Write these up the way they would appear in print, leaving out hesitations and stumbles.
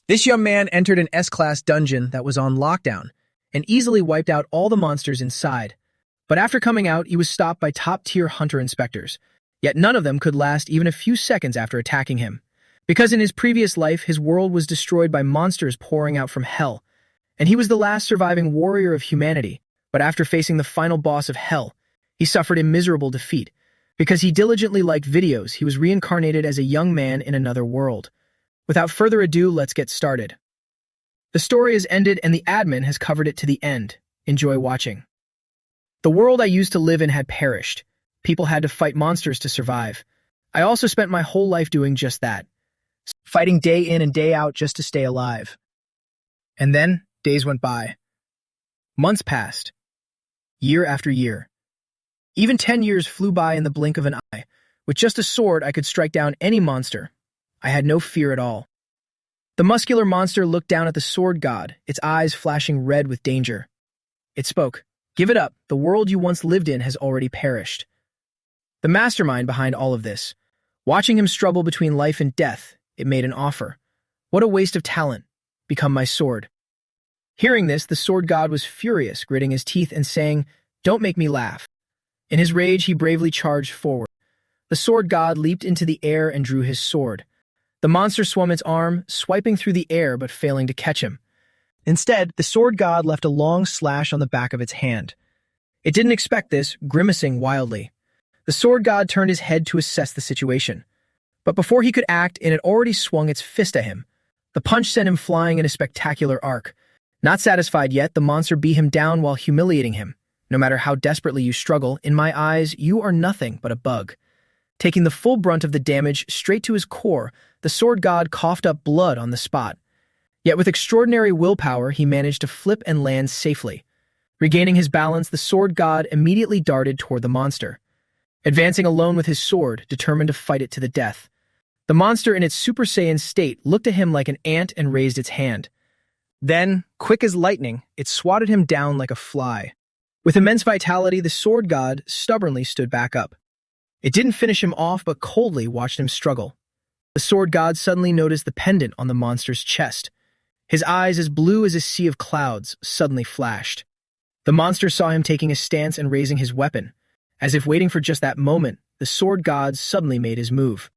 This young man entered an S-class dungeon that was on lockdown and easily wiped out all the monsters inside. But after coming out, he was stopped by top-tier hunter inspectors, yet none of them could last even a few seconds after attacking him. Because in his previous life, his world was destroyed by monsters pouring out from hell, and he was the last surviving warrior of humanity. But after facing the final boss of hell, he suffered a miserable defeat. Because he diligently liked videos, he was reincarnated as a young man in another world. Without further ado, let's get started. The story has ended and the admin has covered it to the end. Enjoy watching. The world I used to live in had perished. People had to fight monsters to survive. I also spent my whole life doing just that, fighting day in and day out just to stay alive. And then, days went by. Months passed. Year after year. Even 10 years flew by in the blink of an eye. With just a sword, I could strike down any monster. I had no fear at all. The muscular monster looked down at the sword god, its eyes flashing red with danger. It spoke. "Give it up. The world you once lived in has already perished." The mastermind behind all of this. Watching him struggle between life and death, it made an offer. What a waste of talent. Become my sword. Hearing this, the sword god was furious, gritting his teeth and saying, "Don't make me laugh." In his rage, he bravely charged forward. The sword god leaped into the air and drew his sword. The monster swung its arm, swiping through the air but failing to catch him. Instead, the sword god left a long slash on the back of its hand. It didn't expect this, grimacing wildly. The sword god turned his head to assess the situation. But before he could act, it had already swung its fist at him. The punch sent him flying in a spectacular arc. Not satisfied yet, the monster beat him down while humiliating him. No matter how desperately you struggle, in my eyes, you are nothing but a bug. Taking the full brunt of the damage straight to his core, the sword god coughed up blood on the spot. Yet with extraordinary willpower, he managed to flip and land safely. Regaining his balance, the sword god immediately darted toward the monster. Advancing alone with his sword, determined to fight it to the death. The monster in its Super Saiyan state looked at him like an ant and raised its hand. Then, quick as lightning, it swatted him down like a fly. With immense vitality, the sword god stubbornly stood back up. It didn't finish him off, but coldly watched him struggle. The sword god suddenly noticed the pendant on the monster's chest. His eyes, as blue as a sea of clouds, suddenly flashed. The monster saw him taking a stance and raising his weapon. As if waiting for just that moment, the sword god suddenly made his move.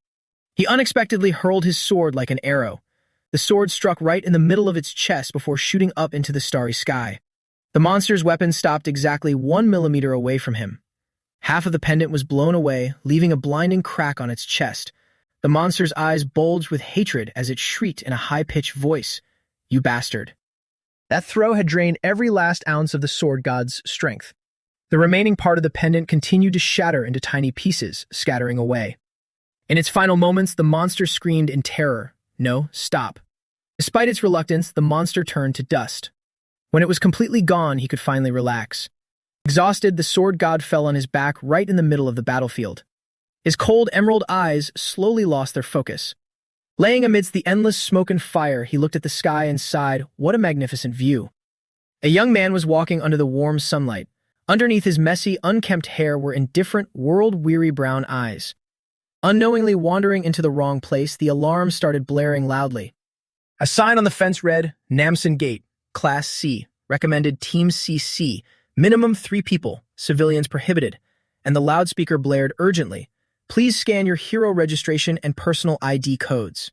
He unexpectedly hurled his sword like an arrow. The sword struck right in the middle of its chest before shooting up into the starry sky. The monster's weapon stopped exactly 1 millimeter away from him. Half of the pendant was blown away, leaving a blinding crack on its chest. The monster's eyes bulged with hatred as it shrieked in a high-pitched voice, "You bastard." That throw had drained every last ounce of the sword god's strength. The remaining part of the pendant continued to shatter into tiny pieces, scattering away. In its final moments, the monster screamed in terror, "No, stop." Despite its reluctance, the monster turned to dust. When it was completely gone, he could finally relax. Exhausted, the sword god fell on his back right in the middle of the battlefield. His cold emerald eyes slowly lost their focus. Laying amidst the endless smoke and fire, he looked at the sky and sighed, "What a magnificent view." A young man was walking under the warm sunlight. Underneath his messy, unkempt hair were indifferent, world-weary brown eyes. Unknowingly wandering into the wrong place, the alarm started blaring loudly. A sign on the fence read, "Namsan Gate, Class C, recommended Team CC, minimum 3 people, civilians prohibited," and the loudspeaker blared urgently, "Please scan your hero registration and personal ID codes.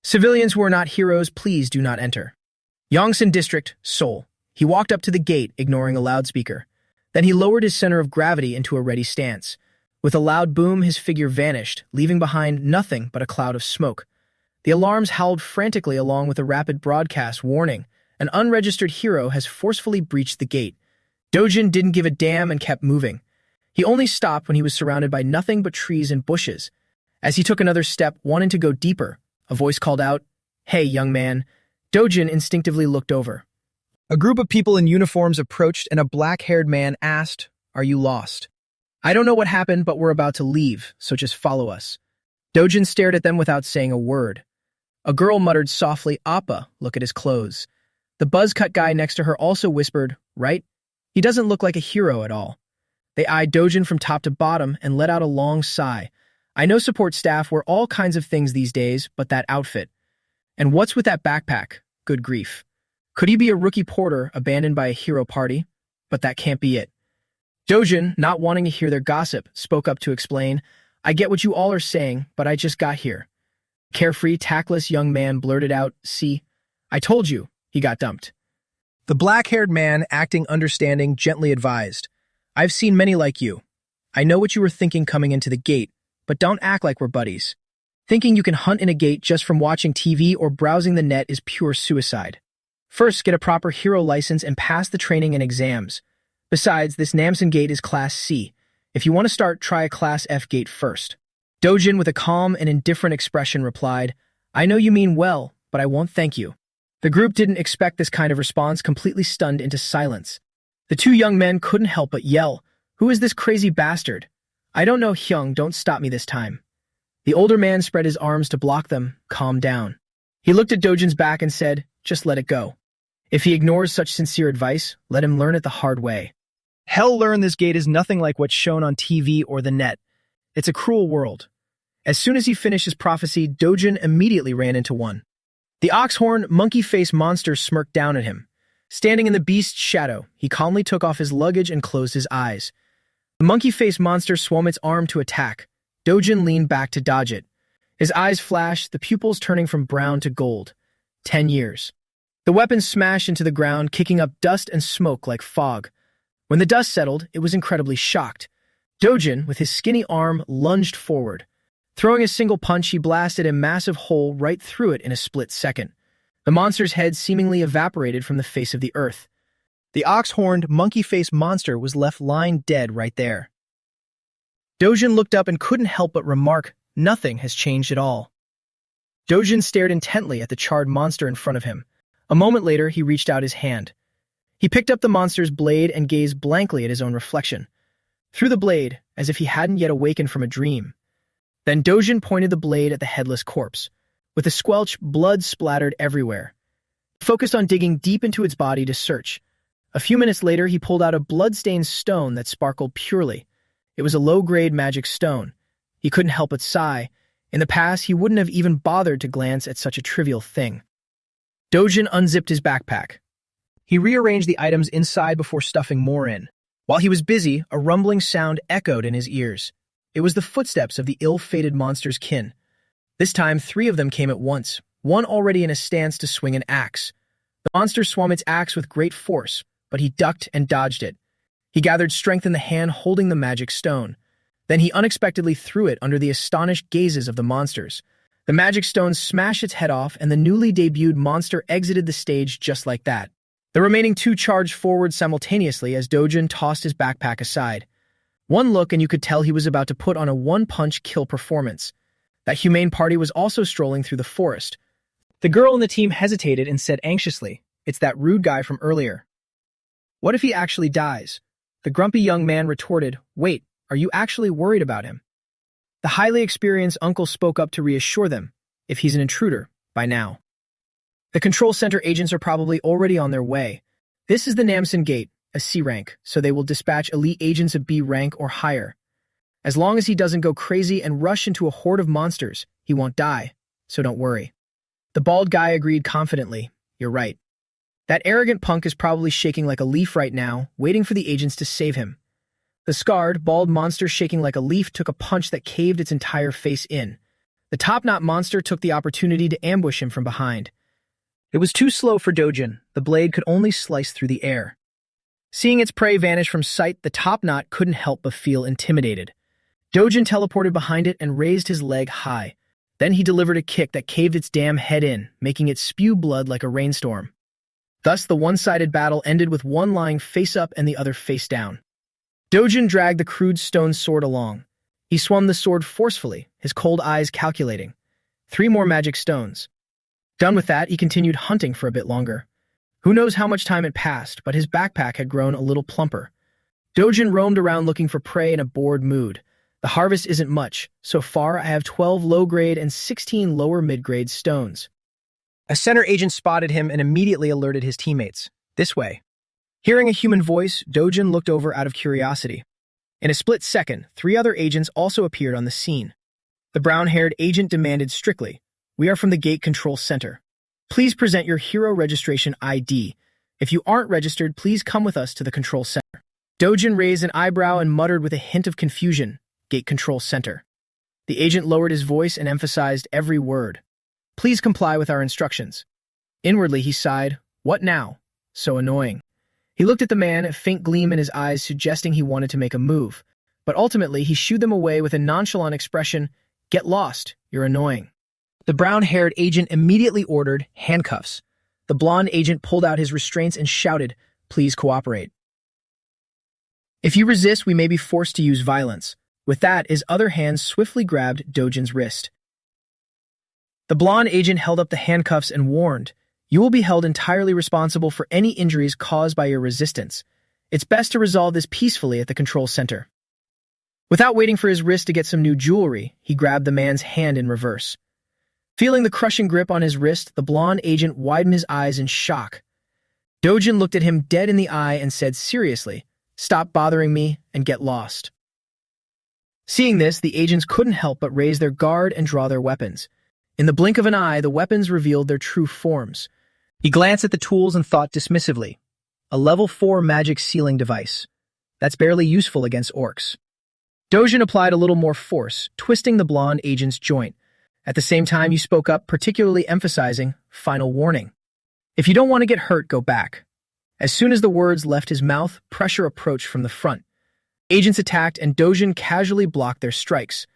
Civilians who are not heroes, please do not enter." Yongsan District, Seoul. He walked up to the gate, ignoring a loudspeaker. Then he lowered his center of gravity into a ready stance. With a loud boom, his figure vanished, leaving behind nothing but a cloud of smoke. The alarms howled frantically along with a rapid broadcast warning. An unregistered hero has forcefully breached the gate. Dojin didn't give a damn and kept moving. He only stopped when he was surrounded by nothing but trees and bushes. As he took another step, wanting to go deeper, a voice called out, "Hey, young man." Dojin instinctively looked over. A group of people in uniforms approached and a black-haired man asked, "Are you lost?" "I don't know what happened, but we're about to leave, so just follow us." Dojin stared at them without saying a word. A girl muttered softly, "Appa, look at his clothes." The buzz-cut guy next to her also whispered, "Right? He doesn't look like a hero at all." They eyed Dojin from top to bottom and let out a long sigh. "I know support staff wear all kinds of things these days, but that outfit." And what's with that backpack? Good grief. Could he be a rookie porter abandoned by a hero party? But that can't be it. Dojin, not wanting to hear their gossip, spoke up to explain, I get what you all are saying, but I just got here. Carefree, tactless young man blurted out, see, I told you, he got dumped. The black-haired man, acting understanding, gently advised, I've seen many like you. I know what you were thinking coming into the gate, but don't act like we're buddies. Thinking you can hunt in a gate just from watching TV or browsing the net is pure suicide. First, get a proper hero license and pass the training and exams. Besides, this Namsen gate is Class C. If you want to start, try a Class F gate first. Dojin, with a calm and indifferent expression, replied, I know you mean well, but I won't thank you. The group didn't expect this kind of response, completely stunned into silence. The two young men couldn't help but yell, Who is this crazy bastard? I don't know, Hyung, don't stop me this time. The older man spread his arms to block them, calm down. He looked at Dojin's back and said, just let it go. If he ignores such sincere advice, let him learn it the hard way. Hell learn this gate is nothing like what's shown on TV or the net. It's a cruel world. As soon as he finished his prophecy, Dojin immediately ran into one. The ox-horn, monkey-faced monster smirked down at him. Standing in the beast's shadow, he calmly took off his luggage and closed his eyes. The monkey-faced monster swung its arm to attack. Dojin leaned back to dodge it. His eyes flashed, the pupils turning from brown to gold. 10 years. The weapon smashed into the ground, kicking up dust and smoke like fog. When the dust settled, it was incredibly shocked. Dojin, with his skinny arm, lunged forward. Throwing a single punch, he blasted a massive hole right through it in a split second. The monster's head seemingly evaporated from the face of the earth. The ox-horned, monkey-faced monster was left lying dead right there. Dojin looked up and couldn't help but remark, nothing has changed at all. Dojin stared intently at the charred monster in front of him. A moment later, he reached out his hand. He picked up the monster's blade and gazed blankly at his own reflection. Through the blade, as if he hadn't yet awakened from a dream. Then Dojin pointed the blade at the headless corpse. With a squelch, blood splattered everywhere. He focused on digging deep into its body to search. A few minutes later, he pulled out a blood-stained stone that sparkled purely. It was a low-grade magic stone. He couldn't help but sigh. In the past, he wouldn't have even bothered to glance at such a trivial thing. Dojin unzipped his backpack. He rearranged the items inside before stuffing more in. While he was busy, a rumbling sound echoed in his ears. It was the footsteps of the ill-fated monster's kin. This time, 3 of them came at once, one already in a stance to swing an axe. The monster swung its axe with great force, but he ducked and dodged it. He gathered strength in the hand holding the magic stone. Then he unexpectedly threw it under the astonished gazes of the monsters. The magic stone smashed its head off, and the newly debuted monster exited the stage just like that. The remaining 2 charged forward simultaneously as Dojin tossed his backpack aside. One look and you could tell he was about to put on a one-punch kill performance. That humane party was also strolling through the forest. The girl in the team hesitated and said anxiously, It's that rude guy from earlier. What if he actually dies? The grumpy young man retorted, Wait, are you actually worried about him? The highly experienced uncle spoke up to reassure them, if he's an intruder, by now. The control center agents are probably already on their way. This is the Namsen Gate, a C rank, so they will dispatch elite agents of B rank or higher. As long as he doesn't go crazy and rush into a horde of monsters, he won't die, so don't worry. The bald guy agreed confidently, You're right. That arrogant punk is probably shaking like a leaf right now, waiting for the agents to save him. The scarred, bald monster shaking like a leaf took a punch that caved its entire face in. The top-knot monster took the opportunity to ambush him from behind. It was too slow for Dojin. The blade could only slice through the air. Seeing its prey vanish from sight, the top-knot couldn't help but feel intimidated. Dojin teleported behind it and raised his leg high. Then he delivered a kick that caved its damn head in, making it spew blood like a rainstorm. Thus, the one-sided battle ended with one lying face up and the other face down. Dojin dragged the crude stone sword along. He swung the sword forcefully, his cold eyes calculating. 3 more magic stones. Done with that, he continued hunting for a bit longer. Who knows how much time had passed, but his backpack had grown a little plumper. Dojin roamed around looking for prey in a bored mood. The harvest isn't much. So far, I have 12 low-grade and 16 lower mid-grade stones. A center agent spotted him and immediately alerted his teammates. This way. Hearing a human voice, Dojin looked over out of curiosity. In a split second, 3 other agents also appeared on the scene. The brown-haired agent demanded strictly, We are from the Gate Control Center. Please present your hero registration ID. If you aren't registered, please come with us to the control center. Dojin raised an eyebrow and muttered with a hint of confusion, "Gate control center." The agent lowered his voice and emphasized every word. "Please comply with our instructions." Inwardly, he sighed, "What now? So annoying." He looked at the man, a faint gleam in his eyes suggesting he wanted to make a move. But ultimately, he shooed them away with a nonchalant expression, "Get lost, you're annoying." The brown-haired agent immediately ordered handcuffs. The blonde agent pulled out his restraints and shouted, "Please cooperate. If you resist, we may be forced to use violence." With that, his other hand swiftly grabbed Dojin's wrist. The blonde agent held up the handcuffs and warned, "You will be held entirely responsible for any injuries caused by your resistance. It's best to resolve this peacefully at the control center." Without waiting for his wrist to get some new jewelry, he grabbed the man's hand in reverse. Feeling the crushing grip on his wrist, the blonde agent widened his eyes in shock. Dojin looked at him dead in the eye and said seriously, "Stop bothering me and get lost." Seeing this, the agents couldn't help but raise their guard and draw their weapons. In the blink of an eye, the weapons revealed their true forms. He glanced at the tools and thought dismissively, "A level 4 magic sealing device. That's barely useful against orcs." Dojin applied a little more force, twisting the blonde agent's joint. At the same time, he spoke up, particularly emphasizing, "Final warning. If you don't want to get hurt, go back." As soon as the words left his mouth, pressure approached from the front. Agents attacked, and Dojin casually blocked their strikes.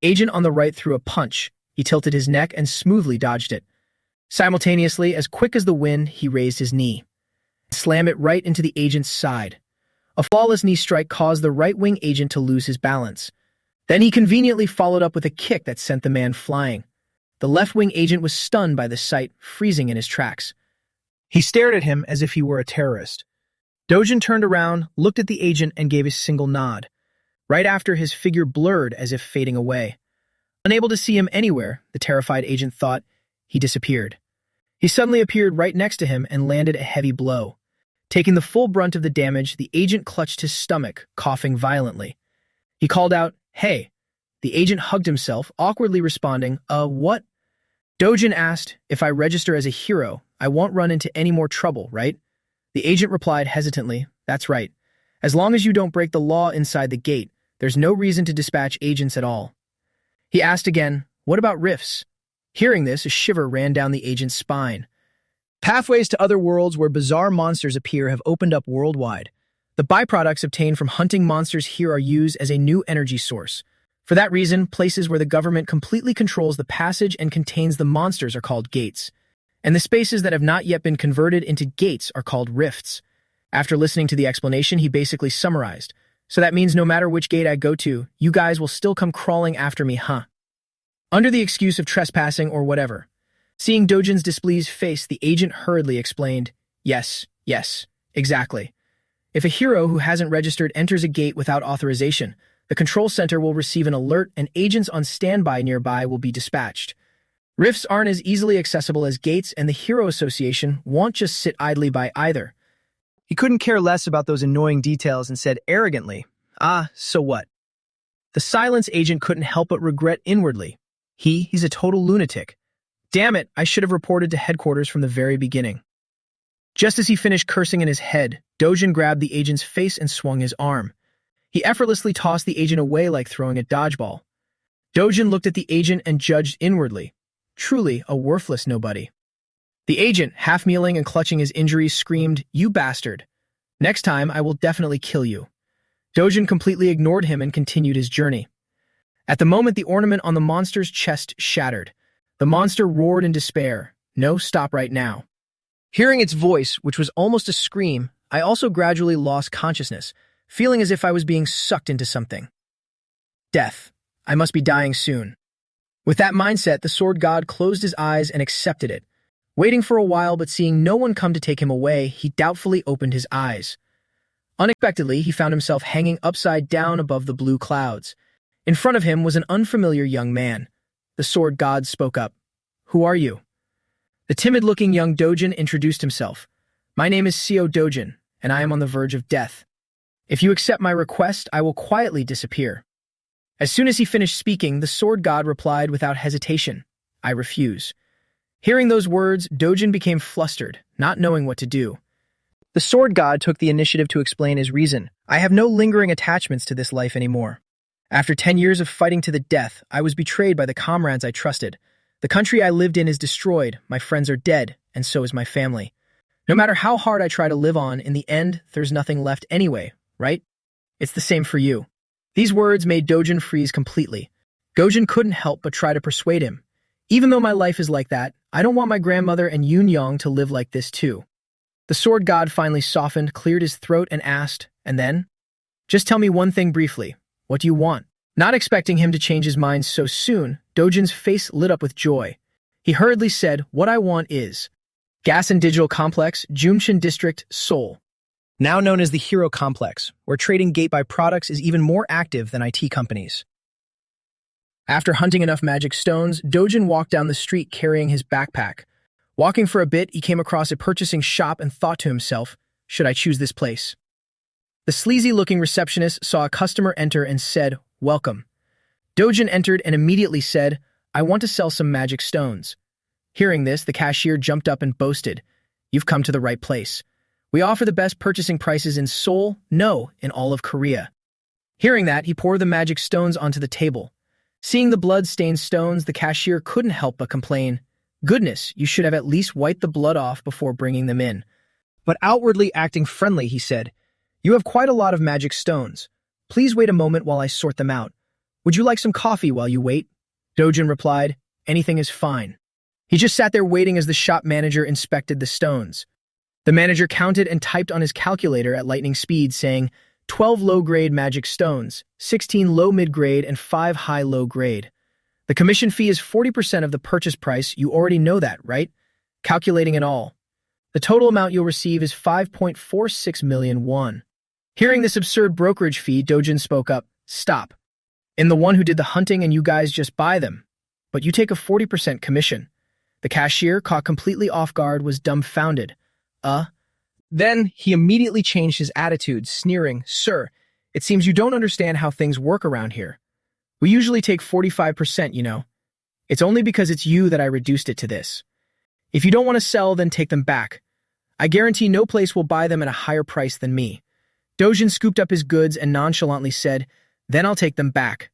The agent on the right threw a punch. He tilted his neck and smoothly dodged it. Simultaneously, as quick as the wind, he raised his knee, slammed it right into the agent's side. A flawless knee strike caused the right-wing agent to lose his balance. Then he conveniently followed up with a kick that sent the man flying. The left-wing agent was stunned by the sight, freezing in his tracks. He stared at him as if he were a terrorist. Dojin turned around, looked at the agent, and gave a single nod. Right after, his figure blurred as if fading away. Unable to see him anywhere, the terrified agent thought, he disappeared. He suddenly appeared right next to him and landed a heavy blow. Taking the full brunt of the damage, the agent clutched his stomach, coughing violently. He called out, "Hey." The agent hugged himself, awkwardly responding, What?" Dojin asked, "If I register as a hero, I won't run into any more trouble, right?" The agent replied hesitantly, "That's right. As long as you don't break the law inside the gate, there's no reason to dispatch agents at all." He asked again, "What about rifts?" Hearing this, a shiver ran down the agent's spine. Pathways to other worlds where bizarre monsters appear have opened up worldwide. The byproducts obtained from hunting monsters here are used as a new energy source. For that reason, places where the government completely controls the passage and contains the monsters are called gates. And the spaces that have not yet been converted into gates are called rifts. After listening to the explanation, he basically summarized. "So that means no matter which gate I go to, you guys will still come crawling after me, huh? Under the excuse of trespassing or whatever." Seeing Dojin's displeased face, the agent hurriedly explained, yes, exactly. If a hero who hasn't registered enters a gate without authorization, the control center will receive an alert and agents on standby nearby will be dispatched. Rifts aren't as easily accessible as gates, and the Hero Association won't just sit idly by either. He couldn't care less about those annoying details and said arrogantly, "So what?" The silence agent couldn't help but regret inwardly. He's a total lunatic. Damn it, I should have reported to headquarters from the very beginning. Just as he finished cursing in his head, Dojin grabbed the agent's face and swung his arm. He effortlessly tossed the agent away like throwing a dodgeball. Dojin looked at the agent and judged inwardly. Truly a worthless nobody. The agent, half-kneeling and clutching his injuries, screamed, "You bastard! Next time, I will definitely kill you." Dojin completely ignored him and continued his journey. At the moment, the ornament on the monster's chest shattered. The monster roared in despair. "No, stop right now." Hearing its voice, which was almost a scream, I also gradually lost consciousness, feeling as if I was being sucked into something. Death. I must be dying soon. With that mindset, the sword god closed his eyes and accepted it. Waiting for a while but seeing no one come to take him away, he doubtfully opened his eyes. Unexpectedly, he found himself hanging upside down above the blue clouds. In front of him was an unfamiliar young man. The sword god spoke up. "Who are you?" The timid-looking young Dojin introduced himself. "My name is Seo Dojin, and I am on the verge of death. If you accept my request, I will quietly disappear." As soon as he finished speaking, the sword god replied without hesitation, "I refuse. Hearing those words, Dojin became flustered, not knowing what to do. The sword god took the initiative to explain his reason. I have no lingering attachments to this life anymore. After 10 years of fighting to the death, I was betrayed by the comrades I trusted. The country I lived in is destroyed, my friends are dead, and so is my family. No matter how hard I try to live on, in the end, there's nothing left anyway, right? It's the same for you. These words made Dojin freeze completely. Dojin couldn't help but try to persuade him. Even though my life is like that, I don't want my grandmother and Yoon to live like this too. The sword god finally softened, cleared his throat, and asked, and then? Just tell me one thing briefly. What do you want? Not expecting him to change his mind so soon, Dojin's face lit up with joy. He hurriedly said, what I want is Gas and Digital Complex, Jumcheon District, Seoul. Now known as the Hero Complex, where trading gate-buy products is even more active than IT companies. After hunting enough magic stones, Dojin walked down the street carrying his backpack. Walking for a bit, he came across a purchasing shop and thought to himself, should I choose this place? The sleazy-looking receptionist saw a customer enter and said, welcome. Dojin entered and immediately said, I want to sell some magic stones. Hearing this, the cashier jumped up and boasted, you've come to the right place. We offer the best purchasing prices in Seoul, no, in all of Korea. Hearing that, he poured the magic stones onto the table. Seeing the blood-stained stones, the cashier couldn't help but complain, goodness, you should have at least wiped the blood off before bringing them in. But outwardly acting friendly, he said, you have quite a lot of magic stones. Please wait a moment while I sort them out. Would you like some coffee while you wait? Dojin replied, anything is fine. He just sat there waiting as the shop manager inspected the stones. The manager counted and typed on his calculator at lightning speed, saying, 12 low-grade magic stones, 16 low-mid-grade, and 5 high-low-grade. The commission fee is 40% of the purchase price. You already know that, right? Calculating it all. The total amount you'll receive is 5.46 million won. Hearing this absurd brokerage fee, Dojin spoke up, stop. I'm the one who did the hunting and you guys just buy them. But you take a 40% commission. The cashier, caught completely off guard, was dumbfounded. Then he immediately changed his attitude, sneering, sir, it seems you don't understand how things work around here. We usually take 45%, you know. It's only because it's you that I reduced it to this. If you don't want to sell, then take them back. I guarantee no place will buy them at a higher price than me. Dojin scooped up his goods and nonchalantly said, then I'll take them back.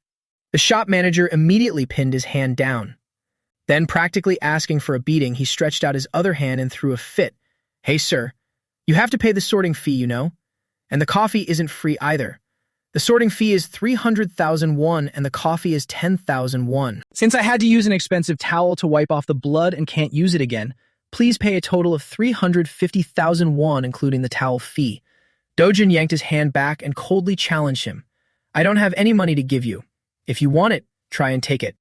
The shop manager immediately pinned his hand down. Then, practically asking for a beating, he stretched out his other hand and threw a fit. Hey, sir, you have to pay the sorting fee, you know? And the coffee isn't free either. The sorting fee is 300,000 won and the coffee is 10,000 won. Since I had to use an expensive towel to wipe off the blood and can't use it again, please pay a total of 350,000 won, including the towel fee. Dojin yanked his hand back and coldly challenged him. I don't have any money to give you. If you want it, try and take it.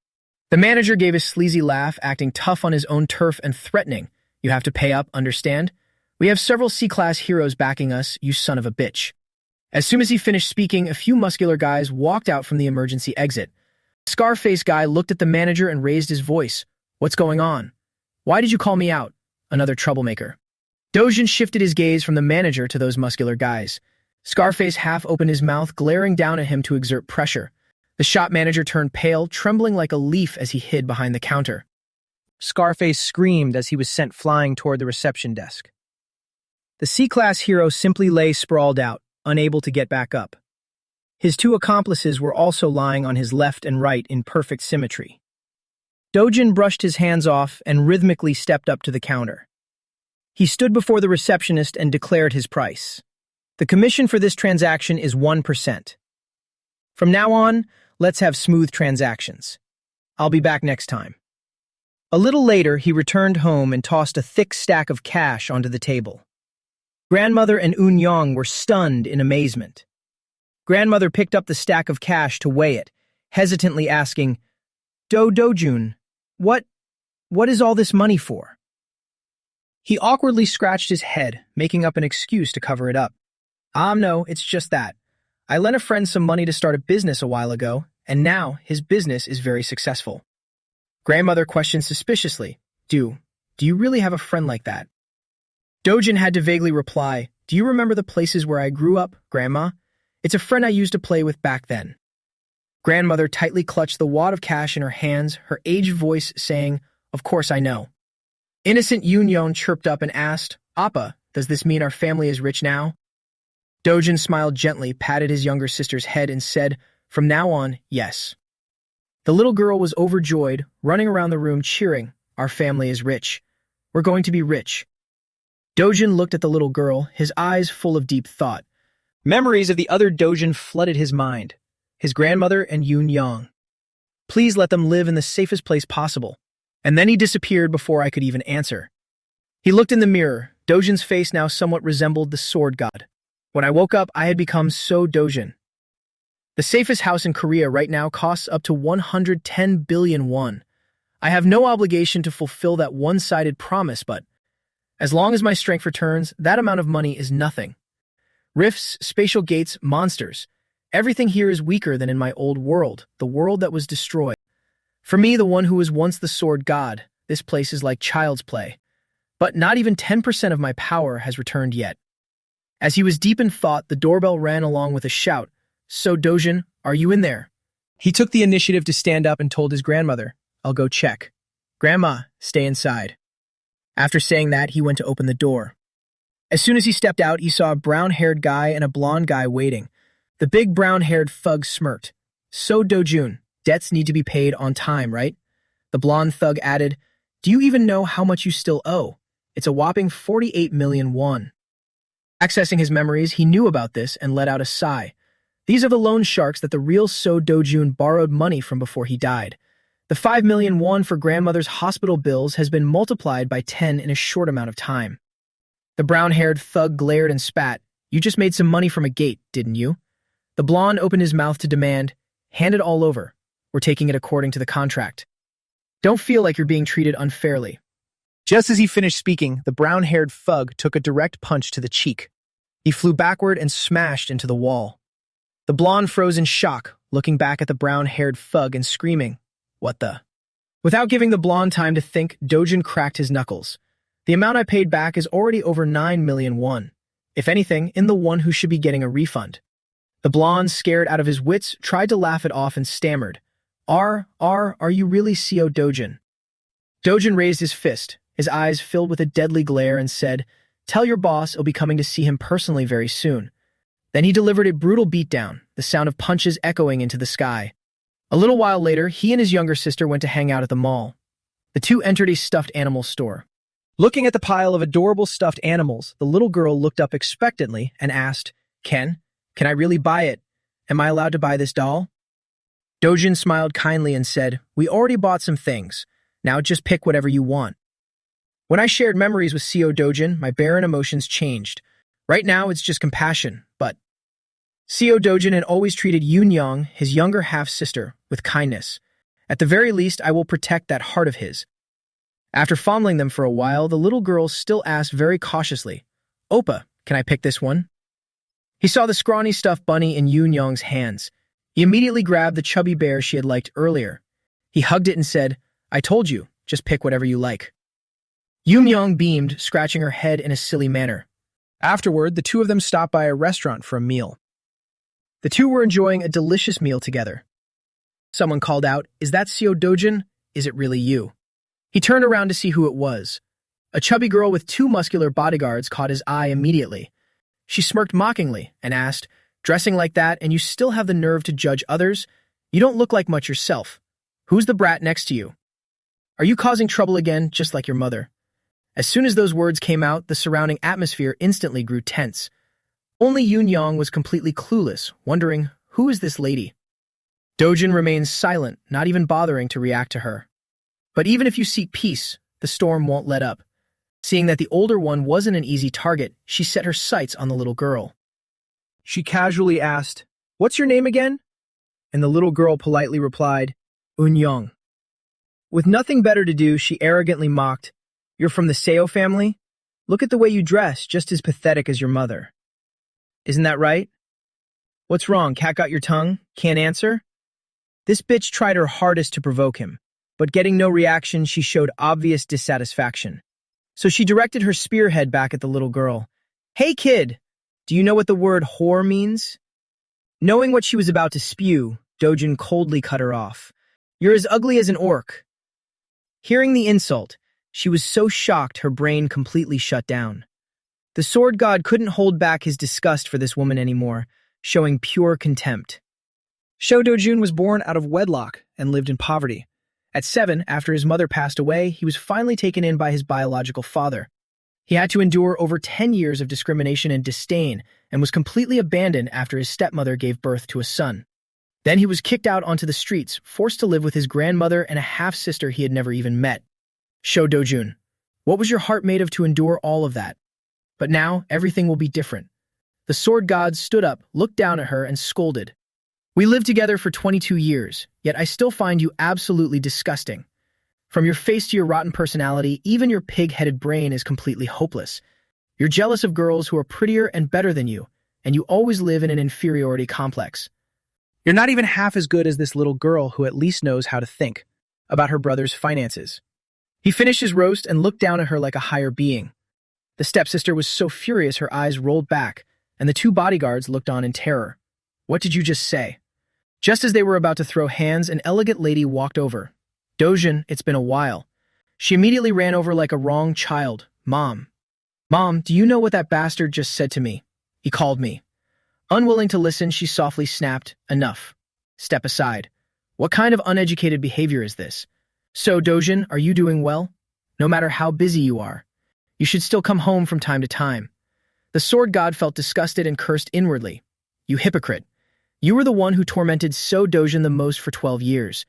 The manager gave a sleazy laugh, acting tough on his own turf and threatening. You have to pay up, understand? We have several C-class heroes backing us, you son of a bitch. As soon as he finished speaking, a few muscular guys walked out from the emergency exit. The Scarface guy looked at the manager and raised his voice. What's going on? Why did you call me out? Another troublemaker. Dojin shifted his gaze from the manager to those muscular guys. Scarface half opened his mouth, glaring down at him to exert pressure. The shop manager turned pale, trembling like a leaf as he hid behind the counter. Scarface screamed as he was sent flying toward the reception desk. The C-class hero simply lay sprawled out, unable to get back up. His two accomplices were also lying on his left and right in perfect symmetry. Dojin brushed his hands off and rhythmically stepped up to the counter. He stood before the receptionist and declared his price. The commission for this transaction is 1%. From now on, let's have smooth transactions. I'll be back next time. A little later, he returned home and tossed a thick stack of cash onto the table. Grandmother and Eun-young were stunned in amazement. Grandmother picked up the stack of cash to weigh it, hesitantly asking, Dojun, what is all this money for? He awkwardly scratched his head, making up an excuse to cover it up. No, it's just that. I lent a friend some money to start a business a while ago, and now his business is very successful. Grandmother questioned suspiciously, Do you really have a friend like that? Dojin had to vaguely reply, Do you remember the places where I grew up, Grandma? It's a friend I used to play with back then. Grandmother tightly clutched the wad of cash in her hands, her aged voice saying, Of course I know. Innocent Yunyon chirped up and asked, Appa, does this mean our family is rich now? Dojin smiled gently, patted his younger sister's head, and said, From now on, yes. The little girl was overjoyed, running around the room cheering, Our family is rich. We're going to be rich. Dojin looked at the little girl, his eyes full of deep thought. Memories of the other Dojin flooded his mind, his grandmother and Yoon Yang. Please let them live in the safest place possible. And then he disappeared before I could even answer. He looked in the mirror. Dojin's face now somewhat resembled the sword god. When I woke up, I had become so Dojin. The safest house in Korea right now costs up to 110 billion won. I have no obligation to fulfill that one-sided promise, but as long as my strength returns, that amount of money is nothing. Rifts, spatial gates, monsters. Everything here is weaker than in my old world, the world that was destroyed. For me, the one who was once the sword god, this place is like child's play. But not even 10% of my power has returned yet. As he was deep in thought, the doorbell rang along with a shout. So, Dojin, are you in there? He took the initiative to stand up and told his grandmother, I'll go check. Grandma, stay inside. After saying that, he went to open the door. As soon as he stepped out, he saw a brown-haired guy and a blonde guy waiting. The big brown-haired thug smirked. So, Dojun, debts need to be paid on time, right? The blonde thug added, Do you even know how much you still owe? It's a whopping 48 million won. Accessing his memories, he knew about this and let out a sigh. These are the loan sharks that the real So Dojun borrowed money from before he died. The 5 million won for grandmother's hospital bills has been multiplied by 10 in a short amount of time. The brown-haired thug glared and spat. You just made some money from a gate, didn't you? The blonde opened his mouth to demand, Hand it all over. We're taking it according to the contract. Don't feel like you're being treated unfairly. Just as he finished speaking, the brown-haired thug took a direct punch to the cheek. He flew backward and smashed into the wall. The blonde froze in shock, looking back at the brown-haired thug and screaming, What the? Without giving the blonde time to think, Dojin cracked his knuckles. The amount I paid back is already over 9 million won. If anything, in the one who should be getting a refund. The blonde, scared out of his wits, tried to laugh it off and stammered, are you really CO Dojin? Dojin raised his fist, his eyes filled with a deadly glare, and said, Tell your boss I'll be coming to see him personally very soon. Then he delivered a brutal beatdown, the sound of punches echoing into the sky. A little while later, he and his younger sister went to hang out at the mall. The two entered a stuffed animal store. Looking at the pile of adorable stuffed animals, the little girl looked up expectantly and asked, Can I really buy it? Am I allowed to buy this doll? Dojin smiled kindly and said, We already bought some things. Now just pick whatever you want. When I shared memories with CO Dojin, my barren emotions changed. Right now, it's just compassion, but CO Dojin had always treated Yoon Yang, his younger half-sister, with kindness. At the very least, I will protect that heart of his. After fondling them for a while, the little girl still asked very cautiously, Oppa, can I pick this one? He saw the scrawny stuffed bunny in Yoon Yang's hands. He immediately grabbed the chubby bear she had liked earlier. He hugged it and said, I told you, just pick whatever you like. Yoon Yang beamed, scratching her head in a silly manner. Afterward, the two of them stopped by a restaurant for a meal. The two were enjoying a delicious meal together. Someone called out, Is that CO Dojin? Is it really you? He turned around to see who it was. A chubby girl with two muscular bodyguards caught his eye immediately. She smirked mockingly and asked, Dressing like that and you still have the nerve to judge others? You don't look like much yourself. Who's the brat next to you? Are you causing trouble again, just like your mother? As soon as those words came out, the surrounding atmosphere instantly grew tense. Only Yoon Yang was completely clueless, wondering, who is this lady? Dojin remained silent, not even bothering to react to her. But even if you seek peace, the storm won't let up. Seeing that the older one wasn't an easy target, she set her sights on the little girl. She casually asked, What's your name again? And the little girl politely replied, Eun Young. With nothing better to do, she arrogantly mocked, You're from the Seo family? Look at the way you dress, just as pathetic as your mother. Isn't that right? What's wrong, cat got your tongue? Can't answer? This bitch tried her hardest to provoke him, but getting no reaction, she showed obvious dissatisfaction. So she directed her spearhead back at the little girl. Hey kid, do you know what the word whore means? Knowing what she was about to spew, Dojin coldly cut her off. You're as ugly as an orc. Hearing the insult, She was so shocked her brain completely shut down. The sword god couldn't hold back his disgust for this woman anymore, showing pure contempt. Sho Dojun was born out of wedlock and lived in poverty. At 7, after his mother passed away, he was finally taken in by his biological father. He had to endure over 10 years of discrimination and disdain and was completely abandoned after his stepmother gave birth to a son. Then he was kicked out onto the streets, forced to live with his grandmother and a half-sister he had never even met. Sho Dojun, what was your heart made of to endure all of that? But now, everything will be different. The sword god stood up, looked down at her, and scolded. We lived together for 22 years, yet I still find you absolutely disgusting. From your face to your rotten personality, even your pig-headed brain is completely hopeless. You're jealous of girls who are prettier and better than you, and you always live in an inferiority complex. You're not even half as good as this little girl who at least knows how to think about her brother's finances. He finished his roast and looked down at her like a higher being. The stepsister was so furious her eyes rolled back, and the 2 bodyguards looked on in terror. What did you just say? Just as they were about to throw hands, an elegant lady walked over. Dojun, it's been a while. She immediately ran over like a wrong child. Mom. Mom, do you know what that bastard just said to me? He called me. Unwilling to listen, she softly snapped, enough. Step aside. What kind of uneducated behavior is this? So, Dojun, are you doing well? No matter how busy you are, you should still come home from time to time. The sword god felt disgusted and cursed inwardly. You hypocrite. You were the one who tormented So Dojun the most for 12 years.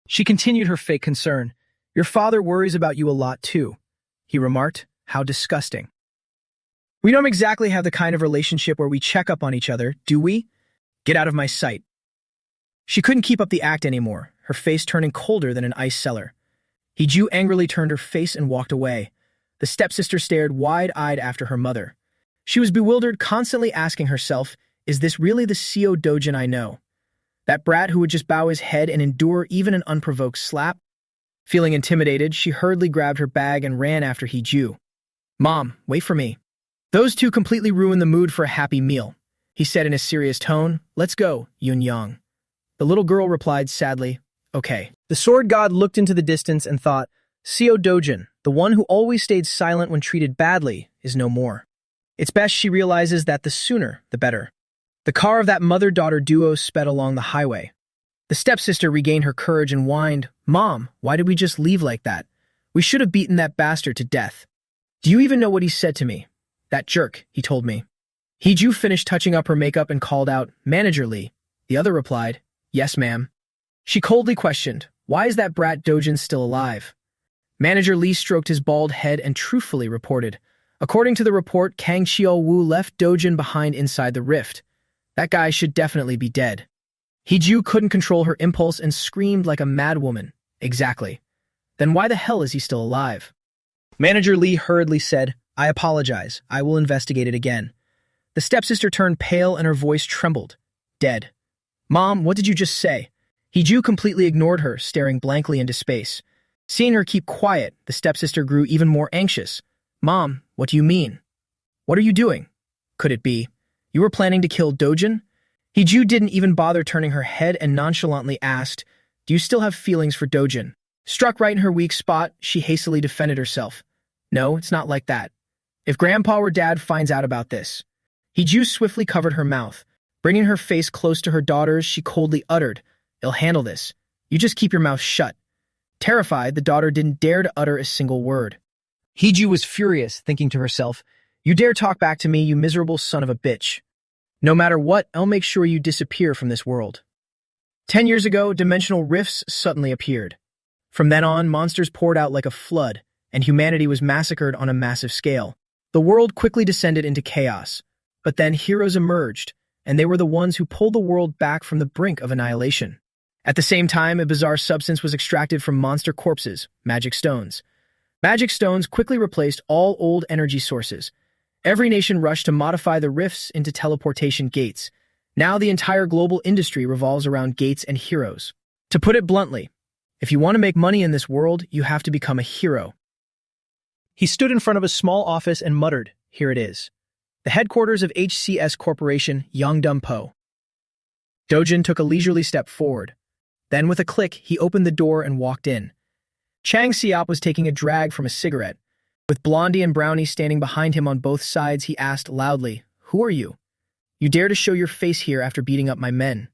She continued her fake concern. Your father worries about you a lot too. He remarked, how disgusting. We don't exactly have the kind of relationship where we check up on each other, do we? Get out of my sight. She couldn't keep up the act anymore, her face turning colder than an ice cellar. Hiju angrily turned her face and walked away. The stepsister stared wide-eyed after her mother. She was bewildered, constantly asking herself, is this really the Seo Dojun I know? That brat who would just bow his head and endure even an unprovoked slap? Feeling intimidated, she hurriedly grabbed her bag and ran after Hiju. Mom, wait for me. Those 2 completely ruined the mood for a happy meal. He said in a serious tone, let's go, Yun-yang. The little girl replied sadly, okay. The sword god looked into the distance and thought, Seo Dojun, the one who always stayed silent when treated badly, is no more. It's best she realizes that the sooner, the better. The car of that mother-daughter duo sped along the highway. The stepsister regained her courage and whined, Mom, why did we just leave like that? We should have beaten that bastard to death. Do you even know what he said to me? That jerk, he told me. Hiju finished touching up her makeup and called out, Manager Lee. The other replied, yes, ma'am. She coldly questioned, why is that brat Dojun still alive? Manager Lee stroked his bald head and truthfully reported, according to the report, Kang Xiao-Wu left Dojun behind inside the rift. That guy should definitely be dead. Hiju couldn't control her impulse and screamed like a mad woman. Exactly. Then why the hell is he still alive? Manager Lee hurriedly said, I apologize. I will investigate it again. The stepsister turned pale and her voice trembled. Dead. Mom, what did you just say? Hiju completely ignored her, staring blankly into space. Seeing her keep quiet, the stepsister grew even more anxious. Mom, what do you mean? What are you doing? Could it be? You were planning to kill Dojun? Hiju didn't even bother turning her head and nonchalantly asked, do you still have feelings for Dojun? Struck right in her weak spot, she hastily defended herself. No, it's not like that. If Grandpa or Dad finds out about this. Hiju swiftly covered her mouth. Bringing her face close to her daughter's, she coldly uttered, I'll handle this. You just keep your mouth shut. Terrified, the daughter didn't dare to utter a single word. Hiju was furious, thinking to herself, you dare talk back to me, you miserable son of a bitch. No matter what, I'll make sure you disappear from this world. 10 years ago, dimensional rifts suddenly appeared. From then on, monsters poured out like a flood, and humanity was massacred on a massive scale. The world quickly descended into chaos. But then heroes emerged, and they were the ones who pulled the world back from the brink of annihilation. At the same time, a bizarre substance was extracted from monster corpses, magic stones. Magic stones quickly replaced all old energy sources. Every nation rushed to modify the rifts into teleportation gates. Now the entire global industry revolves around gates and heroes. To put it bluntly, if you want to make money in this world, you have to become a hero. He stood in front of a small office and muttered, here it is. The headquarters of HCS Corporation, Yongdum-po. Dojun took a leisurely step forward. Then with a click, he opened the door and walked in. Chang Siop was taking a drag from a cigarette. With Blondie and Brownie standing behind him on both sides, he asked loudly, "Who are you? You dare to show your face here after beating up my men?"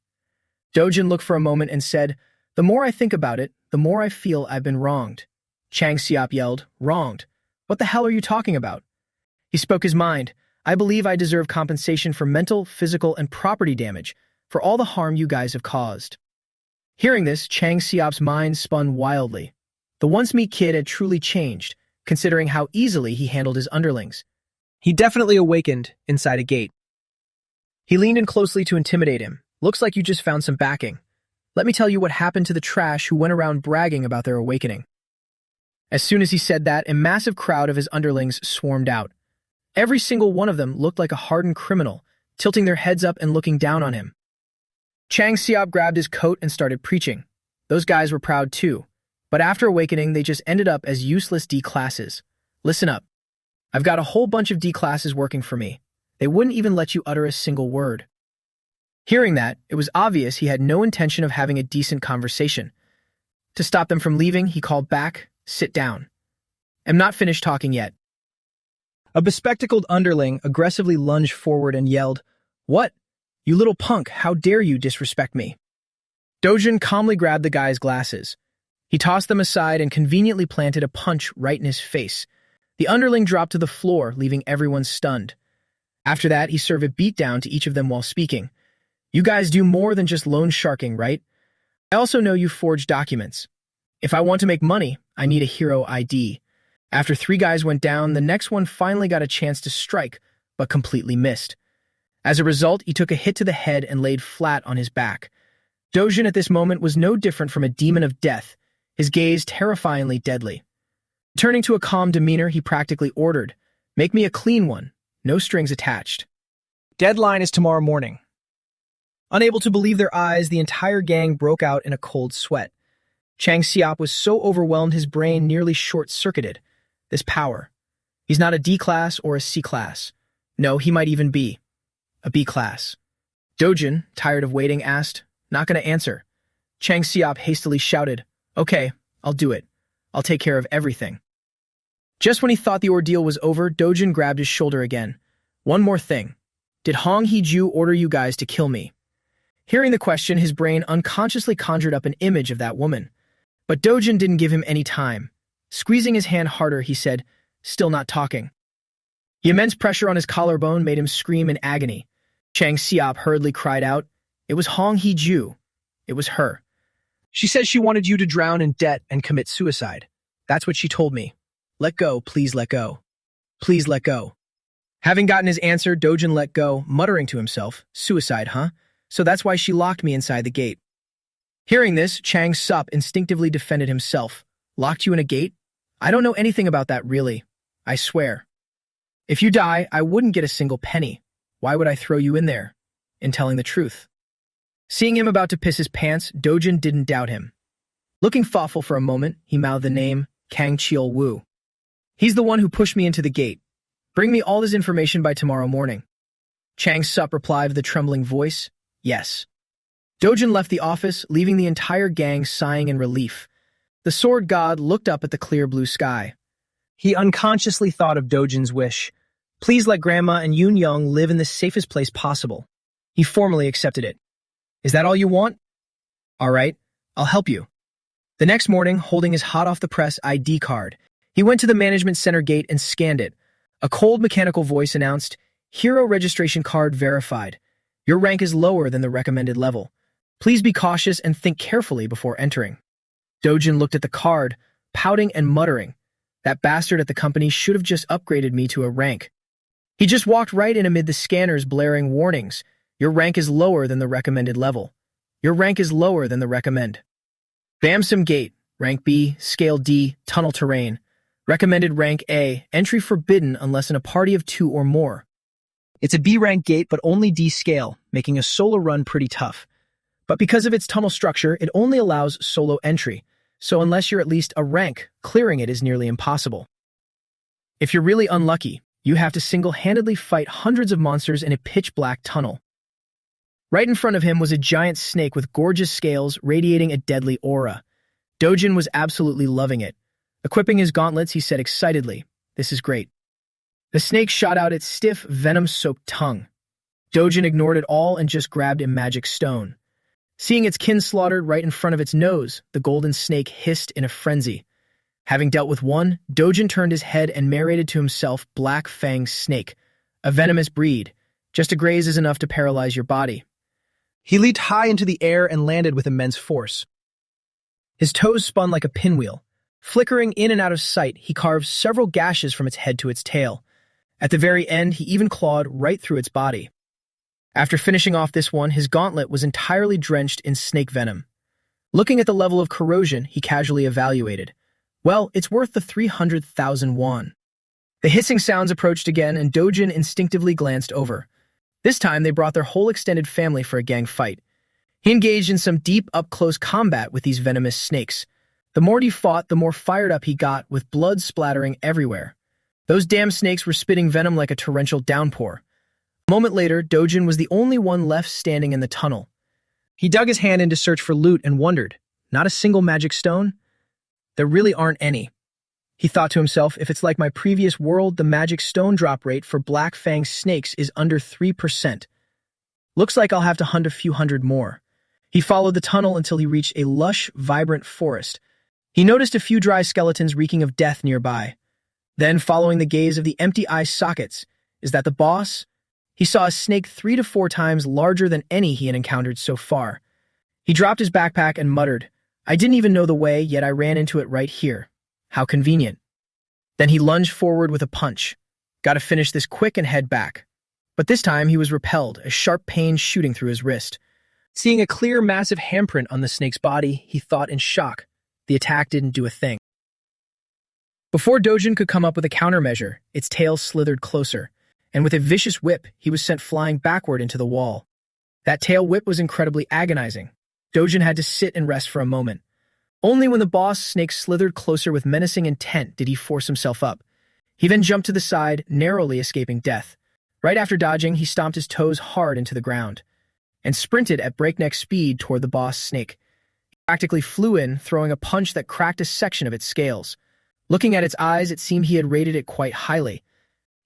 Dojin looked for a moment and said, "The more I think about it, the more I feel I've been wronged." Chang Siop yelled, "Wronged? What the hell are you talking about?" He spoke his mind. "I believe I deserve compensation for mental, physical, and property damage for all the harm you guys have caused." Hearing this, Chang Siop's mind spun wildly. The once-meek kid had truly changed, considering how easily he handled his underlings. He definitely awakened inside a gate. He leaned in closely to intimidate him. "Looks like you just found some backing. Let me tell you what happened to the trash who went around bragging about their awakening." As soon as he said that, a massive crowd of his underlings swarmed out. Every single one of them looked like a hardened criminal, tilting their heads up and looking down on him. Chang Siop grabbed his coat and started preaching. Those guys were proud too, but after awakening, they just ended up as useless D classes. Listen up. I've got a whole bunch of D classes working for me. They wouldn't even let you utter a single word. Hearing that, it was obvious he had no intention of having a decent conversation. To stop them from leaving, he called back, "Sit down. I'm not finished talking yet." A bespectacled underling aggressively lunged forward and yelled, "What? You little punk, how dare you disrespect me?" Dojin calmly grabbed the guy's glasses. He tossed them aside and conveniently planted a punch right in his face. The underling dropped to the floor, leaving everyone stunned. After that, he served a beatdown to each of them while speaking. "You guys do more than just loan sharking, right? I also know you forged documents. If I want to make money, I need a hero ID." After 3 guys went down, the next one finally got a chance to strike, but completely missed. As a result, he took a hit to the head and laid flat on his back. Dojin at this moment was no different from a demon of death, his gaze terrifyingly deadly. Turning to a calm demeanor, he practically ordered, "Make me a clean one, no strings attached. Deadline is tomorrow morning." Unable to believe their eyes, the entire gang broke out in a cold sweat. Chang Siop was so overwhelmed his brain nearly short-circuited. This power. He's not a D class or a C class. No, he might even be a B class. Dojin, tired of waiting, asked, "Not gonna answer." Chang Siop hastily shouted, "Okay, I'll do it. I'll take care of everything." Just when he thought the ordeal was over, Dojin grabbed his shoulder again. "One more thing. Did Hong Hee-ju order you guys to kill me?" Hearing the question, his brain unconsciously conjured up an image of that woman. But Dojin didn't give him any time. Squeezing his hand harder, he said, still not talking. The immense pressure on his collarbone made him scream in agony. Chang Siop hurriedly cried out, "It was Hong Hee-ju. It was her. She said she wanted you to drown in debt and commit suicide. That's what she told me. Let go, please let go. Please let go." Having gotten his answer, Dojin let go, muttering to himself, "Suicide, huh? So that's why she locked me inside the gate." Hearing this, Chang Siop instinctively defended himself. "Locked you in a gate? I don't know anything about that, really. I swear. If you die, I wouldn't get a single penny. Why would I throw you in there?" In telling the truth. Seeing him about to piss his pants, Dojin didn't doubt him. Looking thoughtful for a moment, he mouthed the name Kang Cheol-woo. "He's the one who pushed me into the gate. Bring me all his information by tomorrow morning." Chang Siop replied with a trembling voice, "Yes." Dojin left the office, leaving the entire gang sighing in relief. The sword god looked up at the clear blue sky. He unconsciously thought of Dojin's wish. Please let Grandma and Yoon Young live in the safest place possible. He formally accepted it. "Is that all you want? All right, I'll help you." The next morning, holding his hot-off-the-press ID card, he went to the management center gate and scanned it. A cold mechanical voice announced, "Hero registration card verified. Your rank is lower than the recommended level. Please be cautious and think carefully before entering." Dojin looked at the card, pouting and muttering, "That bastard at the company should have just upgraded me to a rank." He just walked right in amid the scanner's blaring warnings. "Your rank is lower than the recommended level. Your rank is lower than the recommend. Bamsum Gate, rank B, scale D, tunnel terrain. Recommended rank A, entry forbidden unless in a party of 2 or more. It's a B rank gate but only D scale, making a solo run pretty tough. But because of its tunnel structure, it only allows solo entry, so unless you're at least a rank, clearing it is nearly impossible. If you're really unlucky, you have to single-handedly fight hundreds of monsters in a pitch-black tunnel. Right in front of him was a giant snake with gorgeous scales radiating a deadly aura. Dojin was absolutely loving it. Equipping his gauntlets, he said excitedly, "This is great." The snake shot out its stiff, venom-soaked tongue. Dojin ignored it all and just grabbed a magic stone. Seeing its kin slaughtered right in front of its nose, the golden snake hissed in a frenzy. Having dealt with one, Dojin turned his head and narrated to himself Black Fang Snake, a venomous breed. Just a graze is enough to paralyze your body. He leaped high into the air and landed with immense force. His toes spun like a pinwheel. Flickering in and out of sight, he carved several gashes from its head to its tail. At the very end, he even clawed right through its body. After finishing off this one, his gauntlet was entirely drenched in snake venom. Looking at the level of corrosion, he casually evaluated. Well, it's worth the 300,000 won. The hissing sounds approached again, and Dojin instinctively glanced over. This time, they brought their whole extended family for a gang fight. He engaged in some deep, up-close combat with these venomous snakes. The more he fought, the more fired up he got, with blood splattering everywhere. Those damn snakes were spitting venom like a torrential downpour. A moment later, Dojin was the only one left standing in the tunnel. He dug his hand in to search for loot and wondered, not a single magic stone? There really aren't any. He thought to himself, if it's like my previous world, the magic stone drop rate for Black Fang snakes is under 3%. Looks like I'll have to hunt a few hundred more. He followed the tunnel until he reached a lush, vibrant forest. He noticed a few dry skeletons reeking of death nearby. Then, following the gaze of the empty eye sockets, is that the boss? He saw a snake 3 to 4 times larger than any he had encountered so far. He dropped his backpack and muttered, I didn't even know the way, yet I ran into it right here. How convenient. Then he lunged forward with a punch. Gotta finish this quick and head back. But this time he was repelled, a sharp pain shooting through his wrist. Seeing a clear, massive handprint on the snake's body, he thought in shock. The attack didn't do a thing. Before Dojin could come up with a countermeasure, its tail slithered closer, and with a vicious whip, he was sent flying backward into the wall. That tail whip was incredibly agonizing. Dojin had to sit and rest for a moment. Only when the boss snake slithered closer with menacing intent did he force himself up. He then jumped to the side, narrowly escaping death. Right after dodging, he stomped his toes hard into the ground and sprinted at breakneck speed toward the boss snake. He practically flew in, throwing a punch that cracked a section of its scales. Looking at its eyes, it seemed he had rated it quite highly.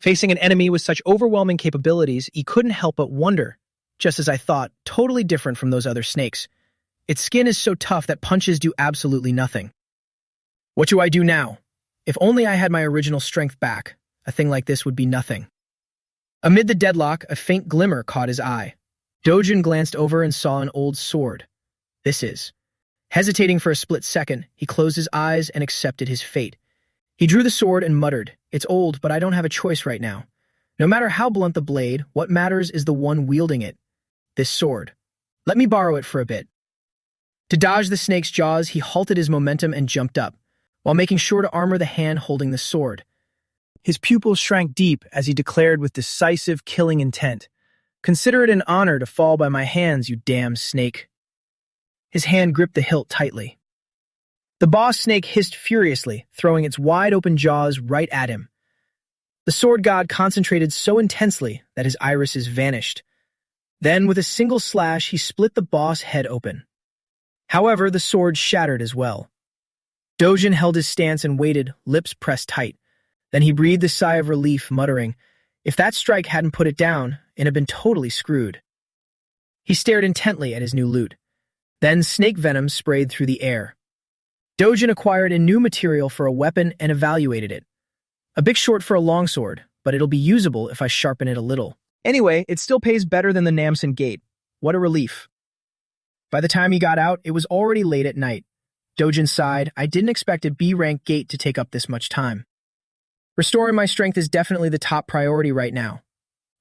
Facing an enemy with such overwhelming capabilities, he couldn't help but wonder. Just as I thought, totally different from those other snakes. Its skin is so tough that punches do absolutely nothing. What do I do now? If only I had my original strength back, a thing like this would be nothing. Amid the deadlock, a faint glimmer caught his eye. Dojin glanced over and saw an old sword. This is. Hesitating for a split second, he closed his eyes and accepted his fate. He drew the sword and muttered, It's old, but I don't have a choice right now. No matter how blunt the blade, what matters is the one wielding it. This sword. Let me borrow it for a bit. To dodge the snake's jaws, he halted his momentum and jumped up, while making sure to armor the hand holding the sword. His pupils shrank deep as he declared with decisive, killing intent, Consider it an honor to fall by my hands, you damn snake. His hand gripped the hilt tightly. The boss snake hissed furiously, throwing its wide-open jaws right at him. The sword god concentrated so intensely that his irises vanished. Then, with a single slash, he split the boss head open. However, the sword shattered as well. Dojin held his stance and waited, lips pressed tight. Then he breathed a sigh of relief, muttering, If that strike hadn't put it down, it had been totally screwed. He stared intently at his new loot. Then snake venom sprayed through the air. Dojin acquired a new material for a weapon and evaluated it. A bit short for a longsword, but it'll be usable if I sharpen it a little. Anyway, it still pays better than the Namsen Gate. What a relief. By the time he got out, it was already late at night. Dojin sighed, I didn't expect a B-rank gate to take up this much time. Restoring my strength is definitely the top priority right now.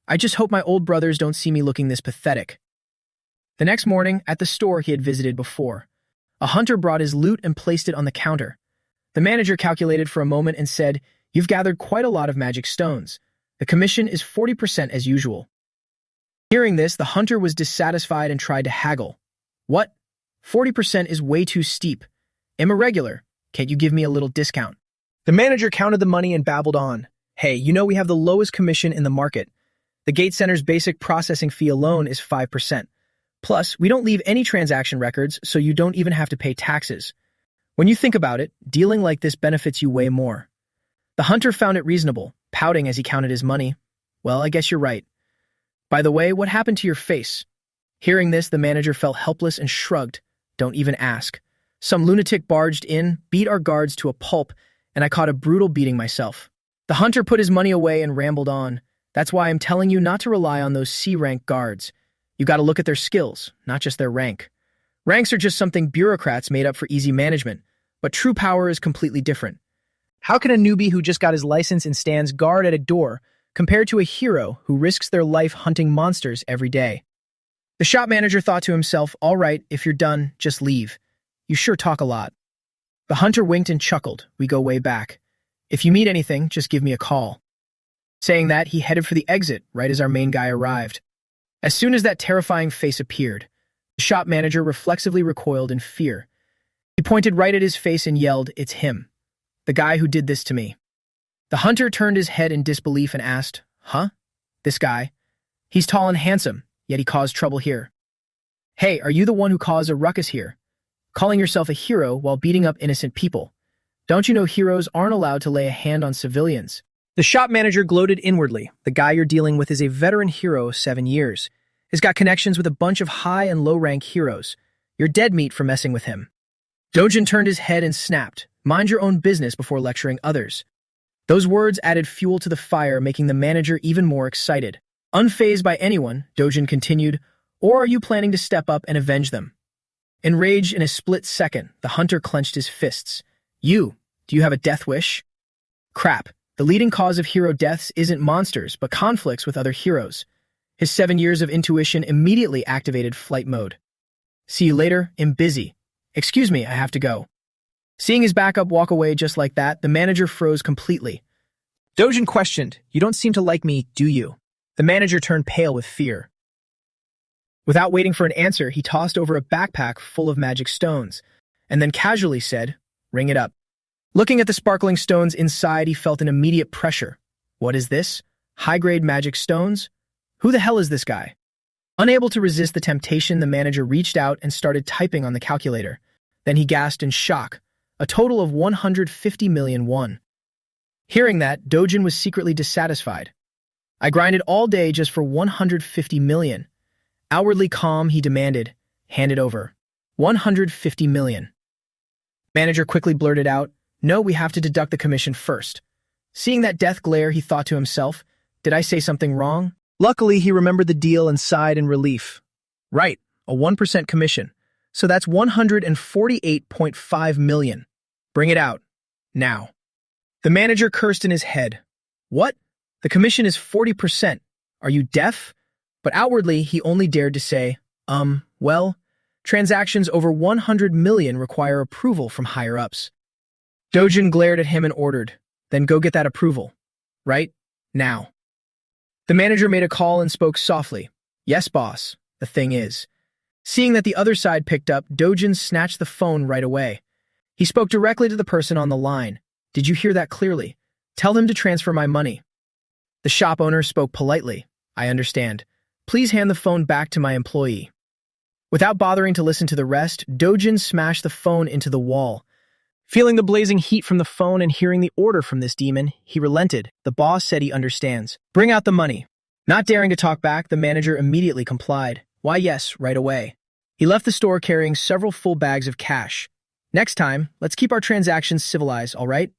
I just hope my old brothers don't see me looking this pathetic. The next morning, at the store he had visited before, a hunter brought his loot and placed it on the counter. The manager calculated for a moment and said, You've gathered quite a lot of magic stones. The commission is 40% as usual. Hearing this, the hunter was dissatisfied and tried to haggle. What? 40% is way too steep. I'm irregular. Can't you give me a little discount? The manager counted the money and babbled on. Hey, you know we have the lowest commission in the market. The Gate Center's basic processing fee alone is 5%. Plus, we don't leave any transaction records, so you don't even have to pay taxes. When you think about it, dealing like this benefits you way more. The hunter found it reasonable, pouting as he counted his money. Well, I guess you're right. By the way, what happened to your face? Hearing this, the manager felt helpless and shrugged. Don't even ask. Some lunatic barged in, beat our guards to a pulp, and I caught a brutal beating myself. The hunter put his money away and rambled on. That's why I'm telling you not to rely on those C-rank guards. You gotta look at their skills, not just their rank. Ranks are just something bureaucrats made up for easy management, but true power is completely different. How can a newbie who just got his license and stands guard at a door compare to a hero who risks their life hunting monsters every day? The shop manager thought to himself, all right, if you're done, just leave. You sure talk a lot. The hunter winked and chuckled. We go way back. If you meet anything, just give me a call. Saying that, he headed for the exit right as our main guy arrived. As soon as that terrifying face appeared, the shop manager reflexively recoiled in fear. He pointed right at his face and yelled, "It's him. The guy who did this to me." The hunter turned his head in disbelief and asked, "Huh? This guy? He's tall and handsome, yet he caused trouble here. Hey, are you the one who caused a ruckus here? Calling yourself a hero while beating up innocent people. Don't you know heroes aren't allowed to lay a hand on civilians?" The shop manager gloated inwardly. The guy you're dealing with is a veteran hero of 7 years. He's got connections with a bunch of high and low-rank heroes. You're dead meat for messing with him. Dojin turned his head and snapped, "Mind your own business before lecturing others." Those words added fuel to the fire, making the manager even more excited. Unfazed by anyone, Dojin continued, "Or are you planning to step up and avenge them?" Enraged in a split second, the hunter clenched his fists. Do you have a death wish? Crap. The leading cause of hero deaths isn't monsters, but conflicts with other heroes. His 7 years of intuition immediately activated flight mode. "See you later, I'm busy. Excuse me, I have to go." Seeing his backup walk away just like that, the manager froze completely. Dojin questioned, "You don't seem to like me, do you?" The manager turned pale with fear. Without waiting for an answer, he tossed over a backpack full of magic stones, and then casually said, "Ring it up." Looking at the sparkling stones inside, he felt an immediate pressure. What is this? High-grade magic stones? Who the hell is this guy? Unable to resist the temptation, the manager reached out and started typing on the calculator. Then he gasped in shock. A total of 150 million won. Hearing that, Dojin was secretly dissatisfied. "I grinded all day just for 150 million. Outwardly calm, he demanded, "Hand it over." 150 million. Manager quickly blurted out, "No, we have to deduct the commission first." Seeing that death glare, he thought to himself, "Did I say something wrong?" Luckily, he remembered the deal and sighed in relief. Right, a 1% commission. So that's 148.5 million. Bring it out. Now. The manager cursed in his head. What? The commission is 40%. Are you deaf? But outwardly, he only dared to say, well, transactions over 100 million require approval from higher-ups. Dojin glared at him and ordered, "Then go get that approval. Right? Now." The manager made a call and spoke softly. "Yes, boss. The thing is." Seeing that the other side picked up, Dojin snatched the phone right away. He spoke directly to the person on the line. "Did you hear that clearly? Tell him to transfer my money." The shop owner spoke politely. "I understand. Please hand the phone back to my employee." Without bothering to listen to the rest, Dojin smashed the phone into the wall. Feeling the blazing heat from the phone and hearing the order from this demon, he relented. The boss said he understands. "Bring out the money." Not daring to talk back, the manager immediately complied. "Why, yes, right away." He left the store carrying several full bags of cash. "Next time, let's keep our transactions civilized, all right?"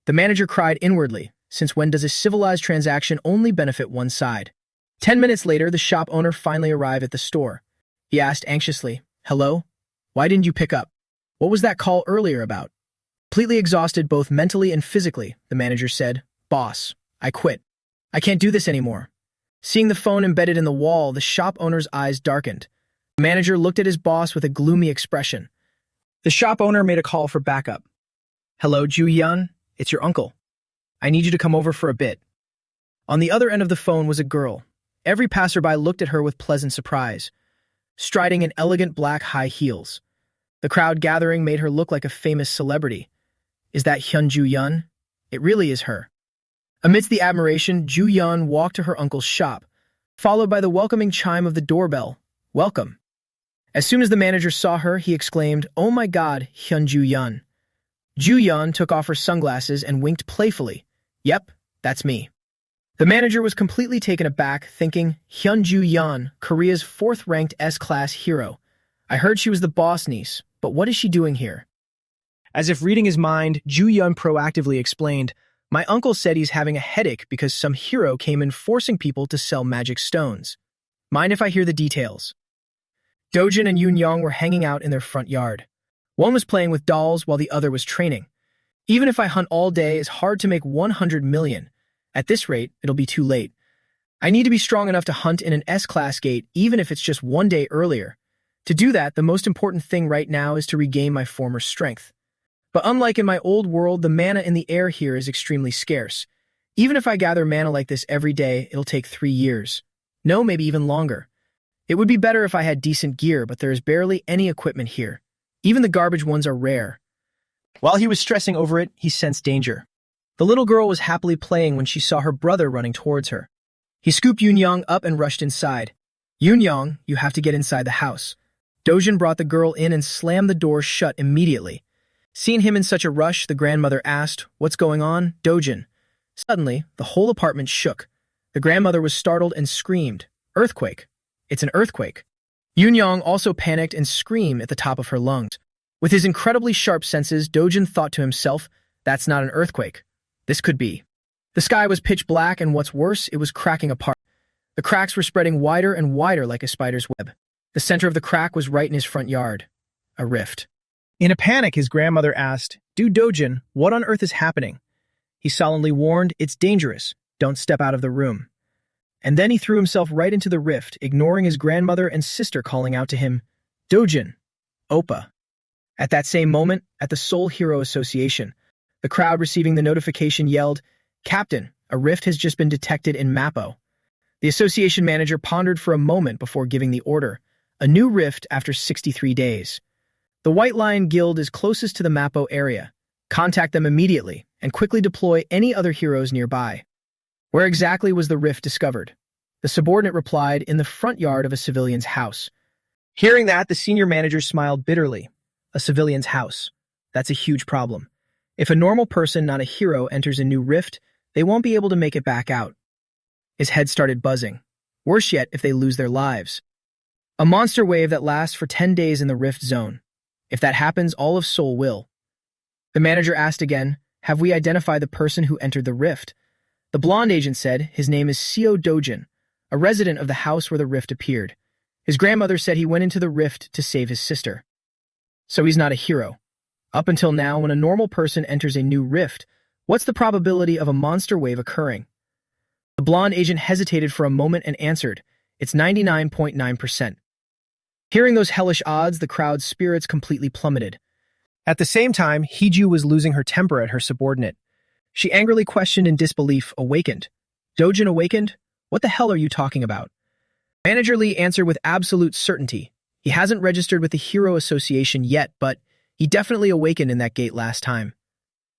The manager cried inwardly. Since when does a civilized transaction only benefit one side? 10 minutes later, the shop owner finally arrived at the store. He asked anxiously, "Hello? Why didn't you pick up? What was that call earlier about?" Completely exhausted both mentally and physically, the manager said, "Boss, I quit. I can't do this anymore." Seeing the phone embedded in the wall, the shop owner's eyes darkened. The manager looked at his boss with a gloomy expression. The shop owner made a call for backup. "Hello, Ju-Yun? It's your uncle. I need you to come over for a bit." On the other end of the phone was a girl. Every passerby looked at her with pleasant surprise, striding in elegant black high heels. The crowd gathering made her look like a famous celebrity. Is that Hyun Ju-Yun? It really is her. Amidst the admiration, Ju-Yun walked to her uncle's shop, followed by the welcoming chime of the doorbell. "Welcome." As soon as the manager saw her, he exclaimed, "Oh my God, Hyun Ju-Yun. Ju-yeon took off her sunglasses and winked playfully. Yep, that's me. The manager was completely taken aback, thinking, Hyun Ju-yeon, Korea's fourth-ranked S-class hero. I heard she was the boss niece, but what is she doing here? As if reading his mind, Ju-yeon proactively explained, my uncle said he's having a headache because some hero came in forcing people to sell magic stones. Mind if I hear the details? Dojin and Yoon-young were hanging out in their front yard. One was playing with dolls while the other was training. Even if I hunt all day, it's hard to make 100 million. At this rate, it'll be too late. I need to be strong enough to hunt in an S-class gate, even if it's just one day earlier. To do that, the most important thing right now is to regain my former strength. But unlike in my old world, the mana in the air here is extremely scarce. Even if I gather mana like this every day, it'll take 3 years. No, maybe even longer. It would be better if I had decent gear, but there is barely any equipment here. Even the garbage ones are rare. While he was stressing over it, he sensed danger. The little girl was happily playing when she saw her brother running towards her. He scooped Yoon-young up and rushed inside. Yoon-young, you have to get inside the house. Dojin brought the girl in and slammed the door shut immediately. Seeing him in such a rush, the grandmother asked, What's going on, Dojin? Suddenly, the whole apartment shook. The grandmother was startled and screamed, Earthquake. It's an earthquake. Yoon-young also panicked and screamed at the top of her lungs. With his incredibly sharp senses, Dojin thought to himself, That's not an earthquake. This could be. The sky was pitch black, and what's worse, it was cracking apart. The cracks were spreading wider and wider like a spider's web. The center of the crack was right in his front yard. A rift. In a panic, his grandmother asked, Dude Dojin, what on earth is happening? He solemnly warned, It's dangerous. Don't step out of the room. And then he threw himself right into the rift, ignoring his grandmother and sister calling out to him, Dojin, Oppa. At that same moment, at the Seoul Hero Association, the crowd receiving the notification yelled, Captain, a rift has just been detected in Mappo. The association manager pondered for a moment before giving the order, a new rift after 63 days. The White Lion Guild is closest to the Mappo area. Contact them immediately and quickly deploy any other heroes nearby. Where exactly was the rift discovered? The subordinate replied, in the front yard of a civilian's house. Hearing that, the senior manager smiled bitterly. A civilian's house. That's a huge problem. If a normal person, not a hero, enters a new rift, they won't be able to make it back out. His head started buzzing. Worse yet, if they lose their lives. A monster wave that lasts for 10 days in the rift zone. If that happens, all of Seoul will. The manager asked again, Have we identified the person who entered the rift? The blonde agent said, His name is Seo Dojin, a resident of the house where the rift appeared. His grandmother said he went into the rift to save his sister. So he's not a hero. Up until now, when a normal person enters a new rift, what's the probability of a monster wave occurring? The blonde agent hesitated for a moment and answered, It's 99.9%. Hearing those hellish odds, the crowd's spirits completely plummeted. At the same time, Heeju was losing her temper at her subordinate. She angrily questioned in disbelief, Awakened? Dojin awakened? What the hell are you talking about? Manager Lee answered with absolute certainty. He hasn't registered with the Hero Association yet, but he definitely awakened in that gate last time.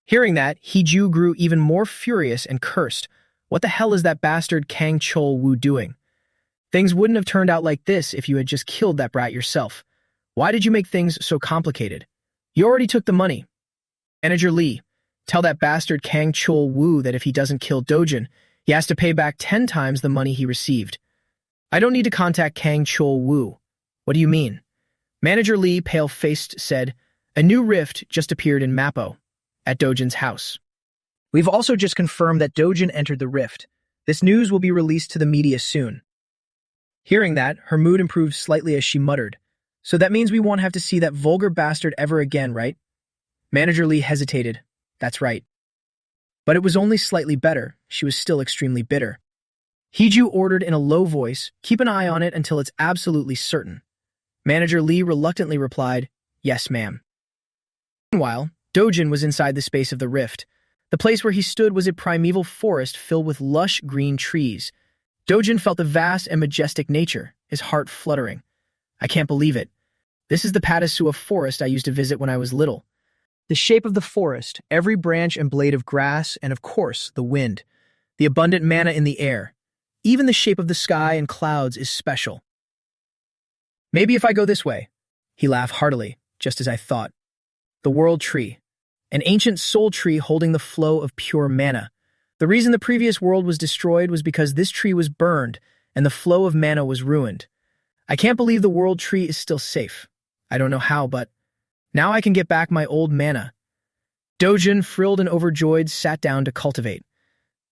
Hearing that, Heeju grew even more furious and cursed. What the hell is that bastard Kang Chol-woo doing? Things wouldn't have turned out like this if you had just killed that brat yourself. Why did you make things so complicated? You already took the money. Manager Lee, tell that bastard Kang Chol-woo that if he doesn't kill Dojin, he has to pay back 10 times the money he received. I don't need to contact Kang Chol-woo. What do you mean? Manager Lee, pale-faced, said, A new rift just appeared in Mappo, at Dojin's house. We've also just confirmed that Dojin entered the rift. This news will be released to the media soon. Hearing that, her mood improved slightly as she muttered, So that means we won't have to see that vulgar bastard ever again, right? Manager Lee hesitated. That's right. But it was only slightly better. She was still extremely bitter. Heeju ordered in a low voice, Keep an eye on it until it's absolutely certain. Manager Lee reluctantly replied, Yes, ma'am. Meanwhile, Dojin was inside the space of the rift. The place where he stood was a primeval forest filled with lush green trees. Dojin felt the vast and majestic nature, his heart fluttering. I can't believe it. This is the Padasua forest I used to visit when I was little. The shape of the forest, every branch and blade of grass, and of course, the wind. The abundant mana in the air. Even the shape of the sky and clouds is special. Maybe if I go this way. He laughed heartily, just as I thought. The world tree. an ancient soul tree holding the flow of pure mana. The reason the previous world was destroyed was because this tree was burned and the flow of mana was ruined. I can't believe the world tree is still safe. I don't know how, but now I can get back my old mana. Dojin, thrilled and overjoyed, sat down to cultivate.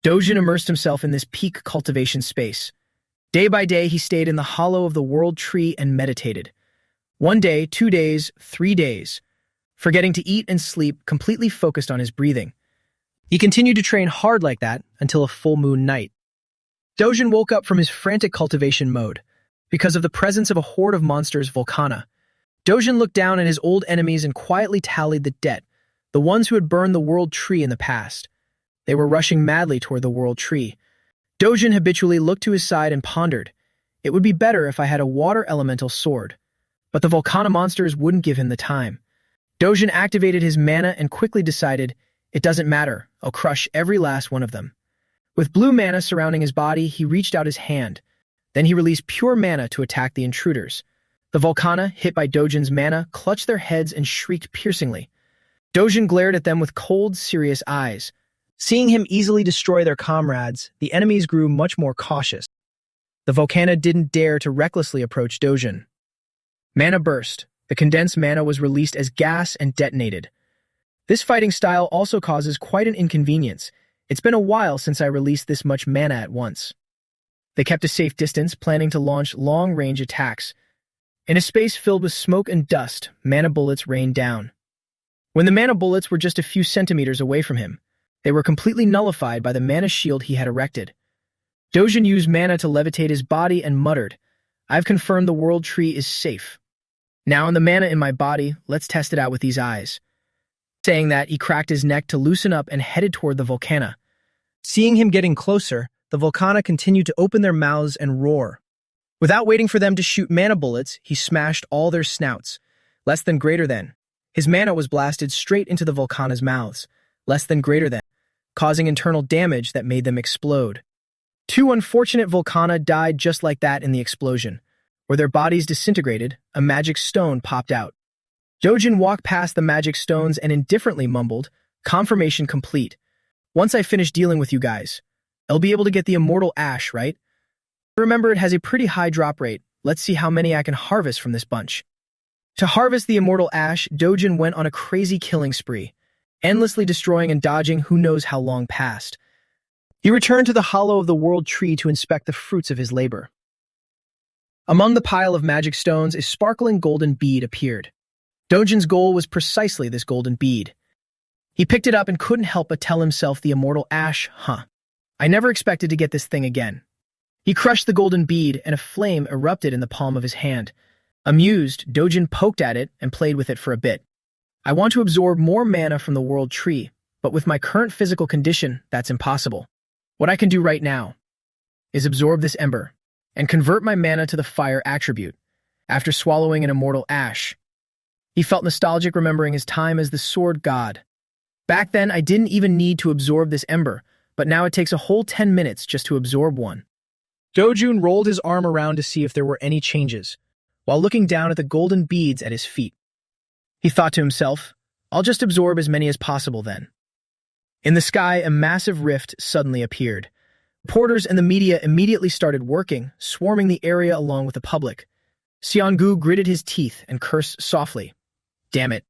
Dojin immersed himself in this peak cultivation space. Day by day, he stayed in the hollow of the world tree and meditated. 1 day, 2 days, 3 days. Forgetting to eat and sleep, completely focused on his breathing. He continued to train hard like that until a full moon night. Dojin woke up from his frantic cultivation mode because of the presence of a horde of monsters, Volcana. Dojin looked down at his old enemies and quietly tallied the debt, the ones who had burned the world tree in the past. They were rushing madly toward the world tree. Dojin habitually looked to his side and pondered, it would be better if I had a water elemental sword. But the Volcana monsters wouldn't give him the time. Dojin activated his mana and quickly decided, it doesn't matter, I'll crush every last one of them. With blue mana surrounding his body, he reached out his hand. Then he released pure mana to attack the intruders. The Volcana, hit by Dojin's mana, clutched their heads and shrieked piercingly. Dojin glared at them with cold, serious eyes. Seeing him easily destroy their comrades, the enemies grew much more cautious. The Volcana didn't dare to recklessly approach Dojin. Mana burst. The condensed mana was released as gas and detonated. This fighting style also causes quite an inconvenience. It's been a while since I released this much mana at once. They kept a safe distance, planning to launch long-range attacks. In a space filled with smoke and dust, mana bullets rained down. When the mana bullets were just a few centimeters away from him, they were completely nullified by the mana shield he had erected. Dojin used mana to levitate his body and muttered, I've confirmed the world tree is safe. Now in the mana in my body, let's test it out with these eyes. Saying that, he cracked his neck to loosen up and headed toward the Volcana. Seeing him getting closer, the Volcana continued to open their mouths and roar. Without waiting for them to shoot mana bullets, he smashed all their snouts. Less than greater than. His mana was blasted straight into the Volcana's mouths. Less than greater than. Causing internal damage that made them explode. 2 unfortunate Volcana died just like that in the explosion. Where their bodies disintegrated, a magic stone popped out. Dojin walked past the magic stones and indifferently mumbled, confirmation complete. Once I finish dealing with you guys, I'll be able to get the immortal ash, right? Remember, it has a pretty high drop rate. Let's see how many I can harvest from this bunch. To harvest the immortal ash, Dojin went on a crazy killing spree, endlessly destroying and dodging who knows how long past. He returned to the hollow of the world tree to inspect the fruits of his labor. Among the pile of magic stones, a sparkling golden bead appeared. Dojin's goal was precisely this golden bead. He picked it up and couldn't help but tell himself the immortal ash, I never expected to get this thing again. He crushed the golden bead and a flame erupted in the palm of his hand. Amused, Dojin poked at it and played with it for a bit. I want to absorb more mana from the world tree, but with my current physical condition, that's impossible. What I can do right now is absorb this ember and convert my mana to the fire attribute. After swallowing an immortal ash, he felt nostalgic remembering his time as the sword god. Back then, I didn't even need to absorb this ember, but now it takes a whole 10 minutes just to absorb one. Dojin rolled his arm around to see if there were any changes, while looking down at the golden beads at his feet. He thought to himself, I'll just absorb as many as possible then. In the sky, a massive rift suddenly appeared. Reporters and the media immediately started working, swarming the area along with the public. Seongu gritted his teeth and cursed softly. Damn it.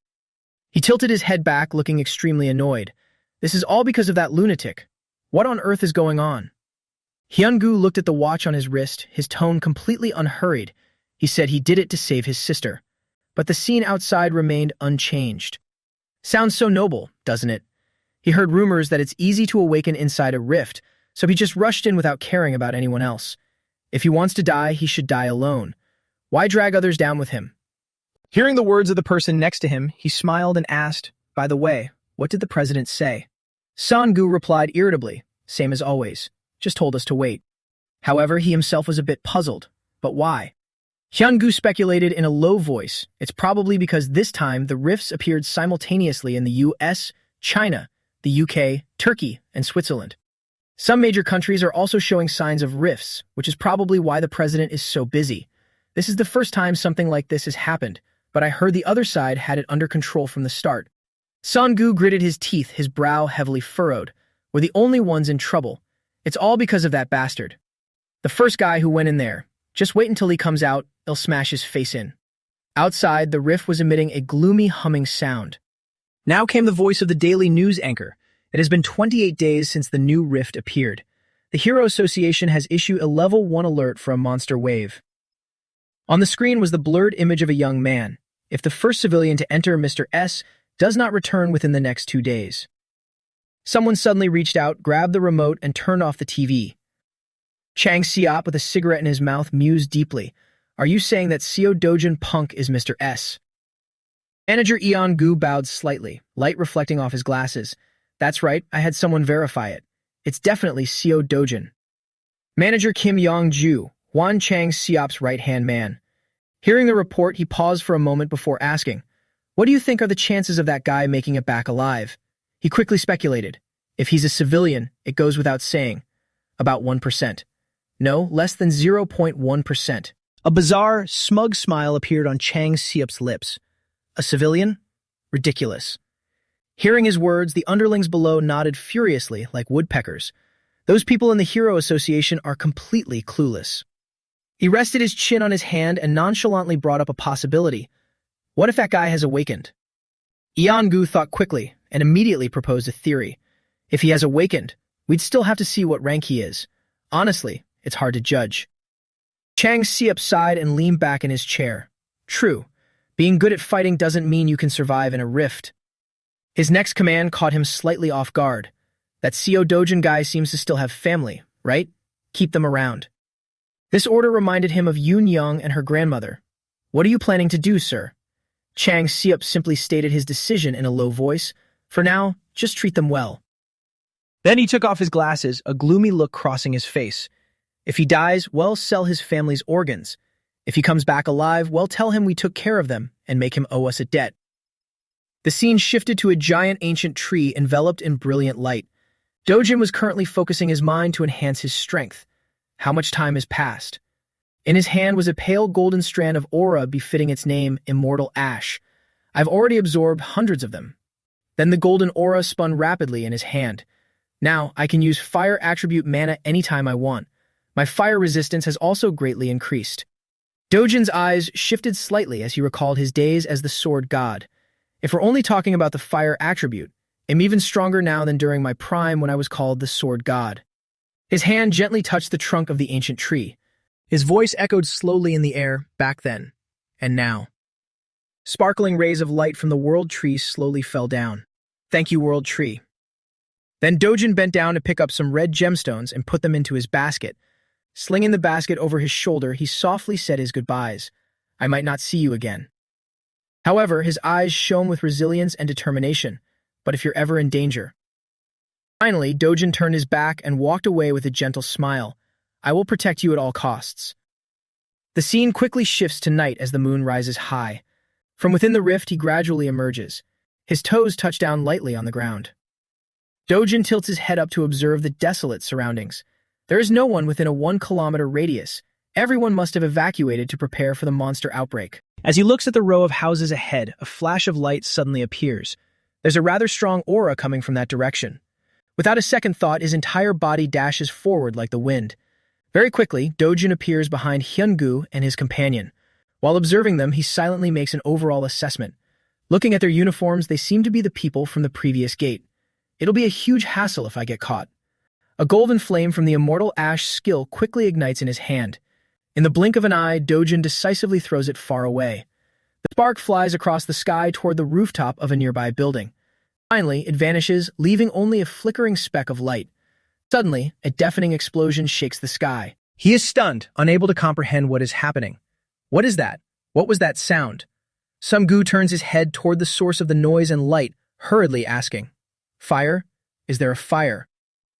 He tilted his head back, looking extremely annoyed. This is all because of that lunatic. What on earth is going on? Hyungu looked at the watch on his wrist, his tone completely unhurried. He said he did it to save his sister. But the scene outside remained unchanged. Sounds so noble, doesn't it? He heard rumors that it's easy to awaken inside a rift, so he just rushed in without caring about anyone else. If he wants to die, he should die alone. Why drag others down with him? Hearing the words of the person next to him, he smiled and asked, By the way, what did the president say? Seongu replied irritably, same as always, just told us to wait. However, he himself was a bit puzzled. But why? Hyungu speculated in a low voice, it's probably because this time the rifts appeared simultaneously in the US, China, the UK, Turkey, and Switzerland. Some major countries are also showing signs of rifts, which is probably why the president is so busy. This is the first time something like this has happened, but I heard the other side had it under control from the start. Songu gritted his teeth, his brow heavily furrowed. We're the only ones in trouble. It's all because of that bastard. The first guy who went in there. Just wait until he comes out, he'll smash his face in. Outside, the rift was emitting a gloomy humming sound. Now came the voice of the daily news anchor. It has been 28 days since the new rift appeared. The Hero Association has issued a level 1 alert for a monster wave. On the screen was the blurred image of a young man. If the first civilian to enter Mr. S does not return within the next 2 days. Someone suddenly reached out, grabbed the remote, and turned off the TV. Chang Siop, with a cigarette in his mouth, mused deeply. Are you saying that Seo Dojin Punk is Mr. S? Manager Eon Gu bowed slightly, light reflecting off his glasses. That's right, I had someone verify it. It's definitely Seo Dojin. Manager Kim Yong-ju, Wan Chang Siop's right-hand man. Hearing the report, he paused for a moment before asking, what do you think are the chances of that guy making it back alive? He quickly speculated. If he's a civilian, it goes without saying. About 1%. No, less than 0.1%. A bizarre, smug smile appeared on Chang Siop's lips. A civilian? Ridiculous. Hearing his words, the underlings below nodded furiously like woodpeckers. Those people in the Hero Association are completely clueless. He rested his chin on his hand and nonchalantly brought up a possibility. What if that guy has awakened? Eon-gu thought quickly and immediately proposed a theory. If he has awakened, we'd still have to see what rank he is. Honestly, it's hard to judge. Chang Siop sighed and leaned back in his chair. True, being good at fighting doesn't mean you can survive in a rift. His next command caught him slightly off guard. That Seo Dojin guy seems to still have family, right? Keep them around. This order reminded him of Yoon Young and her grandmother. What are you planning to do, sir? Chang Siop simply stated his decision in a low voice. For now, just treat them well. Then he took off his glasses, a gloomy look crossing his face. If he dies, well, sell his family's organs. If he comes back alive, well, tell him we took care of them and make him owe us a debt. The scene shifted to a giant ancient tree enveloped in brilliant light. Dojin was currently focusing his mind to enhance his strength. How much time has passed? In his hand was a pale golden strand of aura befitting its name, Immortal Ash. I've already absorbed hundreds of them. Then the golden aura spun rapidly in his hand. Now, I can use fire attribute mana anytime I want. My fire resistance has also greatly increased. Dojin's eyes shifted slightly as he recalled his days as the Sword God. If we're only talking about the fire attribute, I'm even stronger now than during my prime when I was called the Sword God. His hand gently touched the trunk of the ancient tree. His voice echoed slowly in the air, back then, and now. Sparkling rays of light from the World Tree slowly fell down. Thank you, World Tree. Then Dojin bent down to pick up some red gemstones and put them into his basket. Slinging the basket over his shoulder, he softly said his goodbyes. I might not see you again. However, his eyes shone with resilience and determination. But if you're ever in danger. Finally, Dojin turned his back and walked away with a gentle smile. I will protect you at all costs. The scene quickly shifts to night as the moon rises high. From within the rift, he gradually emerges. His toes touch down lightly on the ground. Dojin tilts his head up to observe the desolate surroundings. There is no one within a 1-kilometer radius. Everyone must have evacuated to prepare for the monster outbreak. As he looks at the row of houses ahead, a flash of light suddenly appears. There's a rather strong aura coming from that direction. Without a second thought, his entire body dashes forward like the wind. Very quickly, Dojin appears behind Hyun-gu and his companion. While observing them, he silently makes an overall assessment. Looking at their uniforms, they seem to be the people from the previous gate. It'll be a huge hassle if I get caught. A golden flame from the Immortal Ash skill quickly ignites in his hand. In the blink of an eye, Dojin decisively throws it far away. The spark flies across the sky toward the rooftop of a nearby building. Finally, it vanishes, leaving only a flickering speck of light. Suddenly, a deafening explosion shakes the sky. He is stunned, unable to comprehend what is happening. What is that? What was that sound? Sum-gu turns his head toward the source of the noise and light, hurriedly asking, Fire? Is there a fire?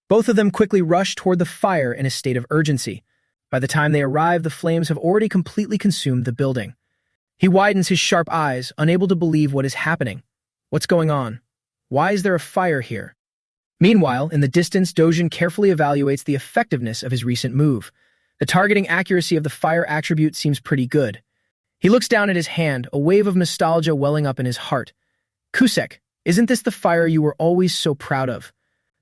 Both of them quickly rush toward the fire in a state of urgency. By the time they arrive, the flames have already completely consumed the building. He widens his sharp eyes, unable to believe what is happening. What's going on? Why is there a fire here? Meanwhile, in the distance, Dojin carefully evaluates the effectiveness of his recent move. The targeting accuracy of the fire attribute seems pretty good. He looks down at his hand, a wave of nostalgia welling up in his heart. Kusek, Isn't this the fire you were always so proud of?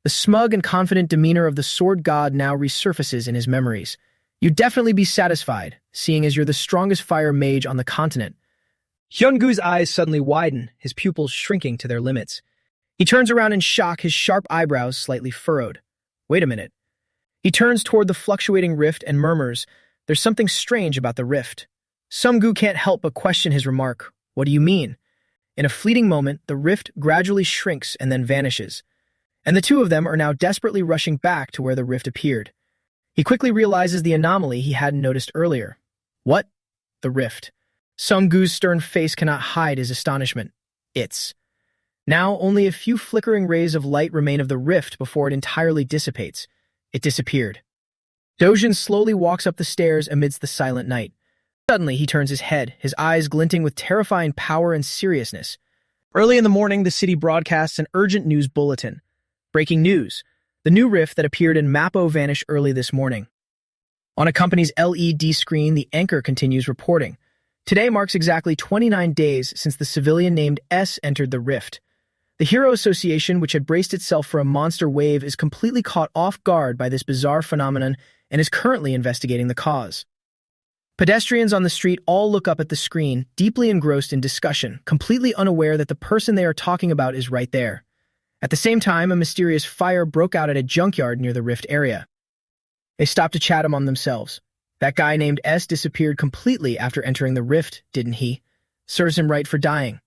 The smug and confident demeanor of the sword god now resurfaces in his memories. You'd definitely be satisfied, seeing as you're the strongest fire mage on the continent. Hyungu's eyes suddenly widen, his pupils shrinking to their limits. He turns around in shock, his sharp eyebrows slightly furrowed. Wait a minute. He turns toward the fluctuating rift and murmurs, "There's something strange about the rift." Sunggu can't help but question his remark. "What do you mean?" In a fleeting moment, the rift gradually shrinks and then vanishes, and the two of them are now desperately rushing back to where the rift appeared. He quickly realizes the anomaly he hadn't noticed earlier. What? The rift. Sunggu's stern face cannot hide his astonishment. It's. Now only a few flickering rays of light remain of the rift before it entirely dissipates. It disappeared. Dojin slowly walks up the stairs amidst the silent night. Suddenly, he turns his head, his eyes glinting with terrifying power and seriousness. Early in the morning, the city broadcasts an urgent news bulletin. Breaking news. The new rift that appeared in Mappo vanished early this morning. On a company's LED screen, the anchor continues reporting. Today marks exactly 29 days since the civilian named S entered the rift. The Hero Association, which had braced itself for a monster wave, is completely caught off guard by this bizarre phenomenon and is currently investigating the cause. Pedestrians on the street all look up at the screen, deeply engrossed in discussion, completely unaware that the person they are talking about is right there. At the same time, a mysterious fire broke out at a junkyard near the rift area. They stop to chat among themselves. That guy named S disappeared completely after entering the rift, didn't he? Serves him right for dying.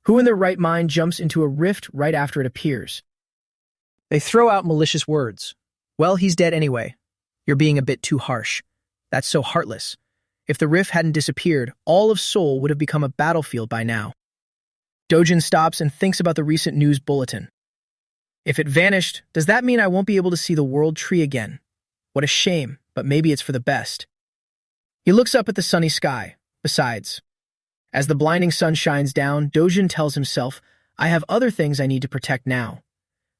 Who in their right mind jumps into a rift right after it appears? They throw out malicious words. Well, he's dead anyway. You're being a bit too harsh. That's so heartless. If the rift hadn't disappeared, all of Seoul would have become a battlefield by now. Dojin stops and thinks about the recent news bulletin. If it vanished, does that mean I won't be able to see the world tree again? What a shame, but maybe it's for the best. He looks up at the sunny sky. Besides, as the blinding sun shines down, Dojin tells himself, I have other things I need to protect now.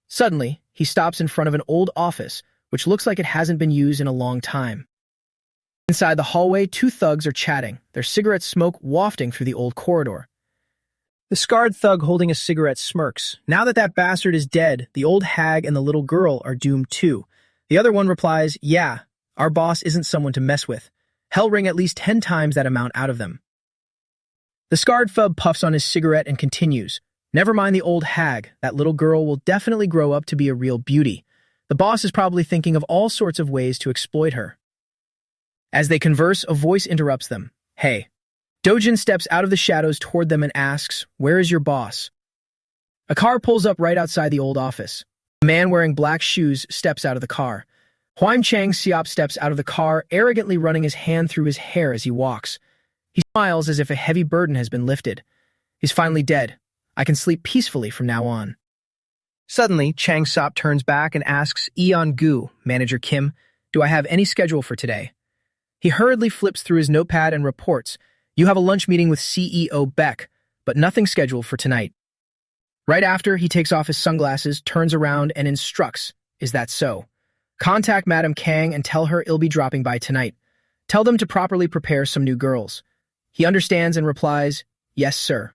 Suddenly, he stops in front of an old office, which looks like it hasn't been used in a long time. Inside the hallway, two thugs are chatting, their cigarette smoke wafting through the old corridor. The scarred thug holding a cigarette smirks. Now that bastard is dead, the old hag and the little girl are doomed too. The other one replies, yeah, our boss isn't someone to mess with. Hell wring at least 10 times that amount out of them. The scarred thug puffs on his cigarette and continues. Never mind the old hag, that little girl will definitely grow up to be a real beauty. The boss is probably thinking of all sorts of ways to exploit her. As they converse, a voice interrupts them. Hey. Dojin steps out of the shadows toward them and asks, where is your boss? A car pulls up right outside the old office. A man wearing black shoes steps out of the car. Huang Chang-seop steps out of the car, arrogantly running his hand through his hair as he walks. He smiles as if a heavy burden has been lifted. He's finally dead. I can sleep peacefully from now on. Suddenly, Chang-seop turns back and asks Eon-gu, Manager Kim, do I have any schedule for today? He hurriedly flips through his notepad and reports, you have a lunch meeting with CEO Beck, but nothing scheduled for tonight. Right after, he takes off his sunglasses, turns around, and instructs, is that so? Contact Madam Kang and tell her I'll be dropping by tonight. Tell them to properly prepare some new girls. He understands and replies, yes, sir.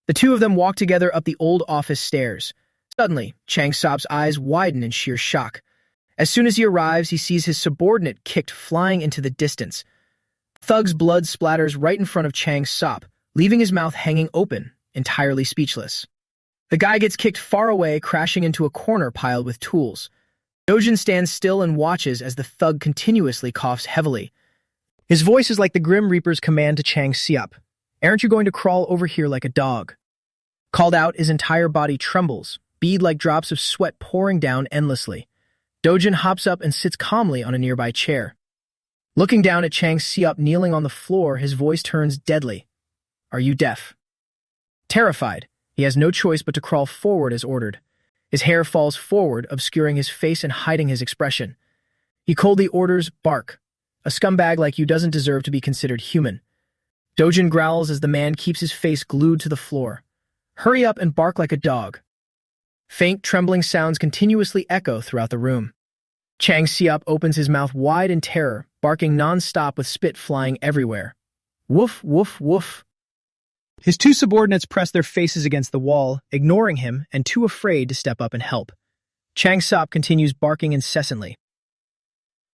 The two of them walk together up the old office stairs. Suddenly, Chang-seop's eyes widen in sheer shock. As soon as he arrives, he sees his subordinate kicked flying into the distance. Thug's blood splatters right in front of Chang-seop, leaving his mouth hanging open, entirely speechless. The guy gets kicked far away, crashing into a corner piled with tools. Dojin stands still and watches as the thug continuously coughs heavily. His voice is like the Grim Reaper's command to Chang-seop. Aren't you going to crawl over here like a dog? Called out, his entire body trembles, bead-like drops of sweat pouring down endlessly. Dojin hops up and sits calmly on a nearby chair. Looking down at Chang-seop kneeling on the floor, his voice turns deadly. Are you deaf? Terrified, he has no choice but to crawl forward as ordered. His hair falls forward, obscuring his face and hiding his expression. He coldly orders, bark. A scumbag like you doesn't deserve to be considered human. Dojin growls as the man keeps his face glued to the floor. Hurry up and bark like a dog. Faint, trembling sounds continuously echo throughout the room. Chang-seop opens his mouth wide in terror, barking non-stop with spit flying everywhere. Woof, woof, woof. His two subordinates pressed their faces against the wall, ignoring him and too afraid to step up and help. Chang Sop continues barking incessantly.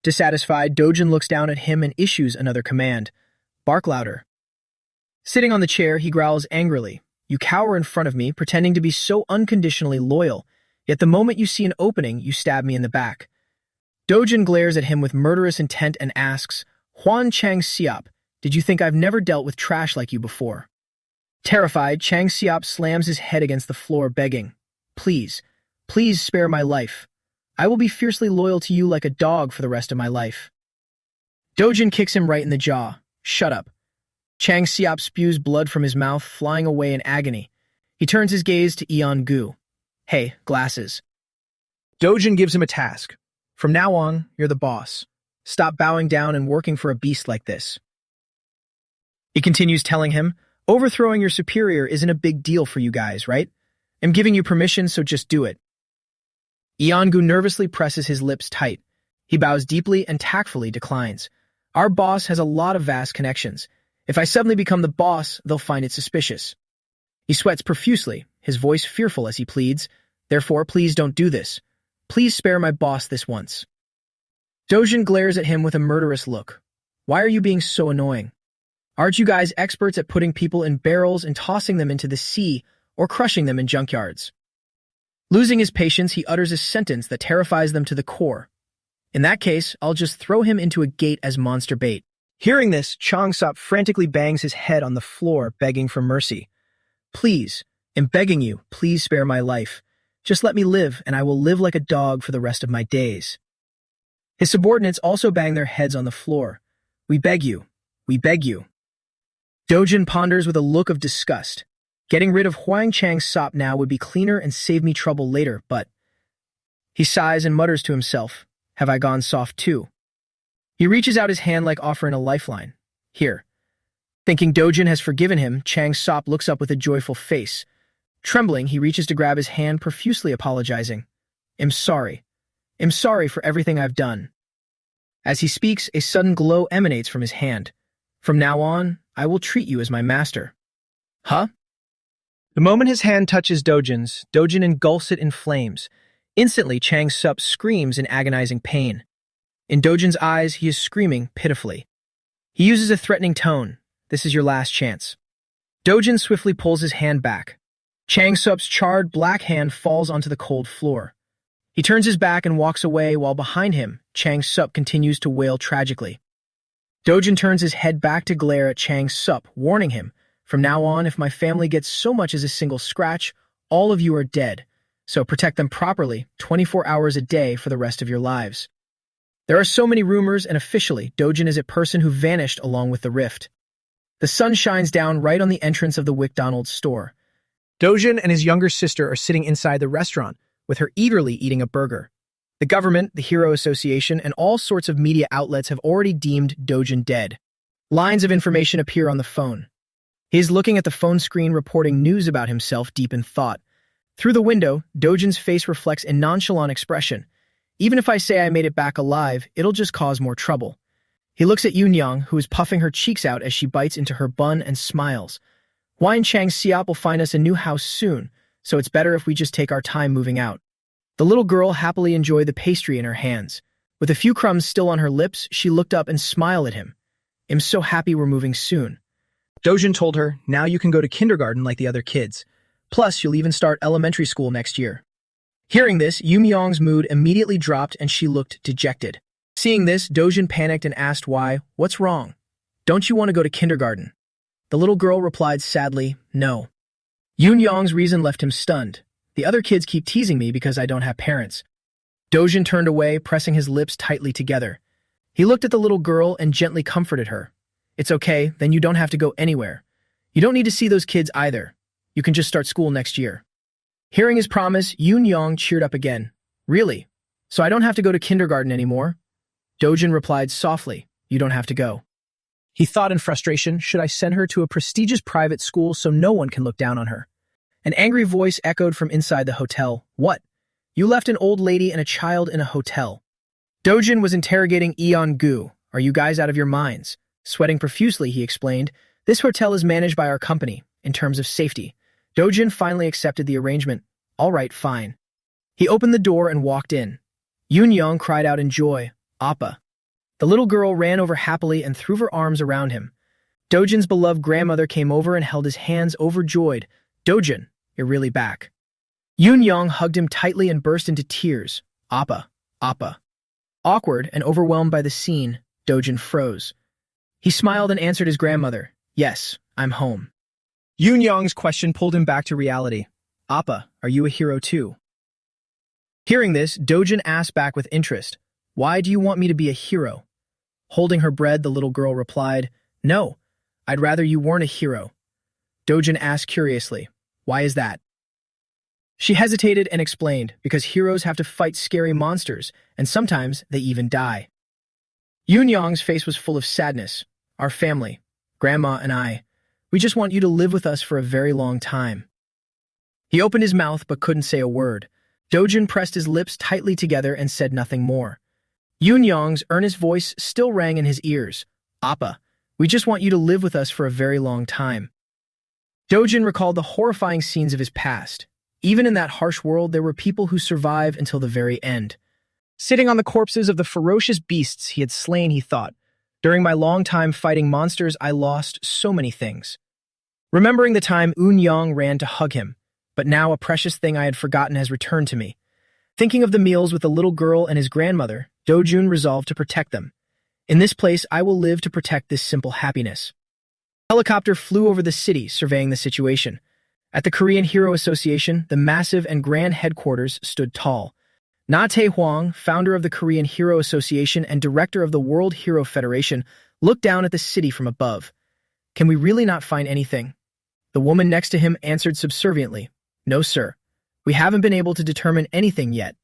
Dissatisfied, Dojin looks down at him and issues another command. Bark louder. Sitting on the chair, he growls angrily. You cower in front of me, pretending to be so unconditionally loyal, yet the moment you see an opening, you stab me in the back. Dojin glares at him with murderous intent and asks, Huan Chang Siop, did you think I've never dealt with trash like you before? Terrified, Chang Siop slams his head against the floor, begging, Please, please spare my life. I will be fiercely loyal to you like a dog for the rest of my life. Dojin kicks him right in the jaw. Shut up. Chang Siop spews blood from his mouth, flying away in agony. He turns his gaze to Eon Gu. Hey, glasses. Dojin gives him a task. From now on, you're the boss. Stop bowing down and working for a beast like this. He continues telling him, overthrowing your superior isn't a big deal for you guys, right? I'm giving you permission, so just do it. Eon-gu nervously presses his lips tight. He bows deeply and tactfully declines. Our boss has a lot of vast connections. If I suddenly become the boss, they'll find it suspicious. He sweats profusely, his voice fearful as he pleads, Therefore, please don't do this. Please spare my boss this once. Dojin glares at him with a murderous look. Why are you being so annoying? Aren't you guys experts at putting people in barrels and tossing them into the sea or crushing them in junkyards? Losing his patience, he utters a sentence that terrifies them to the core. In that case, I'll just throw him into a gate as monster bait. Hearing this, Chang Sop frantically bangs his head on the floor, begging for mercy. Please, I'm begging you, please spare my life. Just let me live, and I will live like a dog for the rest of my days. His subordinates also bang their heads on the floor. We beg you. We beg you. Dojin ponders with a look of disgust. Getting rid of Huang Chang Sop now would be cleaner and save me trouble later, but... He sighs and mutters to himself, Have I gone soft too? He reaches out his hand like offering a lifeline. Here. Thinking Dojin has forgiven him, Chang Sop looks up with a joyful face. Trembling, he reaches to grab his hand, profusely apologizing. I'm sorry. I'm sorry for everything I've done. As he speaks, a sudden glow emanates from his hand. From now on, I will treat you as my master. Huh? The moment his hand touches Dojin's, Dojin engulfs it in flames. Instantly, Chang Sop screams in agonizing pain. In Dojin's eyes, he is screaming pitifully. He uses a threatening tone. This is your last chance. Dojin swiftly pulls his hand back. Chang Sop's charred black hand falls onto the cold floor. He turns his back and walks away while behind him, Chang Sop continues to wail tragically. Dojin turns his head back to glare at Chang Sop, warning him, From now on, if my family gets so much as a single scratch, all of you are dead. So protect them properly, 24 hours a day for the rest of your lives. There are so many rumors, and officially, Dojin is a person who vanished along with the rift. The sun shines down right on the entrance of the McDonald's store. Dojin and his younger sister are sitting inside the restaurant, with her eagerly eating a burger. The government, the Hero Association, and all sorts of media outlets have already deemed Dojin dead. Lines of information appear on the phone. He is looking at the phone screen, reporting news about himself deep in thought. Through the window, Dojin's face reflects a nonchalant expression. Even if I say I made it back alive, it'll just cause more trouble. He looks at Yoon-young, who is puffing her cheeks out as she bites into her bun and smiles. Huan Chang Siop will find us a new house soon, so it's better if we just take our time moving out. The little girl happily enjoyed the pastry in her hands. With a few crumbs still on her lips, she looked up and smiled at him. I'm so happy we're moving soon. Dojin told her, now you can go to kindergarten like the other kids. Plus, you'll even start elementary school next year. Hearing this, Yoon-young's mood immediately dropped and she looked dejected. Seeing this, Dojin panicked and asked why. What's wrong? Don't you want to go to kindergarten? The little girl replied sadly, no. Yoon-young's reason left him stunned. The other kids keep teasing me because I don't have parents. Dojin turned away, pressing his lips tightly together. He looked at the little girl and gently comforted her. It's okay, then you don't have to go anywhere. You don't need to see those kids either. You can just start school next year. Hearing his promise, Yoon-young cheered up again. Really? So I don't have to go to kindergarten anymore? Dojin replied softly, you don't have to go. He thought in frustration, should I send her to a prestigious private school so no one can look down on her? An angry voice echoed from inside the hotel. What? You left an old lady and a child in a hotel. Dojin was interrogating Eon-gu. Are you guys out of your minds? Sweating profusely, he explained. This hotel is managed by our company. in terms of safety. Dojin finally accepted the arrangement. All right, fine. He opened the door and walked in. Yoon cried out in joy, Appa. The little girl ran over happily and threw her arms around him. Dojin's beloved grandmother came over and held his hands overjoyed. Dojin, you're really back. Yoon hugged him tightly and burst into tears. Appa, Appa. Awkward and overwhelmed by the scene, Dojin froze. He smiled and answered his grandmother, Yes, I'm home. Yoon's question pulled him back to reality. Appa, are you a hero too? Hearing this, Dojin asked back with interest, Why do you want me to be a hero? Holding her bread, the little girl replied, No, I'd rather you weren't a hero. Dojin asked curiously, Why is that? She hesitated and explained, because heroes have to fight scary monsters, and sometimes they even die. Yoon's face was full of sadness. Our family, Grandma and I, we just want you to live with us for a very long time. He opened his mouth but couldn't say a word. Dojin pressed his lips tightly together and said nothing more. Yoon's earnest voice still rang in his ears. Appa, we just want you to live with us for a very long time. Dojin recalled the horrifying scenes of his past. Even in that harsh world, there were people who survived until the very end. Sitting on the corpses of the ferocious beasts he had slain, he thought, During my long time fighting monsters, I lost so many things. Remembering the time Yoon ran to hug him, but now a precious thing I had forgotten has returned to me. Thinking of the meals with the little girl and his grandmother, Dojun resolved to protect them. In this place, I will live to protect this simple happiness. A helicopter flew over the city, surveying the situation. At the Korean Hero Association, the massive and grand headquarters stood tall. Na Tae-hwang, founder of the Korean Hero Association and director of the World Hero Federation, looked down at the city from above. Can we really not find anything? The woman next to him answered subserviently, No, sir. We haven't been able to determine anything yet.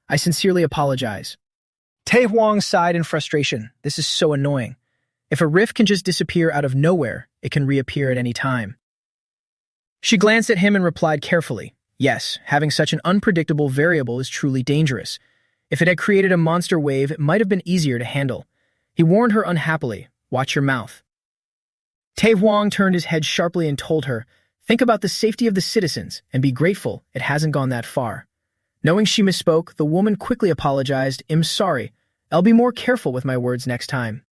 I sincerely apologize. Tae-hwang sighed in frustration. This is so annoying. If a rift can just disappear out of nowhere, it can reappear at any time. She glanced at him and replied carefully, Yes, having such an unpredictable variable is truly dangerous. If it had created a monster wave, it might have been easier to handle. He warned her unhappily, Watch your mouth. Tae-hwang turned his head sharply and told her, Think about the safety of the citizens and be grateful it hasn't gone that far. Knowing she misspoke, the woman quickly apologized, I'm sorry. I'll be more careful with my words next time.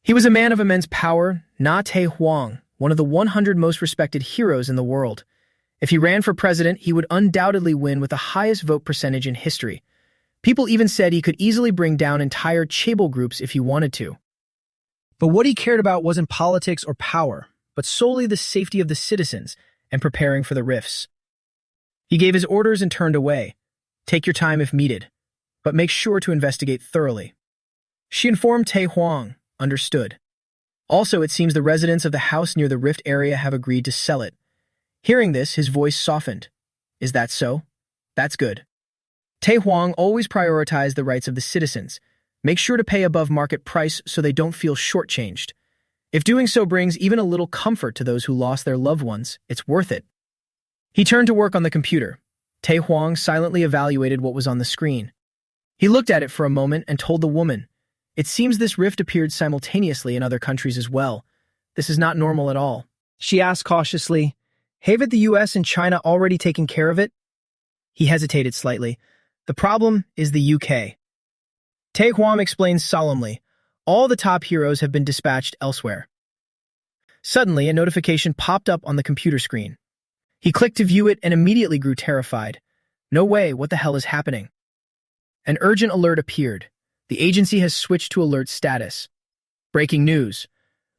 He was a man of immense power, Na Tae-hwang, one of the 100 most respected heroes in the world. If he ran for president, he would undoubtedly win with the highest vote percentage in history. People even said he could easily bring down entire chaebol groups if he wanted to. But what he cared about wasn't politics or power, but solely the safety of the citizens and preparing for the rifts. He gave his orders and turned away. Take your time if needed, but make sure to investigate thoroughly. She informed Tae-hwang, understood. Also, it seems the residents of the house near the rift area have agreed to sell it. Hearing this, his voice softened. Is that so? That's good. Tae-hwang always prioritized the rights of the citizens. Make sure to pay above market price so they don't feel shortchanged. If doing so brings even a little comfort to those who lost their loved ones, it's worth it. He turned to work on the computer. Tae-hwang silently evaluated what was on the screen. He looked at it for a moment and told the woman, It seems this rift appeared simultaneously in other countries as well. This is not normal at all. She asked cautiously, Haven't the US and China already taken care of it? He hesitated slightly. The problem is the UK. Tae-hwang explained solemnly, All the top heroes have been dispatched elsewhere. Suddenly, a notification popped up on the computer screen. He clicked to view it and immediately grew terrified. No way, what the hell is happening? An urgent alert appeared. The agency has switched to alert status. Breaking news.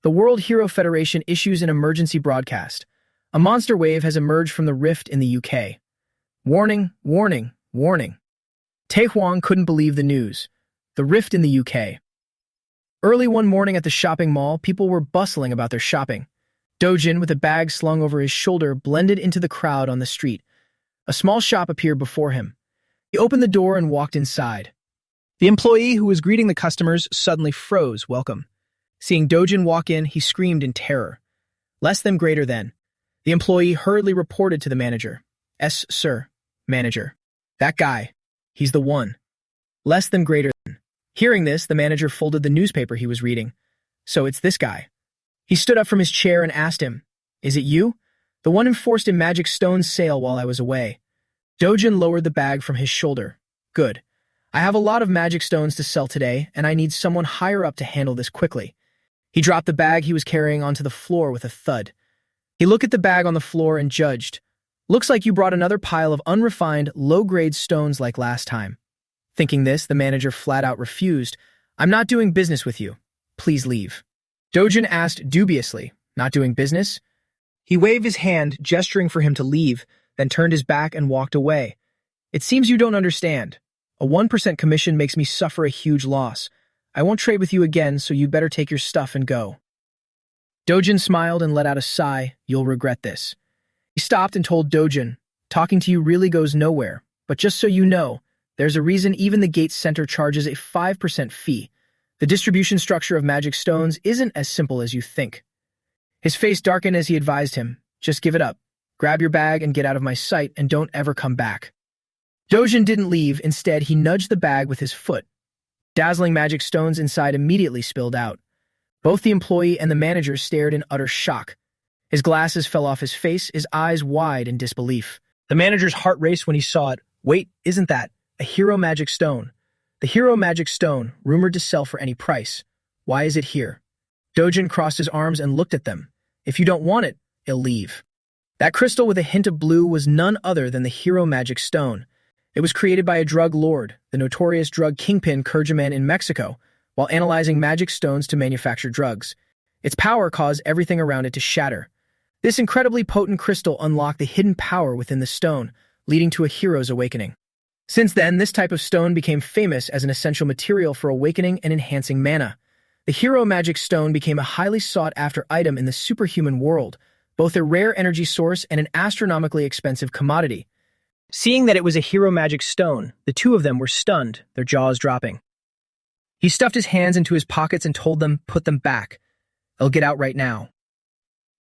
The World Hero Federation issues an emergency broadcast. A monster wave has emerged from the rift in the UK. Warning, warning, warning. Tae-hwang couldn't believe the news. The rift in the UK. Early one morning at the shopping mall, people were bustling about their shopping. Dojin, with a bag slung over his shoulder, blended into the crowd on the street. A small shop appeared before him. He opened the door and walked inside. The employee who was greeting the customers suddenly froze welcome. Seeing Dojin walk in, he screamed in terror. Less than greater than. The employee hurriedly reported to the manager. Yes, sir, manager. That guy. He's the one. Less than greater than. Hearing this, the manager folded the newspaper he was reading. So it's this guy. He stood up from his chair and asked him, Is it you? The one enforced a magic stone sale while I was away. Dojin lowered the bag from his shoulder. Good. I have a lot of magic stones to sell today, and I need someone higher up to handle this quickly. He dropped the bag he was carrying onto the floor with a thud. He looked at the bag on the floor and judged. Looks like you brought another pile of unrefined, low-grade stones like last time. Thinking this, the manager flat out refused. I'm not doing business with you. Please leave. Dojin asked dubiously, not doing business? He waved his hand, gesturing for him to leave, then turned his back and walked away. It seems you don't understand. A 1% commission makes me suffer a huge loss. I won't trade with you again, so you better take your stuff and go. Dojin smiled and let out a sigh. You'll regret this. He stopped and told Dojin, talking to you really goes nowhere, but just so you know, there's a reason even the Gate Center charges a 5% fee. The distribution structure of magic stones isn't as simple as you think. His face darkened as he advised him, just give it up. Grab your bag and get out of my sight and don't ever come back. Dojin didn't leave. Instead, he nudged the bag with his foot. Dazzling magic stones inside immediately spilled out. Both the employee and the manager stared in utter shock. His glasses fell off his face, his eyes wide in disbelief. The manager's heart raced when he saw it. Wait, isn't that a hero magic stone? The hero magic stone, rumored to sell for any price. Why is it here? Dojin crossed his arms and looked at them. If you don't want it, it'll leave. That crystal with a hint of blue was none other than the hero magic stone. It was created by a drug lord, the notorious drug kingpin Kurjaman in Mexico, while analyzing magic stones to manufacture drugs. Its power caused everything around it to shatter. This incredibly potent crystal unlocked the hidden power within the stone, leading to a hero's awakening. Since then, this type of stone became famous as an essential material for awakening and enhancing mana. The hero magic stone became a highly sought-after item in the superhuman world, both a rare energy source and an astronomically expensive commodity. Seeing that it was a hero magic stone, the two of them were stunned, their jaws dropping. He stuffed his hands into his pockets and told them, put them back. They'll get out right now.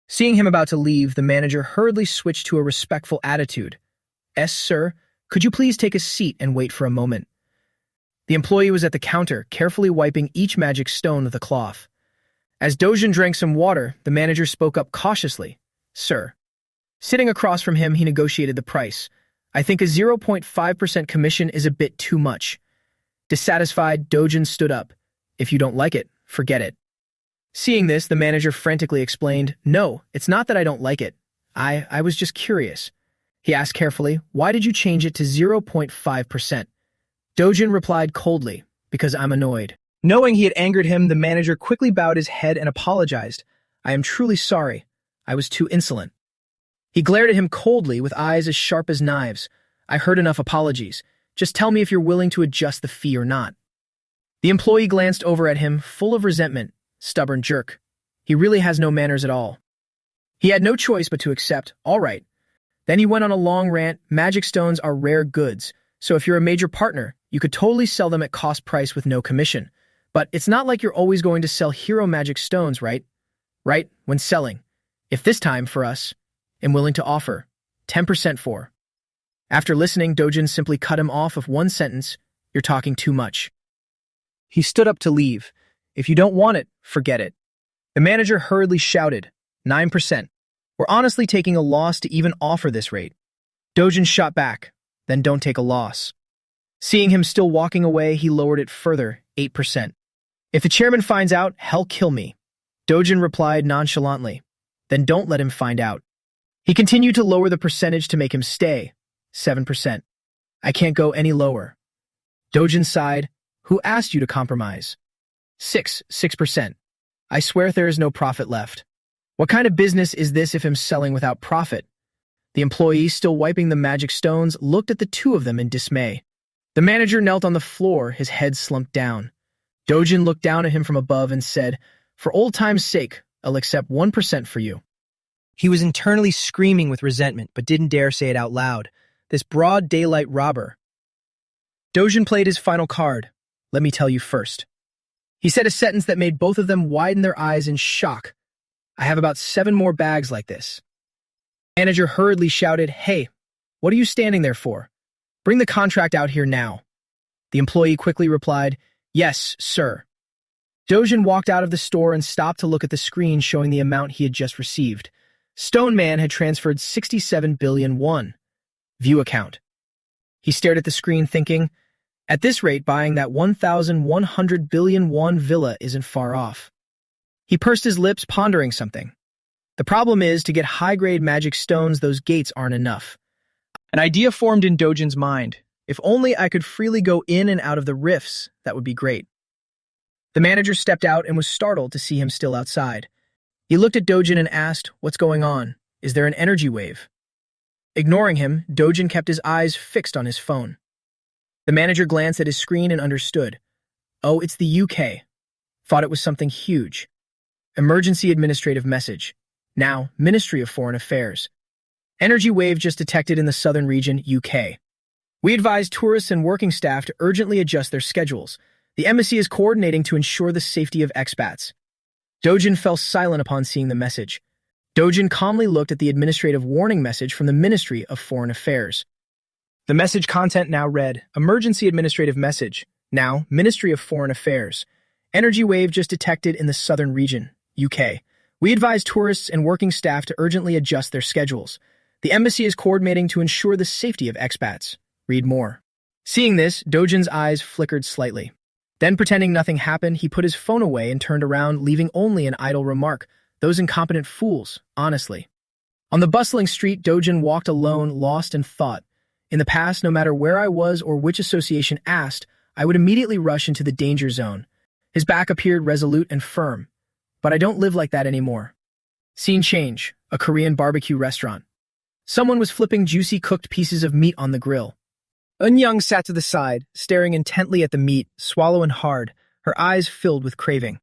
Seeing him about to leave, the manager hurriedly switched to a respectful attitude. Sir, could you please take a seat and wait for a moment? The employee was at the counter, carefully wiping each magic stone with a cloth. As Dojin drank some water, the manager spoke up cautiously. Sir. Sitting across from him, he negotiated the price. I think a 0.5% commission is a bit too much. Dissatisfied, Dojin stood up. If you don't like it, forget it. Seeing this, the manager frantically explained, No, it's not that I don't like it. I was just curious. He asked carefully, why did you change it to 0.5%? Dojin replied coldly, because I'm annoyed. Knowing he had angered him, the manager quickly bowed his head and apologized. I am truly sorry. I was too insolent. He glared at him coldly with eyes as sharp as knives. I heard enough apologies. Just tell me if you're willing to adjust the fee or not. The employee glanced over at him, full of resentment. Stubborn jerk. He really has no manners at all. He had no choice but to accept. All right. Then he went on a long rant. Magic stones are rare goods, so if you're a major partner, you could totally sell them at cost price with no commission. But it's not like you're always going to sell hero magic stones, right? Right, when selling. If this time, for us, am willing to offer 10% for. After listening, Dojin simply cut him off with one sentence, you're talking too much. He stood up to leave. If you don't want it, forget it. The manager hurriedly shouted, 9%. We're honestly taking a loss to even offer this rate. Dojin shot back, then don't take a loss. Seeing him still walking away, he lowered it further, 8%. If the chairman finds out, hell kill me. Dojin replied nonchalantly, then don't let him find out. He continued to lower the percentage to make him stay, 7%. I can't go any lower. Dojin sighed, who asked you to compromise? 6%. I swear there is no profit left. What kind of business is this if I'm selling without profit? The employee, still wiping the magic stones, looked at the two of them in dismay. The manager knelt on the floor, his head slumped down. Dojin looked down at him from above and said, for old time's sake, I'll accept 1% for you. He was internally screaming with resentment, but didn't dare say it out loud. This broad daylight robber. Dojin played his final card. Let me tell you first. He said a sentence that made both of them widen their eyes in shock. I have about 7 more bags like this. Manager hurriedly shouted, hey, what are you standing there for? Bring the contract out here now. The employee quickly replied, yes, sir. Dojin walked out of the store and stopped to look at the screen showing the amount he had just received. Stone Man had transferred 67 billion won. View account. He stared at the screen thinking, at this rate buying that 1,100 billion won villa isn't far off. He pursed his lips pondering something. The problem is, to get high-grade magic stones those gates aren't enough. An idea formed in Dojin's mind. If only I could freely go in and out of the rifts, that would be great. The manager stepped out and was startled to see him still outside. He looked at Dojin and asked, what's going on? Is there an energy wave? Ignoring him, Dojin kept his eyes fixed on his phone. The manager glanced at his screen and understood. Oh, it's the UK. Thought it was something huge. Emergency administrative message. Now, Ministry of Foreign Affairs. Energy wave just detected in the southern region, UK. We advise tourists and working staff to urgently adjust their schedules. The embassy is coordinating to ensure the safety of expats. Dojin fell silent upon seeing the message. Dojin calmly looked at the administrative warning message from the Ministry of Foreign Affairs. The message content now read, Emergency Administrative Message. Now, Ministry of Foreign Affairs. Energy wave just detected in the southern region, UK. We advise tourists and working staff to urgently adjust their schedules. The embassy is coordinating to ensure the safety of expats. Read more. Seeing this, Dojin's eyes flickered slightly. Then, pretending nothing happened, he put his phone away and turned around, leaving only an idle remark. Those incompetent fools, honestly. On the bustling street, Dojin walked alone, lost in thought. In the past, no matter where I was or which association asked, I would immediately rush into the danger zone. His back appeared resolute and firm. But I don't live like that anymore. Scene change, a Korean barbecue restaurant. Someone was flipping juicy cooked pieces of meat on the grill. Eun-young sat to the side, staring intently at the meat, swallowing hard, her eyes filled with craving.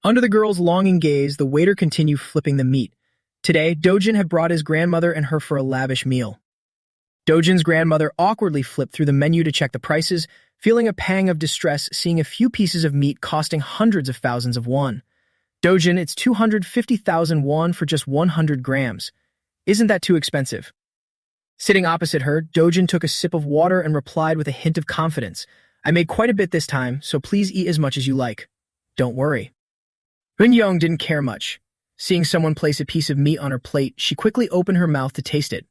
Under the girl's longing gaze, the waiter continued flipping the meat. Today, Dojin had brought his grandmother and her for a lavish meal. Dojin's grandmother awkwardly flipped through the menu to check the prices, feeling a pang of distress seeing a few pieces of meat costing hundreds of thousands of won. Dojin, it's 250,000 won for just 100 grams. Isn't that too expensive? Sitting opposite her, Dojin took a sip of water and replied with a hint of confidence. I made quite a bit this time, so please eat as much as you like. Don't worry. Eun-young didn't care much. Seeing someone place a piece of meat on her plate, she quickly opened her mouth to taste it.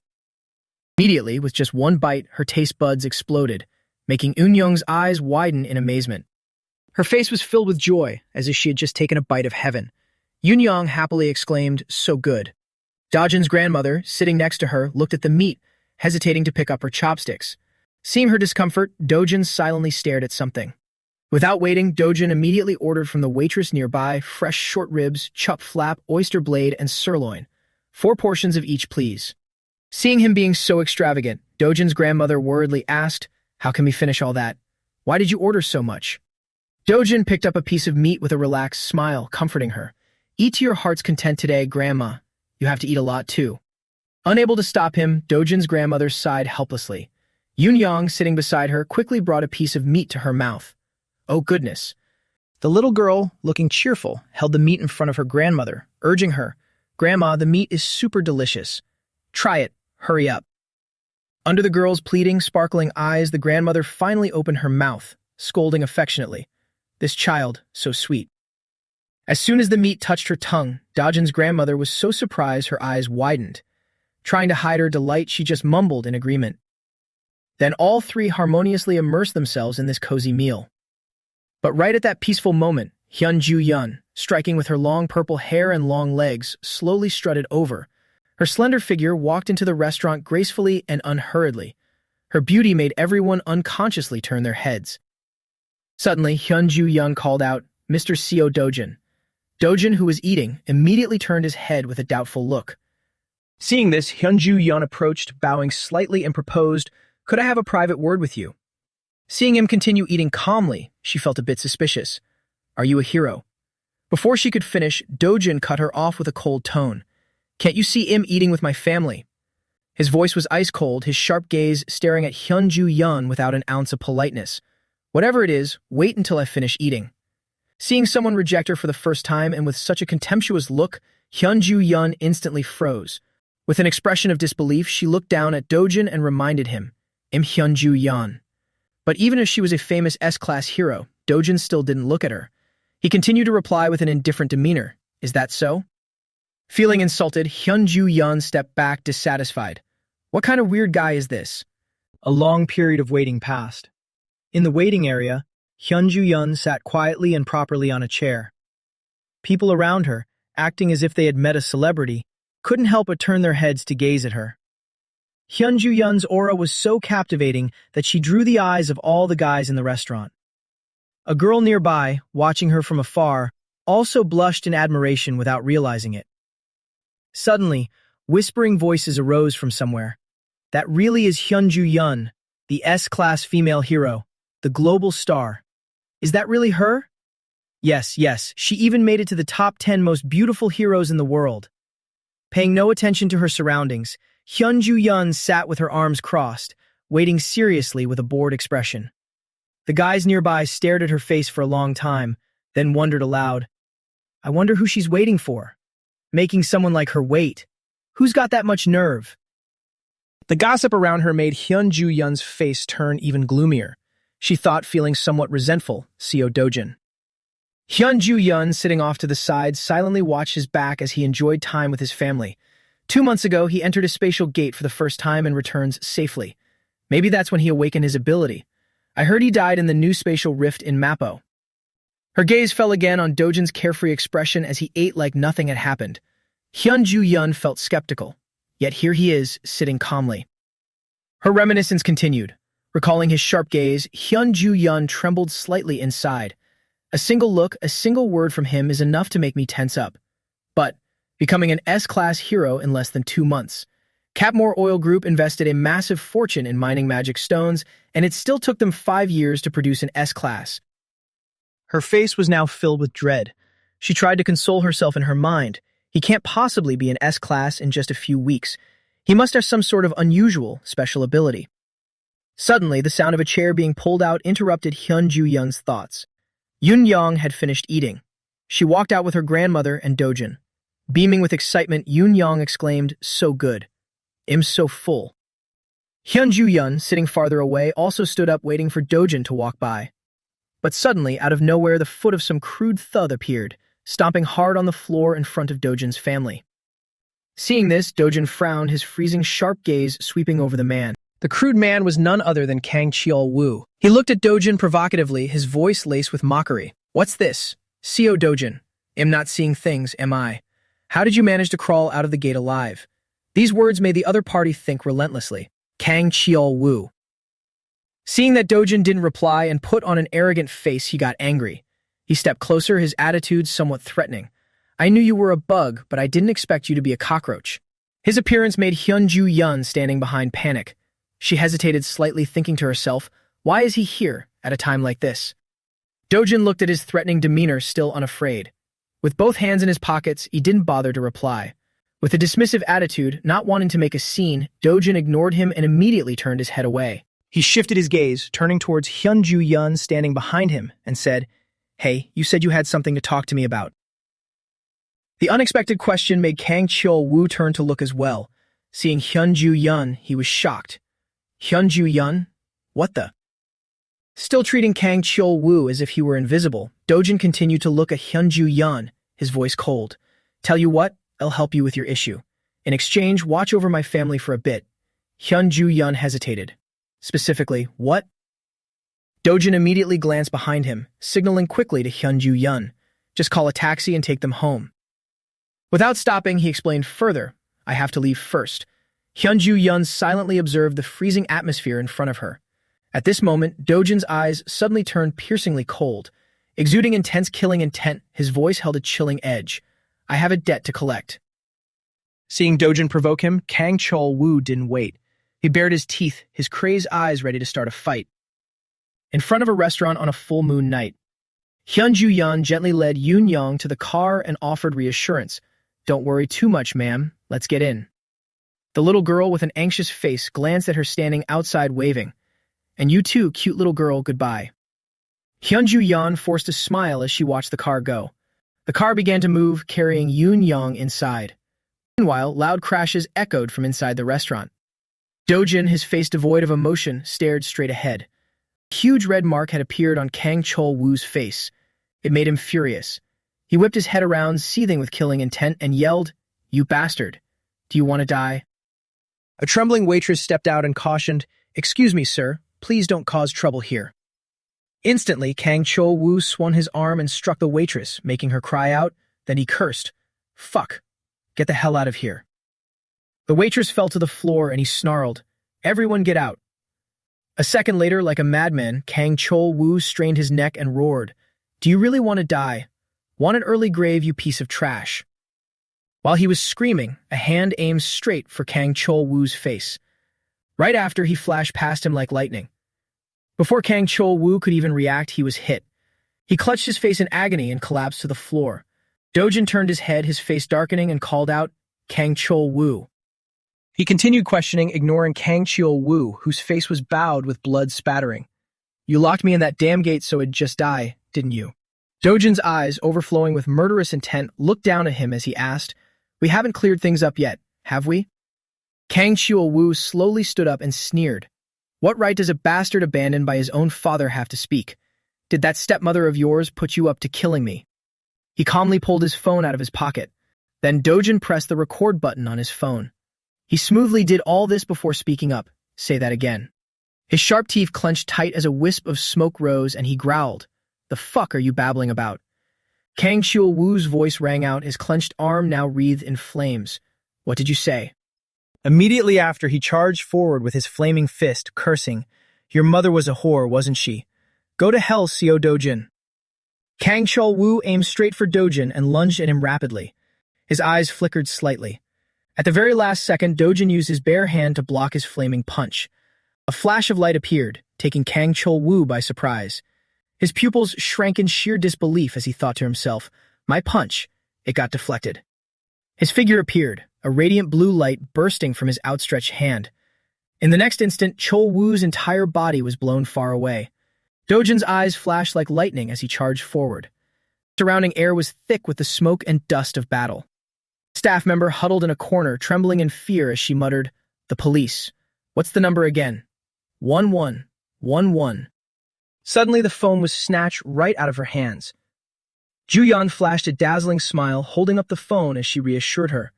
Immediately, with just one bite, her taste buds exploded, making Eun-young's eyes widen in amazement. Her face was filled with joy, as if she had just taken a bite of heaven. Eun-young happily exclaimed, so good. Dojin's grandmother, sitting next to her, looked at the meat, hesitating to pick up her chopsticks. Seeing her discomfort, Dojin silently stared at something. Without waiting, Dojin immediately ordered from the waitress nearby fresh short ribs, chup flap, oyster blade, and sirloin. 4 portions of each, please. Seeing him being so extravagant, Dojin's grandmother worriedly asked, how can we finish all that? Why did you order so much? Dojin picked up a piece of meat with a relaxed smile, comforting her. Eat to your heart's content today, Grandma. You have to eat a lot, too. Unable to stop him, Dojin's grandmother sighed helplessly. Eun-young, sitting beside her, quickly brought a piece of meat to her mouth. Oh, goodness. The little girl, looking cheerful, held the meat in front of her grandmother, urging her, Grandma, the meat is super delicious. Try it. Hurry up. Under the girl's pleading, sparkling eyes, the grandmother finally opened her mouth, scolding affectionately. This child, so sweet. As soon as the meat touched her tongue, Dojin's grandmother was so surprised her eyes widened. Trying to hide her delight, she just mumbled in agreement. Then all 3 harmoniously immersed themselves in this cozy meal. But right at that peaceful moment, Hyun-ju-yeon, striking with her long purple hair and long legs, slowly strutted over. Her slender figure walked into the restaurant gracefully and unhurriedly. Her beauty made everyone unconsciously turn their heads. Suddenly, Hyun-ju-yeon called out, Mr. Seo Dojin. Dojin, who was eating, immediately turned his head with a doubtful look. Seeing this, Hyun-ju-yeon approached, bowing slightly, and proposed, Could I have a private word with you? Seeing him continue eating calmly, she felt a bit suspicious. Are you a hero? Before she could finish, Dojin cut her off with a cold tone. Can't you see him eating with my family? His voice was ice cold, his sharp gaze staring at Hyun-ju-yeon without an ounce of politeness. Whatever it is, wait until I finish eating. Seeing someone reject her for the first time and with such a contemptuous look, Hyun-ju-yeon instantly froze. With an expression of disbelief, she looked down at Dojin and reminded him, I'm Hyun-ju-yeon. But even if she was a famous S-class hero, Dojin still didn't look at her. He continued to reply with an indifferent demeanor. Is that so? Feeling insulted, Hyun-ju-yeon stepped back, dissatisfied. What kind of weird guy is this? A long period of waiting passed. In the waiting area, Hyun-ju-yeon sat quietly and properly on a chair. People around her, acting as if they had met a celebrity, couldn't help but turn their heads to gaze at her. Hyun-ju-yeon's aura was so captivating that she drew the eyes of all the guys in the restaurant. A girl nearby, watching her from afar, also blushed in admiration without realizing it. Suddenly, whispering voices arose from somewhere. That really is Hyun-ju-yeon, the S-class female hero, the global star. Is that really her? Yes, she even made it to the top 10 most beautiful heroes in the world. Paying no attention to her surroundings, Hyun-ju-yeon sat with her arms crossed, waiting seriously with a bored expression. The guys nearby stared at her face for a long time, then wondered aloud, I wonder who she's waiting for. Making someone like her wait. Who's got that much nerve? The gossip around her made Hyun-ju-yeon's face turn even gloomier. She thought, feeling somewhat resentful, Seo Dojin. Hyun-ju-yeon, sitting off to the side, silently watched his back as he enjoyed time with his family. 2 months ago, he entered a spatial gate for the first time and returns safely. Maybe that's when he awakened his ability. I heard he died in the new spatial rift in Mappo. Her gaze fell again on Dojin's carefree expression as he ate like nothing had happened. Hyun-ju-yeon felt skeptical, yet here he is, sitting calmly. Her reminiscence continued. Recalling his sharp gaze, Hyun-ju-yeon trembled slightly inside. A single look, a single word from him is enough to make me tense up. But, becoming an S-class hero in less than 2 months. Capmore Oil Group invested a massive fortune in mining magic stones, and it still took them 5 years to produce an S-class. Her face was now filled with dread. She tried to console herself in her mind. He can't possibly be an S-class in just a few weeks. He must have some sort of unusual, special ability. Suddenly, the sound of a chair being pulled out interrupted Hyun-ju-yeon's thoughts. Yoon-young had finished eating. She walked out with her grandmother and Dojin. Beaming with excitement, Yoon-young exclaimed, so good. I'm so full. Hyun-ju-yeon, sitting farther away, also stood up waiting for Dojin to walk by. But suddenly, out of nowhere, the foot of some crude thug appeared, stomping hard on the floor in front of Dojin's family. Seeing this, Dojin frowned, his freezing sharp gaze sweeping over the man. The crude man was none other than Kang Cheol-woo. He looked at Dojin provocatively, his voice laced with mockery. What's this? Seo Dojin. Am not seeing things, am I? How did you manage to crawl out of the gate alive? These words made the other party think relentlessly. Kang Cheol-woo. Seeing that Dojin didn't reply and put on an arrogant face, he got angry. He stepped closer, his attitude somewhat threatening. I knew you were a bug, but I didn't expect you to be a cockroach. His appearance made Hyun-ju-yeon standing behind panic. She hesitated slightly, thinking to herself, why is he here at a time like this? Dojin looked at his threatening demeanor, still unafraid. With both hands in his pockets, he didn't bother to reply. With a dismissive attitude, not wanting to make a scene, Dojin ignored him and immediately turned his head away. He shifted his gaze, turning towards Hyun-ju-yeon standing behind him, and said, Hey, you said you had something to talk to me about. The unexpected question made Kang Cheol-woo turn to look as well. Seeing Hyun-ju-yeon, he was shocked. Hyun-ju-yeon? What the? Still treating Kang Cheol-woo as if he were invisible, Dojin continued to look at Hyun-ju-yeon, his voice cold. Tell you what, I'll help you with your issue. In exchange, watch over my family for a bit. Hyun-ju-yeon hesitated. Specifically, what? Dojin immediately glanced behind him, signaling quickly to Hyun-ju-yeon. Just call a taxi and take them home. Without stopping, he explained further. I have to leave first. Hyun-ju-yeon silently observed the freezing atmosphere in front of her. At this moment, Dojin's eyes suddenly turned piercingly cold. Exuding intense killing intent, his voice held a chilling edge. I have a debt to collect. Seeing Dojin provoke him, Kang Cheol-woo didn't wait. He bared his teeth, his crazed eyes ready to start a fight. In front of a restaurant on a full moon night, Hyun-ju-yeon gently led Yoon-young to the car and offered reassurance. Don't worry too much, ma'am. Let's get in. The little girl with an anxious face glanced at her standing outside waving. And you too, cute little girl, goodbye. Hyun-ju-yeon forced a smile as she watched the car go. The car began to move, carrying Yoon-young inside. Meanwhile, loud crashes echoed from inside the restaurant. Dojin, his face devoid of emotion, stared straight ahead. A huge red mark had appeared on Kang Cheol-woo's face. It made him furious. He whipped his head around, seething with killing intent, and yelled, You bastard. Do you want to die? A trembling waitress stepped out and cautioned, "Excuse me, sir. Please don't cause trouble here." Instantly, Kang Chol-woo swung his arm and struck the waitress, making her cry out. Then he cursed, "Fuck. Get the hell out of here." The waitress fell to the floor and he snarled, "Everyone get out." A second later, like a madman, Kang Chol-woo strained his neck and roared, "Do you really want to die? Want an early grave, you piece of trash?" While he was screaming, a hand aimed straight for Kang Chol-woo's face. Right after, he flashed past him like lightning. Before Kang Chol-woo could even react, he was hit. He clutched his face in agony and collapsed to the floor. Dojin turned his head, his face darkening, and called out, "Kang Chol-woo." He continued questioning, ignoring Kang Chol-woo, whose face was bowed with blood spattering. "You locked me in that damn gate so I'd just die, didn't you?" Dojin's eyes, overflowing with murderous intent, looked down at him as he asked, "We haven't cleared things up yet, have we?" Kang Chol-woo slowly stood up and sneered. "What right does a bastard abandoned by his own father have to speak? Did that stepmother of yours put you up to killing me?" He calmly pulled his phone out of his pocket. Then Dojin pressed the record button on his phone. He smoothly did all this before speaking up. "Say that again." His sharp teeth clenched tight as a wisp of smoke rose, and he growled, "The fuck are you babbling about?" Kang Chol-woo's voice rang out, his clenched arm now wreathed in flames. "What did you say?" Immediately after, he charged forward with his flaming fist, cursing, "Your mother was a whore, wasn't she? Go to hell, Seo Dojin." Kang Chol-woo aimed straight for Dojin and lunged at him rapidly. His eyes flickered slightly. At the very last second, Dojin used his bare hand to block his flaming punch. A flash of light appeared, taking Kang Chol-woo by surprise. His pupils shrank in sheer disbelief as he thought to himself, "My punch." It got deflected. His figure appeared, a radiant blue light bursting from his outstretched hand. In the next instant, Chol-woo's entire body was blown far away. Dojin's eyes flashed like lightning as he charged forward. Surrounding air was thick with the smoke and dust of battle. Staff member huddled in a corner, trembling in fear as she muttered, "The police. What's the number again?" 1111. Suddenly, the phone was snatched right out of her hands. Ju-yeon flashed a dazzling smile, holding up the phone as she reassured her,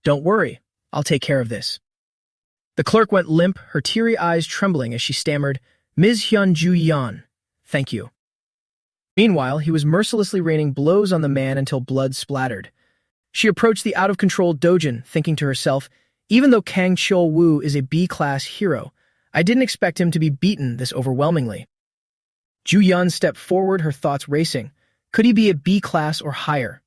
"Don't worry, I'll take care of this." The clerk went limp, her teary eyes trembling as she stammered, "Ms. Hyun Ju-yeon, thank you." Meanwhile, he was mercilessly raining blows on the man until blood splattered. She approached the out-of-control Dojin, thinking to herself, "Even though Kang Chol-woo is a B-class hero, I didn't expect him to be beaten this overwhelmingly." Ju-yeon stepped forward, her thoughts racing. Could he be a B-class or higher?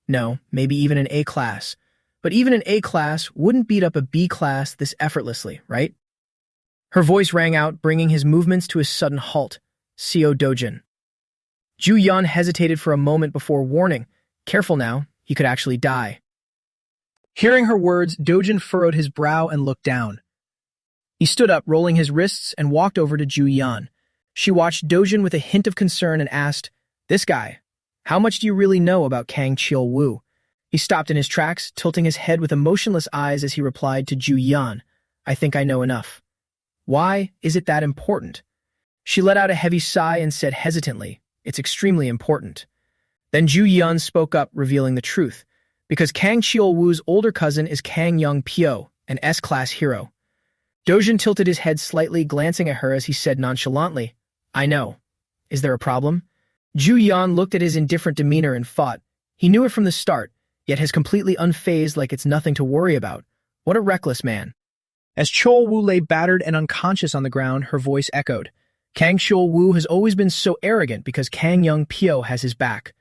No, maybe even an A-class. But even an A-class wouldn't beat up a B-class this effortlessly, right? Her voice rang out, bringing his movements to a sudden halt. "Seo Dojin." Ju-yeon hesitated for a moment before warning, "Careful now. He could actually die." Hearing her words, Dojin furrowed his brow and looked down. He stood up, rolling his wrists, and walked over to Ju-yeon. She watched Dojin with a hint of concern and asked, "This guy, how much do you really know about Kang Chol-woo?" He stopped in his tracks, tilting his head with emotionless eyes as he replied to Ju-yeon, "I think I know enough." "Why is it that important?" She let out a heavy sigh and said hesitantly, "It's extremely important." Then Ju-yeon spoke up, revealing the truth, because Kang Chol-woo's older cousin is Kang Young-pyo, an S-class hero. Dojin tilted his head slightly, glancing at her as he said nonchalantly, "I know. Is there a problem?" Ju-yeon looked at his indifferent demeanor and thought, he knew it from the start, yet has completely unfazed like it's nothing to worry about. What a reckless man. As Chol-woo lay battered and unconscious on the ground, her voice echoed, "Kang Chol-woo has always been so arrogant because Kang Young-pyo has his back.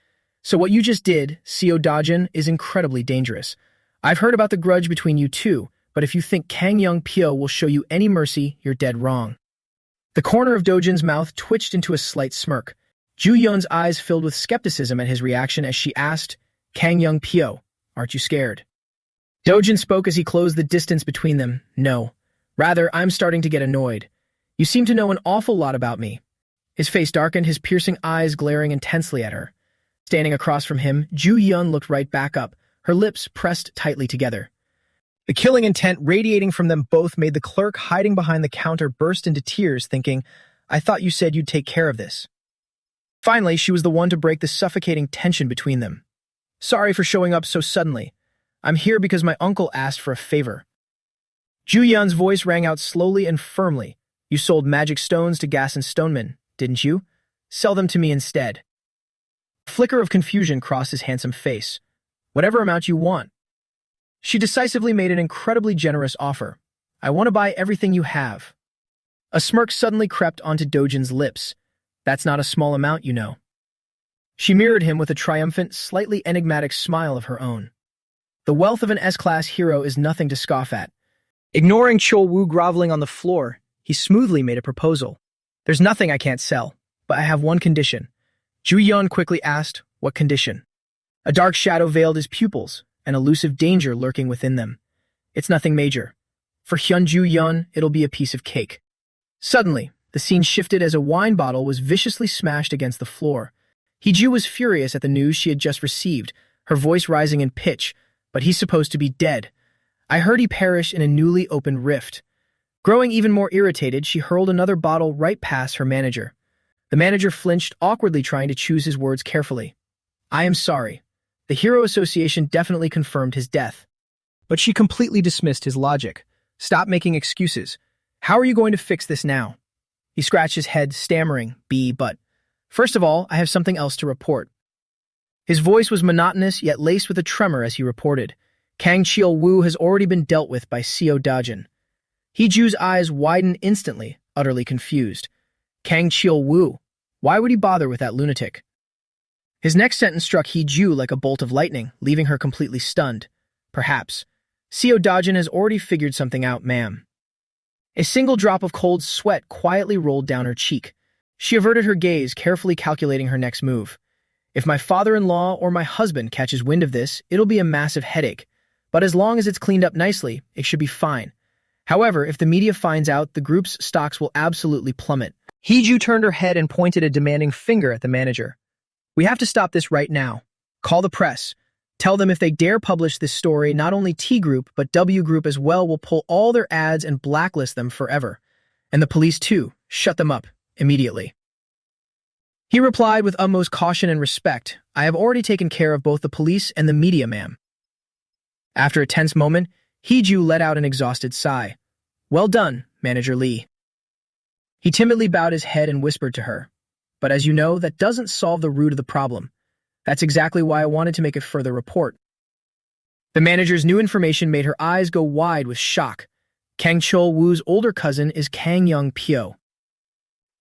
So what you just did, Seo Dojin, is incredibly dangerous. I've heard about the grudge between you two, but if you think Kang Young-pyo will show you any mercy, you're dead wrong." The corner of Dojin's mouth twitched into a slight smirk. Ju-yeon's eyes filled with skepticism at his reaction as she asked, "Kang Young-pyo, aren't you scared?" Dojin spoke as he closed the distance between them. "No. Rather, I'm starting to get annoyed. You seem to know an awful lot about me." His face darkened, his piercing eyes glaring intensely at her. Standing across from him, Ju-yeon looked right back up, her lips pressed tightly together. The killing intent radiating from them both made the clerk hiding behind the counter burst into tears, thinking, "I thought you said you'd take care of this." Finally, she was the one to break the suffocating tension between them. "Sorry for showing up so suddenly. I'm here because my uncle asked for a favor. Ju Yun's voice rang out slowly and firmly. You sold magic stones to Gas and Stoneman, didn't you? Sell them to me instead. A flicker of confusion crossed his handsome face. Whatever amount you want. She decisively made an incredibly generous offer. I want to buy everything you have. A smirk suddenly crept onto Dojin's lips. That's not a small amount, you know. She mirrored him with a triumphant, slightly enigmatic smile of her own. The wealth of an S-class hero is nothing to scoff at. Ignoring Chol Wu groveling on the floor, he smoothly made a proposal. There's nothing I can't sell, but I have one condition. Ju Yun quickly asked, what condition? A dark shadow veiled his pupils, an elusive danger lurking within them. It's nothing major. For Ju Yun, it'll be a piece of cake. Suddenly, the scene shifted as a wine bottle was viciously smashed against the floor. Ju was furious at the news she had just received, her voice rising in pitch, but he's supposed to be dead. I heard he perished in a newly opened rift. Growing even more irritated, she hurled another bottle right past her manager. The manager flinched, awkwardly trying to choose his words carefully. I am sorry. The Hero Association definitely confirmed his death. But she completely dismissed his logic. Stop making excuses. How are you going to fix this now? He scratched his head, stammering, but first of all, I have something else to report. His voice was monotonous yet laced with a tremor as he reported. Kang Chiel-woo has already been dealt with by Seo Dajin. Ju's eyes widened instantly, utterly confused. Kang Chiel-woo? Why would he bother with that lunatic? His next sentence struck Ju like a bolt of lightning, leaving her completely stunned. Perhaps. Seo Dajin has already figured something out, ma'am. A single drop of cold sweat quietly rolled down her cheek. She averted her gaze, carefully calculating her next move. If my father-in-law or my husband catches wind of this, it'll be a massive headache. But as long as it's cleaned up nicely, it should be fine. However, if the media finds out, the group's stocks will absolutely plummet. Ju turned her head and pointed a demanding finger at the manager. We have to stop this right now. Call the press. Tell them if they dare publish this story, not only T Group, but W Group as well will pull all their ads and blacklist them forever. And the police too. Shut them up. Immediately. He replied with utmost caution and respect, I have already taken care of both the police and the media, ma'am. After a tense moment, Ju let out an exhausted sigh. Well done, Manager Lee. He timidly bowed his head and whispered to her. But as you know, that doesn't solve the root of the problem. That's exactly why I wanted to make a further report. The manager's new information made her eyes go wide with shock. Kang Chol-woo's older cousin is Kang Young-pyo.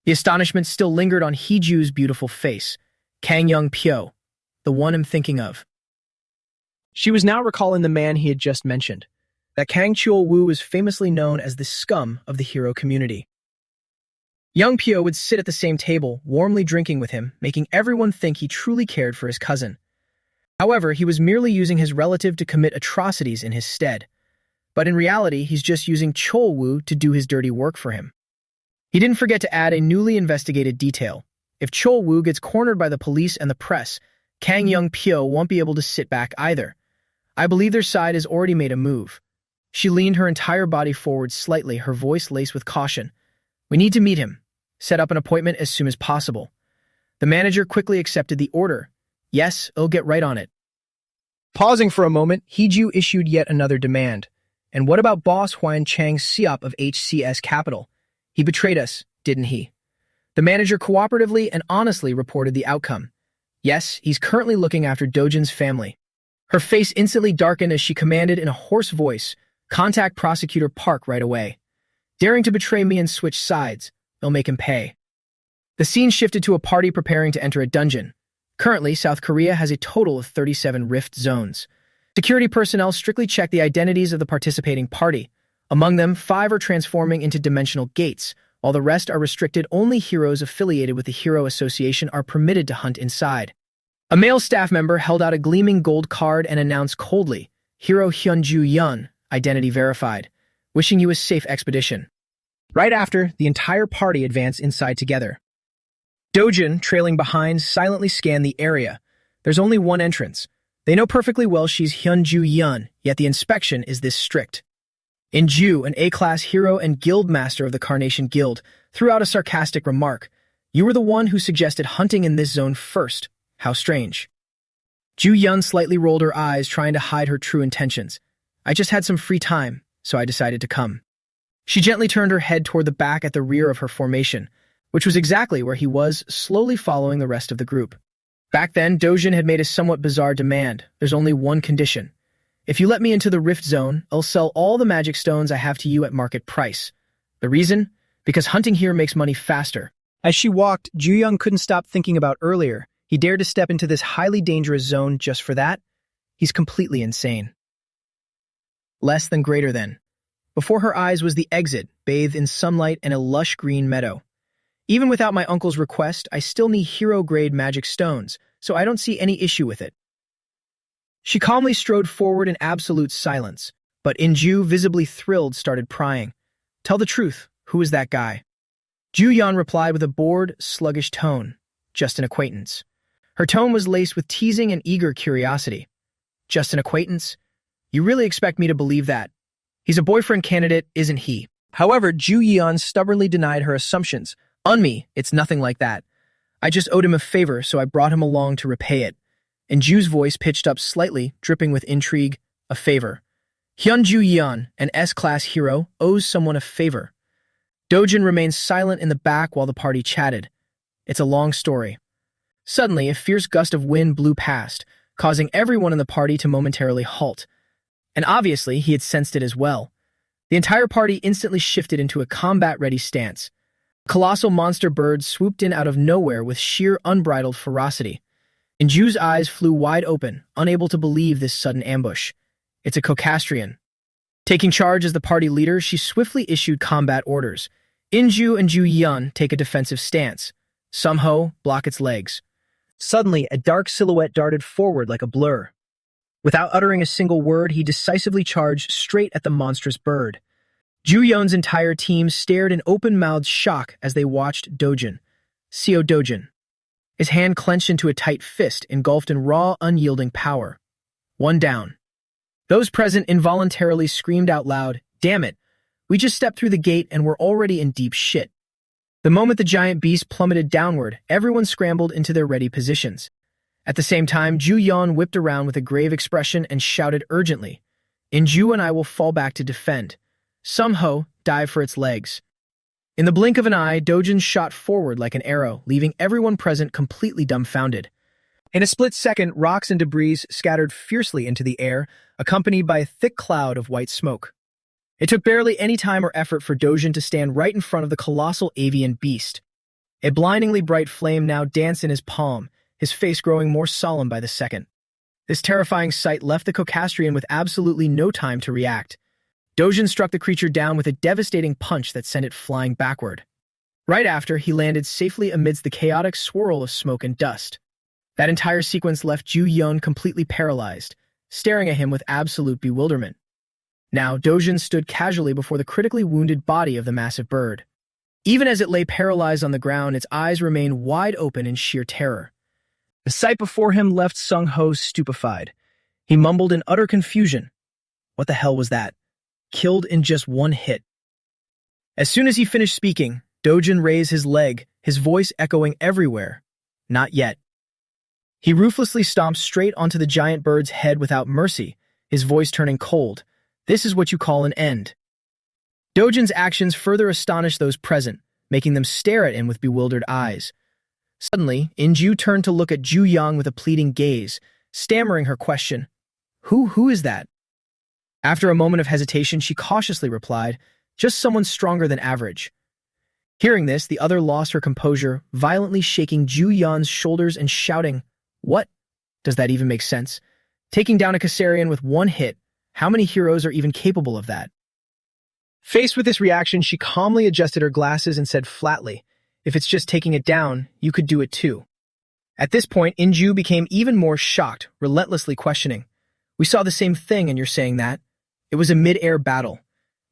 The astonishment still lingered on Ju's beautiful face. Kang Young-pyo, the one I'm thinking of. She was now recalling the man he had just mentioned, that Kang Chol-woo was famously known as the scum of the hero community. Young-pyo would sit at the same table, warmly drinking with him, making everyone think he truly cared for his cousin. However, he was merely using his relative to commit atrocities in his stead. But in reality, he's just using Chol-woo to do his dirty work for him. He didn't forget to add a newly investigated detail. If Chol-woo gets cornered by the police and the press, Kang Young-pyo won't be able to sit back either. I believe their side has already made a move. She leaned her entire body forward slightly, her voice laced with caution. We need to meet him. Set up an appointment as soon as possible. The manager quickly accepted the order. Yes, I'll get right on it. Pausing for a moment, Ju issued yet another demand. And what about boss Huan Chang Siop of HCS Capital? He betrayed us, didn't he? The manager cooperatively and honestly reported the outcome. Yes, he's currently looking after Dojin's family. Her face instantly darkened as she commanded in a hoarse voice, contact Prosecutor Park right away. Daring to betray me and switch sides, they'll make him pay. The scene shifted to a party preparing to enter a dungeon. Currently, South Korea has a total of 37 rift zones. Security personnel strictly check the identities of the participating party. Among them, 5 are transforming into dimensional gates, while the rest are restricted. Only heroes affiliated with the Hero Association are permitted to hunt inside. A male staff member held out a gleaming gold card and announced coldly, Hero Ju Yun, identity verified, wishing you a safe expedition. Right after, the entire party advanced inside together. Dojin, trailing behind, silently scanned the area. There's only one entrance. They know perfectly well she's Ju Yun, yet the inspection is this strict. Ju, an A-class hero and guild master of the Carnation Guild, threw out a sarcastic remark. You were the one who suggested hunting in this zone first. How strange. Ju Yun slightly rolled her eyes, trying to hide her true intentions. I just had some free time, so I decided to come. She gently turned her head toward the back at the rear of her formation, which was exactly where he was, slowly following the rest of the group. Back then, Dojin had made a somewhat bizarre demand. There's only one condition. If you let me into the Rift Zone, I'll sell all the magic stones I have to you at market price. The reason? Because hunting here makes money faster. As she walked, Ju Young couldn't stop thinking about earlier. He dared to step into this highly dangerous zone just for that? He's completely insane. Less than greater than. Before her eyes was the exit, bathed in sunlight and a lush green meadow. Even without my uncle's request, I still need hero-grade magic stones, so I don't see any issue with it. She calmly strode forward in absolute silence, but Inju, visibly thrilled, started prying. Tell the truth, who is that guy? Ju Yan replied with a bored, sluggish tone. Just an acquaintance. Her tone was laced with teasing and eager curiosity. Just an acquaintance? You really expect me to believe that? He's a boyfriend candidate, isn't he? However, Ju Yan stubbornly denied her assumptions. On me, it's nothing like that. I just owed him a favor, so I brought him along to repay it. And Ju's voice pitched up slightly, dripping with intrigue. A favor. Hyun Ju Yan, an S-class hero, owes someone a favor. Dojin remained silent in the back while the party chatted. It's a long story. Suddenly, a fierce gust of wind blew past, causing everyone in the party to momentarily halt. And obviously, he had sensed it as well. The entire party instantly shifted into a combat-ready stance. Colossal monster birds swooped in out of nowhere with sheer unbridled ferocity. And Ju's eyes flew wide open, unable to believe this sudden ambush. It's a Caucastrian. Taking charge as the party leader, she swiftly issued combat orders. Inju and Ju Yun take a defensive stance. Sumho, block its legs. Suddenly, a dark silhouette darted forward like a blur. Without uttering a single word, he decisively charged straight at the monstrous bird. Ju Yun's entire team stared in open-mouthed shock as they watched Dojin. Seo Dojin. His hand clenched into a tight fist, engulfed in raw, unyielding power. One down. Those present involuntarily screamed out loud, "Damn it! We just stepped through the gate and we're already in deep shit." The moment the giant beast plummeted downward, everyone scrambled into their ready positions. At the same time, Ju Yan whipped around with a grave expression and shouted urgently, Inju and I will fall back to defend. Sumho, dive for its legs. In the blink of an eye, Dojin shot forward like an arrow, leaving everyone present completely dumbfounded. In a split second, rocks and debris scattered fiercely into the air, accompanied by a thick cloud of white smoke. It took barely any time or effort for Dojin to stand right in front of the colossal avian beast. A blindingly bright flame now danced in his palm, his face growing more solemn by the second. This terrifying sight left the Caucastrian with absolutely no time to react. Dojin struck the creature down with a devastating punch that sent it flying backward. Right after, he landed safely amidst the chaotic swirl of smoke and dust. That entire sequence left Ju Yun completely paralyzed, staring at him with absolute bewilderment. Now, Dojin stood casually before the critically wounded body of the massive bird. Even as it lay paralyzed on the ground, its eyes remained wide open in sheer terror. The sight before him left Sung Ho stupefied. He mumbled in utter confusion. What the hell was that? Killed in just one hit. As soon as he finished speaking, Dojin raised his leg, his voice echoing everywhere. Not yet. He ruthlessly stomped straight onto the giant bird's head without mercy, his voice turning cold. This is what you call an end. Dojin's actions further astonished those present, making them stare at him with bewildered eyes. Suddenly, Inju turned to look at Ju Yang with a pleading gaze, stammering her question. Who is that? After a moment of hesitation, she cautiously replied, just someone stronger than average. Hearing this, the other lost her composure, violently shaking Ju Yan's shoulders and shouting, What? Does that even make sense? Taking down a Caesarian with one hit, how many heroes are even capable of that? Faced with this reaction, she calmly adjusted her glasses and said flatly, If it's just taking it down, you could do it too. At this point, Inju became even more shocked, relentlessly questioning. We saw the same thing and you're saying that? It was a mid-air battle.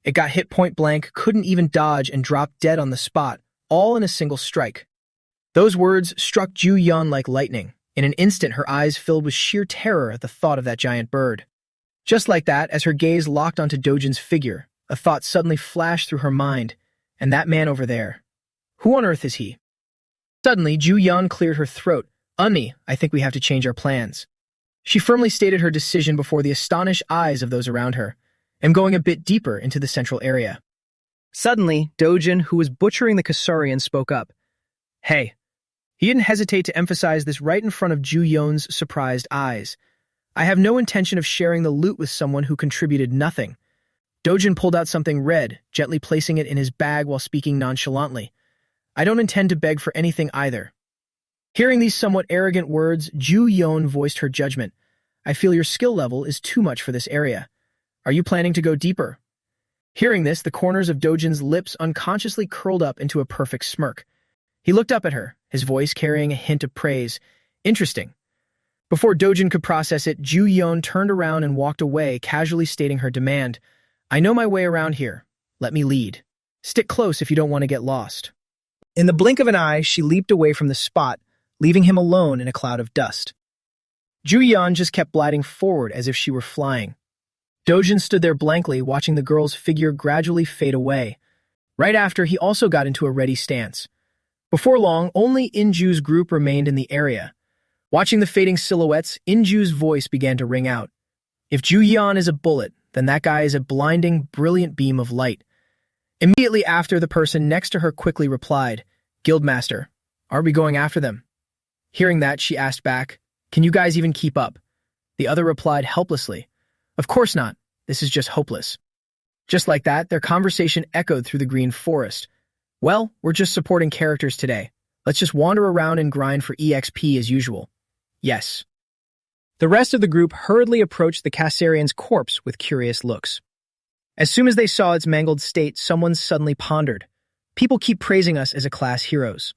It got hit point blank, couldn't even dodge, and dropped dead on the spot, all in a single strike. Those words struck Ju Yun like lightning. In an instant, her eyes filled with sheer terror at the thought of that giant bird. Just like that, as her gaze locked onto Dojin's figure, a thought suddenly flashed through her mind. And that man over there. Who on earth is he? Suddenly, Ju Yun cleared her throat. Unni, I think we have to change our plans. She firmly stated her decision before the astonished eyes of those around her. I'm going a bit deeper into the central area. Suddenly, Dojin, who was butchering the Kasarian, spoke up. Hey. He didn't hesitate to emphasize this right in front of Ju Yon's surprised eyes. I have no intention of sharing the loot with someone who contributed nothing. Dojin pulled out something red, gently placing it in his bag while speaking nonchalantly. I don't intend to beg for anything either. Hearing these somewhat arrogant words, Ju Yon voiced her judgment. I feel your skill level is too much for this area. Are you planning to go deeper? Hearing this, the corners of Dojin's lips unconsciously curled up into a perfect smirk. He looked up at her, his voice carrying a hint of praise. Interesting. Before Dojin could process it, Ju Yon turned around and walked away, casually stating her demand. I know my way around here. Let me lead. Stick close if you don't want to get lost. In the blink of an eye, she leaped away from the spot, leaving him alone in a cloud of dust. Ju Yon just kept gliding forward as if she were flying. Dojin stood there blankly, watching the girl's figure gradually fade away. Right after, he also got into a ready stance. Before long, only Inju's group remained in the area. Watching the fading silhouettes, Inju's voice began to ring out. If Ju Yan is a bullet, then that guy is a blinding, brilliant beam of light. Immediately after, the person next to her quickly replied, Guildmaster, are we going after them? Hearing that, she asked back, Can you guys even keep up? The other replied helplessly, Of course not. This is just hopeless. Just like that, their conversation echoed through the green forest. Well, we're just supporting characters today. Let's just wander around and grind for EXP as usual. Yes. The rest of the group hurriedly approached the Kasarian's corpse with curious looks. As soon as they saw its mangled state, someone suddenly pondered. People keep praising us as a class heroes.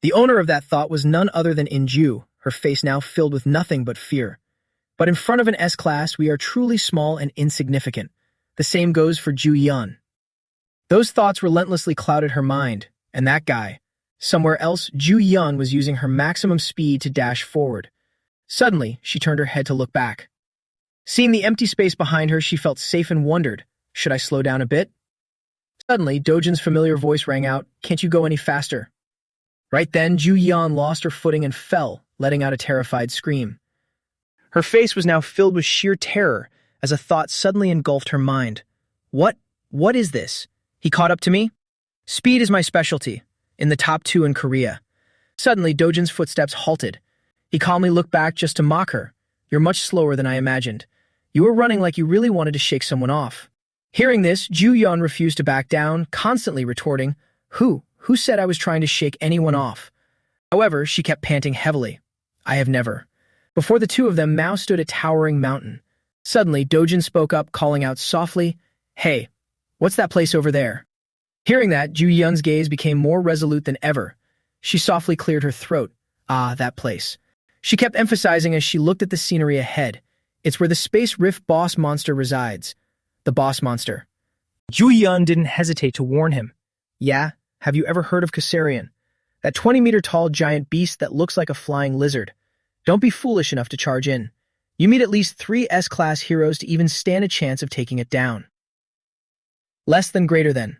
The owner of that thought was none other than Inju, her face now filled with nothing but fear. But in front of an S-class, we are truly small and insignificant. The same goes for Ju Yun. Those thoughts relentlessly clouded her mind, and that guy. Somewhere else, Ju Yun was using her maximum speed to dash forward. Suddenly, she turned her head to look back. Seeing the empty space behind her, she felt safe and wondered, should I slow down a bit? Suddenly, Dojin's familiar voice rang out, Can't you go any faster? Right then, Ju Yan lost her footing and fell, letting out a terrified scream. Her face was now filled with sheer terror as a thought suddenly engulfed her mind. What is this? He caught up to me? Speed is my specialty, in the top 2 in Korea. Suddenly, Dojin's footsteps halted. He calmly looked back just to mock her. You're much slower than I imagined. You were running like you really wanted to shake someone off. Hearing this, Ju Yun refused to back down, constantly retorting, Who said I was trying to shake anyone off? However, she kept panting heavily. I have never. Before the two of them, Mao stood a towering mountain. Suddenly, Dojin spoke up, calling out softly, Hey, what's that place over there? Hearing that, Ju Yun's gaze became more resolute than ever. She softly cleared her throat. Ah, that place. She kept emphasizing as she looked at the scenery ahead. It's where the Space Rift boss monster resides. The boss monster. Ju Yun didn't hesitate to warn him. Yeah, have you ever heard of Kasarian? That 20-meter-tall giant beast that looks like a flying lizard. Don't be foolish enough to charge in. You need at least 3 S-class heroes to even stand a chance of taking it down. Less than greater than.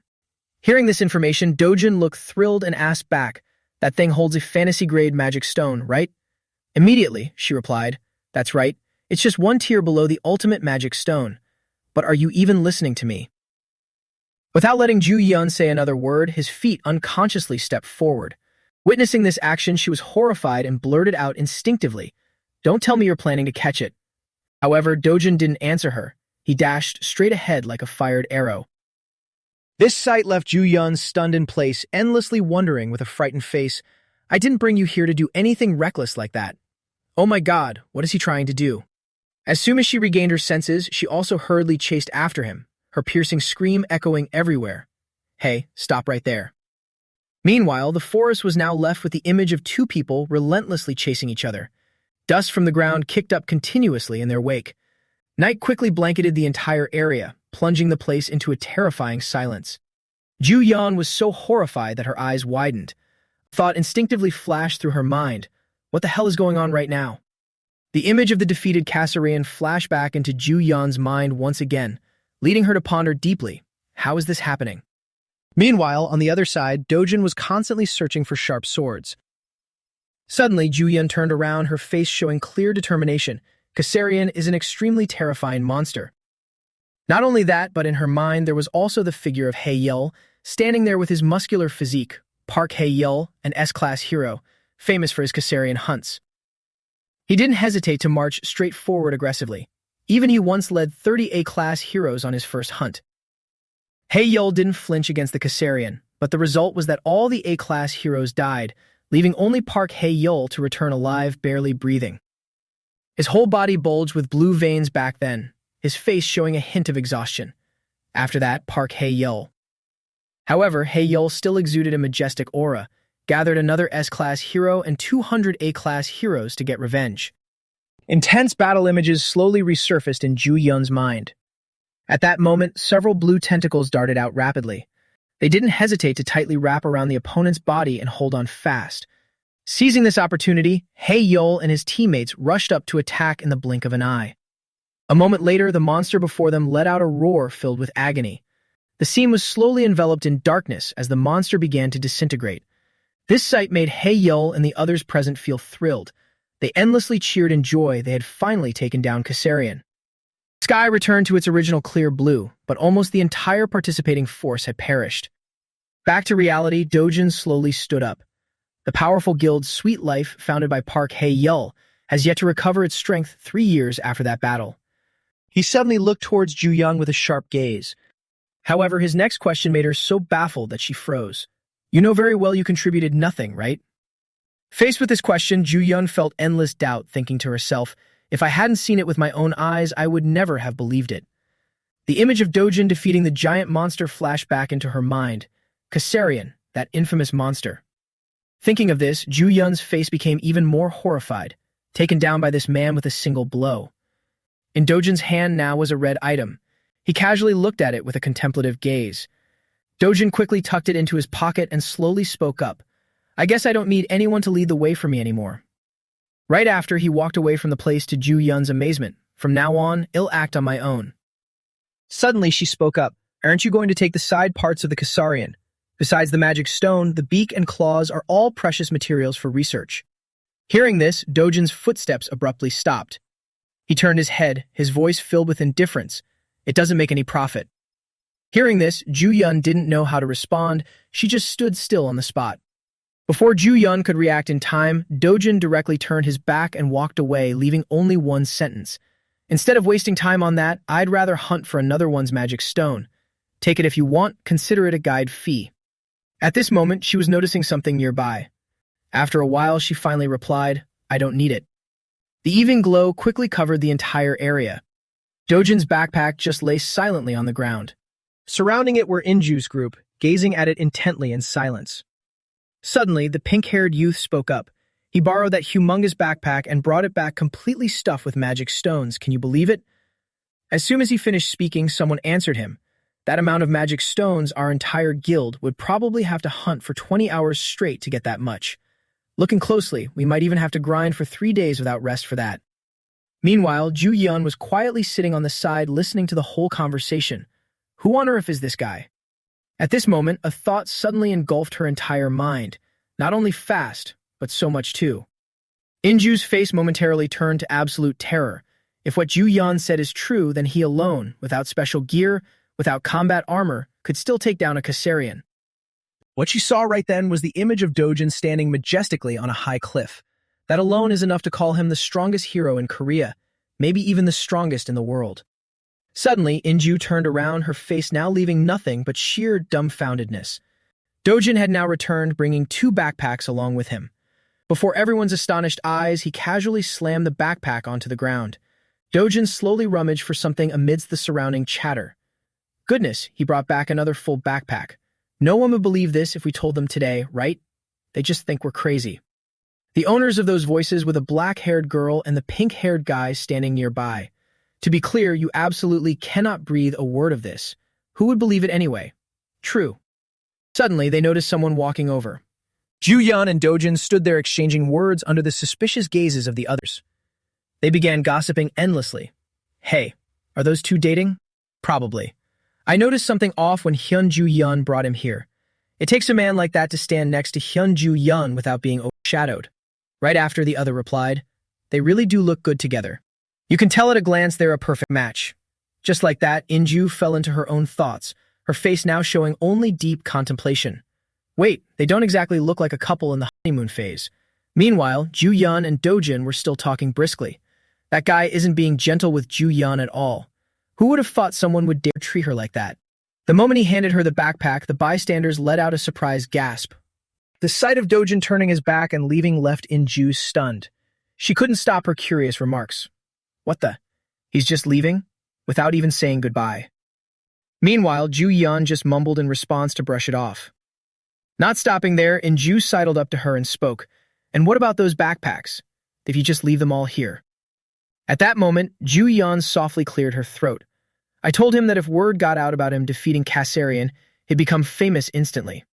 Hearing this information, Dojin looked thrilled and asked back, That thing holds a fantasy-grade magic stone, right? Immediately, she replied, That's right. It's just 1 tier below the ultimate magic stone. But are you even listening to me? Without letting Ju Yun say another word, his feet unconsciously stepped forward. Witnessing this action, she was horrified and blurted out instinctively, Don't tell me you're planning to catch it. However, Dojin didn't answer her. He dashed straight ahead like a fired arrow. This sight left Ju Yun stunned in place, endlessly wondering with a frightened face, I didn't bring you here to do anything reckless like that. Oh my god, what is he trying to do? As soon as she regained her senses, she also hurriedly chased after him, her piercing scream echoing everywhere. Hey, stop right there. Meanwhile, the forest was now left with the image of 2 people relentlessly chasing each other. Dust from the ground kicked up continuously in their wake. Night quickly blanketed the entire area, plunging the place into a terrifying silence. Ju Yan was so horrified that her eyes widened. Thought instinctively flashed through her mind, What the hell is going on right now? The image of the defeated Kasarian flashed back into Ju Yan's mind once again, leading her to ponder deeply, How is this happening? Meanwhile, on the other side, Dojin was constantly searching for sharp swords. Suddenly, Ju Yun turned around, her face showing clear determination. Kassarian is an extremely terrifying monster. Not only that, but in her mind there was also the figure of Hae-yeol, standing there with his muscular physique, Park Hae-yeol, an S-class hero, famous for his Kassarian hunts. He didn't hesitate to march straight forward aggressively. Even he once led 30 A-class heroes on his first hunt. Hae-yeol didn't flinch against the Kassarian, but the result was that all the A-class heroes died, leaving only Park Hae-yeol to return alive, barely breathing. His whole body bulged with blue veins back then, his face showing a hint of exhaustion. After that, Park Hae-yeol. However, Hae-yeol still exuded a majestic aura, gathered another S-class hero and 200 A-class heroes to get revenge. Intense battle images slowly resurfaced in Ju-yeon's mind. At that moment, several blue tentacles darted out rapidly. They didn't hesitate to tightly wrap around the opponent's body and hold on fast. Seizing this opportunity, Hae-yeol and his teammates rushed up to attack in the blink of an eye. A moment later, the monster before them let out a roar filled with agony. The scene was slowly enveloped in darkness as the monster began to disintegrate. This sight made Hae-yeol and the others present feel thrilled. They endlessly cheered in joy they had finally taken down Kassarian. The sky returned to its original clear blue, but almost the entire participating force had perished. Back to reality, Dojin slowly stood up. The powerful guild Sweet Life, founded by Park Hae-yeol, has yet to recover its strength 3 years after that battle. He suddenly looked towards Ju-yeon with a sharp gaze. However, his next question made her so baffled that she froze. "You know very well you contributed nothing, right?" Faced with this question, Ju-yeon felt endless doubt, thinking to herself, if I hadn't seen it with my own eyes, I would never have believed it. The image of Dojin defeating the giant monster flashed back into her mind. Kassarian, that infamous monster. Thinking of this, Ju-yeon's face became even more horrified, taken down by this man with a single blow. In Dojin's hand now was a red item. He casually looked at it with a contemplative gaze. Dojin quickly tucked it into his pocket and slowly spoke up. "I guess I don't need anyone to lead the way for me anymore." Right after, he walked away from the place to Ju-yeon's amazement. "From now on, I'll act on my own." Suddenly, she spoke up. "Aren't you going to take the side parts of the Kassarian? Besides the magic stone, the beak and claws are all precious materials for research." Hearing this, Dojin's footsteps abruptly stopped. He turned his head, his voice filled with indifference. "It doesn't make any profit." Hearing this, Ju-yeon didn't know how to respond. She just stood still on the spot. Before Ju-yeon could react in time, Dojin directly turned his back and walked away, leaving only one sentence. "Instead of wasting time on that, I'd rather hunt for another one's magic stone. Take it if you want, consider it a guide fee." At this moment, she was noticing something nearby. After a while, she finally replied, "I don't need it." The evening glow quickly covered the entire area. Dojin's backpack just lay silently on the ground. Surrounding it were Inju's group, gazing at it intently in silence. Suddenly, the pink-haired youth spoke up. He borrowed that humongous backpack and brought it back completely stuffed with magic stones. Can you believe it? As soon as he finished speaking, someone answered him. That amount of magic stones, our entire guild would probably have to hunt for 20 hours straight to get that much. Looking closely, we might even have to grind for 3 days without rest for that. Meanwhile, Ju-yeon was quietly sitting on the side listening to the whole conversation. Who on earth is this guy? At this moment, a thought suddenly engulfed her entire mind. Not only fast, but so much too. Inju's face momentarily turned to absolute terror. If what Ju-yeon said is true, then he alone, without special gear, without combat armor, could still take down a Kassarian. What she saw right then was the image of Dojin standing majestically on a high cliff. That alone is enough to call him the strongest hero in Korea, maybe even the strongest in the world. Suddenly, Inju turned around, her face now leaving nothing but sheer dumbfoundedness. Dojin had now returned, bringing 2 backpacks along with him. Before everyone's astonished eyes, he casually slammed the backpack onto the ground. Dojin slowly rummaged for something amidst the surrounding chatter. Goodness, he brought back another full backpack. No one would believe this if we told them today, right? They just think we're crazy. The owners of those voices were the black-haired girl and the pink-haired guy standing nearby. To be clear, you absolutely cannot breathe a word of this. Who would believe it anyway? True. Suddenly, they noticed someone walking over. Ju-yeon and Dojin stood there exchanging words under the suspicious gazes of the others. They began gossiping endlessly. Hey, are those 2 dating? Probably. I noticed something off when Hyun Ju-yeon brought him here. It takes a man like that to stand next to Hyun Ju-yeon without being overshadowed. Right after, the other replied, they really do look good together. You can tell at a glance they're a perfect match. Just like that, Inju fell into her own thoughts, her face now showing only deep contemplation. Wait, they don't exactly look like a couple in the honeymoon phase. Meanwhile, Ju Yun and Dojin were still talking briskly. That guy isn't being gentle with Ju Yun at all. Who would have thought someone would dare treat her like that? The moment he handed her the backpack, the bystanders let out a surprised gasp. The sight of Dojin turning his back and leaving left Inju stunned. She couldn't stop her curious remarks. What the? He's just leaving? Without even saying goodbye. Meanwhile, Ju Yun just mumbled in response to brush it off. Not stopping there, Inju sidled up to her and spoke. And what about those backpacks? If you just leave them all here? At that moment, Ju Yun softly cleared her throat. I told him that if word got out about him defeating Kassarian, he'd become famous instantly.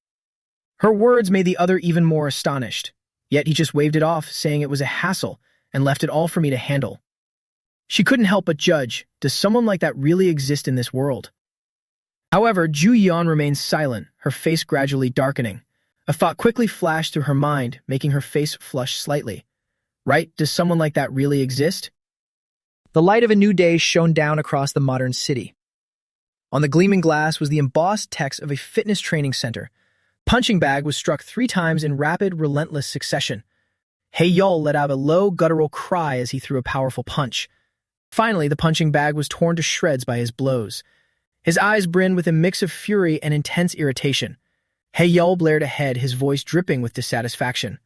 Her words made the other even more astonished. Yet he just waved it off, saying it was a hassle, and left it all for me to handle. She couldn't help but judge, does someone like that really exist in this world? However, Ju Yun remained silent, her face gradually darkening. A thought quickly flashed through her mind, making her face flush slightly. Right, does someone like that really exist? The light of a new day shone down across the modern city. On the gleaming glass was the embossed text of a fitness training center. Punching bag was struck 3 times in rapid, relentless succession. Hae-yeol let out a low, guttural cry as he threw a powerful punch. Finally, the punching bag was torn to shreds by his blows. His eyes brimmed with a mix of fury and intense irritation. Hae-yeol blared ahead, his voice dripping with dissatisfaction.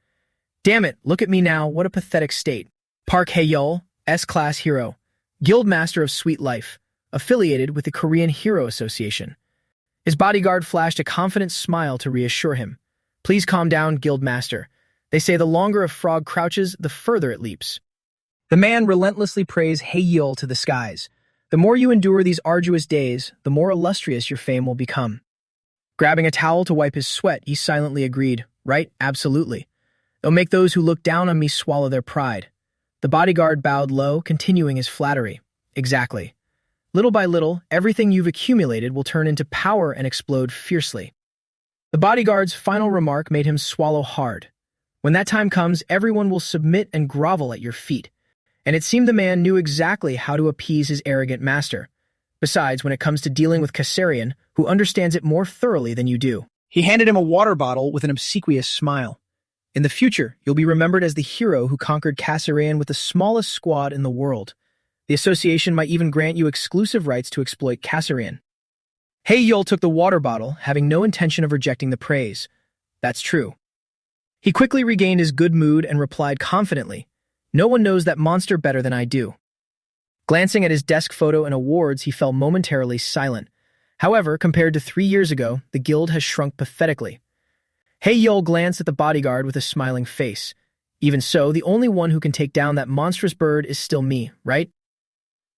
Damn it, look at me now, what a pathetic state. Park Hae-yeol, S-Class hero, Guildmaster of Sweet Life, affiliated with the Korean Hero Association. His bodyguard flashed a confident smile to reassure him. Please calm down, Guildmaster. They say the longer a frog crouches, the further it leaps. The man relentlessly praised Hae-yeol to the skies. The more you endure these arduous days, the more illustrious your fame will become. Grabbing a towel to wipe his sweat, he silently agreed, right, absolutely. They'll make those who look down on me swallow their pride. The bodyguard bowed low, continuing his flattery. Exactly. Little by little, everything you've accumulated will turn into power and explode fiercely. The bodyguard's final remark made him swallow hard. When that time comes, everyone will submit and grovel at your feet. And it seemed the man knew exactly how to appease his arrogant master. Besides, when it comes to dealing with Kassarian, who understands it more thoroughly than you do. He handed him a water bottle with an obsequious smile. In the future, you'll be remembered as the hero who conquered Kassarian with the smallest squad in the world. The association might even grant you exclusive rights to exploit Kassarian. Hae-yeol took the water bottle, having no intention of rejecting the praise. That's true. He quickly regained his good mood and replied confidently, No one knows that monster better than I do. Glancing at his desk photo and awards, he fell momentarily silent. However, compared to 3 years ago, the guild has shrunk pathetically. Hae-yeol glanced at the bodyguard with a smiling face. Even so, the only one who can take down that monstrous bird is still me, right?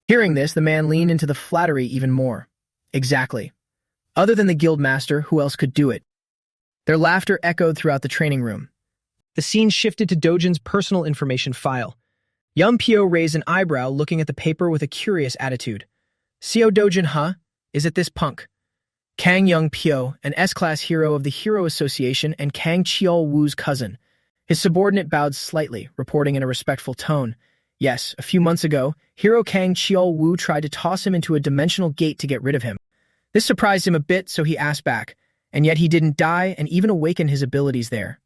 Hearing this, the man leaned into the flattery even more. Exactly. Other than the guild master, who else could do it? Their laughter echoed throughout the training room. The scene shifted to Dojin's personal information file. Young Pyo raised an eyebrow, looking at the paper with a curious attitude. Seo Dojin, huh? Is it this punk? Kang Young Pyo, an S-Class hero of the Hero Association and Kang Cheol-woo's cousin. His subordinate bowed slightly, reporting in a respectful tone. Yes, a few months ago, hero Kang Cheol-woo tried to toss him into a dimensional gate to get rid of him. This surprised him a bit, so he asked back, and yet he didn't die and even awaken his abilities there.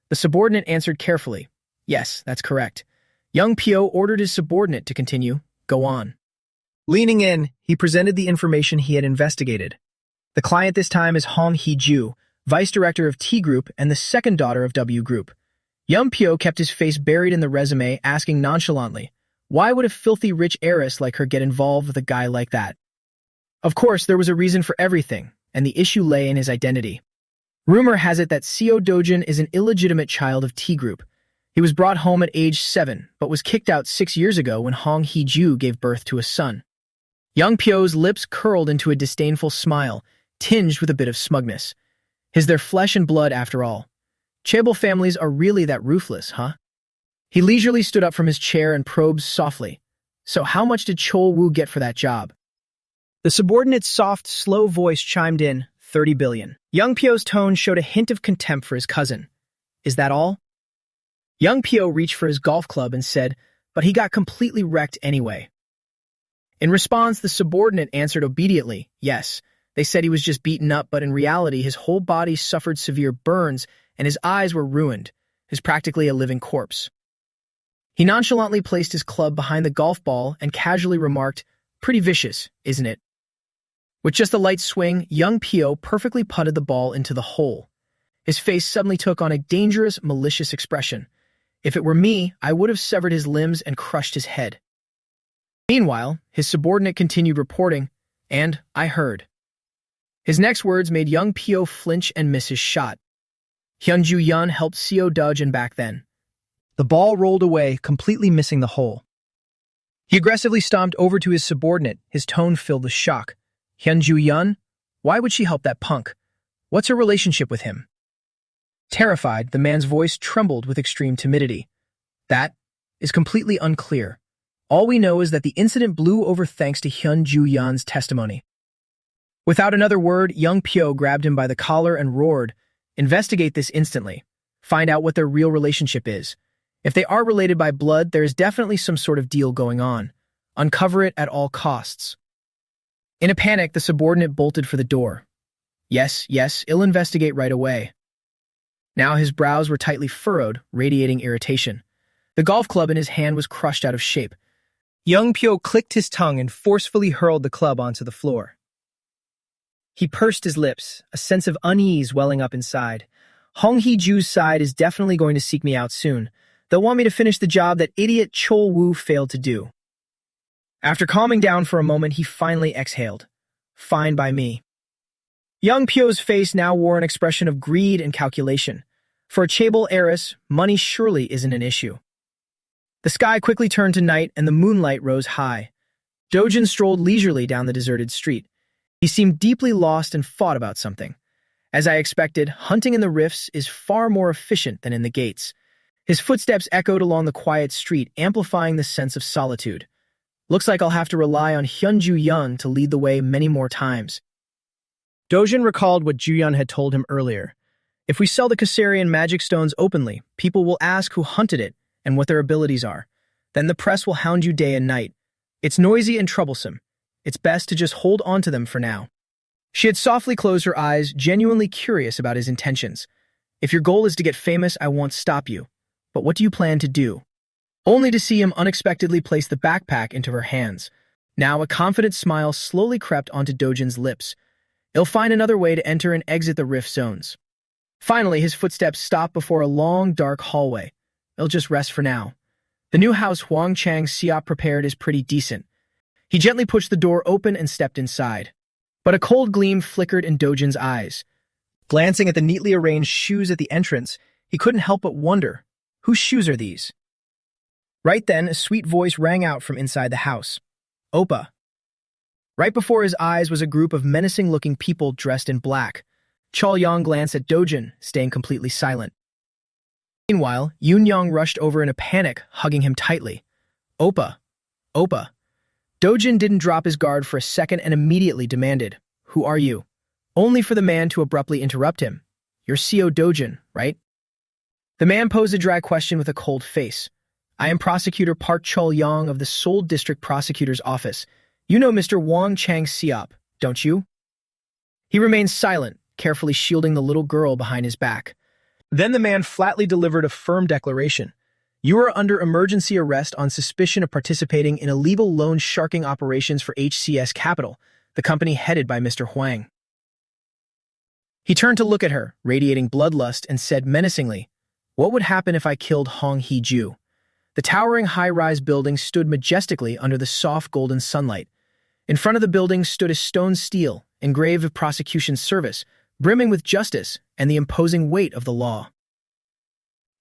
The subordinate answered carefully. Yes, that's correct. Young Pyo ordered his subordinate to continue. Go on. Leaning in, he presented the information he had investigated. The client this time is Hong Hee-ju, vice director of T Group and the second daughter of W Group. Young Pyo kept his face buried in the resume, asking nonchalantly, why would a filthy rich heiress like her get involved with a guy like that? Of course, there was a reason for everything, and the issue lay in his identity. Rumor has it that Seo Dojin is an illegitimate child of T Group. He was brought home at age 7, but was kicked out 6 years ago when Hong Hee-ju gave birth to a son. Young Pyo's lips curled into a disdainful smile, tinged with a bit of smugness. Is their flesh and blood after all? Chaebol families are really that ruthless, huh? He leisurely stood up from his chair and probed softly. So how much did Cheol-woo get for that job? The subordinate's soft, slow voice chimed in, 30 billion. Young Pyo's tone showed a hint of contempt for his cousin. Is that all? Young Pyo reached for his golf club and said, but he got completely wrecked anyway. In response, the subordinate answered obediently, yes. They said he was just beaten up, but in reality, his whole body suffered severe burns and his eyes were ruined. He's practically a living corpse. He nonchalantly placed his club behind the golf ball and casually remarked, "Pretty vicious, isn't it?" With just a light swing, young Pio perfectly putted the ball into the hole. His face suddenly took on a dangerous, malicious expression. If it were me, I would have severed his limbs and crushed his head. Meanwhile, his subordinate continued reporting, and I heard. His next words made young Pio flinch and miss his shot. Hyunju Yun helped Seo Dojin back then. The ball rolled away, completely missing the hole. He aggressively stomped over to his subordinate, his tone filled with shock. Hyunju Yun? Why would she help that punk? What's her relationship with him? Terrified, the man's voice trembled with extreme timidity. That is completely unclear. All we know is that the incident blew over thanks to Hyunju Yun's testimony. Without another word, young Pio grabbed him by the collar and roared, "Investigate this instantly. Find out what their real relationship is. If they are related by blood, there is definitely some sort of deal going on. Uncover it at all costs." In a panic, the subordinate bolted for the door. Yes, I'll investigate right away. Now his brows were tightly furrowed, radiating irritation. The golf club in his hand was crushed out of shape. Young Pio clicked his tongue and forcefully hurled the club onto the floor. He pursed his lips, a sense of unease welling up inside. Hong Hee-ju's side is definitely going to seek me out soon. They'll want me to finish the job that idiot Chol Woo failed to do. After calming down for a moment, he finally exhaled. Fine by me. Young Pio's face now wore an expression of greed and calculation. For a chaebol heiress, money surely isn't an issue. The sky quickly turned to night and the moonlight rose high. Dojin strolled leisurely down the deserted street. He seemed deeply lost and thought about something. As I expected, hunting in the rifts is far more efficient than in the gates. His footsteps echoed along the quiet street, amplifying the sense of solitude. Looks like I'll have to rely on Hyunju Yun to lead the way many more times. Dojin recalled what Ju-yun had told him earlier. If we sell the Kassarian magic stones openly, people will ask who hunted it and what their abilities are. Then the press will hound you day and night. It's noisy and troublesome. It's best to just hold on to them for now. She had softly closed her eyes, genuinely curious about his intentions. If your goal is to get famous, I won't stop you. But what do you plan to do? Only to see him unexpectedly place the backpack into her hands. Now a confident smile slowly crept onto Dojin's lips. He'll find another way to enter and exit the rift zones. Finally, his footsteps stopped before a long, dark hallway. He'll just rest for now. The new house Hwang Chang-seop prepared is pretty decent. He gently pushed the door open and stepped inside. But a cold gleam flickered in Dojin's eyes. Glancing at the neatly arranged shoes at the entrance, he couldn't help but wonder, whose shoes are these? Right then, a sweet voice rang out from inside the house. Oppa. Right before his eyes was a group of menacing-looking people dressed in black. Chol Yang glanced at Dojin, staying completely silent. Meanwhile, Yoon Young rushed over in a panic, hugging him tightly. Oppa. Oppa. Dojin didn't drop his guard for a second and immediately demanded, "Who are you?" Only for the man to abruptly interrupt him. "You're Seo Dojin, right?" The man posed a dry question with a cold face. "I am Prosecutor Park Chol Yang of the Seoul District Prosecutor's Office. You know Mr. Hwang Chang-seop, don't you?" He remained silent, carefully shielding the little girl behind his back. Then the man flatly delivered a firm declaration. "You are under emergency arrest on suspicion of participating in illegal loan sharking operations for HCS Capital, the company headed by Mr. Hwang." He turned to look at her, radiating bloodlust, and said menacingly, "What would happen if I killed Hong Hee-ju?" The towering high-rise building stood majestically under the soft golden sunlight. In front of the building stood a stone stele, engraved with prosecution service, brimming with justice and the imposing weight of the law.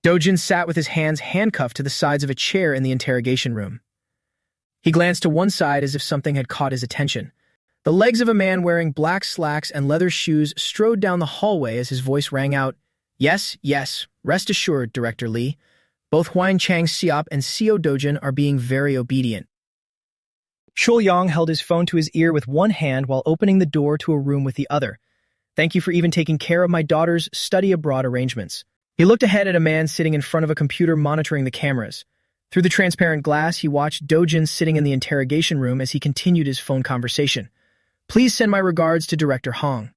Dojin sat with his hands handcuffed to the sides of a chair in the interrogation room. He glanced to one side as if something had caught his attention. The legs of a man wearing black slacks and leather shoes strode down the hallway as his voice rang out, Yes, rest assured, Director Lee. Both Hwang Chang-seop and Seo Dojin are being very obedient." Chol Yang held his phone to his ear with one hand while opening the door to a room with the other. "Thank you for even taking care of my daughter's study abroad arrangements." He looked ahead at a man sitting in front of a computer monitoring the cameras. Through the transparent glass, he watched Dojin sitting in the interrogation room as he continued his phone conversation. "Please send my regards to Director Hong."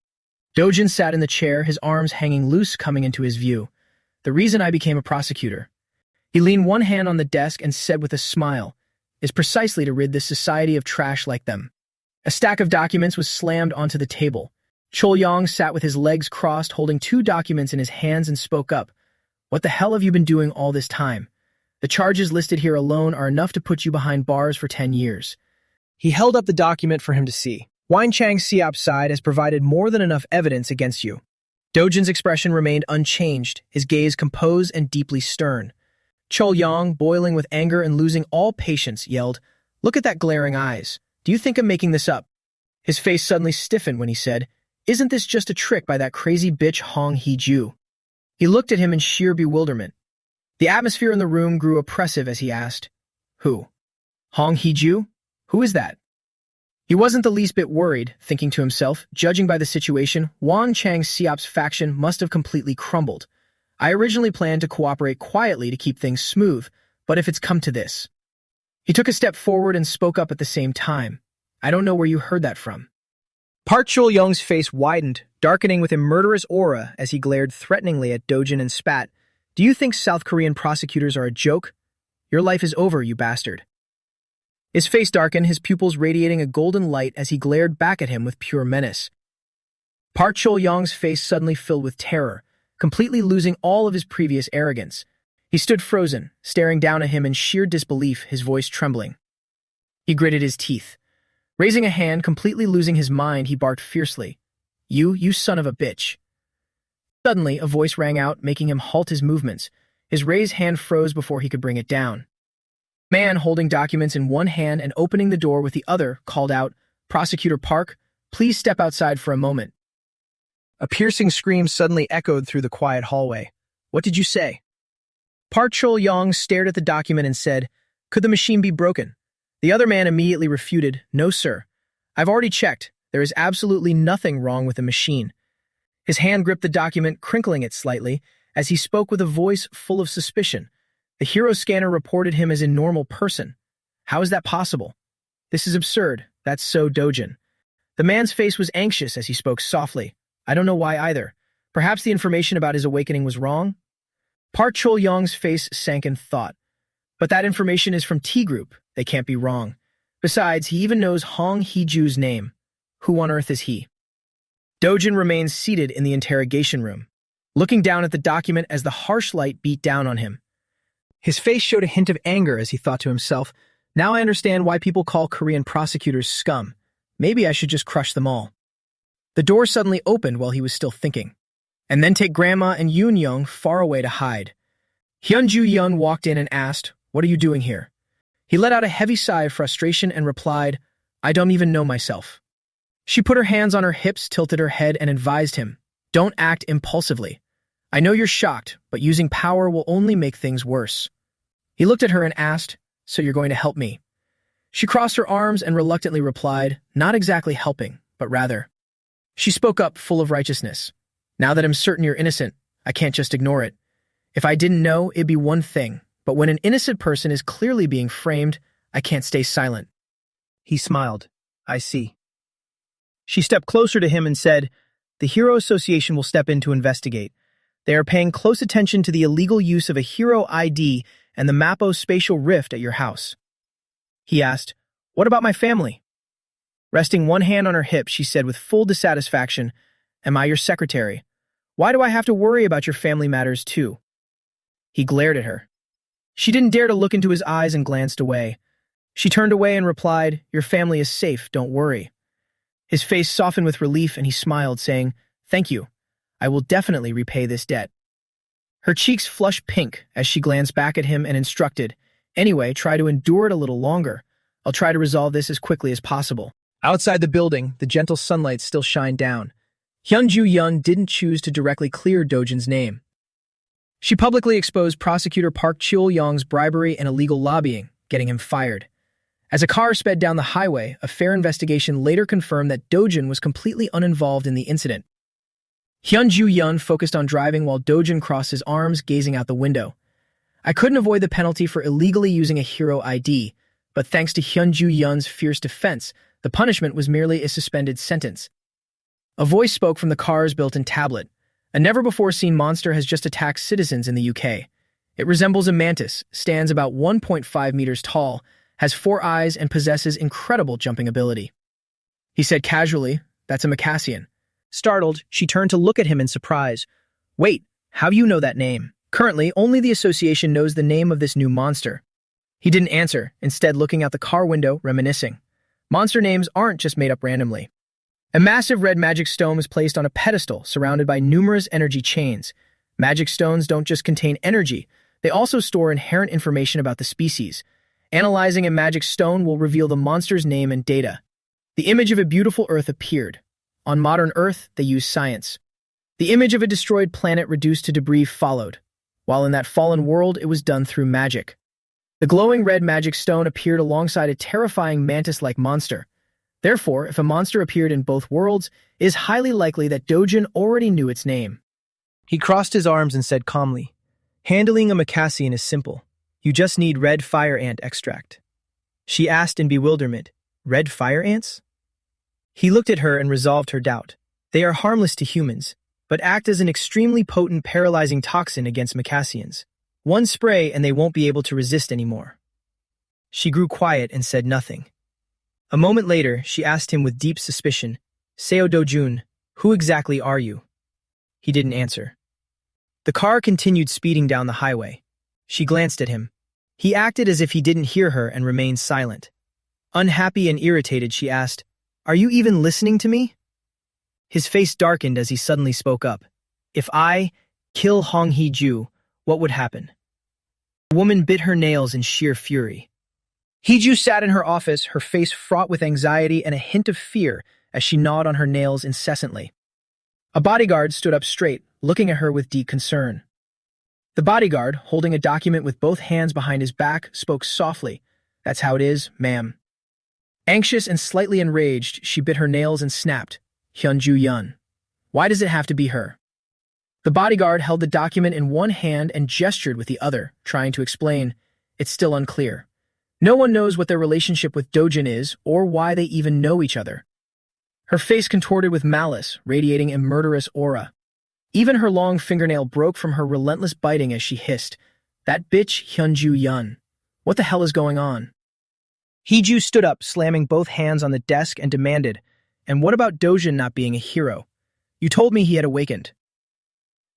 Dojin sat in the chair, his arms hanging loose, coming into his view. "The reason I became a prosecutor." He leaned one hand on the desk and said with a smile, "is precisely to rid this society of trash like them." A stack of documents was slammed onto the table. Chol Yong sat with his legs crossed, holding 2 documents in his hands, and spoke up. "What the hell have you been doing all this time? The charges listed here alone are enough to put you behind bars for 10 years. He held up the document for him to see. "Wine Chang Siop's side has provided more than enough evidence against you." Dojin's expression remained unchanged, his gaze composed and deeply stern. Chol Yong, boiling with anger and losing all patience, yelled, "Look at that glaring eyes. Do you think I'm making this up?" His face suddenly stiffened when he said, "Isn't this just a trick by that crazy bitch Hong Hee-ju?" He looked at him in sheer bewilderment. The atmosphere in the room grew oppressive as he asked, "Who? Hong Hee-ju? Who is that?" He wasn't the least bit worried, thinking to himself, judging by the situation, Wang Chang Siop's faction must have completely crumbled. I originally planned to cooperate quietly to keep things smooth, but if it's come to this. He took a step forward and spoke up at the same time. "I don't know where you heard that from." Park Chul-young's face widened, darkening with a murderous aura as he glared threateningly at Dojin and spat, "Do you think South Korean prosecutors are a joke? Your life is over, you bastard." His face darkened, his pupils radiating a golden light as he glared back at him with pure menace. Park Chul-young's face suddenly filled with terror, completely losing all of his previous arrogance. He stood frozen, staring down at him in sheer disbelief, his voice trembling. He gritted his teeth. Raising a hand, completely losing his mind, he barked fiercely, You son of a bitch." Suddenly, a voice rang out, making him halt his movements. His raised hand froze before he could bring it down. A man holding documents in one hand and opening the door with the other called out, "Prosecutor Park, please step outside for a moment." A piercing scream suddenly echoed through the quiet hallway. "What did you say?" Park Chul-yong stared at the document and said, "Could the machine be broken?" The other man immediately refuted, "No, sir. I've already checked. There is absolutely nothing wrong with the machine." His hand gripped the document, crinkling it slightly, as he spoke with a voice full of suspicion. The hero scanner reported him as a normal person. How is that possible? This is absurd. That's so Dojin. The man's face was anxious as he spoke softly. I don't know why either. Perhaps the information about his awakening was wrong? Park Chul-yong's face sank in thought. But that information is from T Group. They can't be wrong. Besides, he even knows Hong Hee-ju's name. Who on earth is he? Dojin remained seated in the interrogation room, looking down at the document as the harsh light beat down on him. His face showed a hint of anger as he thought to himself, "Now I understand why people call Korean prosecutors scum. Maybe I should just crush them all." The door suddenly opened while he was still thinking. And then take Grandma and Yoon-young far away to hide. Hyun-ju-yeon walked in and asked, "What are you doing here?" He let out a heavy sigh of frustration and replied, "I don't even know myself." She put her hands on her hips, tilted her head, and advised him, "Don't act impulsively. I know you're shocked, but using power will only make things worse." He looked at her and asked, "So you're going to help me?" She crossed her arms and reluctantly replied, "Not exactly helping, but rather." She spoke up, full of righteousness. "Now that I'm certain you're innocent, I can't just ignore it. If I didn't know, it'd be one thing, but when an innocent person is clearly being framed, I can't stay silent." He smiled. "I see." She stepped closer to him and said, "The Hero Association will step in to investigate. They are paying close attention to the illegal use of a Hero ID and the Mappo spatial rift at your house." He asked, "What about my family?" Resting one hand on her hip, she said with full dissatisfaction, "Am I your secretary? Why do I have to worry about your family matters too?" He glared at her. She didn't dare to look into his eyes and glanced away. She turned away and replied, "Your family is safe, don't worry." His face softened with relief and he smiled, saying, "Thank you. I will definitely repay this debt." Her cheeks flushed pink as she glanced back at him and instructed, "Anyway, try to endure it a little longer. I'll try to resolve this as quickly as possible." Outside the building, the gentle sunlight still shined down. Hyun-ju-yeon didn't choose to directly clear Dojin's name. She publicly exposed Prosecutor Park Chul-yong's bribery and illegal lobbying, getting him fired. As a car sped down the highway, a fair investigation later confirmed that Dojin was completely uninvolved in the incident. Hyun-ju-yeon focused on driving while Dojin crossed his arms, gazing out the window. I couldn't avoid the penalty for illegally using a hero ID, but thanks to Hyunju Yun's fierce defense, the punishment was merely a suspended sentence. A voice spoke from the car's built-in tablet. A never-before-seen monster has just attacked citizens in the UK. It resembles a mantis, stands about 1.5 meters tall, has 4 eyes, and possesses incredible jumping ability. He said casually, "That's a Macassian." Startled, she turned to look at him in surprise. "Wait, how do you know that name?" Currently, only the association knows the name of this new monster. He didn't answer, instead looking out the car window, reminiscing. Monster names aren't just made up randomly. A massive red magic stone is placed on a pedestal surrounded by numerous energy chains. Magic stones don't just contain energy, they also store inherent information about the species. Analyzing a magic stone will reveal the monster's name and data. The image of a beautiful Earth appeared. On modern Earth, they use science. The image of a destroyed planet reduced to debris followed. While in that fallen world, it was done through magic. The glowing red magic stone appeared alongside a terrifying mantis-like monster. Therefore, if a monster appeared in both worlds, it is highly likely that Dojin already knew its name. He crossed his arms and said calmly, "Handling a Macassian is simple. You just need red fire ant extract." She asked in bewilderment, "Red fire ants?" He looked at her and resolved her doubt. They are harmless to humans, but act as an extremely potent paralyzing toxin against Macassians. One spray and they won't be able to resist anymore. She grew quiet and said nothing. A moment later, she asked him with deep suspicion, "Seo Dojun, who exactly are you?" He didn't answer. The car continued speeding down the highway. She glanced at him. He acted as if he didn't hear her and remained silent. Unhappy and irritated, she asked, "Are you even listening to me?" His face darkened as he suddenly spoke up. "If I kill Hong Hee-ju, what would happen?" The woman bit her nails in sheer fury. Hee-ju sat in her office, her face fraught with anxiety and a hint of fear as she gnawed on her nails incessantly. A bodyguard stood up straight, looking at her with deep concern. The bodyguard, holding a document with both hands behind his back, spoke softly. "That's how it is, ma'am." Anxious and slightly enraged, she bit her nails and snapped, "Hyunju Yun. Why does it have to be her?" The bodyguard held the document in one hand and gestured with the other, trying to explain. It's still unclear. No one knows what their relationship with Dojin is or why they even know each other. Her face contorted with malice, radiating a murderous aura. Even her long fingernail broke from her relentless biting as she hissed, "That bitch Hyunju Yun. What the hell is going on?" Hee-ju stood up, slamming both hands on the desk and demanded, "And what about Dojin not being a hero? You told me he had awakened."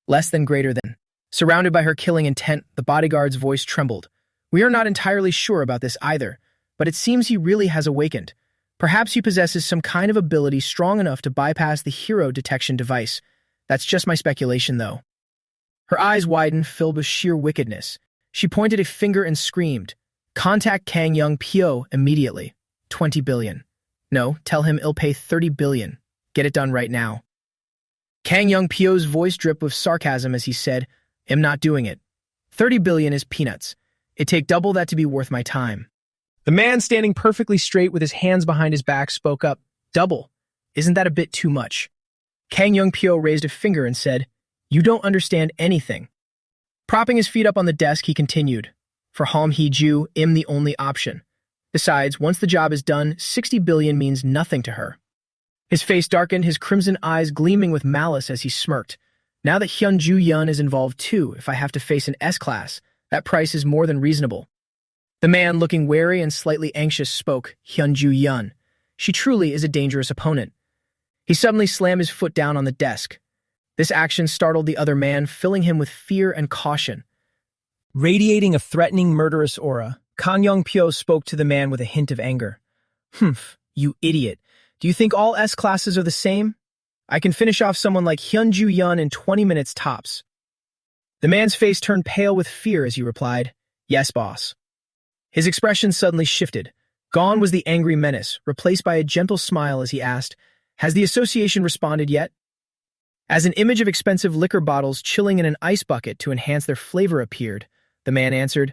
Less than greater than. Surrounded by her killing intent, the bodyguard's voice trembled. "We are not entirely sure about this either, but it seems he really has awakened. Perhaps he possesses some kind of ability strong enough to bypass the hero detection device. That's just my speculation, though." Her eyes widened, filled with sheer wickedness. She pointed a finger and screamed, "Contact Kang Young Pyo immediately. 20 billion. No, tell him he'll pay 30 billion. Get it done right now." Kang Young Pyo's voice dripped with sarcasm as he said, "I'm not doing it. 30 billion is peanuts. It'd take double that to be worth my time." The man standing perfectly straight with his hands behind his back spoke up, "Double? Isn't that a bit too much?" Kang Young Pyo raised a finger and said, "You don't understand anything." Propping his feet up on the desk, he continued, "For Hom Hee-ju, I'm the only option. Besides, once the job is done, 60 billion means nothing to her." His face darkened, his crimson eyes gleaming with malice as he smirked. "Now that Hyunju Yun is involved too, if I have to face an S-class, that price is more than reasonable." The man, looking wary and slightly anxious, spoke, "Hyunju Yun. She truly is a dangerous opponent." He suddenly slammed his foot down on the desk. This action startled the other man, filling him with fear and caution. Radiating a threatening, murderous aura, Kang Young Pyo spoke to the man with a hint of anger. "Humph, you idiot. Do you think all S-classes are the same? I can finish off someone like Hyunju Yun in 20 minutes tops." The man's face turned pale with fear as he replied, "Yes, boss." His expression suddenly shifted. Gone was the angry menace, replaced by a gentle smile as he asked, "Has the association responded yet?" As an image of expensive liquor bottles chilling in an ice bucket to enhance their flavor appeared, the man answered,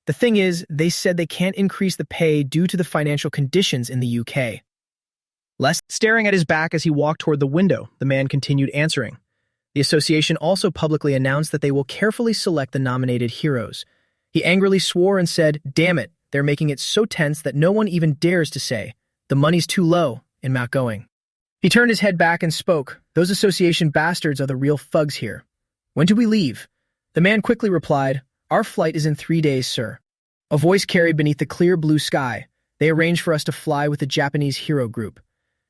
"The thing is, they said they can't increase the pay due to the financial conditions in the UK." Staring at his back as he walked toward the window, the man continued answering. "The association also publicly announced that they will carefully select the nominated heroes. He angrily swore and said, "Damn it, they're making it so tense that no one even dares to say, 'The money's too low,' in not going." He turned his head back and spoke, "Those association bastards are the real thugs here. When do we leave?" The man quickly replied, "Our flight is in 3 days, sir." A voice carried beneath the clear blue sky, "They arranged for us to fly with the Japanese hero group."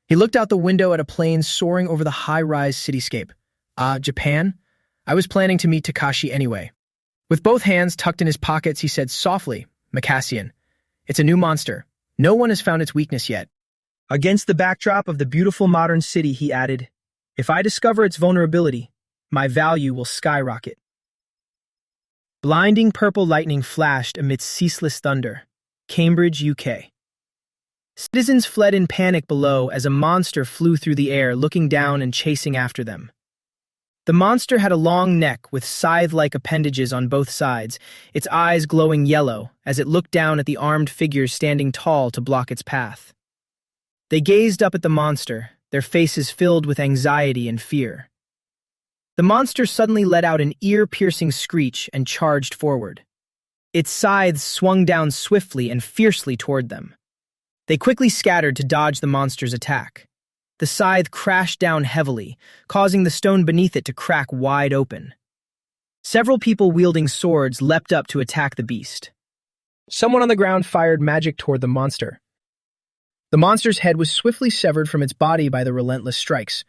He looked out the window at a plane soaring over the high-rise cityscape. "Ah, Japan? I was planning to meet Takashi anyway." With both hands tucked in his pockets, he said softly, "Macassian. It's a new monster. No one has found its weakness yet." Against the backdrop of the beautiful modern city, he added, "If I discover its vulnerability, my value will skyrocket." Blinding purple lightning flashed amidst ceaseless thunder. Cambridge, UK. Citizens fled in panic below as a monster flew through the air, looking down and chasing after them. The monster had a long neck with scythe-like appendages on both sides, its eyes glowing yellow as it looked down at the armed figures standing tall to block its path. They gazed up at the monster, their faces filled with anxiety and fear. The monster suddenly let out an ear-piercing screech and charged forward. Its scythes swung down swiftly and fiercely toward them. They quickly scattered to dodge the monster's attack. The scythe crashed down heavily, causing the stone beneath it to crack wide open. Several people wielding swords leapt up to attack the beast. Someone on the ground fired magic toward the monster. The monster's head was swiftly severed from its body by the relentless strikes.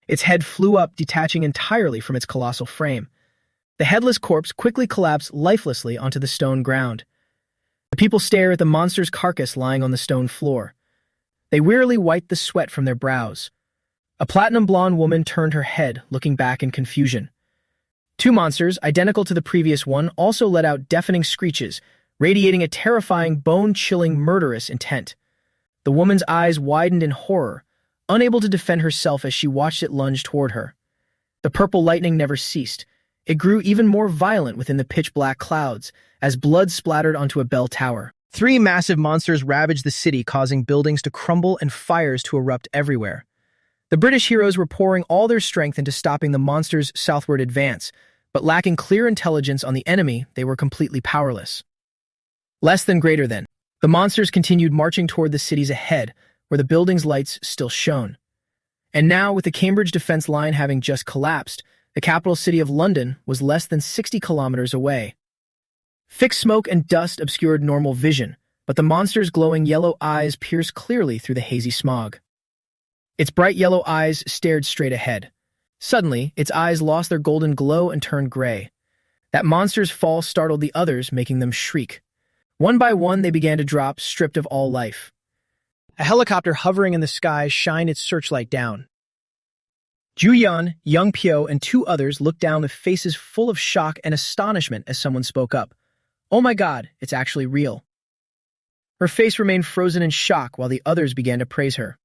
Its head flew up, detaching entirely from its colossal frame. The headless corpse quickly collapsed lifelessly onto the stone ground. The people stare at the monster's carcass lying on the stone floor. They wearily wiped the sweat from their brows. A platinum blonde woman turned her head, looking back in confusion. Two monsters, identical to the previous one, also let out deafening screeches, radiating a terrifying, bone-chilling, murderous intent. The woman's eyes widened in horror, unable to defend herself as she watched it lunge toward her. The purple lightning never ceased. It grew even more violent within the pitch-black clouds, as blood splattered onto a bell tower. 3 massive monsters ravaged the city, causing buildings to crumble and fires to erupt everywhere. The British heroes were pouring all their strength into stopping the monsters' southward advance, but lacking clear intelligence on the enemy, they were completely powerless. Less than greater than. The monsters continued marching toward the cities ahead, where the buildings' lights still shone. And now, with the Cambridge defense line having just collapsed, the capital city of London was less than 60 kilometers away. Thick smoke and dust obscured normal vision, but the monster's glowing yellow eyes pierced clearly through the hazy smog. Its bright yellow eyes stared straight ahead. Suddenly, its eyes lost their golden glow and turned gray. That monster's fall startled the others, making them shriek. One by one, they began to drop, stripped of all life. A helicopter hovering in the sky shined its searchlight down. Ju Yun, Young Pyo, and 2 others looked down with faces full of shock and astonishment as someone spoke up. "Oh my God, it's actually real." Her face remained frozen in shock while the others began to praise her.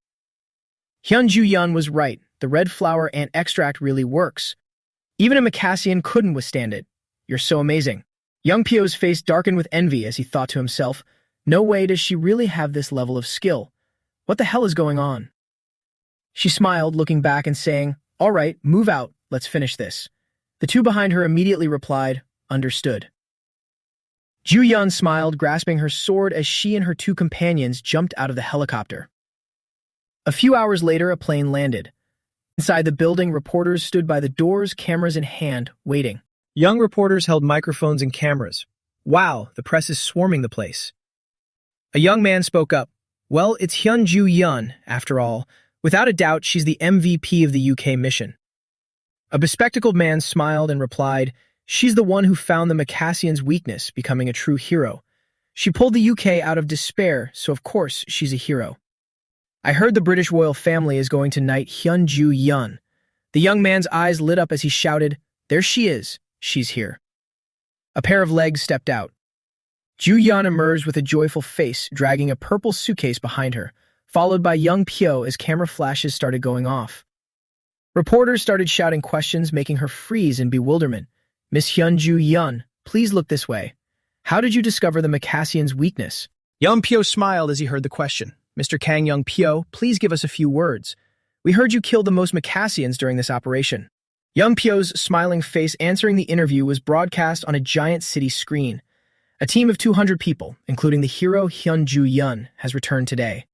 Hyun Ju Yun was right. The red flower ant extract really works. Even a Macassian couldn't withstand it. "You're so amazing." Young Pyo's face darkened with envy as he thought to himself, "No way does she really have this level of skill. What the hell is going on?" She smiled, looking back and saying, "All right, move out, let's finish this." The 2 behind her immediately replied, "Understood." Ju Yun smiled, grasping her sword as she and her 2 companions jumped out of the helicopter. A few hours later, a plane landed. Inside the building, reporters stood by the doors, cameras in hand, waiting. Young reporters held microphones and cameras. "Wow, the press is swarming the place." A young man spoke up. "Well, it's Hyun Ju Yun, after all. Without a doubt, she's the MVP of the UK mission." A bespectacled man smiled and replied, "She's the one who found the Macassian's weakness, becoming a true hero. She pulled the UK out of despair, so of course she's a hero. I heard the British royal family is going to knight Hyun Ju Yun." The young man's eyes lit up as he shouted, "There she is. She's here." A pair of legs stepped out. Ju Yun emerged with a joyful face, dragging a purple suitcase behind her, followed by Young Pyo as camera flashes started going off. Reporters started shouting questions, making her freeze in bewilderment. "Miss Hyun Ju Yun, please look this way. How did you discover the Macassian's weakness?" Young Pyo smiled as he heard the question. "Mr. Kang Young Pyo, please give us a few words. We heard you killed the most Macassians during this operation." Young Pyo's smiling face answering the interview was broadcast on a giant city screen. A team of 200 people, including the hero Hyun-ju-yeon, has returned today.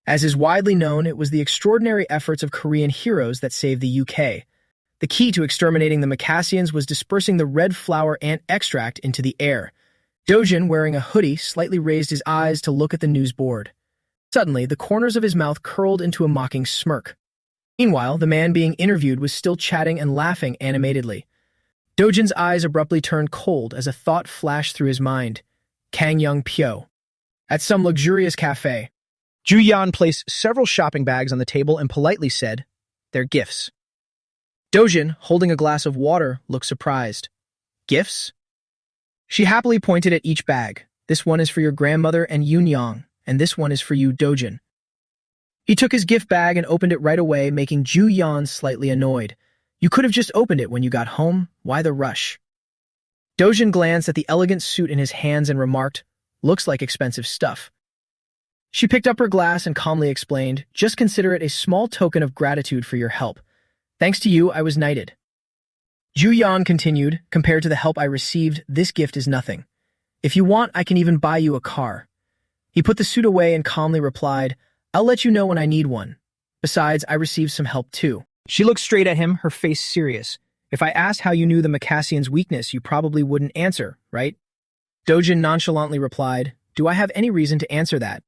As is widely known, it was the extraordinary efforts of Korean heroes that saved the UK. The key to exterminating the Macassians was dispersing the red flower ant extract into the air. Dojin, wearing a hoodie, slightly raised his eyes to look at the news board. Suddenly, the corners of his mouth curled into a mocking smirk. Meanwhile, the man being interviewed was still chatting and laughing animatedly. Dojin's eyes abruptly turned cold as a thought flashed through his mind. Kang Young-pyo. At some luxurious cafe, Ju-yeon placed several shopping bags on the table and politely said, "They're gifts." Dojin, holding a glass of water, looked surprised. "Gifts?" She happily pointed at each bag. "This one is for your grandmother and Yoon-young, and this one is for you, Dojin." He took his gift bag and opened it right away, making Ju-yeon slightly annoyed. "You could have just opened it when you got home. Why the rush?" Dojin glanced at the elegant suit in his hands and remarked, "Looks like expensive stuff." She picked up her glass and calmly explained, "Just consider it a small token of gratitude for your help. Thanks to you, I was knighted." Ju-yeon continued, "Compared to the help I received, this gift is nothing. If you want, I can even buy you a car." He put the suit away and calmly replied, "I'll let you know when I need one. Besides, I received some help too." She looked straight at him, her face serious. "If I asked how you knew the Macassian's weakness, you probably wouldn't answer, right?" Dojin nonchalantly replied, "Do I have any reason to answer that?"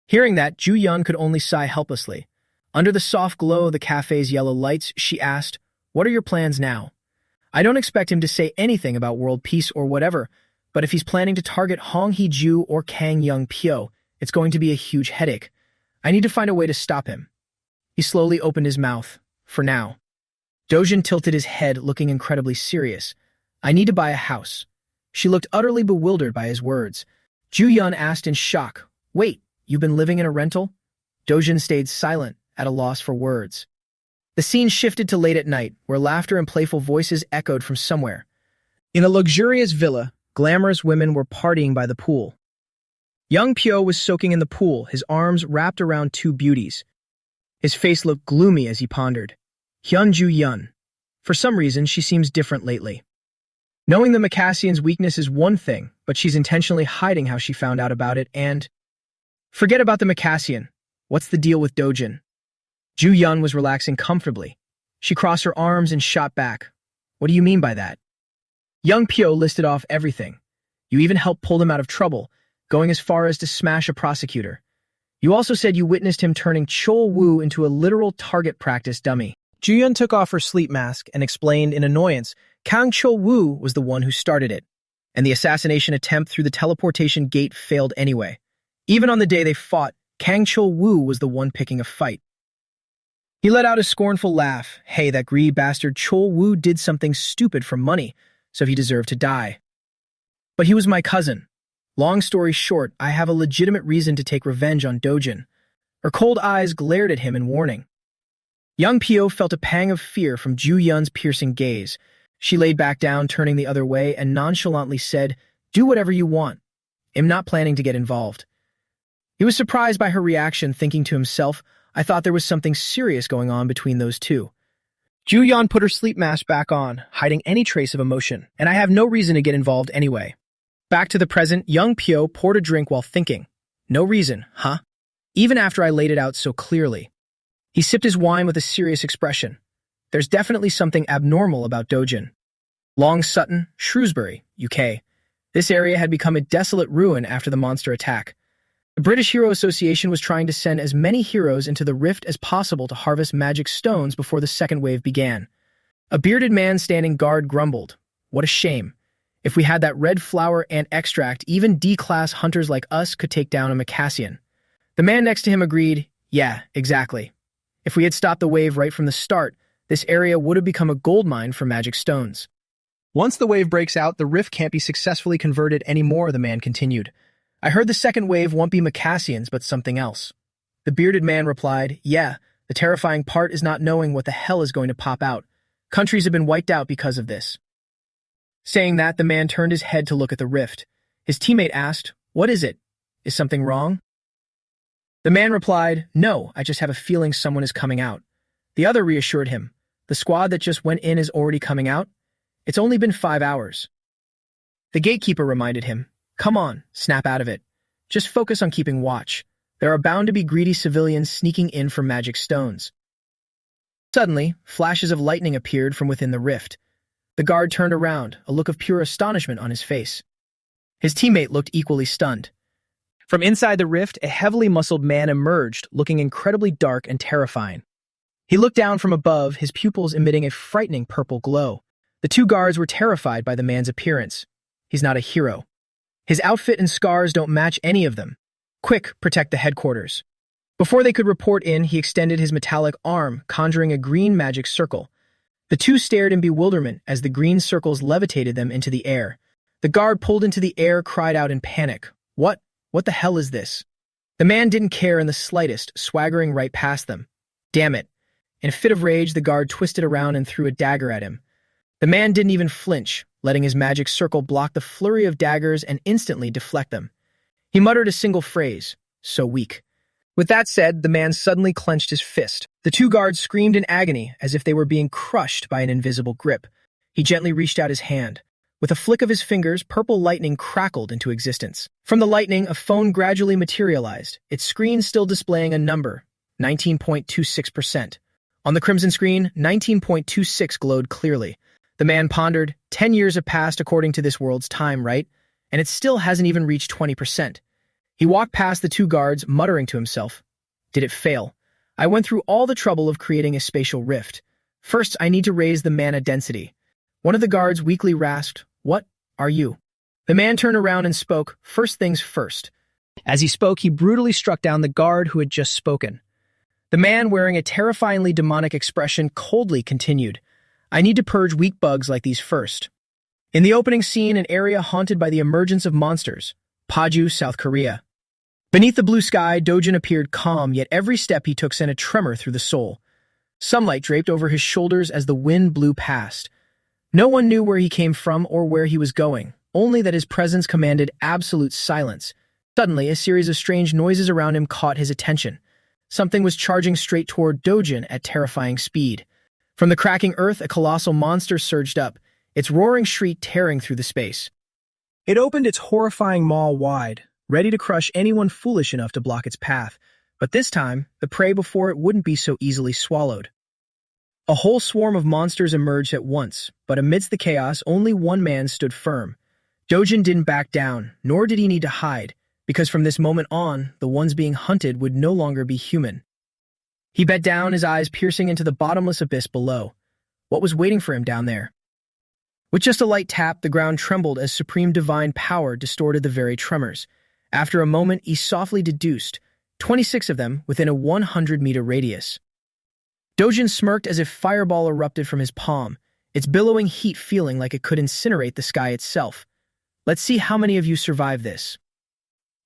Hearing that, Ju-yeon could only sigh helplessly. Under the soft glow of the cafe's yellow lights, she asked, "What are your plans now?" I don't expect him to say anything about world peace or whatever, but if he's planning to target Hong Hee-ju or Kang Young-pyo, it's going to be a huge headache. I need to find a way to stop him. He slowly opened his mouth. "For now." Dojin tilted his head, looking incredibly serious. "I need to buy a house." She looked utterly bewildered by his words. Ju-yeon asked in shock, "Wait, you've been living in a rental?" Dojin stayed silent, at a loss for words. The scene shifted to late at night, where laughter and playful voices echoed from somewhere. In a luxurious villa, glamorous women were partying by the pool. Young Pyo was soaking in the pool, his arms wrapped around two beauties. His face looked gloomy as he pondered. Hyun-ju-yeon. For some reason, she seems different lately. Knowing the Macassian's weakness is one thing, but she's intentionally hiding how she found out about it and... Forget about the Macassian. What's the deal with Dojin? Ju-yeon was relaxing comfortably. She crossed her arms and shot back. "What do you mean by that?" Young Pyo listed off everything. "You even helped pull him out of trouble, going as far as to smash a prosecutor. You also said you witnessed him turning Chol-woo into a literal target practice dummy." Ju-yeon took off her sleep mask and explained in annoyance Kang Chol-woo was the one who started it, and the assassination attempt through the teleportation gate failed anyway. Even on the day they fought, Kang Chol-woo was the one picking a fight. He let out a scornful laugh. "Hey, that greedy bastard Chol-woo did something stupid for money, so he deserved to die. But he was my cousin. Long story short, I have a legitimate reason to take revenge on Dojin." Her cold eyes glared at him in warning. Young Pyo felt a pang of fear from Ju-yeon's piercing gaze. She laid back down, turning the other way, and nonchalantly said, "Do whatever you want. I'm not planning to get involved." He was surprised by her reaction, thinking to himself, "I thought there was something serious going on between those two." Ju-yeon put her sleep mask back on, hiding any trace of emotion, "And I have no reason to get involved anyway." Back to the present, young Pyo poured a drink while thinking. "No reason, huh? Even after I laid it out so clearly." He sipped his wine with a serious expression. "There's definitely something abnormal about Dojin." Long Sutton, Shrewsbury, UK. This area had become a desolate ruin after the monster attack. The British Hero Association was trying to send as many heroes into the rift as possible to harvest magic stones before the second wave began. A bearded man standing guard grumbled, "What a shame. If we had that red flower ant extract, even D-class hunters like us could take down a Macassian." The man next to him agreed, "Yeah, exactly. If we had stopped the wave right from the start, this area would have become a goldmine for magic stones." "Once the wave breaks out, the rift can't be successfully converted anymore," the man continued. "I heard the second wave won't be Macassians, but something else." The bearded man replied, "Yeah, the terrifying part is not knowing what the hell is going to pop out. Countries have been wiped out because of this." Saying that, the man turned his head to look at the rift. His teammate asked, "What is it? Is something wrong?" The man replied, "No, I just have a feeling someone is coming out." The other reassured him, "The squad that just went in is already coming out? It's only been 5 hours." The gatekeeper reminded him, Come on, snap out of it. Just focus on keeping watch. There are bound to be greedy civilians sneaking in for magic stones. Suddenly, flashes of lightning appeared from within the rift. The guard turned around, a look of pure astonishment on his face. His teammate looked equally stunned. From inside the rift, a heavily muscled man emerged, looking incredibly dark and terrifying. He looked down from above, his pupils emitting a frightening purple glow. The two guards were terrified by the man's appearance. He's not a hero. His outfit and scars don't match any of them. Quick, protect the headquarters. Before they could report in, he extended his metallic arm, conjuring a green magic circle. The two stared in bewilderment as the green circles levitated them into the air. The guard pulled into the air, cried out in panic. What the hell is this? The man didn't care in the slightest, swaggering right past them. Damn it. In a fit of rage, the guard twisted around and threw a dagger at him. The man didn't even flinch, letting his magic circle block the flurry of daggers and instantly deflect them. He muttered a single phrase, so weak. With that said, the man suddenly clenched his fist. The two guards screamed in agony as if they were being crushed by an invisible grip. He gently reached out his hand. With a flick of his fingers, purple lightning crackled into existence. From the lightning, a phone gradually materialized, its screen still displaying a number, 19.26%. On the crimson screen, 19.26 glowed clearly. The man pondered, 10 years have passed according to this world's time, right? And it still hasn't even reached 20%. He walked past the two guards, muttering to himself, Did it fail? I went through all the trouble of creating a spatial rift. First, I need to raise the mana density. One of the guards weakly rasped, What are you? The man turned around and spoke, First things first. As he spoke, he brutally struck down the guard who had just spoken. The man, wearing a terrifyingly demonic expression, coldly continued, I need to purge weak bugs like these first. In the opening scene, an area haunted by the emergence of monsters, Paju, South Korea. Beneath the blue sky, Dojin appeared calm, yet every step he took sent a tremor through the soul. Sunlight draped over his shoulders as the wind blew past. No one knew where he came from or where he was going, only that his presence commanded absolute silence. Suddenly, a series of strange noises around him caught his attention. Something was charging straight toward Dojin at terrifying speed. From the cracking earth, a colossal monster surged up, its roaring shriek tearing through the space. It opened its horrifying maw wide, ready to crush anyone foolish enough to block its path, but this time, the prey before it wouldn't be so easily swallowed. A whole swarm of monsters emerged at once, but amidst the chaos, only one man stood firm. Dojin didn't back down, nor did he need to hide, because from this moment on, the ones being hunted would no longer be human. He bent down, his eyes piercing into the bottomless abyss below. What was waiting for him down there? With just a light tap, the ground trembled as supreme divine power distorted the very tremors. After a moment, he softly deduced, 26 of them within a 100-meter radius. Dojin smirked as if fireball erupted from his palm, its billowing heat feeling like it could incinerate the sky itself. Let's see how many of you survive this.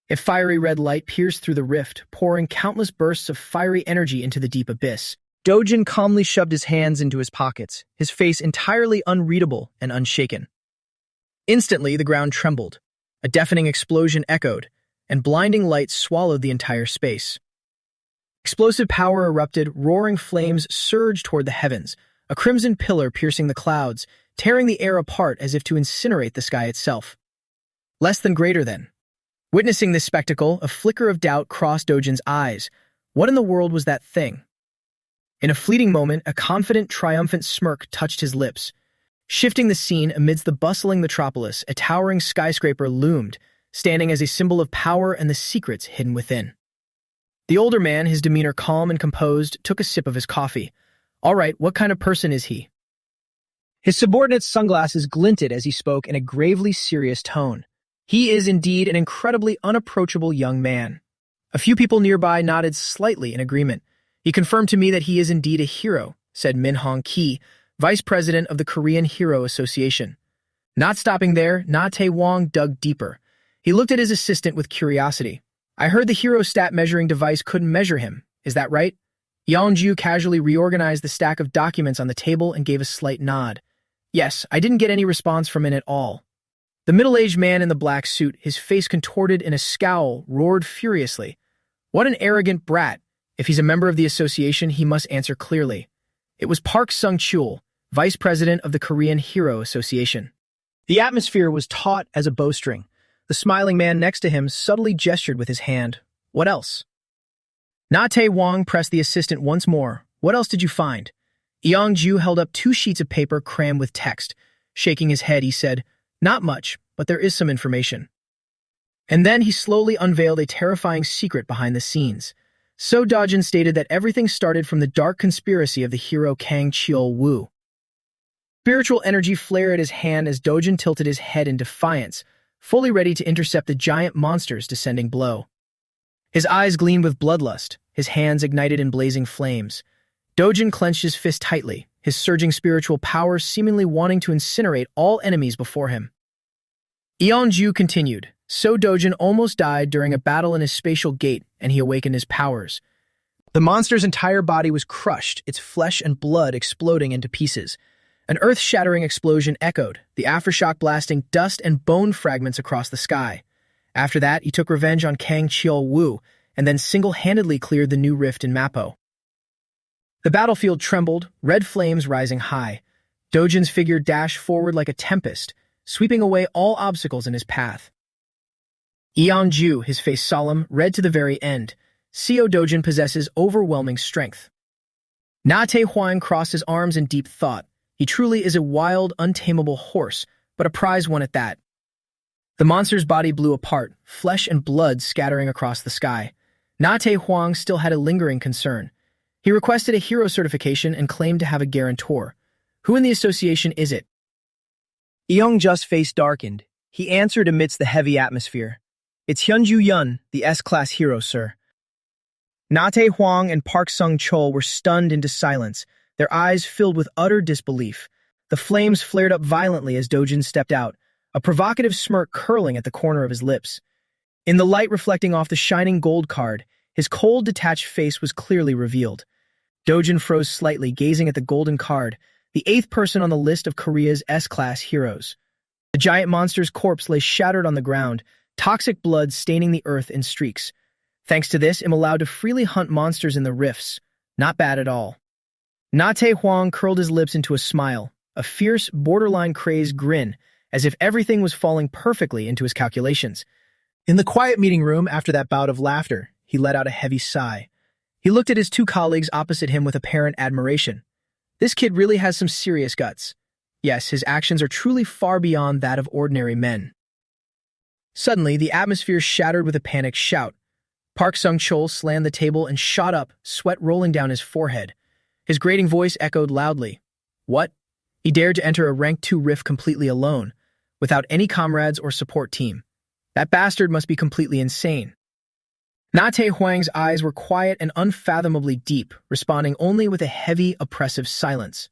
A fiery red light pierced through the rift, pouring countless bursts of fiery energy into the deep abyss. Dojin calmly shoved his hands into his pockets, his face entirely unreadable and unshaken. Instantly, the ground trembled. A deafening explosion echoed, and blinding light swallowed the entire space. Explosive power erupted, roaring flames surged toward the heavens, a crimson pillar piercing the clouds, tearing the air apart as if to incinerate the sky itself. Less than greater than. Witnessing this spectacle, a flicker of doubt crossed Dojin's eyes. What in the world was that thing? In a fleeting moment, a confident, triumphant smirk touched his lips. Shifting the scene amidst the bustling metropolis, a towering skyscraper loomed, standing as a symbol of power and the secrets hidden within. The older man, his demeanor calm and composed, took a sip of his coffee. All right, what kind of person is he? His subordinate's sunglasses glinted as he spoke in a gravely serious tone. He is indeed an incredibly unapproachable young man. A few people nearby nodded slightly in agreement. He confirmed to me that he is indeed a hero, said Min Hong Ki, vice president of the Korean Hero Association. Not stopping there, Na Tae-wong dug deeper. He looked at his assistant with curiosity. I heard the hero stat measuring device couldn't measure him. Is that right? Yeonju casually reorganized the stack of documents on the table and gave a slight nod. Yes, I didn't get any response from it at all. The middle-aged man in the black suit, his face contorted in a scowl, roared furiously. What an arrogant brat. If he's a member of the association, he must answer clearly. It was Park Sung-chul, vice president of the Korean Hero Association. The atmosphere was taut as a bowstring. The smiling man next to him subtly gestured with his hand. What else? Na-Tae Wong pressed the assistant once more. What else did you find? Eong-ju held up 2 sheets of paper crammed with text. Shaking his head, he said, Not much, but there is some information. And then he slowly unveiled a terrifying secret behind the scenes. So Dojin stated that everything started from the dark conspiracy of the hero Kang Cheol-woo. Spiritual energy flared at his hand as Dojin tilted his head in defiance, fully ready to intercept the giant monster's descending blow. His eyes gleamed with bloodlust, his hands ignited in blazing flames. Dojin clenched his fist tightly, his surging spiritual power seemingly wanting to incinerate all enemies before him. Eong-ju continued. So Dojin almost died during a battle in his spatial gate, and he awakened his powers. The monster's entire body was crushed, its flesh and blood exploding into pieces. An earth-shattering explosion echoed, the aftershock blasting dust and bone fragments across the sky. After that, he took revenge on Kang Cheol-woo, and then single-handedly cleared the new rift in Mappo. The battlefield trembled, red flames rising high. Dojin's figure dashed forward like a tempest, sweeping away all obstacles in his path. Eong-ju, his face solemn, read to the very end. Seo Dojin possesses overwhelming strength. Na-Tae Huang crossed his arms in deep thought. He truly is a wild, untamable horse, but a prize one at that. The monster's body blew apart, flesh and blood scattering across the sky. Na-Tae Huang still had a lingering concern. He requested a hero certification and claimed to have a guarantor. Who in the association is it? Eong-ju's face darkened. He answered amidst the heavy atmosphere. It's Hyunju Yun, the S-class hero, sir. Na-Tae Huang and Park Sung-chol were stunned into silence, their eyes filled with utter disbelief. The flames flared up violently as Dojin stepped out, a provocative smirk curling at the corner of his lips. In the light reflecting off the shining gold card, his cold, detached face was clearly revealed. Dojin froze slightly, gazing at the golden card, the 8th person on the list of Korea's S-class heroes. The giant monster's corpse lay shattered on the ground, toxic blood staining the earth in streaks. Thanks to this, I'm allowed to freely hunt monsters in the rifts. Not bad at all. Na-Tae Huang curled his lips into a smile, a fierce, borderline crazed grin, as if everything was falling perfectly into his calculations. In the quiet meeting room, after that bout of laughter, he let out a heavy sigh. He looked at his 2 colleagues opposite him with apparent admiration. This kid really has some serious guts. Yes, his actions are truly far beyond that of ordinary men. Suddenly, the atmosphere shattered with a panicked shout. Park Sung-chol slammed the table and shot up, sweat rolling down his forehead. His grating voice echoed loudly. What? He dared to enter a Rank 2 rift completely alone, without any comrades or support team. That bastard must be completely insane. Na-Tae Huang's eyes were quiet and unfathomably deep, responding only with a heavy, oppressive silence.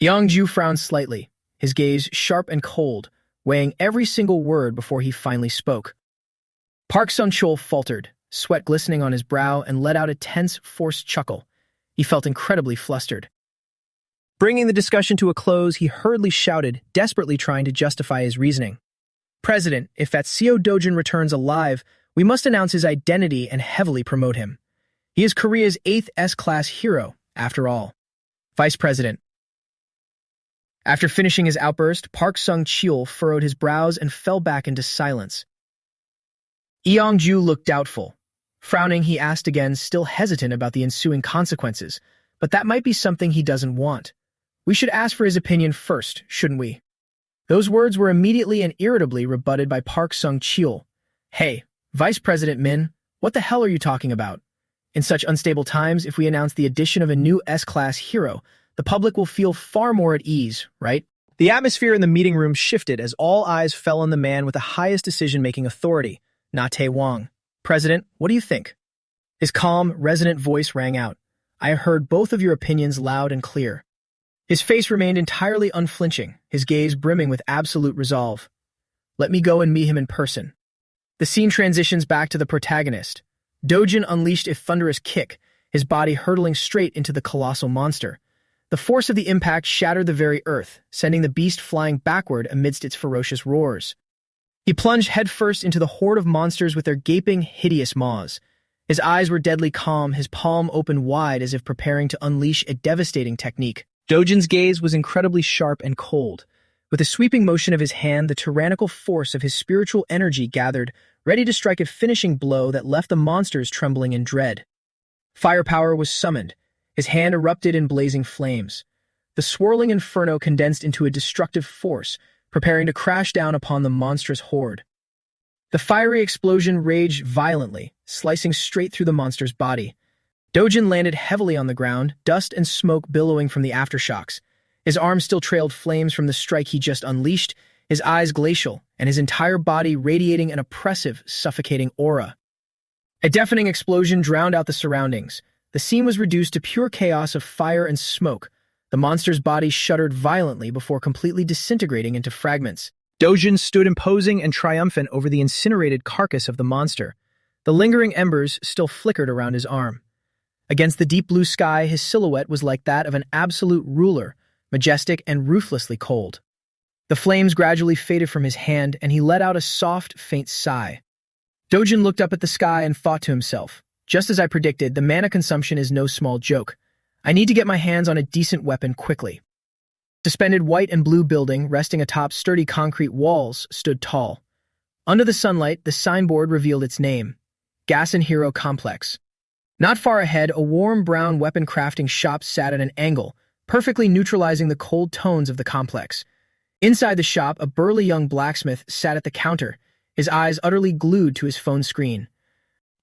Eong-ju frowned slightly, his gaze sharp and cold, weighing every single word before he finally spoke. Park Sung-chol faltered, sweat glistening on his brow, and let out a tense, forced chuckle. He felt incredibly flustered. Bringing the discussion to a close, he hurriedly shouted, desperately trying to justify his reasoning. President, if that Seo Dojin returns alive, we must announce his identity and heavily promote him. He is Korea's 8th S-class hero, after all. Vice President. After finishing his outburst, Park Sung-chol furrowed his brows and fell back into silence. Eong-ju looked doubtful. Frowning, he asked again, still hesitant about the ensuing consequences, but that might be something he doesn't want. We should ask for his opinion first, shouldn't we? Those words were immediately and irritably rebutted by Park Sung-chol. Hey, Vice President Min, what the hell are you talking about? In such unstable times, if we announce the addition of a new S-class hero, the public will feel far more at ease, right? The atmosphere in the meeting room shifted as all eyes fell on the man with the highest decision-making authority, Na-Tae Huang. President, what do you think? His calm, resonant voice rang out. I heard both of your opinions loud and clear. His face remained entirely unflinching, his gaze brimming with absolute resolve. Let me go and meet him in person. The scene transitions back to the protagonist. Dojin unleashed a thunderous kick, his body hurtling straight into the colossal monster. The force of the impact shattered the very earth, sending the beast flying backward amidst its ferocious roars. He plunged headfirst into the horde of monsters with their gaping, hideous maws. His eyes were deadly calm, his palm opened wide as if preparing to unleash a devastating technique. Dojin's gaze was incredibly sharp and cold. With a sweeping motion of his hand, the tyrannical force of his spiritual energy gathered, ready to strike a finishing blow that left the monsters trembling in dread. Firepower was summoned. His hand erupted in blazing flames. The swirling inferno condensed into a destructive force, preparing to crash down upon the monstrous horde. The fiery explosion raged violently, slicing straight through the monster's body. Dojin landed heavily on the ground, dust and smoke billowing from the aftershocks. His arms still trailed flames from the strike he just unleashed, his eyes glacial, and his entire body radiating an oppressive, suffocating aura. A deafening explosion drowned out the surroundings. The scene was reduced to pure chaos of fire and smoke. The monster's body shuddered violently before completely disintegrating into fragments. Dojin stood imposing and triumphant over the incinerated carcass of the monster. The lingering embers still flickered around his arm. Against the deep blue sky, his silhouette was like that of an absolute ruler, majestic and ruthlessly cold. The flames gradually faded from his hand, and he let out a soft, faint sigh. Dojin looked up at the sky and thought to himself, just as I predicted, the mana consumption is no small joke. I need to get my hands on a decent weapon quickly. Suspended white and blue building, resting atop sturdy concrete walls, stood tall. Under the sunlight, the signboard revealed its name, Gas and Hero Complex. Not far ahead, a warm brown weapon crafting shop sat at an angle, perfectly neutralizing the cold tones of the complex. Inside the shop, a burly young blacksmith sat at the counter, his eyes utterly glued to his phone screen.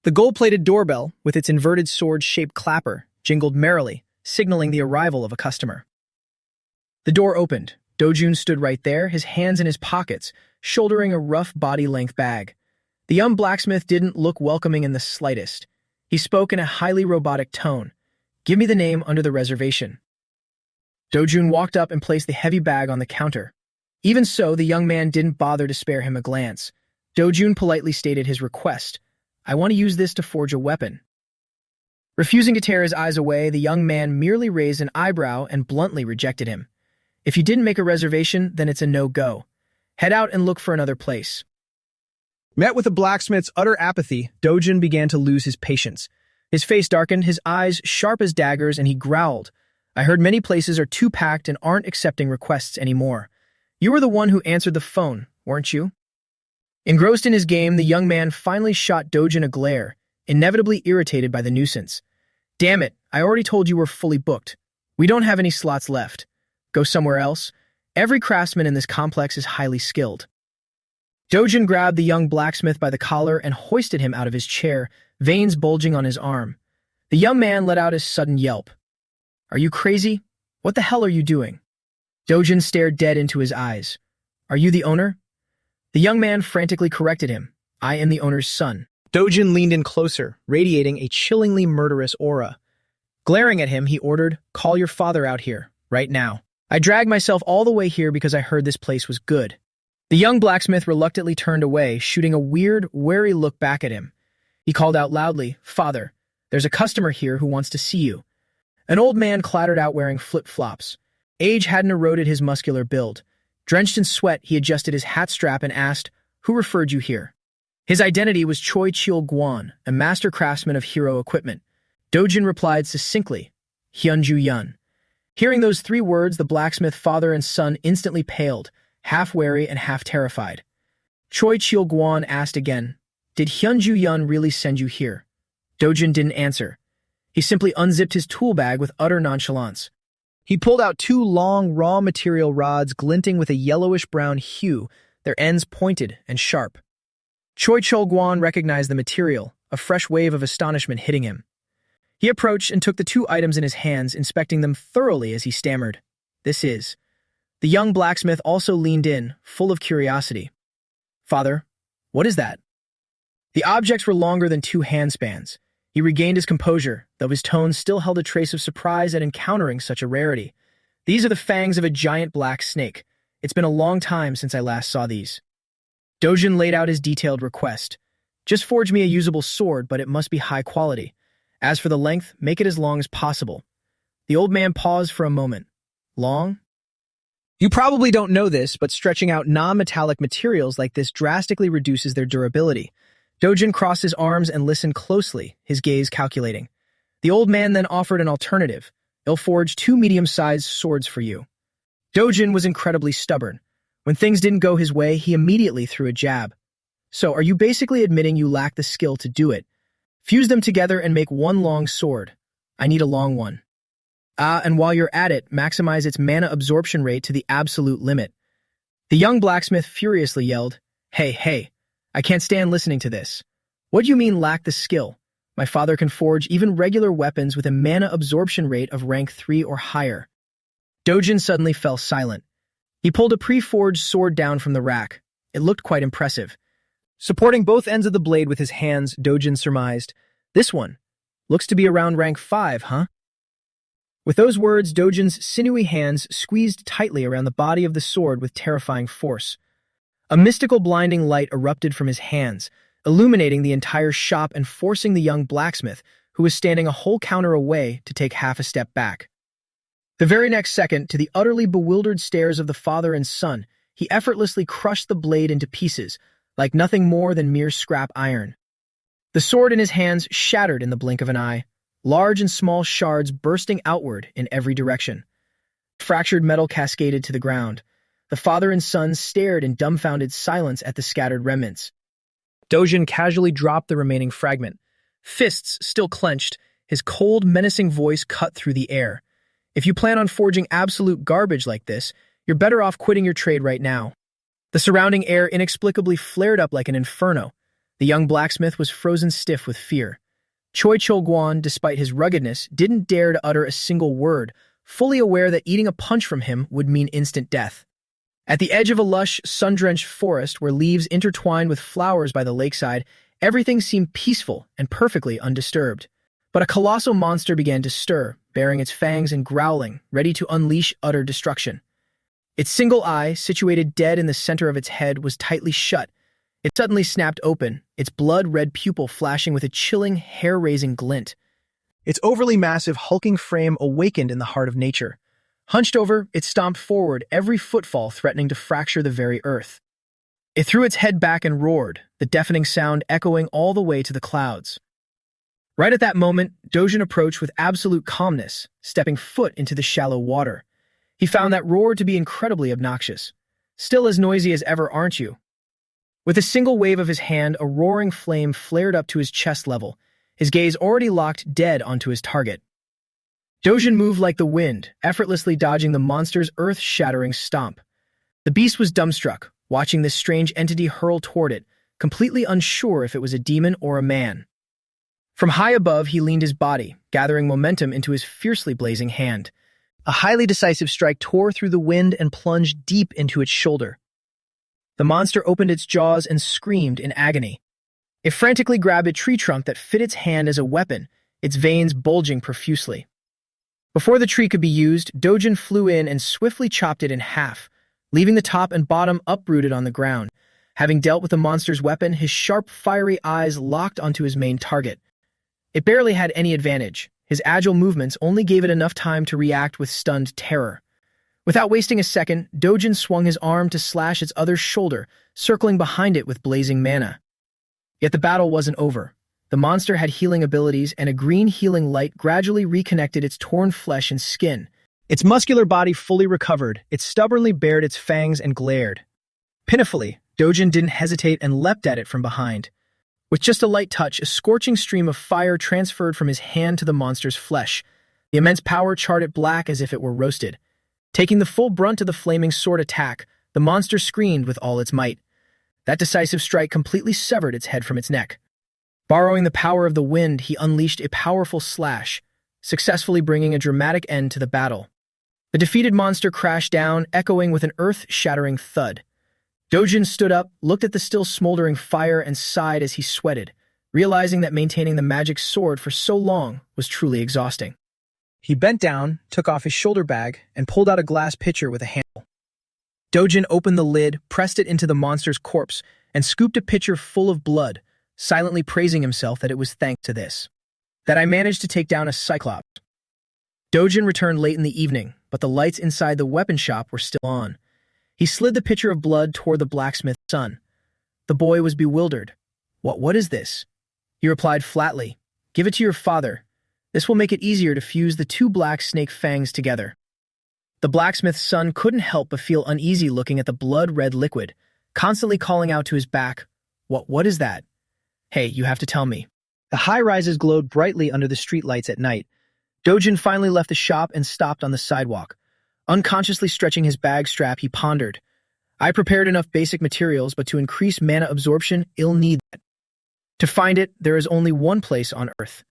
The gold-plated doorbell, with its inverted sword-shaped clapper, jingled merrily, signaling the arrival of a customer. The door opened. Dojun stood right there, his hands in his pockets, shouldering a rough body-length bag. The young blacksmith didn't look welcoming in the slightest. He spoke in a highly robotic tone. "Give me the name under the reservation." Dojun walked up and placed the heavy bag on the counter. Even so, the young man didn't bother to spare him a glance. Dojun politely stated his request. "I want to use this to forge a weapon." Refusing to tear his eyes away, the young man merely raised an eyebrow and bluntly rejected him. "If you didn't make a reservation, then it's a no-go. Head out and look for another place." Met with the blacksmith's utter apathy, Dojin began to lose his patience. His face darkened, his eyes sharp as daggers, and he growled, "I heard many places are too packed and aren't accepting requests anymore. You were the one who answered the phone, weren't you?" Engrossed in his game, the young man finally shot Dojin a glare, inevitably irritated by the nuisance. "Damn it, I already told you we're fully booked. We don't have any slots left. Go somewhere else. Every craftsman in this complex is highly skilled." Dojin grabbed the young blacksmith by the collar and hoisted him out of his chair, veins bulging on his arm. The young man let out a sudden yelp. "Are you crazy? What the hell are you doing?" Dojin stared dead into his eyes. "Are you the owner?" The young man frantically corrected him. "I am the owner's son." Dojin leaned in closer, radiating a chillingly murderous aura. Glaring at him, he ordered, "Call your father out here, right now. I dragged myself all the way here because I heard this place was good." The young blacksmith reluctantly turned away, shooting a weird, wary look back at him. He called out loudly, "Father, there's a customer here who wants to see you." An old man clattered out wearing flip-flops. Age hadn't eroded his muscular build. Drenched in sweat, he adjusted his hat strap and asked, "Who referred you here?" His identity was Choi Chil-guan, a master craftsman of hero equipment. Dojin replied succinctly, "Hyunju Yun." Hearing those three words, the blacksmith father and son instantly paled, half wary and half terrified. Choi Chil-guan asked again, "Did Hyunju Yun really send you here?" Dojin didn't answer. He simply unzipped his tool bag with utter nonchalance. He pulled out two long, raw material rods glinting with a yellowish-brown hue, their ends pointed and sharp. Choi Chol-guan recognized the material, a fresh wave of astonishment hitting him. He approached and took the two items in his hands, inspecting them thoroughly as he stammered, "This is..." The young blacksmith also leaned in, full of curiosity. "Father, what is that?" The objects were longer than 2 handspans. He regained his composure, though his tone still held a trace of surprise at encountering such a rarity. "These are the fangs of a giant black snake. It's been a long time since I last saw these." Dojin laid out his detailed request. "Just forge me a usable sword, but it must be high quality. As for the length, make it as long as possible." The old man paused for a moment. "Long?" You probably don't know this, but stretching out non-metallic materials like this drastically reduces their durability. Dojin crossed his arms and listened closely, his gaze calculating. The old man then offered an alternative. "I'll forge 2 medium-sized swords for you." Dojin was incredibly stubborn. When things didn't go his way, he immediately threw a jab. So, are you basically admitting you lack the skill to do it? Fuse them together and make one long sword. I need a long one. And while you're at it, maximize its mana absorption rate to the absolute limit. The young blacksmith furiously yelled, Hey, I can't stand listening to this. What do you mean lack the skill? My father can forge even regular weapons with a mana absorption rate of rank 3 or higher. Dojin suddenly fell silent. He pulled a pre-forged sword down from the rack. It looked quite impressive. Supporting both ends of the blade with his hands, Dojin surmised, This one looks to be around rank 5, huh? With those words, Dojin's sinewy hands squeezed tightly around the body of the sword with terrifying force. A mystical blinding light erupted from his hands, illuminating the entire shop and forcing the young blacksmith, who was standing a whole counter away, to take half a step back. The very next second, to the utterly bewildered stares of the father and son, he effortlessly crushed the blade into pieces, like nothing more than mere scrap iron. The sword in his hands shattered in the blink of an eye, large and small shards bursting outward in every direction. Fractured metal cascaded to the ground. The father and son stared in dumbfounded silence at the scattered remnants. Dojin casually dropped the remaining fragment. Fists still clenched, his cold, menacing voice cut through the air. If you plan on forging absolute garbage like this, you're better off quitting your trade right now. The surrounding air inexplicably flared up like an inferno. The young blacksmith was frozen stiff with fear. Choi Chol-guan, despite his ruggedness, didn't dare to utter a single word, fully aware that eating a punch from him would mean instant death. At the edge of a lush, sun-drenched forest where leaves intertwined with flowers by the lakeside, everything seemed peaceful and perfectly undisturbed. But a colossal monster began to stir, baring its fangs and growling, ready to unleash utter destruction. Its single eye, situated dead in the center of its head, was tightly shut. It suddenly snapped open, its blood-red pupil flashing with a chilling, hair-raising glint. Its overly massive, hulking frame awakened in the heart of nature. Hunched over, it stomped forward, every footfall threatening to fracture the very earth. It threw its head back and roared, the deafening sound echoing all the way to the clouds. Right at that moment, Dojin approached with absolute calmness, stepping foot into the shallow water. He found that roar to be incredibly obnoxious. Still as noisy as ever, aren't you? With a single wave of his hand, a roaring flame flared up to his chest level, his gaze already locked dead onto his target. Dojin moved like the wind, effortlessly dodging the monster's earth-shattering stomp. The beast was dumbstruck, watching this strange entity hurl toward it, completely unsure if it was a demon or a man. From high above, he leaned his body, gathering momentum into his fiercely blazing hand. A highly decisive strike tore through the wind and plunged deep into its shoulder. The monster opened its jaws and screamed in agony. It frantically grabbed a tree trunk that fit its hand as a weapon, its veins bulging profusely. Before the tree could be used, Dojin flew in and swiftly chopped it in half, leaving the top and bottom uprooted on the ground. Having dealt with the monster's weapon, his sharp, fiery eyes locked onto his main target. It barely had any advantage. His agile movements only gave it enough time to react with stunned terror. Without wasting a second, Dojin swung his arm to slash its other shoulder, circling behind it with blazing mana. Yet the battle wasn't over. The monster had healing abilities, and a green healing light gradually reconnected its torn flesh and skin. Its muscular body fully recovered, it stubbornly bared its fangs and glared. Pitifully, Dojin didn't hesitate and leapt at it from behind. With just a light touch, a scorching stream of fire transferred from his hand to the monster's flesh. The immense power charred it black as if it were roasted. Taking the full brunt of the flaming sword attack, the monster screamed with all its might. That decisive strike completely severed its head from its neck. Borrowing the power of the wind, he unleashed a powerful slash, successfully bringing a dramatic end to the battle. The defeated monster crashed down, echoing with an earth-shattering thud. Dojin stood up, looked at the still smoldering fire, and sighed as he sweated, realizing that maintaining the magic sword for so long was truly exhausting. He bent down, took off his shoulder bag, and pulled out a glass pitcher with a handle. Dojin opened the lid, pressed it into the monster's corpse, and scooped a pitcher full of blood, silently praising himself that it was thanks to this that I managed to take down a cyclops. Dojin returned late in the evening, but the lights inside the weapon shop were still on. He slid the pitcher of blood toward the blacksmith's son. The boy was bewildered. What is this? He replied flatly, Give it to your father. This will make it easier to fuse the two black snake fangs together. The blacksmith's son couldn't help but feel uneasy looking at the blood-red liquid, constantly calling out to his back, What is that? Hey, you have to tell me. The high-rises glowed brightly under the streetlights at night. Dojin finally left the shop and stopped on the sidewalk. Unconsciously stretching his bag strap, he pondered. I prepared enough basic materials, but to increase mana absorption, I'll need that. To find it, there is only one place on Earth.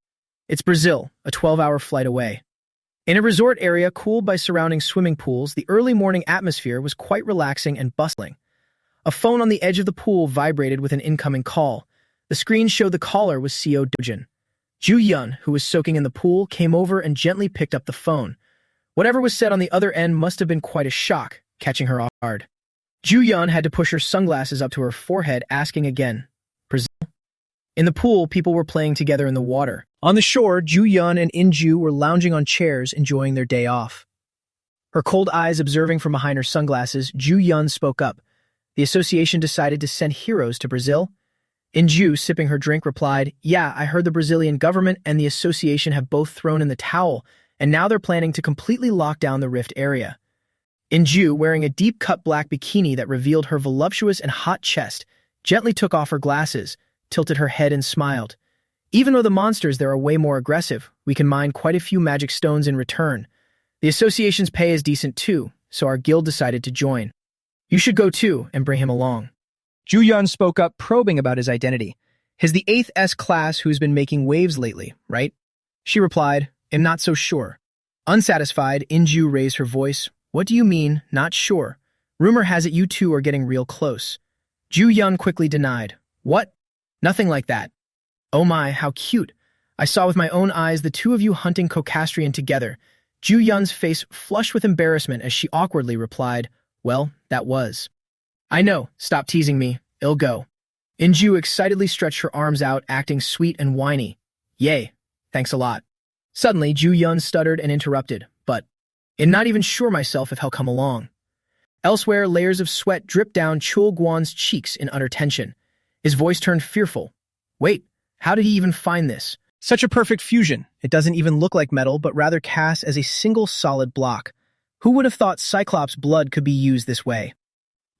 It's Brazil, a 12-hour flight away. In a resort area cooled by surrounding swimming pools, the early morning atmosphere was quite relaxing and bustling. A phone on the edge of the pool vibrated with an incoming call. The screen showed the caller was CO Dojin. Ju Yun, who was soaking in the pool, came over and gently picked up the phone. Whatever was said on the other end must have been quite a shock, catching her off guard. Ju Yun had to push her sunglasses up to her forehead, asking again, Brazil? In the pool, people were playing together in the water. On the shore, Ju Yun and Inju were lounging on chairs, enjoying their day off. Her cold eyes observing from behind her sunglasses, Ju Yun spoke up. The association decided to send heroes to Brazil. Inju, sipping her drink, replied, Yeah, I heard the Brazilian government and the association have both thrown in the towel, and now they're planning to completely lock down the rift area. Inju, wearing a deep-cut black bikini that revealed her voluptuous and hot chest, gently took off her glasses, tilted her head and smiled. Even though the monsters there are way more aggressive, we can mine quite a few magic stones in return. The association's pay is decent too, so our guild decided to join. You should go too and bring him along. Ju Yun spoke up, probing about his identity. He's the 8th S class who's been making waves lately, right? She replied, I'm not so sure. Unsatisfied, Inju raised her voice. What do you mean, not sure? Rumor has it you two are getting real close. Ju Yun quickly denied. What? Nothing like that. Oh my, how cute. I saw with my own eyes the two of you hunting Cocastrian together. Ju Yun's face flushed with embarrassment as she awkwardly replied, Well, that was. I know, stop teasing me, I'll go. Inju excitedly stretched her arms out, acting sweet and whiny. Yay, thanks a lot. Suddenly, Ju Yun stuttered and interrupted, but I'm not even sure myself if he'll come along. Elsewhere, layers of sweat dripped down Chul Guan's cheeks in utter tension. His voice turned fearful. Wait, how did he even find this? Such a perfect fusion. It doesn't even look like metal, but rather cast as a single solid block. Who would have thought Cyclops' blood could be used this way?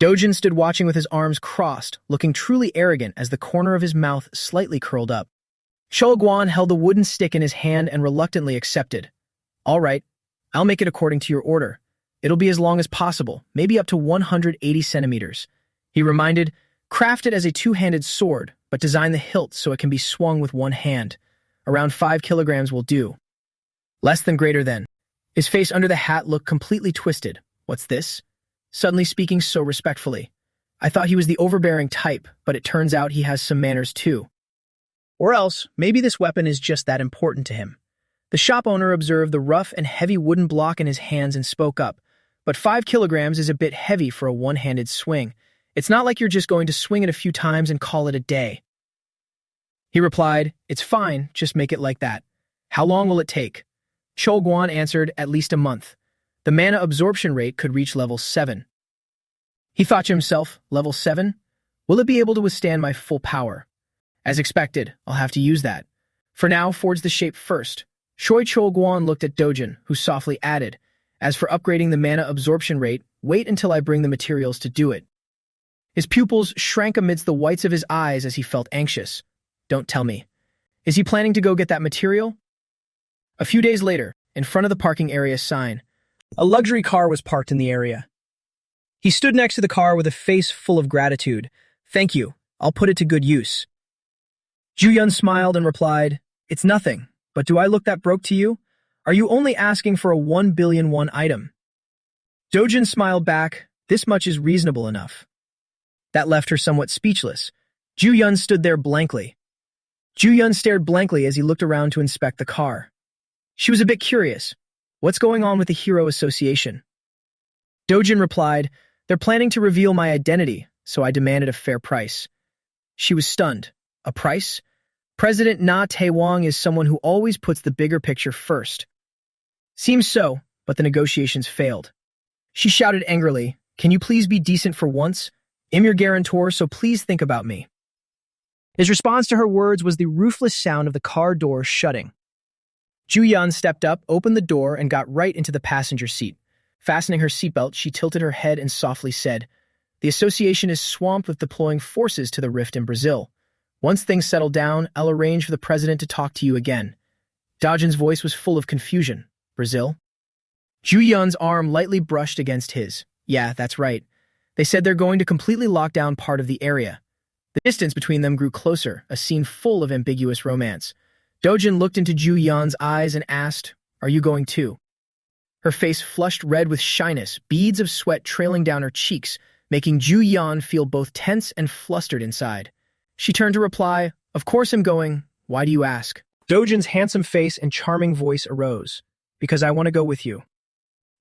Dojin stood watching with his arms crossed, looking truly arrogant as the corner of his mouth slightly curled up. Chul Guan held the wooden stick in his hand and reluctantly accepted. All right, I'll make it according to your order. It'll be as long as possible, maybe up to 180 centimeters. He reminded, crafted as a two-handed sword, but design the hilt so it can be swung with one hand. Around 5 kilograms will do. Less than greater than. His face under the hat looked completely twisted. What's this? Suddenly speaking so respectfully. I thought he was the overbearing type, but it turns out he has some manners too. Or else, maybe this weapon is just that important to him. The shop owner observed the rough and heavy wooden block in his hands and spoke up. But 5 kilograms is a bit heavy for a one-handed swing. It's not like you're just going to swing it a few times and call it a day. He replied, It's fine, just make it like that. How long will it take? Chul Guan answered, At least a month. The mana absorption rate could reach level 7. He thought to himself, level 7? Will it be able to withstand my full power? As expected, I'll have to use that. For now, forge the shape first. Chul Guan looked at Dojin, who softly added, As for upgrading the mana absorption rate, wait until I bring the materials to do it. His pupils shrank amidst the whites of his eyes as he felt anxious. Don't tell me. Is he planning to go get that material? A few days later, in front of the parking area sign, a luxury car was parked in the area. He stood next to the car with a face full of gratitude. Thank you. I'll put it to good use. Ju Yun smiled and replied, It's nothing, but do I look that broke to you? Are you only asking for a 1 billion won item? Dojin smiled back, This much is reasonable enough. That left her somewhat speechless. Ju Yun stood there blankly. Ju Yun stared blankly as he looked around to inspect the car. She was a bit curious. What's going on with the Hero Association? Dojin replied, They're planning to reveal my identity, so I demanded a fair price. She was stunned. A price? President Na Taewong is someone who always puts the bigger picture first. Seems so, but the negotiations failed. She shouted angrily, Can you please be decent for once? I'm your guarantor, so please think about me. His response to her words was the ruthless sound of the car door shutting. Ju Yun stepped up, opened the door, and got right into the passenger seat. Fastening her seatbelt, she tilted her head and softly said, "The association is swamped with deploying forces to the rift in Brazil. Once things settle down, I'll arrange for the president to talk to you again." Dojin's voice was full of confusion. "Brazil?" Ju Yun's arm lightly brushed against his. "Yeah, that's right. They said they're going to completely lock down part of the area." The distance between them grew closer, a scene full of ambiguous romance. Dojin looked into Ju Yun's eyes and asked, "Are you going too?" Her face flushed red with shyness, beads of sweat trailing down her cheeks, making Ju Yun feel both tense and flustered inside. She turned to reply, "Of course I'm going. Why do you ask?" Dojin's handsome face and charming voice arose. "Because I want to go with you."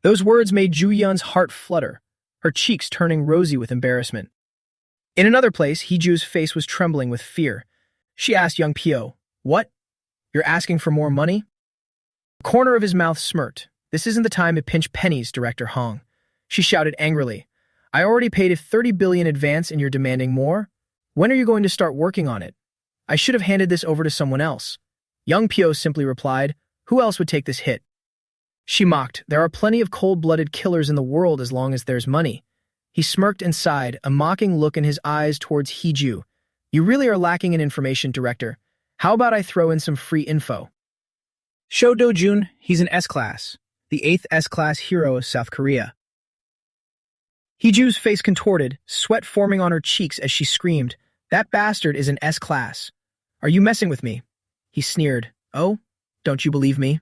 Those words made Ju Yun's heart flutter, her cheeks turning rosy with embarrassment. In another place, Heeju's face was trembling with fear. She asked young Pyo, "What? You're asking for more money?" The corner of his mouth smirked. "This isn't the time to pinch pennies, Director Hong." She shouted angrily, "I already paid a 30 billion advance and you're demanding more? When are you going to start working on it? I should have handed this over to someone else." Young Pyo simply replied, "Who else would take this hit?" She mocked, "There are plenty of cold-blooded killers in the world as long as there's money." He smirked and sighed, a mocking look in his eyes towards Heeju. "You really are lacking in information, Director. How about I throw in some free info?" Sho Do-jun, he's an S-class, the 8th S-class hero of South Korea. Heeju's face contorted, sweat forming on her cheeks as she screamed, "That bastard is an S-class. Are you messing with me?" He sneered, "Oh, don't you believe me?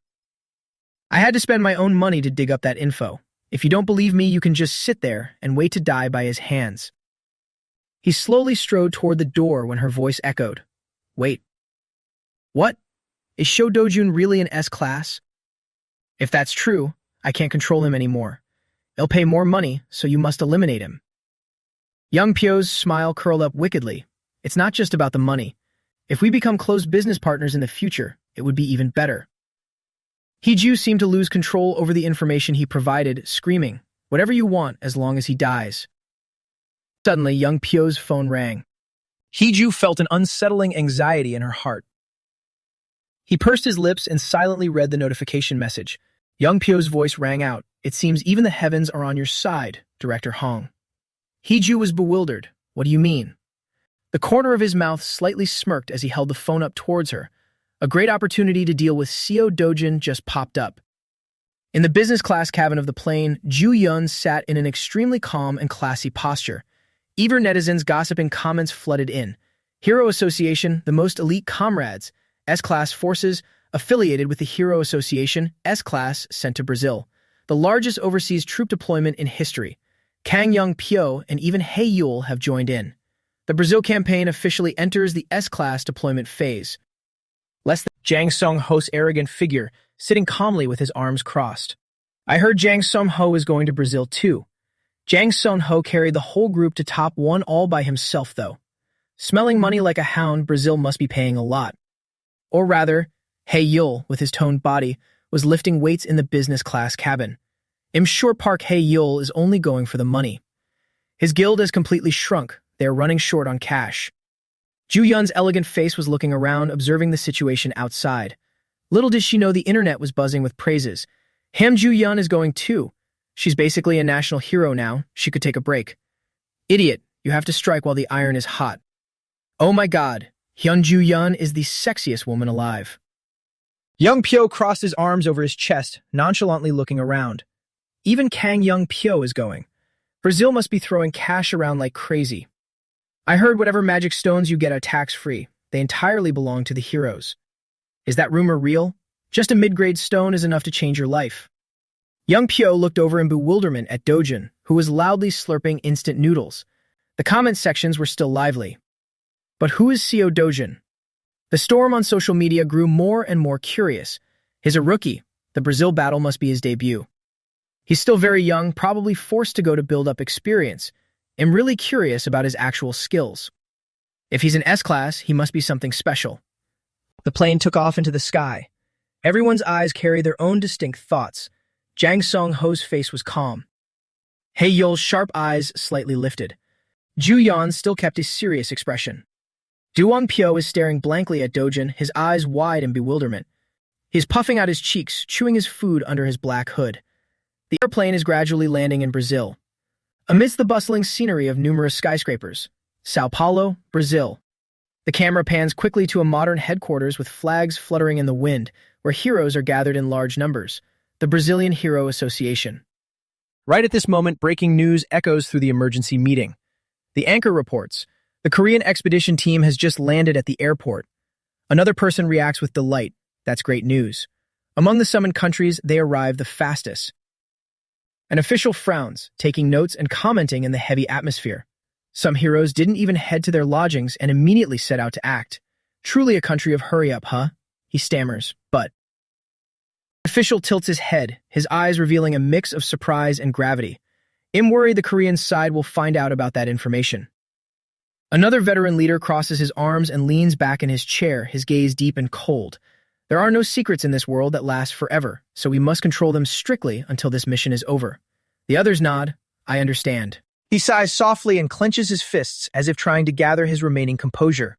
I had to spend my own money to dig up that info. If you don't believe me, you can just sit there and wait to die by his hands." He slowly strode toward the door when her voice echoed, "Wait. What? Is Sho Do-jun really an S-class? If that's true, I can't control him anymore. He'll pay more money, so you must eliminate him." Young Pyo's smile curled up wickedly. "It's not just about the money. If we become close business partners in the future, it would be even better." Heeju seemed to lose control over the information he provided, screaming, "Whatever you want, as long as he dies." Suddenly, young Pyo's phone rang. Heeju felt an unsettling anxiety in her heart. He pursed his lips and silently read the notification message. Young Pyo's voice rang out, "It seems even the heavens are on your side, Director Hong." Heeju was bewildered. "What do you mean?" The corner of his mouth slightly smirked as he held the phone up towards her. A great opportunity to deal with Seo Dojin just popped up. In the business class cabin of the plane, Ju Yun sat in an extremely calm and classy posture. Eager netizens' gossiping comments flooded in. Hero Association, the most elite comrades, S-Class forces, affiliated with the Hero Association, S-Class, sent to Brazil. The largest overseas troop deployment in history. Kang Young Pyo and even Hae Yul have joined in. The Brazil campaign officially enters the S-Class deployment phase. Less than Jang Sung-ho's arrogant figure, sitting calmly with his arms crossed. "I heard Jang Sung-ho is going to Brazil too." Jang Sung-ho carried the whole group to top one all by himself, though. Smelling money like a hound, Brazil must be paying a lot. Or rather, Hae Yul, with his toned body, was lifting weights in the business class cabin. I'm sure Park Hae Yul is only going for the money. His guild has completely shrunk. They are running short on cash. Ju Yun's elegant face was looking around, observing the situation outside. Little did she know the internet was buzzing with praises. Ju Yun is going too. She's basically a national hero now. She could take a break. Idiot, you have to strike while the iron is hot. Oh my god, Ju Yun is the sexiest woman alive. Young Pyo crossed his arms over his chest, nonchalantly looking around. Even Kang Young Pyo is going. Brazil must be throwing cash around like crazy. I heard whatever magic stones you get are tax-free. They entirely belong to the heroes. Is that rumor real? Just a mid-grade stone is enough to change your life. Young Pyo looked over in bewilderment at Dojin, who was loudly slurping instant noodles. The comment sections were still lively. But who is Seo Dojin? The storm on social media grew more and more curious. He's a rookie. The Brazil battle must be his debut. He's still very young, probably forced to go to build up experience. I'm really curious about his actual skills. If he's an S-Class, he must be something special. The plane took off into the sky. Everyone's eyes carried their own distinct thoughts. Jang Sung-ho's face was calm. Hae Yul's sharp eyes slightly lifted. Ju Yun still kept a serious expression. Duong Pyo is staring blankly at Dojin, his eyes wide in bewilderment. He's puffing out his cheeks, chewing his food under his black hood. The airplane is gradually landing in Brazil. Amidst the bustling scenery of numerous skyscrapers, Sao Paulo, Brazil. The camera pans quickly to a modern headquarters with flags fluttering in the wind, where heroes are gathered in large numbers. The Brazilian Hero Association. Right at this moment, breaking news echoes through the emergency meeting. The anchor reports, the Korean expedition team has just landed at the airport. Another person reacts with delight. That's great news. Among the summoned countries, they arrive the fastest. An official frowns, taking notes and commenting in the heavy atmosphere. Some heroes didn't even head to their lodgings and immediately set out to act. Truly a country of hurry up, huh? He stammers, but... The official tilts his head, his eyes revealing a mix of surprise and gravity. I'm worried the Korean side will find out about that information. Another veteran leader crosses his arms and leans back in his chair, his gaze deep and cold. There are no secrets in this world that last forever, so we must control them strictly until this mission is over. The others nod. I understand. He sighs softly and clenches his fists as if trying to gather his remaining composure.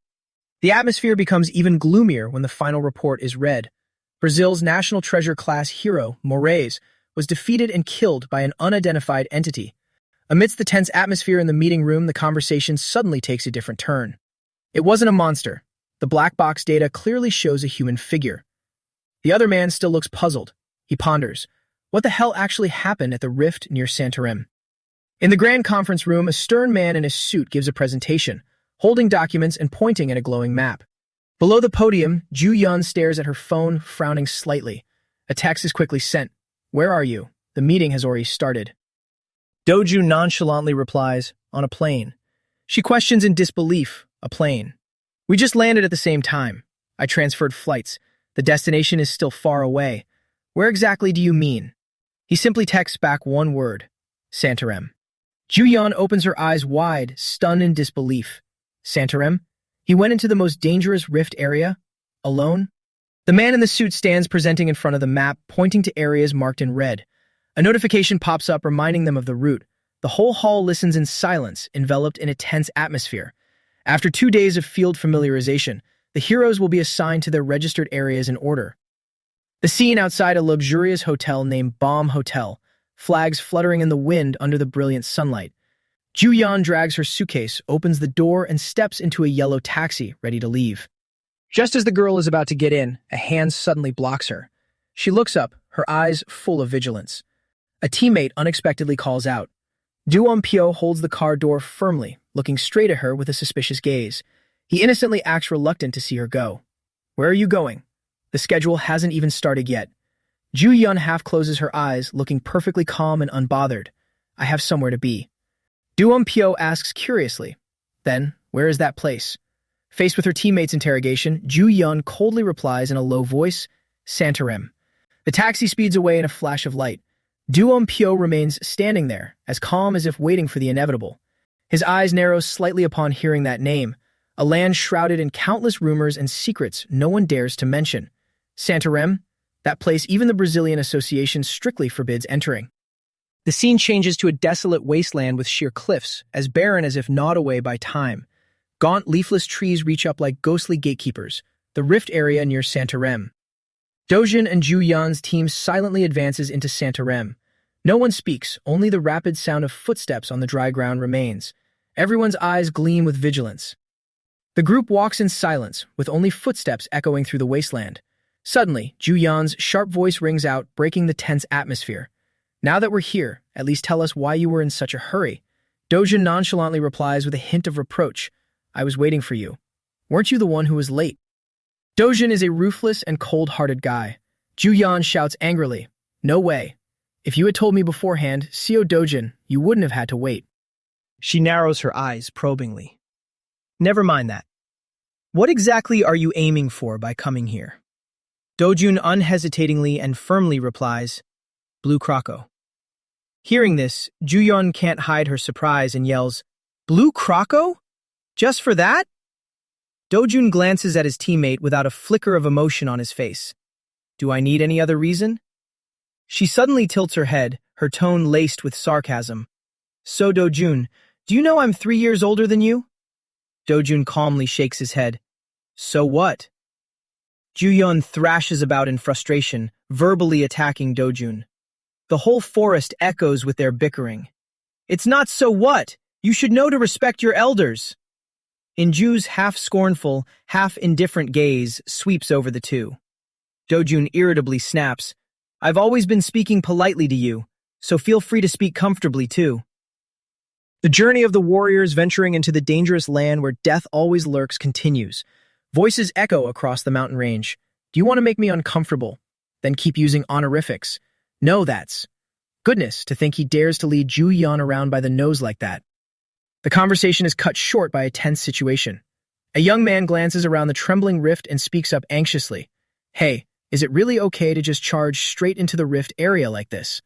The atmosphere becomes even gloomier when the final report is read. Brazil's National Treasure class hero, Moraes, was defeated and killed by an unidentified entity. Amidst the tense atmosphere in the meeting room, the conversation suddenly takes a different turn. It wasn't a monster. The black box data clearly shows a human figure. The other man still looks puzzled. He ponders, what the hell actually happened at the rift near Santarém? In the grand conference room, a stern man in a suit gives a presentation, holding documents and pointing at a glowing map. Below the podium, Ju Yun stares at her phone, frowning slightly. A text is quickly sent. Where are you? The meeting has already started. Doju nonchalantly replies, on a plane. She questions in disbelief, a plane. We just landed at the same time. I transferred flights. The destination is still far away. Where exactly do you mean? He simply texts back one word, Santarém. Ju-yeon opens her eyes wide, stunned in disbelief. Santarém? He went into the most dangerous rift area? Alone? The man in the suit stands presenting in front of the map, pointing to areas marked in red. A notification pops up reminding them of the route. The whole hall listens in silence, enveloped in a tense atmosphere. After 2 days of field familiarization, the heroes will be assigned to their registered areas in order. The scene outside a luxurious hotel named Bomb Hotel, flags fluttering in the wind under the brilliant sunlight. Ju-yeon drags her suitcase, opens the door, and steps into a yellow taxi, ready to leave. Just as the girl is about to get in, a hand suddenly blocks her. She looks up, her eyes full of vigilance. A teammate unexpectedly calls out. Duon-pyo holds the car door firmly, looking straight at her with a suspicious gaze. He innocently acts reluctant to see her go. Where are you going? The schedule hasn't even started yet. Ju-yeon half closes her eyes, looking perfectly calm and unbothered. I have somewhere to be. Duon-pyo asks curiously. Then, where is that place? Faced with her teammate's interrogation, Ju-yeon coldly replies in a low voice, Santarém. The taxi speeds away in a flash of light. Duon-pyo remains standing there, as calm as if waiting for the inevitable. His eyes narrow slightly upon hearing that name, a land shrouded in countless rumors and secrets no one dares to mention. Santarém? That place even the Brazilian Association strictly forbids entering. The scene changes to a desolate wasteland with sheer cliffs, as barren as if gnawed away by time. Gaunt, leafless trees reach up like ghostly gatekeepers, the rift area near Santarém. Dojin and Ju-yeon's team silently advances into Santarém. No one speaks, only the rapid sound of footsteps on the dry ground remains. Everyone's eyes gleam with vigilance. The group walks in silence, with only footsteps echoing through the wasteland. Suddenly, Ju-yeon's sharp voice rings out, breaking the tense atmosphere. Now that we're here, at least tell us why you were in such a hurry. Dojin nonchalantly replies with a hint of reproach. I was waiting for you. Weren't you the one who was late? Dojin is a ruthless and cold-hearted guy. Ju-yeon shouts angrily. No way. If you had told me beforehand, Seo Dojin, you wouldn't have had to wait. She narrows her eyes probingly. Never mind that. What exactly are you aiming for by coming here? Dojun unhesitatingly and firmly replies, Blue Croco. Hearing this, Ju-yeon can't hide her surprise and yells, Blue Croco? Just for that? Dojun glances at his teammate without a flicker of emotion on his face. Do I need any other reason? She suddenly tilts her head, her tone laced with sarcasm. So Dojun, do you know I'm 3 years older than you? Dojun calmly shakes his head. So what? Ju-yeon thrashes about in frustration, verbally attacking Dojun. The whole forest echoes with their bickering. It's not so what? You should know to respect your elders. Inju's half-scornful, half-indifferent gaze sweeps over the two. Dojun irritably snaps, I've always been speaking politely to you, so feel free to speak comfortably too. The journey of the warriors venturing into the dangerous land where death always lurks continues. Voices echo across the mountain range. Do you want to make me uncomfortable? Then keep using honorifics. No, that's. Goodness, to think he dares to lead Ju Yan around by the nose like that. The conversation is cut short by a tense situation. A young man glances around the trembling rift and speaks up anxiously. Hey, is it really okay to just charge straight into the rift area like this?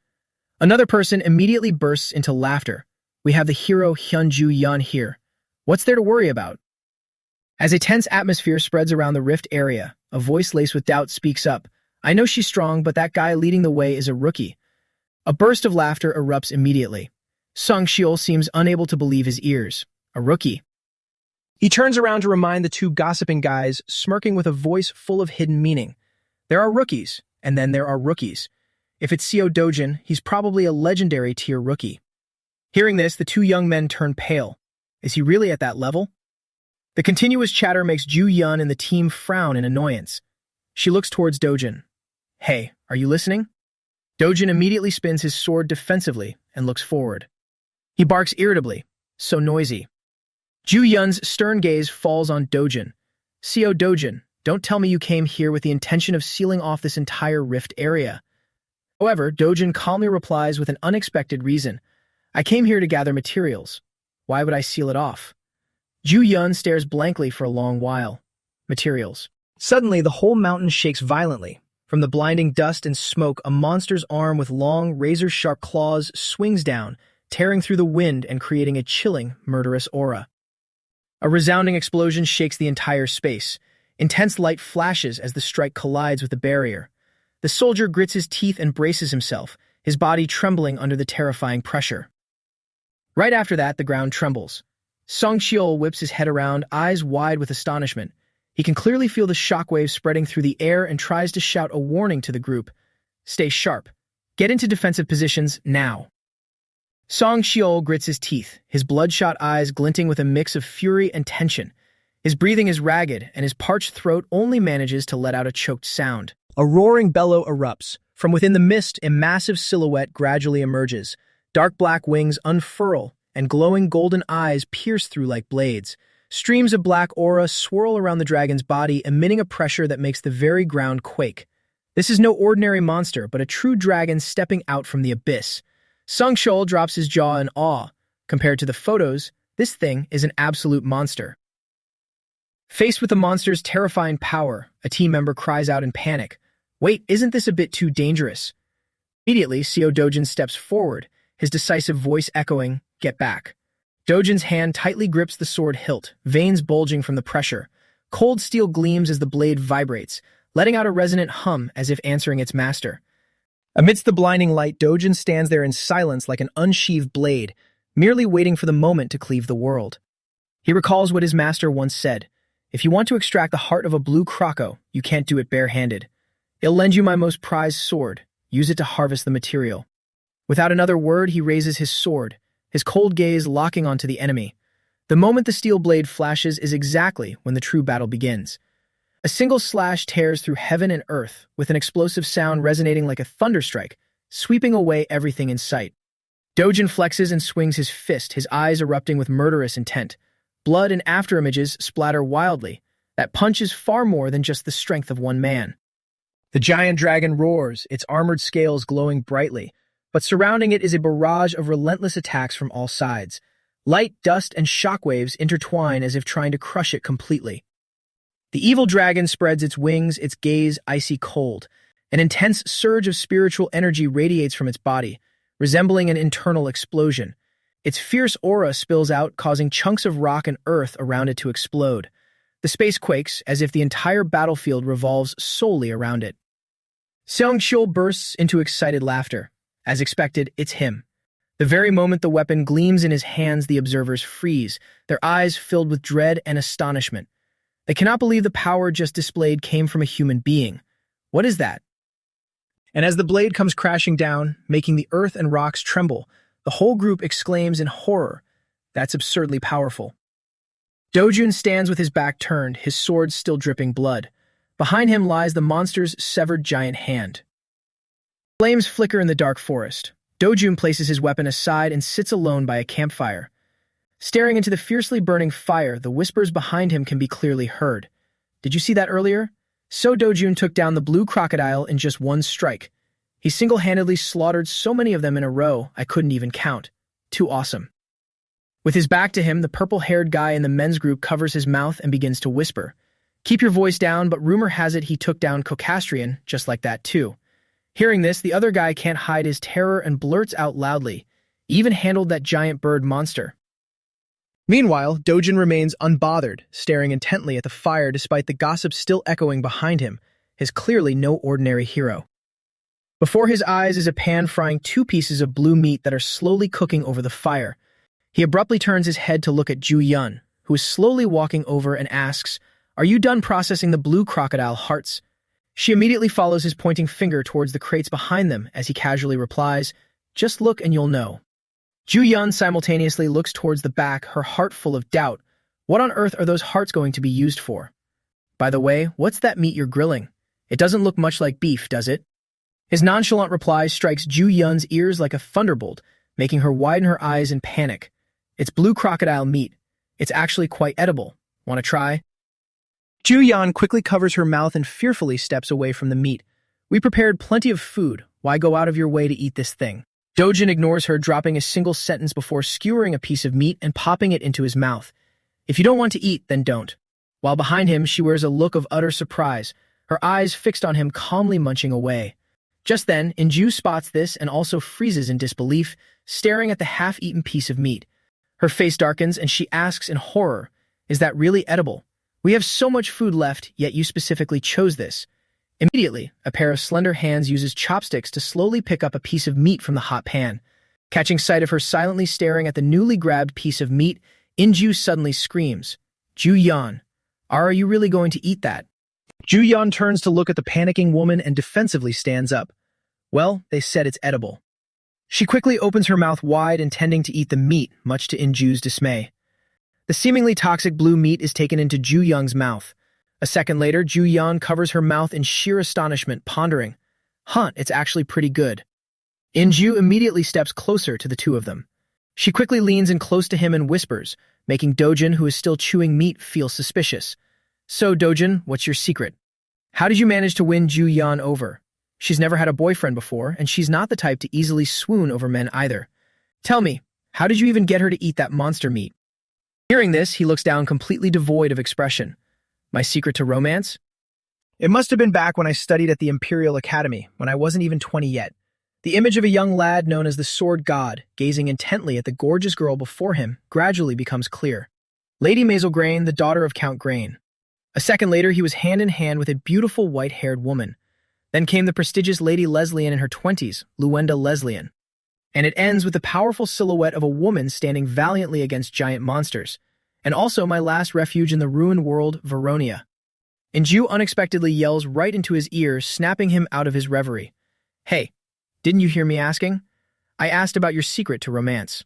Another person immediately bursts into laughter. We have the hero Hyun-Ju Yan here. What's there to worry about? As a tense atmosphere spreads around the rift area, a voice laced with doubt speaks up. I know she's strong, but that guy leading the way is a rookie. A burst of laughter erupts immediately. Sung Shiol seems unable to believe his ears. A rookie. He turns around to remind the two gossiping guys, smirking with a voice full of hidden meaning. There are rookies, and then there are rookies. If it's Seo Dojin, he's probably a legendary tier rookie. Hearing this, the two young men turn pale. Is he really at that level? The continuous chatter makes Ju Yun and the team frown in annoyance. She looks towards Dojin. Hey, are you listening? Dojin immediately spins his sword defensively and looks forward. He barks irritably, so noisy. Ju Yun's stern gaze falls on Dojin. Seo Dojin, don't tell me you came here with the intention of sealing off this entire rift area. However, Dojin calmly replies with an unexpected reason. I came here to gather materials. Why would I seal it off? Ju Yun stares blankly for a long while. Materials. Suddenly, the whole mountain shakes violently. From the blinding dust and smoke, a monster's arm with long, razor-sharp claws swings down, tearing through the wind and creating a chilling, murderous aura. A resounding explosion shakes the entire space. Intense light flashes as the strike collides with the barrier. The soldier grits his teeth and braces himself, his body trembling under the terrifying pressure. Right after that, the ground trembles. Sung Shiol whips his head around, eyes wide with astonishment. He can clearly feel the shockwaves spreading through the air and tries to shout a warning to the group. Stay sharp. Get into defensive positions now. Song Shiol grits his teeth, his bloodshot eyes glinting with a mix of fury and tension. His breathing is ragged, and his parched throat only manages to let out a choked sound. A roaring bellow erupts. From within the mist, a massive silhouette gradually emerges. Dark black wings unfurl, and glowing golden eyes pierce through like blades. Streams of black aura swirl around the dragon's body, emitting a pressure that makes the very ground quake. This is no ordinary monster, but a true dragon stepping out from the abyss. Sung Shiol drops his jaw in awe. Compared to the photos, this thing is an absolute monster. Faced with the monster's terrifying power, a team member cries out in panic. Wait, isn't this a bit too dangerous? Immediately, Seo Dojin steps forward, his decisive voice echoing, Get back. Dojin's hand tightly grips the sword hilt, veins bulging from the pressure. Cold steel gleams as the blade vibrates, letting out a resonant hum as if answering its master. Amidst the blinding light, Dojin stands there in silence like an unsheathed blade, merely waiting for the moment to cleave the world. He recalls what his master once said, If you want to extract the heart of a blue croco, you can't do it barehanded. I'll lend you my most prized sword. Use it to harvest the material. Without another word, he raises his sword, his cold gaze locking onto the enemy. The moment the steel blade flashes is exactly when the true battle begins. A single slash tears through heaven and earth, with an explosive sound resonating like a thunderstrike, sweeping away everything in sight. Dojin flexes and swings his fist, his eyes erupting with murderous intent. Blood and afterimages splatter wildly. That punch is far more than just the strength of one man. The giant dragon roars, its armored scales glowing brightly, but surrounding it is a barrage of relentless attacks from all sides. Light, dust, and shockwaves intertwine as if trying to crush it completely. The evil dragon spreads its wings, its gaze icy cold. An intense surge of spiritual energy radiates from its body, resembling an internal explosion. Its fierce aura spills out, causing chunks of rock and earth around it to explode. The space quakes, as if the entire battlefield revolves solely around it. Seong Shiol bursts into excited laughter. As expected, it's him. The very moment the weapon gleams in his hands, the observers freeze, their eyes filled with dread and astonishment. They cannot believe the power just displayed came from a human being. What is that? And as the blade comes crashing down, making the earth and rocks tremble, the whole group exclaims in horror, "That's absurdly powerful." Dojun stands with his back turned, his sword still dripping blood. Behind him lies the monster's severed giant hand. Flames flicker in the dark forest. Dojun places his weapon aside and sits alone by a campfire. Staring into the fiercely burning fire, the whispers behind him can be clearly heard. "Did you see that earlier?" So Dojun took down the blue crocodile in just one strike. He single-handedly slaughtered so many of them in a row, I couldn't even count. Too awesome. With his back to him, the purple-haired guy in the men's group covers his mouth and begins to whisper. "Keep your voice down, but rumor has it he took down Cocastrian just like that too." Hearing this, the other guy can't hide his terror and blurts out loudly, "He even handled that giant bird monster." Meanwhile, Dojin remains unbothered, staring intently at the fire despite the gossip still echoing behind him, his clearly no ordinary hero. Before his eyes is a pan frying 2 pieces of blue meat that are slowly cooking over the fire. He abruptly turns his head to look at Ju Yun, who is slowly walking over and asks, "Are you done processing the blue crocodile hearts?" She immediately follows his pointing finger towards the crates behind them as he casually replies, "Just look and you'll know." Ju Yun simultaneously looks towards the back, her heart full of doubt. What on earth are those hearts going to be used for? By the way, what's that meat you're grilling? It doesn't look much like beef, does it? His nonchalant reply strikes Ju Yun's ears like a thunderbolt, making her widen her eyes in panic. "It's blue crocodile meat. It's actually quite edible. Want to try?" Ju Yun quickly covers her mouth and fearfully steps away from the meat. "We prepared plenty of food. Why go out of your way to eat this thing?" Dojin ignores her, dropping a single sentence before skewering a piece of meat and popping it into his mouth. "If you don't want to eat, then don't." While behind him, she wears a look of utter surprise, her eyes fixed on him, calmly munching away. Just then, Inju spots this and also freezes in disbelief, staring at the half-eaten piece of meat. Her face darkens and she asks in horror, "Is that really edible? We have so much food left, yet you specifically chose this." Immediately, a pair of slender hands uses chopsticks to slowly pick up a piece of meat from the hot pan. Catching sight of her silently staring at the newly grabbed piece of meat, Inju suddenly screams, "Ju Yan, are you really going to eat that?" Ju Yan turns to look at the panicking woman and defensively stands up. "Well, they said it's edible." She quickly opens her mouth wide, intending to eat the meat, much to Inju's dismay. The seemingly toxic blue meat is taken into Ju Young's mouth. A second later, Ju Yan covers her mouth in sheer astonishment, pondering, It's actually pretty good." Inju immediately steps closer to the two of them. She quickly leans in close to him and whispers, making Dojin, who is still chewing meat, feel suspicious. "So, Dojin, what's your secret? How did you manage to win Ju Yan over? She's never had a boyfriend before, and she's not the type to easily swoon over men either. Tell me, how did you even get her to eat that monster meat?" Hearing this, he looks down completely devoid of expression. "My secret to romance? It must have been back when I studied at the Imperial Academy, when I wasn't even 20 yet. The image of a young lad known as the Sword God, gazing intently at the gorgeous girl before him, gradually becomes clear. Lady Maisel Grain, the daughter of Count Grain. A second later, he was hand in hand with a beautiful white-haired woman. Then came the prestigious Lady Leslian in her 20s, Luenda Leslian. And it ends with the powerful silhouette of a woman standing valiantly against giant monsters. And also my last refuge in the ruined world, Veronia." Inju unexpectedly yells right into his ear, snapping him out of his reverie. "Hey, didn't you hear me asking? I asked about your secret to romance."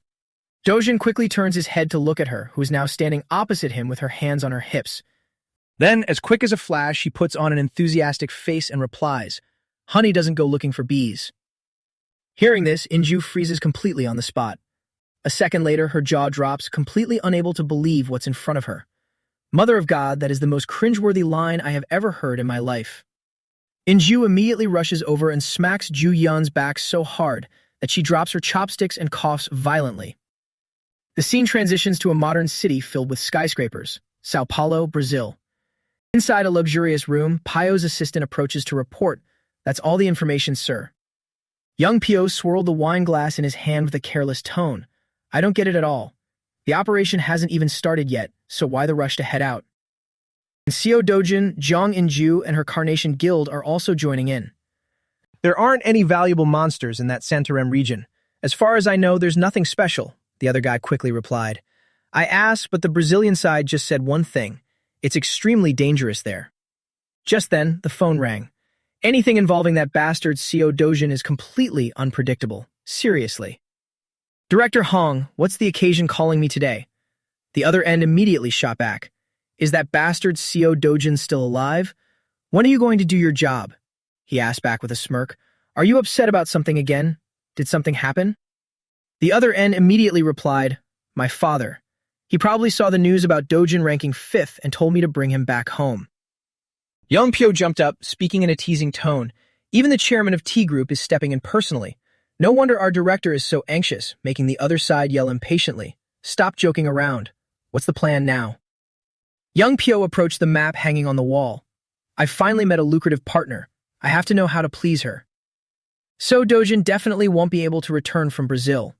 Dojin quickly turns his head to look at her, who is now standing opposite him with her hands on her hips. Then, as quick as a flash, she puts on an enthusiastic face and replies, "Honey doesn't go looking for bees." Hearing this, Inju freezes completely on the spot. A second later, her jaw drops, completely unable to believe what's in front of her. Mother of God, that is the most cringeworthy line I have ever heard in my life. Inju immediately rushes over and smacks Ju Yun's back so hard that she drops her chopsticks and coughs violently. The scene transitions to a modern city filled with skyscrapers, Sao Paulo, Brazil. Inside a luxurious room, Pio's assistant approaches to report, "That's all the information, sir." Young Pio swirled the wine glass in his hand with a careless tone. "I don't get it at all. The operation hasn't even started yet, so why the rush to head out?" And Seo Dojin, Zhang Inju, and her Carnation Guild are also joining in. "There aren't any valuable monsters in that Santarem region. As far as I know, there's nothing special," the other guy quickly replied. "I asked, but the Brazilian side just said one thing. It's extremely dangerous there." Just then, the phone rang. Anything involving that bastard Seo Dojin is completely unpredictable. Seriously. Director Hong, what's the occasion calling me today? The other end immediately shot back. Is that bastard Seo Dojin still alive? When are you going to do your job? He asked back with a smirk. Are you upset about something again? Did something happen? The other end immediately replied, my father. He probably saw the news about Dojin ranking 5th and told me to bring him back home. Young Pyo jumped up, speaking in a teasing tone. Even the chairman of T Group is stepping in personally. No wonder our director is so anxious, making the other side yell impatiently. Stop joking around. What's the plan now? Young Pyo approached the map hanging on the wall. I finally met a lucrative partner. I have to know how to please her. So Dojin definitely won't be able to return from Brazil.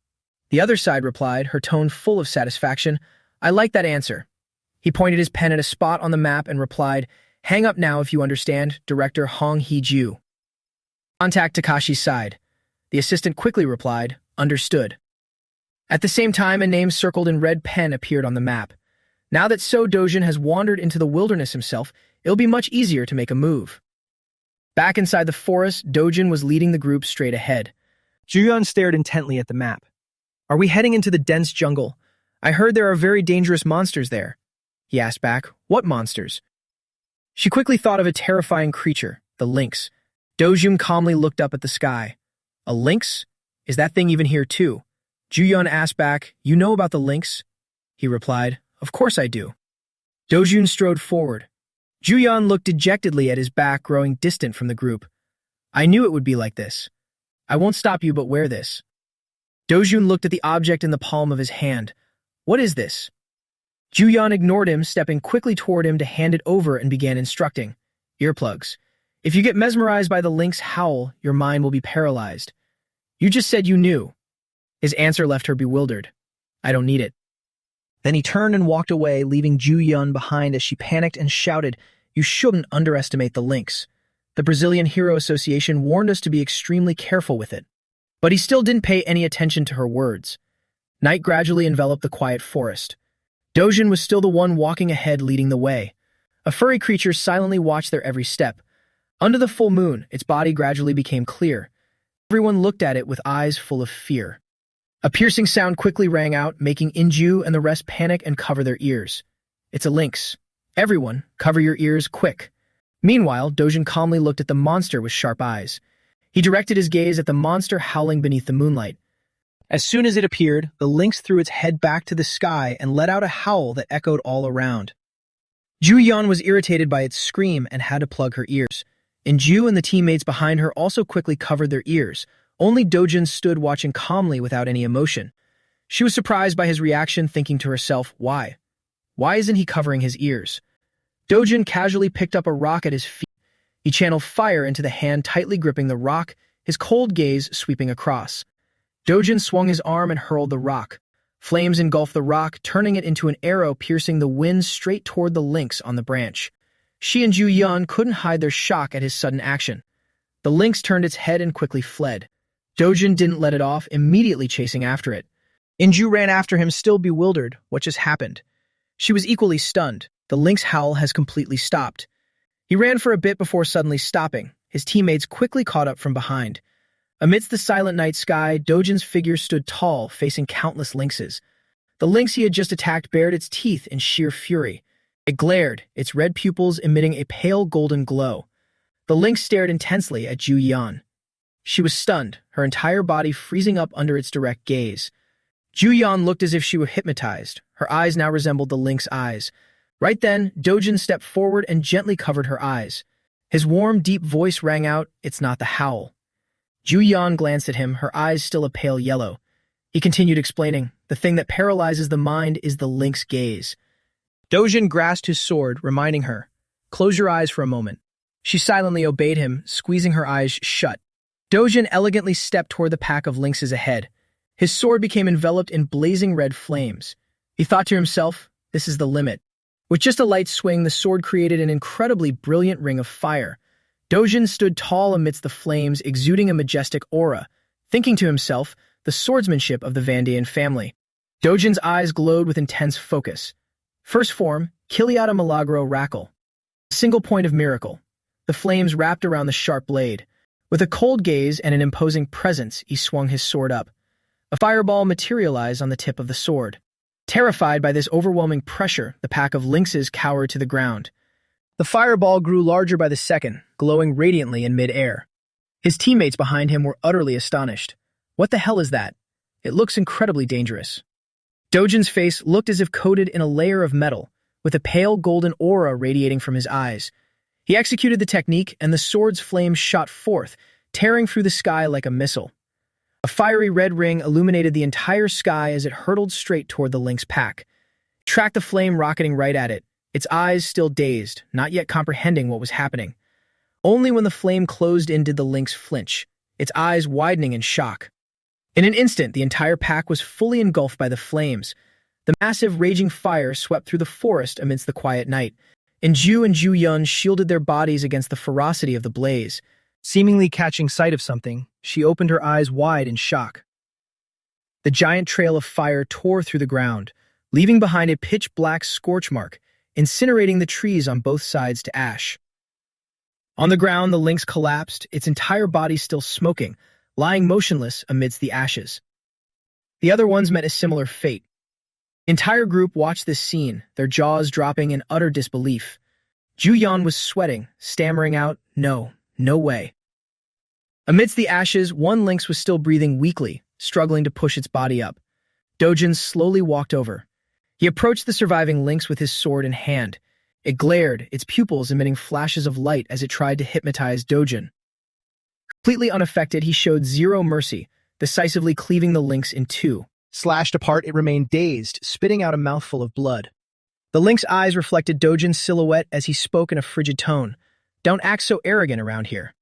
The other side replied, her tone full of satisfaction. I like that answer. He pointed his pen at a spot on the map and replied, hang up now if you understand, Director Hong Hee-ju. Contact Takashi's side. The assistant quickly replied, understood. At the same time, a name circled in red pen appeared on the map. Now that So Dojin has wandered into the wilderness himself, it'll be much easier to make a move. Back inside the forest, Dojin was leading the group straight ahead. Juyeon stared intently at the map. Are we heading into the dense jungle? I heard there are very dangerous monsters there. He asked back, what monsters? She quickly thought of a terrifying creature, the lynx. Dojin calmly looked up at the sky. A lynx? Is that thing even here too? Juyeon asked back, you know about the lynx? He replied, of course I do. Dojin strode forward. Juyeon looked dejectedly at his back, growing distant from the group. I knew it would be like this. I won't stop you, but wear this. Dojin looked at the object in the palm of his hand. What is this? Juyeon ignored him, stepping quickly toward him to hand it over and began instructing. Earplugs. If you get mesmerized by the lynx howl, your mind will be paralyzed. You just said you knew. His answer left her bewildered. I don't need it. Then he turned and walked away, leaving Juyeon behind as she panicked and shouted, you shouldn't underestimate the lynx. The Brazilian Hero Association warned us to be extremely careful with it. But he still didn't pay any attention to her words. Night gradually enveloped the quiet forest. Dojin was still the one walking ahead, leading the way. A furry creature silently watched their every step. Under the full moon, its body gradually became clear. Everyone looked at it with eyes full of fear. A piercing sound quickly rang out, making Inju and the rest panic and cover their ears. It's a lynx. Everyone, cover your ears, quick. Meanwhile, Dojin calmly looked at the monster with sharp eyes. He directed his gaze at the monster howling beneath the moonlight. As soon as it appeared, the lynx threw its head back to the sky and let out a howl that echoed all around. Juyeon was irritated by its scream and had to plug her ears. Inju and the teammates behind her also quickly covered their ears. Only Dojin stood watching calmly without any emotion. She was surprised by his reaction, thinking to herself, why? Why isn't he covering his ears? Dojin casually picked up a rock at his feet. He channeled fire into the hand tightly gripping the rock, his cold gaze sweeping across. Dojin swung his arm and hurled the rock. Flames engulfed the rock, turning it into an arrow piercing the wind straight toward the lynx on the branch. She and Juyeon couldn't hide their shock at his sudden action. The lynx turned its head and quickly fled. Dojin didn't let it off, immediately chasing after it. Inju ran after him, still bewildered. What just happened? She was equally stunned. The lynx howl has completely stopped. He ran for a bit before suddenly stopping. His teammates quickly caught up from behind. Amidst the silent night sky, Dojin's figure stood tall, facing countless lynxes. The lynx he had just attacked bared its teeth in sheer fury. It glared, its red pupils emitting a pale golden glow. The lynx stared intensely at Juyeon. She was stunned, her entire body freezing up under its direct gaze. Juyeon looked as if she were hypnotized. Her eyes now resembled the lynx's eyes. Right then, Dojin stepped forward and gently covered her eyes. His warm, deep voice rang out, it's not the howl. Juyeon glanced at him, her eyes still a pale yellow. He continued explaining, the thing that paralyzes the mind is the lynx gaze. Dojin grasped his sword, reminding her, close your eyes for a moment. She silently obeyed him, squeezing her eyes shut. Dojin elegantly stepped toward the pack of lynxes ahead. His sword became enveloped in blazing red flames. He thought to himself, this is the limit. With just a light swing, the sword created an incredibly brilliant ring of fire. Dojin stood tall amidst the flames, exuding a majestic aura, thinking to himself, the swordsmanship of the Vandayan family. Dojin's eyes glowed with intense focus. First form, Kiliata Milagro Rackle. Single point of miracle. the flames wrapped around the sharp blade. With a cold gaze and an imposing presence, he swung his sword up. A fireball materialized on the tip of the sword. Terrified by this overwhelming pressure, the pack of lynxes cowered to the ground. The fireball grew larger by the second, glowing radiantly in mid-air. His teammates behind him were utterly astonished. What the hell is that? It looks incredibly dangerous. Dojin's face looked as if coated in a layer of metal, with a pale golden aura radiating from his eyes. He executed the technique, and the sword's flames shot forth, tearing through the sky like a missile. A fiery red ring illuminated the entire sky as it hurtled straight toward the lynx pack. He tracked the flame rocketing right at it, its eyes still dazed, not yet comprehending what was happening. Only when the flame closed in did the lynx flinch, its eyes widening in shock. In an instant, the entire pack was fully engulfed by the flames. The massive, raging fire swept through the forest amidst the quiet night. Inju and Ju-yun shielded their bodies against the ferocity of the blaze. Seemingly catching sight of something, she opened her eyes wide in shock. The giant trail of fire tore through the ground, leaving behind a pitch-black scorch mark, incinerating the trees on both sides to ash. On the ground, the lynx collapsed, its entire body still smoking, lying motionless amidst the ashes. The other ones met a similar fate. The entire group watched this scene, their jaws dropping in utter disbelief. Ju-yun was sweating, stammering out, "No way." Amidst the ashes, one lynx was still breathing weakly, struggling to push its body up. Dojin slowly walked over. He approached the surviving lynx with his sword in hand. It glared, its pupils emitting flashes of light as it tried to hypnotize Dojin. Completely unaffected, he showed zero mercy, decisively cleaving the lynx in two. Slashed apart, it remained dazed, spitting out a mouthful of blood. The lynx's eyes reflected Dojin's silhouette as he spoke in a frigid tone. "Don't act so arrogant around here."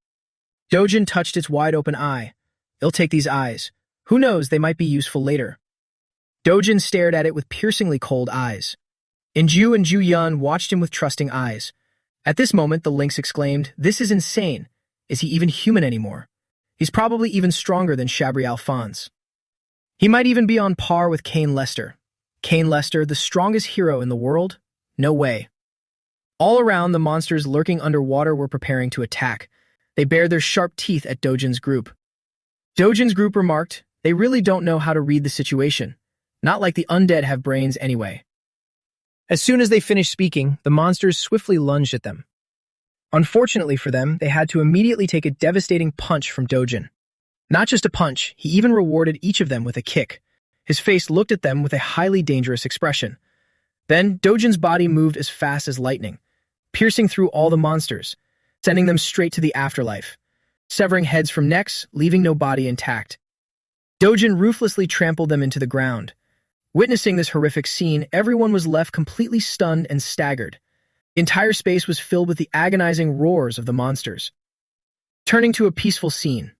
Dojin touched its wide-open eye. "It'll take these eyes. Who knows, they might be useful later." Dojin stared at it with piercingly cold eyes. Inju and Ju-yun watched him with trusting eyes. At this moment, the lynx exclaimed, "This is insane. Is he even human anymore? He's probably even stronger than Shabri Alphonse. He might even be on par with Kane Lester. Kane Lester, the strongest hero in the world? No way." All around, the monsters lurking underwater were preparing to attack. They bared their sharp teeth at Dojin's group. Dojin's group remarked, "They really don't know how to read the situation. Not like the undead have brains anyway." As soon as they finished speaking, the monsters swiftly lunged at them. Unfortunately for them, they had to immediately take a devastating punch from Dojin. Not just a punch, he even rewarded each of them with a kick. His face looked at them with a highly dangerous expression. Then, Dojin's body moved as fast as lightning, piercing through all the monsters, sending them straight to the afterlife, severing heads from necks, leaving no body intact. Dojin ruthlessly trampled them into the ground. Witnessing this horrific scene, everyone was left completely stunned and staggered. The entire space was filled with the agonizing roars of the monsters. Turning to a peaceful scene.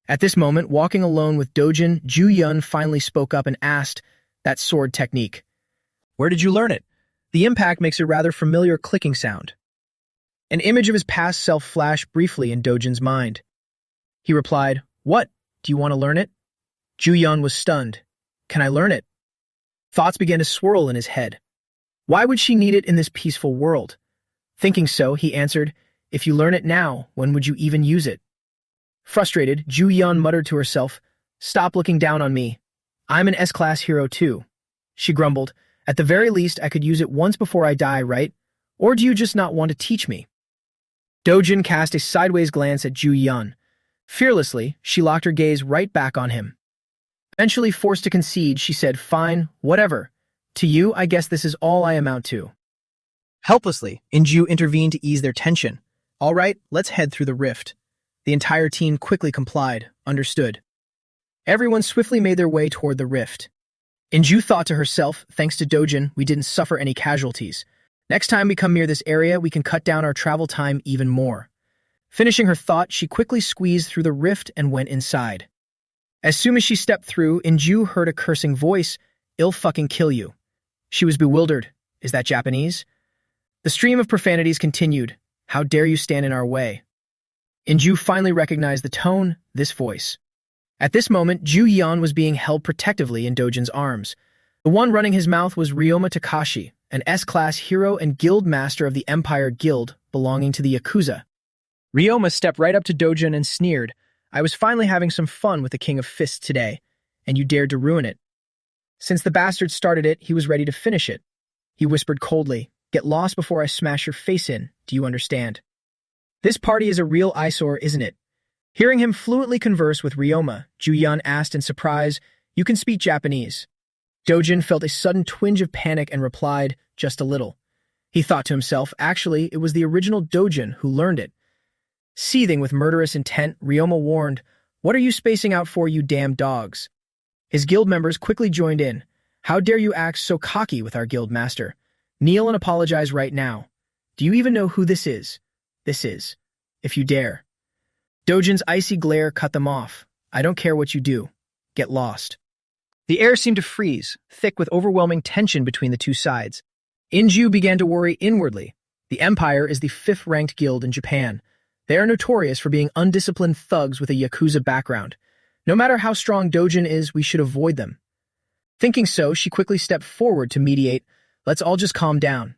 At this moment, walking alone with Dojin, Ju-yun finally spoke up and asked, "That sword technique. Where did you learn it?" The impact makes a rather familiar clicking sound. An image of his past self flashed briefly in Dojin's mind. He replied, "What? Do you want to learn it?" Ju-yun was stunned. "Can I learn it?" Thoughts began to swirl in his head. Why would she need it in this peaceful world? Thinking so, he answered, "If you learn it now, when would you even use it?" Frustrated, Ju-yun muttered to herself, "Stop looking down on me. I'm an S-class hero too." She grumbled, "At the very least, I could use it once before I die, right? Or do you just not want to teach me?" Dojin cast a sideways glance at Ju-yun. Fearlessly, she locked her gaze right back on him. Eventually forced to concede, she said, "Fine, whatever. To you, I guess this is all I amount to." Helplessly, Inju intervened to ease their tension. "All right, let's head through the rift." The entire team quickly complied, understood. Everyone swiftly made their way toward the rift. Inju thought to herself, "Thanks to Dojin, we didn't suffer any casualties. Next time we come near this area, we can cut down our travel time even more." Finishing her thought, she quickly squeezed through the rift and went inside. As soon as she stepped through, Inju heard a cursing voice, "I'll fucking kill you." She was bewildered. Is that Japanese? The stream of profanities continued. "How dare you stand in our way?" Inju finally recognized the tone, this voice. At this moment, Ju-yun was being held protectively in Dojin's arms. The one running his mouth was Ryoma Takashi, an S-class hero and guild master of the Empire Guild belonging to the Yakuza. Ryoma stepped right up to Dojin and sneered, "I was finally having some fun with the King of Fists today, and you dared to ruin it." Since the bastard started it, he was ready to finish it. He whispered coldly, "Get lost before I smash your face in, do you understand?" "This party is a real eyesore, isn't it?" Hearing him fluently converse with Ryoma, Ju-Yun asked in surprise, "You can speak Japanese?" Dojin felt a sudden twinge of panic and replied, "Just a little." He thought to himself, actually, it was the original Dojin who learned it. Seething with murderous intent, Ryoma warned, "What are you spacing out for, you damn dogs?" His guild members quickly joined in. "How dare you act so cocky with our guild master? Kneel and apologize right now. Do you even know who this is? This is. If you dare." Dojin's icy glare cut them off. "I don't care what you do. Get lost." The air seemed to freeze, thick with overwhelming tension between the two sides. Inju began to worry inwardly. The Empire is the fifth-ranked guild in Japan. They are notorious for being undisciplined thugs with a Yakuza background. No matter how strong Dojin is, we should avoid them. Thinking so, she quickly stepped forward to mediate. "Let's all just calm down."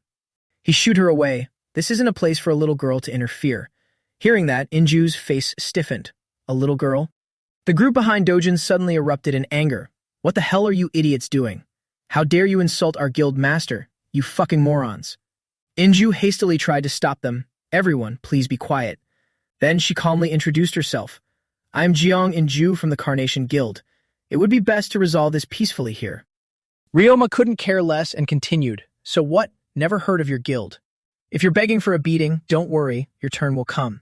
He shooed her away. This isn't a place for a little girl to interfere. Hearing that, Inju's face stiffened. A little girl? The group behind Dojin suddenly erupted in anger. "What the hell are you idiots doing? How dare you insult our guild master, you fucking morons." Inju hastily tried to stop them. "Everyone, please be quiet." Then she calmly introduced herself. "I'm Jeong Inju from the Carnation Guild. It would be best to resolve this peacefully here." Ryoma couldn't care less and continued, "So what? Never heard of your guild. If you're begging for a beating, don't worry, your turn will come."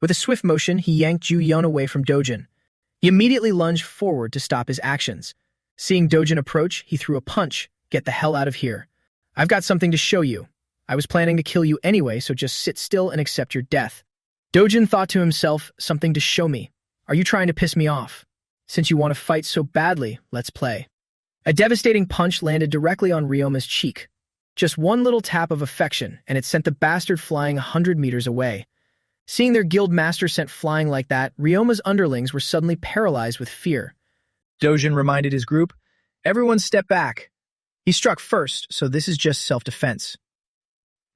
With a swift motion, he yanked Ju-Yun away from Dojin. He immediately lunged forward to stop his actions. Seeing Dojin approach, he threw a punch. "Get the hell out of here. I've got something to show you. I was planning to kill you anyway, so just sit still and accept your death." Dojin thought to himself, "Something to show me. Are you trying to piss me off? Since you want to fight so badly, let's play." A devastating punch landed directly on Ryoma's cheek. Just one little tap of affection, and it sent the bastard flying 100 meters away. Seeing their guild master sent flying like that, Ryoma's underlings were suddenly paralyzed with fear. Dojin reminded his group, "Everyone step back. He struck first, so this is just self-defense.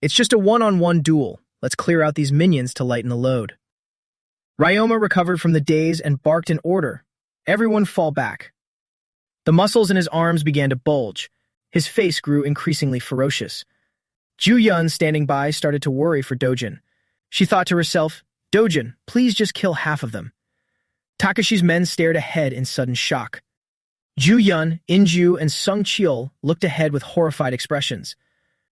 It's just a one-on-one duel. Let's clear out these minions to lighten the load." Ryoma recovered from the daze and barked in order. "Everyone fall back." The muscles in his arms began to bulge. His face grew increasingly ferocious. Ju-Yun, standing by, started to worry for Dojin. She thought to herself, "Dojin, please just kill half of them." Takashi's men stared ahead in sudden shock. Ju-Yun, Inju, and Sung Cheol looked ahead with horrified expressions.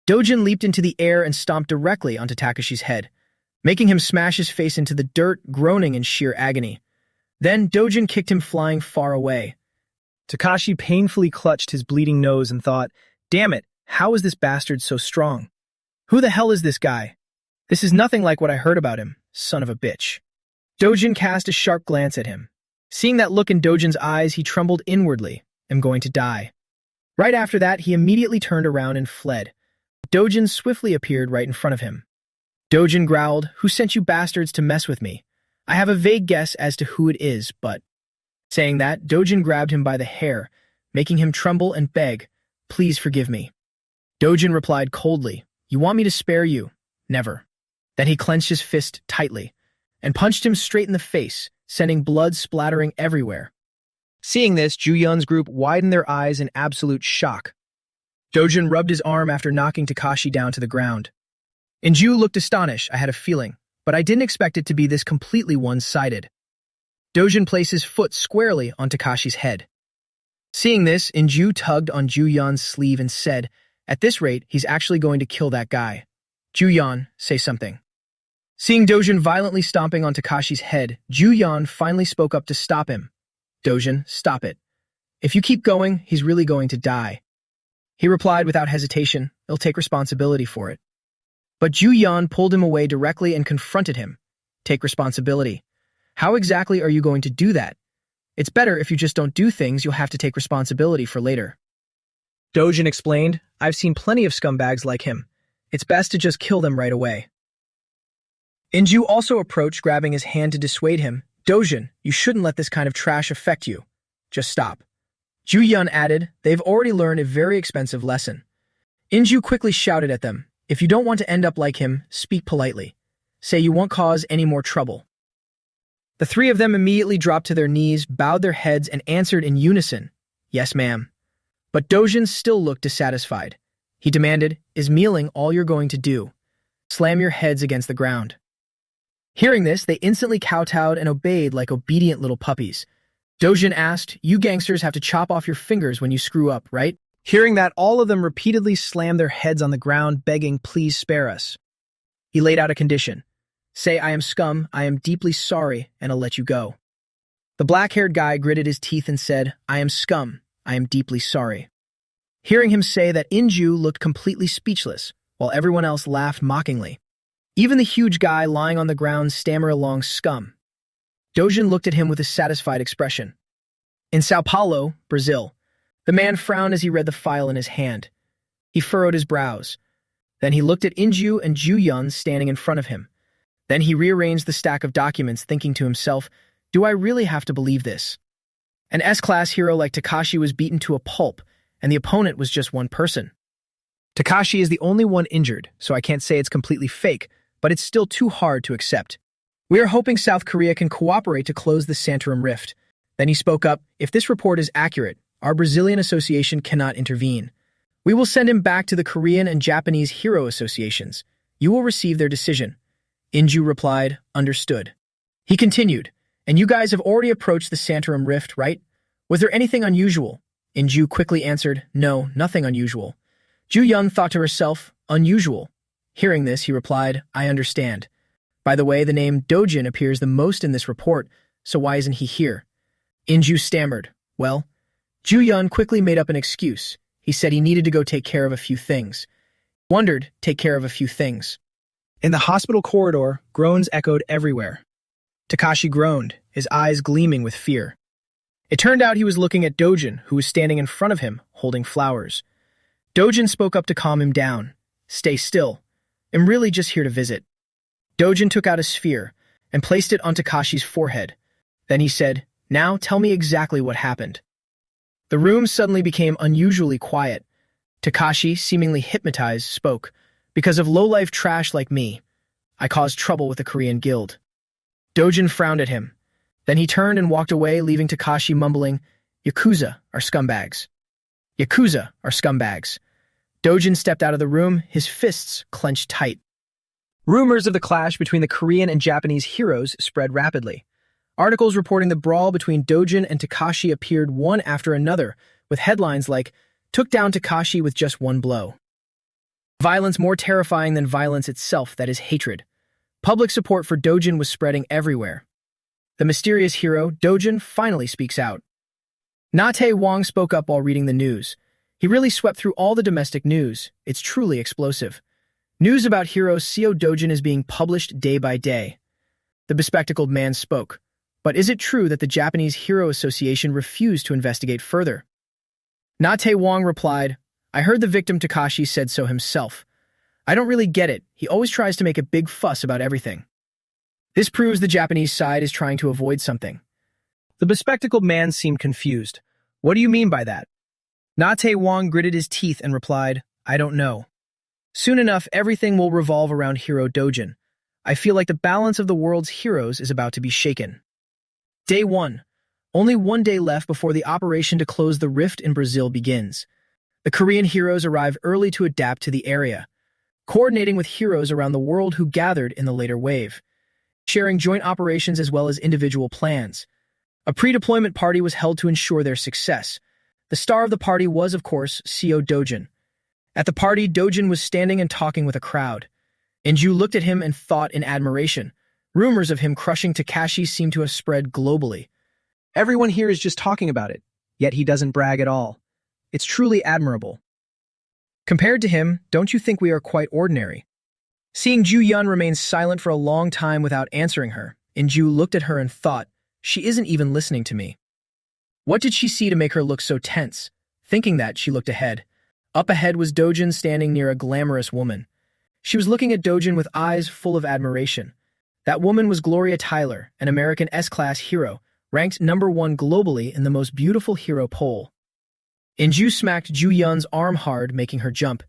Dojin leaped into the air and stomped directly onto Takashi's head, making him smash his face into the dirt, groaning in sheer agony. Then Dojin kicked him flying far away. Takashi painfully clutched his bleeding nose and thought, "Damn it, how is this bastard so strong? Who the hell is this guy? This is nothing like what I heard about him, son of a bitch." Dojin cast a sharp glance at him. Seeing that look in Dojin's eyes, he trembled inwardly. "I'm going to die." Right after that, he immediately turned around and fled. Dojin swiftly appeared right in front of him. Dojin growled, "Who sent you bastards to mess with me? I have a vague guess as to who it is, but..." Saying that, Dojin grabbed him by the hair, making him tremble and beg, "Please forgive me." Dojin replied coldly, "You want me to spare you? Never." Then he clenched his fist tightly and punched him straight in the face, sending blood splattering everywhere. Seeing this, Ju-Yun's group widened their eyes in absolute shock. Dojin rubbed his arm after knocking Takashi down to the ground. Inju looked astonished. "I had a feeling, but I didn't expect it to be this completely one-sided." Dojin placed his foot squarely on Takashi's head. Seeing this, Inju tugged on Ju-Yun's sleeve and said, "At this rate, he's actually going to kill that guy. Ju-Yun, say something." Seeing Dojin violently stomping on Takashi's head, Ju-Yun finally spoke up to stop him. "Dojin, stop it. If you keep going, he's really going to die." He replied without hesitation, "He'll take responsibility for it." But Ju-Yun pulled him away directly and confronted him. "Take responsibility. How exactly are you going to do that? It's better if you just don't do things you'll have to take responsibility for later." Dojin explained, "I've seen plenty of scumbags like him. It's best to just kill them right away." Inju also approached, grabbing his hand to dissuade him. "Dojin, you shouldn't let this kind of trash affect you. Just stop." Ju-Yun added, "They've already learned a very expensive lesson." Inju quickly shouted at them, "If you don't want to end up like him, speak politely. Say you won't cause any more trouble." The three of them immediately dropped to their knees, bowed their heads, and answered in unison, "Yes, ma'am." But Dojin still looked dissatisfied. He demanded, "Is kneeling all you're going to do? Slam your heads against the ground." Hearing this, they instantly kowtowed and obeyed like obedient little puppies. Dojin asked, "You gangsters have to chop off your fingers when you screw up, right?" Hearing that, all of them repeatedly slammed their heads on the ground, begging, "Please spare us." He laid out a condition. "Say, 'I am scum, I am deeply sorry, and I'll let you go.'" The black-haired guy gritted his teeth and said, "I am scum, I am deeply sorry." Hearing him say that, Inju looked completely speechless, while everyone else laughed mockingly. Even the huge guy lying on the ground stammered along, "Scum." Dojin looked at him with a satisfied expression. In Sao Paulo, Brazil, the man frowned as he read the file in his hand. He furrowed his brows. Then he looked at Inju and Ju-yun standing in front of him. Then he rearranged the stack of documents, thinking to himself, "Do I really have to believe this?" An S-class hero like Takashi was beaten to a pulp, and the opponent was just one person. Takashi is the only one injured, so I can't say it's completely fake, but it's still too hard to accept. "We are hoping South Korea can cooperate to close the Santorum rift." Then he spoke up, "If this report is accurate, our Brazilian association cannot intervene. We will send him back to the Korean and Japanese hero associations. You will receive their decision." Inju replied, "Understood." He continued, "And you guys have already approached the Santorum rift, right? Was there anything unusual?" Inju quickly answered, "No, nothing unusual." Ju-yun thought to herself, "Unusual." Hearing this, he replied, "I understand. By the way, the name Dojin appears the most in this report, so why isn't he here?" Inju stammered, "Well." Ju-yun quickly made up an excuse. He said he needed to go take care of a few things. Wondered, take care of a few things. In the hospital corridor, groans echoed everywhere. Takashi groaned, his eyes gleaming with fear. It turned out he was looking at Dojin, who was standing in front of him, holding flowers. Dojin spoke up to calm him down. "Stay still. I'm really just here to visit." Dojin took out a sphere and placed it on Takashi's forehead. Then he said, "Now tell me exactly what happened." The room suddenly became unusually quiet. Takashi, seemingly hypnotized, spoke, "Because of low-life trash like me, I caused trouble with the Korean guild." Dojin frowned at him. Then he turned and walked away, leaving Takashi mumbling, "Yakuza are scumbags. Yakuza are scumbags." Dojin stepped out of the room, his fists clenched tight. Rumors of the clash between the Korean and Japanese heroes spread rapidly. Articles reporting the brawl between Dojin and Takashi appeared one after another, with headlines like, "Took down Takashi with just one blow." Violence more terrifying than violence itself, that is hatred. Public support for Dojin was spreading everywhere. The mysterious hero, Dojin, finally speaks out. Na-tae Wong spoke up while reading the news. He really swept through all the domestic news. It's truly explosive. News about hero Seo Dojin is being published day by day. The bespectacled man spoke. But is it true that the Japanese Hero Association refused to investigate further? Na-tae Wong replied, "I heard the victim Takashi said so himself. I don't really get it. He always tries to make a big fuss about everything." This proves the Japanese side is trying to avoid something. The bespectacled man seemed confused. "What do you mean by that?" Na-tae Wong gritted his teeth and replied, "I don't know. Soon enough, everything will revolve around Hero Dojin. I feel like the balance of the world's heroes is about to be shaken." Day 1. Only one day left before the operation to close the rift in Brazil begins. The Korean heroes arrive early to adapt to the area, coordinating with heroes around the world who gathered in the later wave, sharing joint operations as well as individual plans. A pre-deployment party was held to ensure their success. The star of the party was, of course, Seo Dojin. At the party, Dojin was standing and talking with a crowd. Inju looked at him and thought in admiration. Rumors of him crushing Takashi seem to have spread globally. Everyone here is just talking about it, yet he doesn't brag at all. It's truly admirable. Compared to him, don't you think we are quite ordinary? Seeing Ju-yun remain silent for a long time without answering her, Inju looked at her and thought, she isn't even listening to me. What did she see to make her look so tense? Thinking that, she looked ahead. Up ahead was Dojin standing near a glamorous woman. She was looking at Dojin with eyes full of admiration. That woman was Gloria Tyler, an American S-class hero, ranked #1 globally in the most beautiful hero poll. Inju smacked Ju-yun's arm hard, making her jump.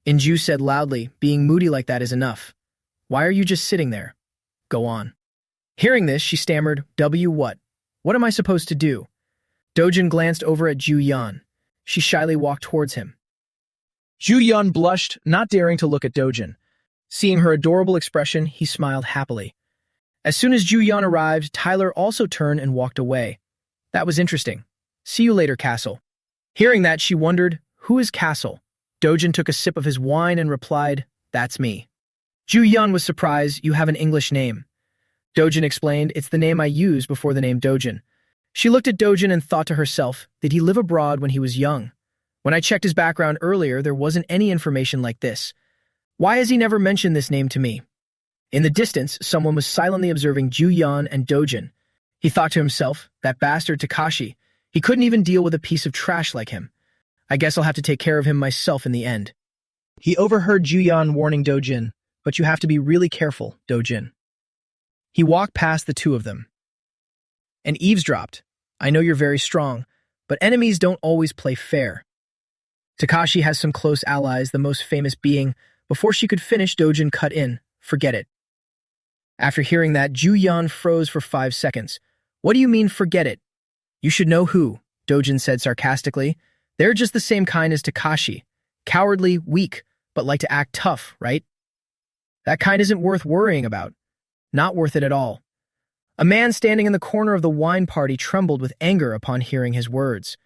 Inju said loudly, "Being moody like that is enough. Why are you just sitting there? go on. Hearing this, she stammered, W what? What am I supposed to do? Dojin glanced over at Ju Yan. She shyly walked towards him. Ju Yan blushed, not daring to look at Dojin. Seeing her adorable expression, he smiled happily. As soon as Ju Yan arrived, Tyler also turned and walked away. That was interesting. See you later, Castle. Hearing that, she wondered, who is Castle? Dojin took a sip of his wine and replied, that's me. Ju Yan was surprised, you have an English name. Dojin explained, it's the name I use before the name Dojin. She looked at Dojin and thought to herself, did he live abroad when he was young? When I checked his background earlier, there wasn't any information like this. Why has he never mentioned this name to me? In the distance, someone was silently observing Ju Yan and Dojin. He thought to himself, that bastard Takashi. He couldn't even deal with a piece of trash like him. I guess I'll have to take care of him myself in the end. He overheard Ju Yan warning Dojin, but you have to be really careful, Dojin. He walked past the two of them and eavesdropped. I know you're very strong, but enemies don't always play fair. Takashi has some close allies, the most famous being, before she could finish, Dojin cut in, forget it. After hearing that, Ju Yan froze for 5 seconds. What do you mean, forget it? You should know who, Dojin said sarcastically. They're just the same kind as Takashi. Cowardly, weak, but like to act tough, right? That kind isn't worth worrying about. Not worth it at all. A man standing in the corner of the wine party trembled with anger upon hearing his words.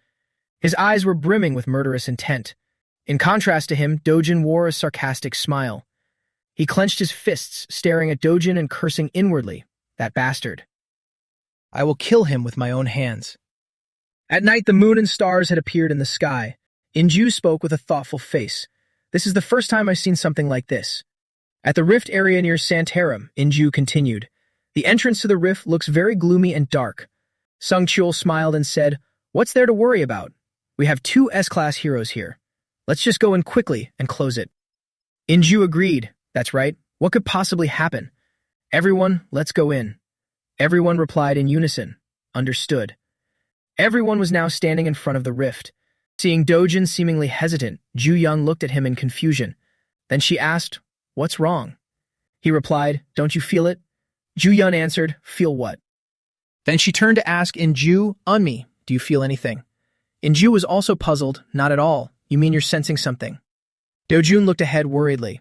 His eyes were brimming with murderous intent. In contrast to him, Dojin wore a sarcastic smile. He clenched his fists, staring at Dojin and cursing inwardly, that bastard. I will kill him with my own hands. At night, the moon and stars had appeared in the sky. Inju spoke with a thoughtful face. This is the first time I've seen something like this. At the rift area near Santarum, Inju continued. The entrance to the rift looks very gloomy and dark. Sung Chul smiled and said, what's there to worry about? We have 2 S-class heroes here. Let's just go in quickly and close it. Inju agreed. That's right. What could possibly happen? Everyone, let's go in. Everyone replied in unison. Understood. Everyone was now standing in front of the rift. Seeing Dojin seemingly hesitant, Ju Yan looked at him in confusion. Then she asked, what's wrong? He replied, don't you feel it? Ju Yan answered, feel what? Then she turned to ask Inju, Unmi, do you feel anything? Inju was also puzzled, not at all. You mean you're sensing something? Dojun looked ahead worriedly.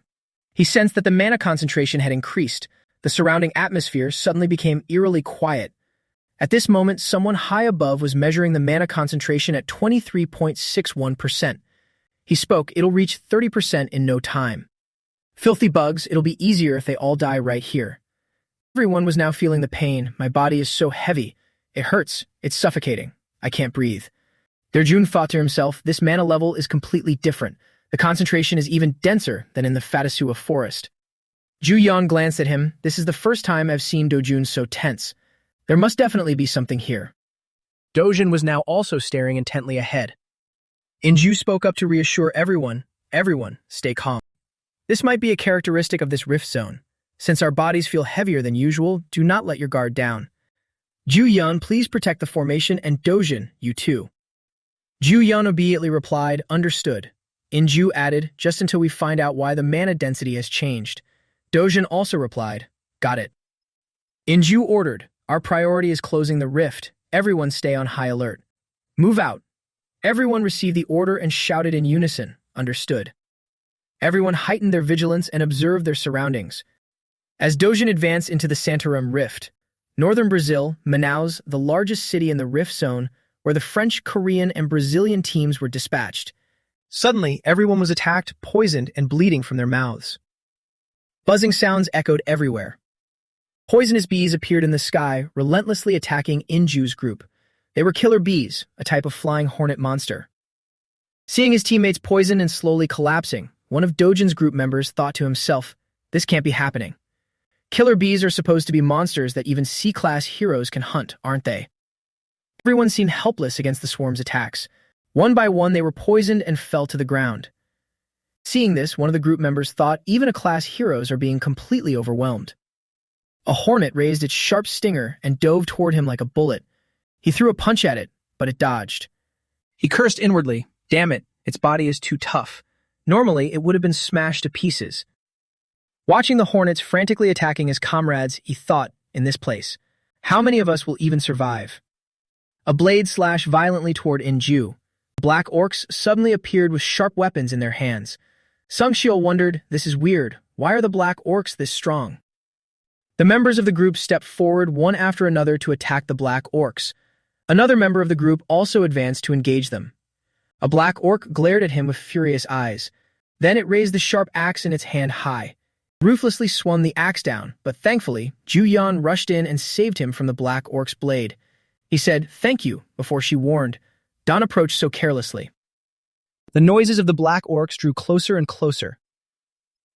He sensed that the mana concentration had increased. The surrounding atmosphere suddenly became eerily quiet. At this moment, someone high above was measuring the mana concentration at 23.61%. He spoke, it'll reach 30% in no time. Filthy bugs, it'll be easier if they all die right here. Everyone was now feeling the pain. My body is so heavy. It hurts. It's suffocating. I can't breathe. Derjun thought to himself, this mana level is completely different. The concentration is even denser than in the Fatasua forest. Ju Yan glanced at him. This is the first time I've seen Dojun so tense. There must definitely be something here. Dojin was now also staring intently ahead. Inju spoke up to reassure everyone, stay calm. This might be a characteristic of this rift zone. Since our bodies feel heavier than usual, do not let your guard down. Ju Yan, please protect the formation, and Dojin, you too. Ju Yan immediately replied, understood. Inju added, just until we find out why the mana density has changed. Dojin also replied, got it. Inju ordered, our priority is closing the rift. Everyone stay on high alert. Move out. Everyone received the order and shouted in unison, understood. Everyone heightened their vigilance and observed their surroundings. As Dojin advanced into the Santarum Rift, northern Brazil, Manaus, the largest city in the rift zone, where the French, Korean, and Brazilian teams were dispatched. Suddenly, everyone was attacked, poisoned, and bleeding from their mouths. Buzzing sounds echoed everywhere. Poisonous bees appeared in the sky, relentlessly attacking Inju's group. They were killer bees, a type of flying hornet monster. Seeing his teammates poisoned and slowly collapsing, one of Dojin's group members thought to himself, this can't be happening. Killer bees are supposed to be monsters that even C-class heroes can hunt, aren't they? Everyone seemed helpless against the swarm's attacks. One by one, they were poisoned and fell to the ground. Seeing this, one of the group members thought even A-class heroes are being completely overwhelmed. A hornet raised its sharp stinger and dove toward him like a bullet. He threw a punch at it, but it dodged. He cursed inwardly, damn it, its body is too tough. Normally, it would have been smashed to pieces. Watching the hornets frantically attacking his comrades, he thought, in this place, how many of us will even survive? A blade slashed violently toward Inju. Black orcs suddenly appeared with sharp weapons in their hands. Sungshil wondered, this is weird. Why are the black orcs this strong? The members of the group stepped forward one after another to attack the black orcs. Another member of the group also advanced to engage them. A black orc glared at him with furious eyes. Then it raised the sharp axe in its hand high. It ruthlessly swung the axe down, but thankfully, Ju-Yan rushed in and saved him from the black orc's blade. He said, "Thank you," before she warned. Don't approach so carelessly. The noises of the black orcs drew closer and closer.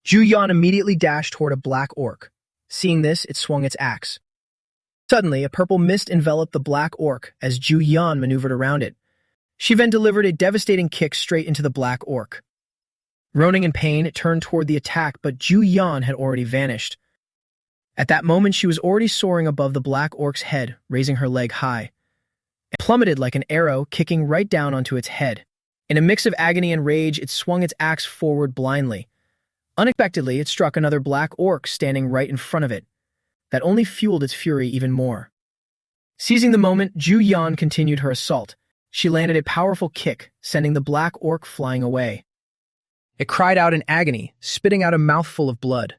Ju-Yan immediately dashed toward a black orc. Seeing this, it swung its axe. Suddenly, a purple mist enveloped the black orc as Ju-Yan maneuvered around it. She then delivered a devastating kick straight into the black orc. Groaning in pain, it turned toward the attack, but Ju-Yan had already vanished. At that moment, she was already soaring above the black orc's head, raising her leg high. It plummeted like an arrow, kicking right down onto its head. In a mix of agony and rage, it swung its axe forward blindly. Unexpectedly, it struck another black orc standing right in front of it. That only fueled its fury even more. Seizing the moment, Ju-Yan continued her assault. She landed a powerful kick, sending the black orc flying away. It cried out in agony, spitting out a mouthful of blood.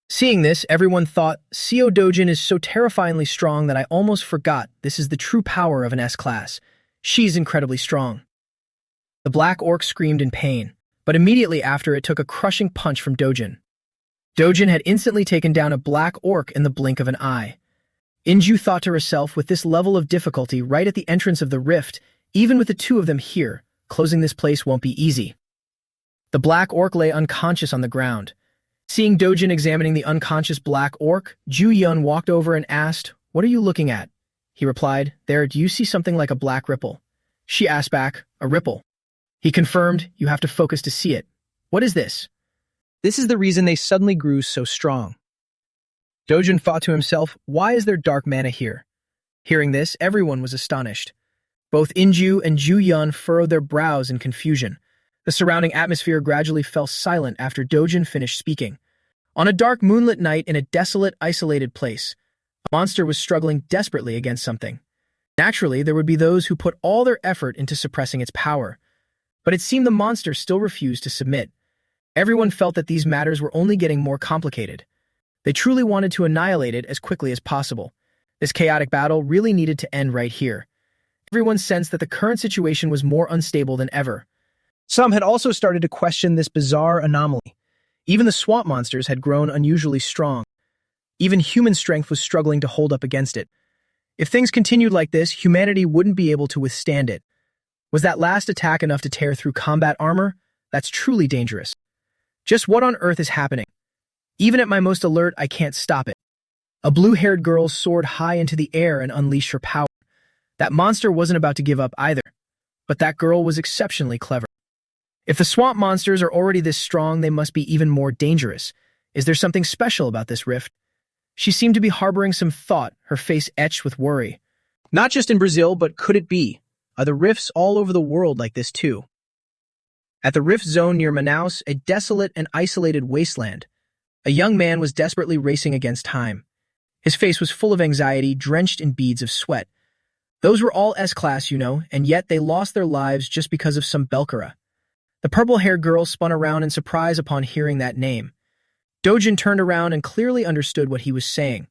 Seeing this, everyone thought, Seo Dojin is so terrifyingly strong that I almost forgot this is the true power of an S-class. She's incredibly strong. The black orc screamed in pain, but immediately after it took a crushing punch from Dojin. Dojin had instantly taken down a black orc in the blink of an eye. Inju thought to herself, with this level of difficulty right at the entrance of the rift, even with the two of them here, closing this place won't be easy. The black orc lay unconscious on the ground. Seeing Dojin examining the unconscious black orc, Ju-Yan walked over and asked, "What are you looking at?" He replied, "There, do you see something like a black ripple?" She asked back, "A ripple?" He confirmed, "You have to focus to see it." "What is this?" This is the reason they suddenly grew so strong. Dojin thought to himself, why is there dark mana here? Hearing this, everyone was astonished. Both Inju and Ju-Yan furrowed their brows in confusion. The surrounding atmosphere gradually fell silent after Dojin finished speaking. On a dark moonlit night in a desolate, isolated place, a monster was struggling desperately against something. Naturally, there would be those who put all their effort into suppressing its power. But it seemed the monster still refused to submit. Everyone felt that these matters were only getting more complicated. They truly wanted to annihilate it as quickly as possible. This chaotic battle really needed to end right here. Everyone sensed that the current situation was more unstable than ever. Some had also started to question this bizarre anomaly. Even the swamp monsters had grown unusually strong. Even human strength was struggling to hold up against it. If things continued like this, humanity wouldn't be able to withstand it. Was that last attack enough to tear through combat armor? That's truly dangerous. Just what on earth is happening? Even at my most alert, I can't stop it. A blue-haired girl soared high into the air and unleashed her power. That monster wasn't about to give up either. But that girl was exceptionally clever. If the swamp monsters are already this strong, they must be even more dangerous. Is there something special about this rift? She seemed to be harboring some thought, her face etched with worry. Not just in Brazil, but could it be? Are the rifts all over the world like this too? At the rift zone near Manaus, a desolate and isolated wasteland, a young man was desperately racing against time. His face was full of anxiety, drenched in beads of sweat. Those were all S-class, you know, and yet they lost their lives just because of some Belkara. The purple-haired girl spun around in surprise upon hearing that name. Dojin turned around and clearly understood what he was saying.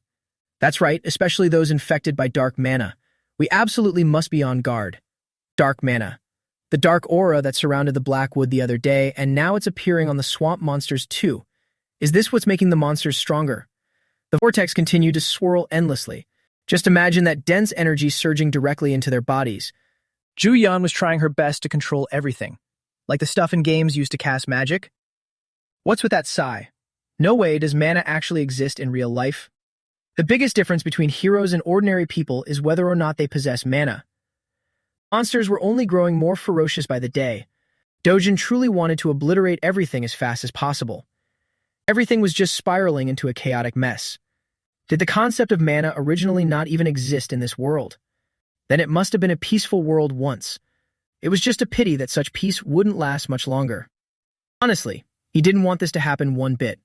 That's right, especially those infected by dark mana. We absolutely must be on guard. Dark mana. The dark aura that surrounded the Blackwood the other day, and now it's appearing on the swamp monsters too. Is this what's making the monsters stronger? The vortex continued to swirl endlessly. Just imagine that dense energy surging directly into their bodies. Ju-Yan was trying her best to control everything. Like the stuff in games used to cast magic? What's with that sigh? No way does mana actually exist in real life. The biggest difference between heroes and ordinary people is whether or not they possess mana. Monsters were only growing more ferocious by the day. Dojin truly wanted to obliterate everything as fast as possible. Everything was just spiraling into a chaotic mess. Did the concept of mana originally not even exist in this world? Then it must have been a peaceful world once. It was just a pity that such peace wouldn't last much longer. Honestly, he didn't want this to happen one bit.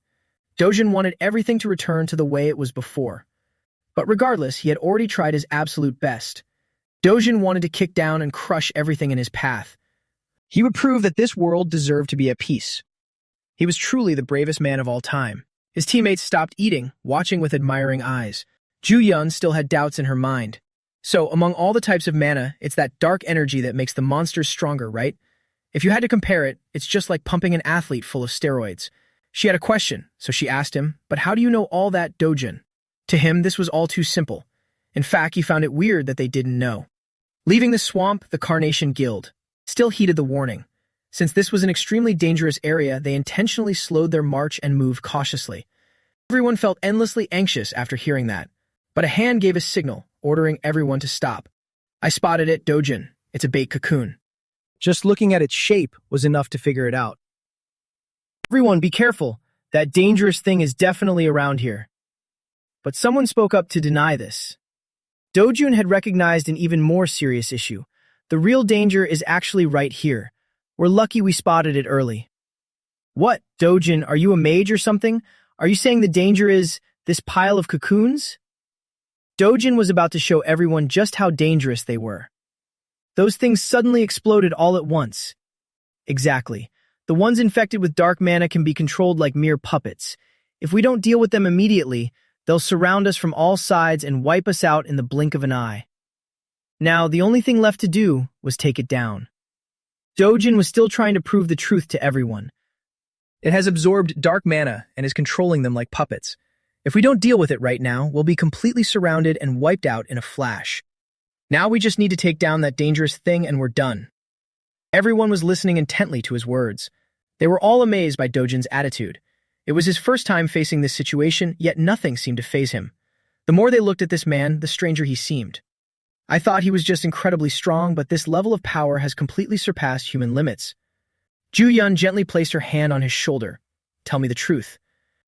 Dojin wanted everything to return to the way it was before. But regardless, he had already tried his absolute best. Dojin wanted to kick down and crush everything in his path. He would prove that this world deserved to be at peace. He was truly the bravest man of all time. His teammates stopped eating, watching with admiring eyes. Ju Yun still had doubts in her mind. So, among all the types of mana, it's that dark energy that makes the monsters stronger, right? If you had to compare it, it's just like pumping an athlete full of steroids. She had a question, so she asked him, "But how do you know all that, Dojin?" To him, this was all too simple. In fact, he found it weird that they didn't know. Leaving the swamp, the Carnation Guild still heeded the warning. Since this was an extremely dangerous area, they intentionally slowed their march and moved cautiously. Everyone felt endlessly anxious after hearing that, but a hand gave a signal, ordering everyone to stop. "I spotted it, Dojin. It's a bait cocoon." Just looking at its shape was enough to figure it out. "Everyone, be careful. That dangerous thing is definitely around here." But someone spoke up to deny this. Dojun had recognized an even more serious issue. The real danger is actually right here. We're lucky we spotted it early. "What, Dojin, are you a mage or something? Are you saying the danger is this pile of cocoons?" Dojin was about to show everyone just how dangerous they were. Those things suddenly exploded all at once. Exactly. The ones infected with dark mana can be controlled like mere puppets. If we don't deal with them immediately, they'll surround us from all sides and wipe us out in the blink of an eye. Now, the only thing left to do was take it down. Dojin was still trying to prove the truth to everyone. It has absorbed dark mana and is controlling them like puppets. If we don't deal with it right now, we'll be completely surrounded and wiped out in a flash. Now we just need to take down that dangerous thing and we're done. Everyone was listening intently to his words. They were all amazed by Dojin's attitude. It was his first time facing this situation, yet nothing seemed to faze him. The more they looked at this man, the stranger he seemed. "I thought he was just incredibly strong, but this level of power has completely surpassed human limits." Ju Yun gently placed her hand on his shoulder. "Tell me the truth.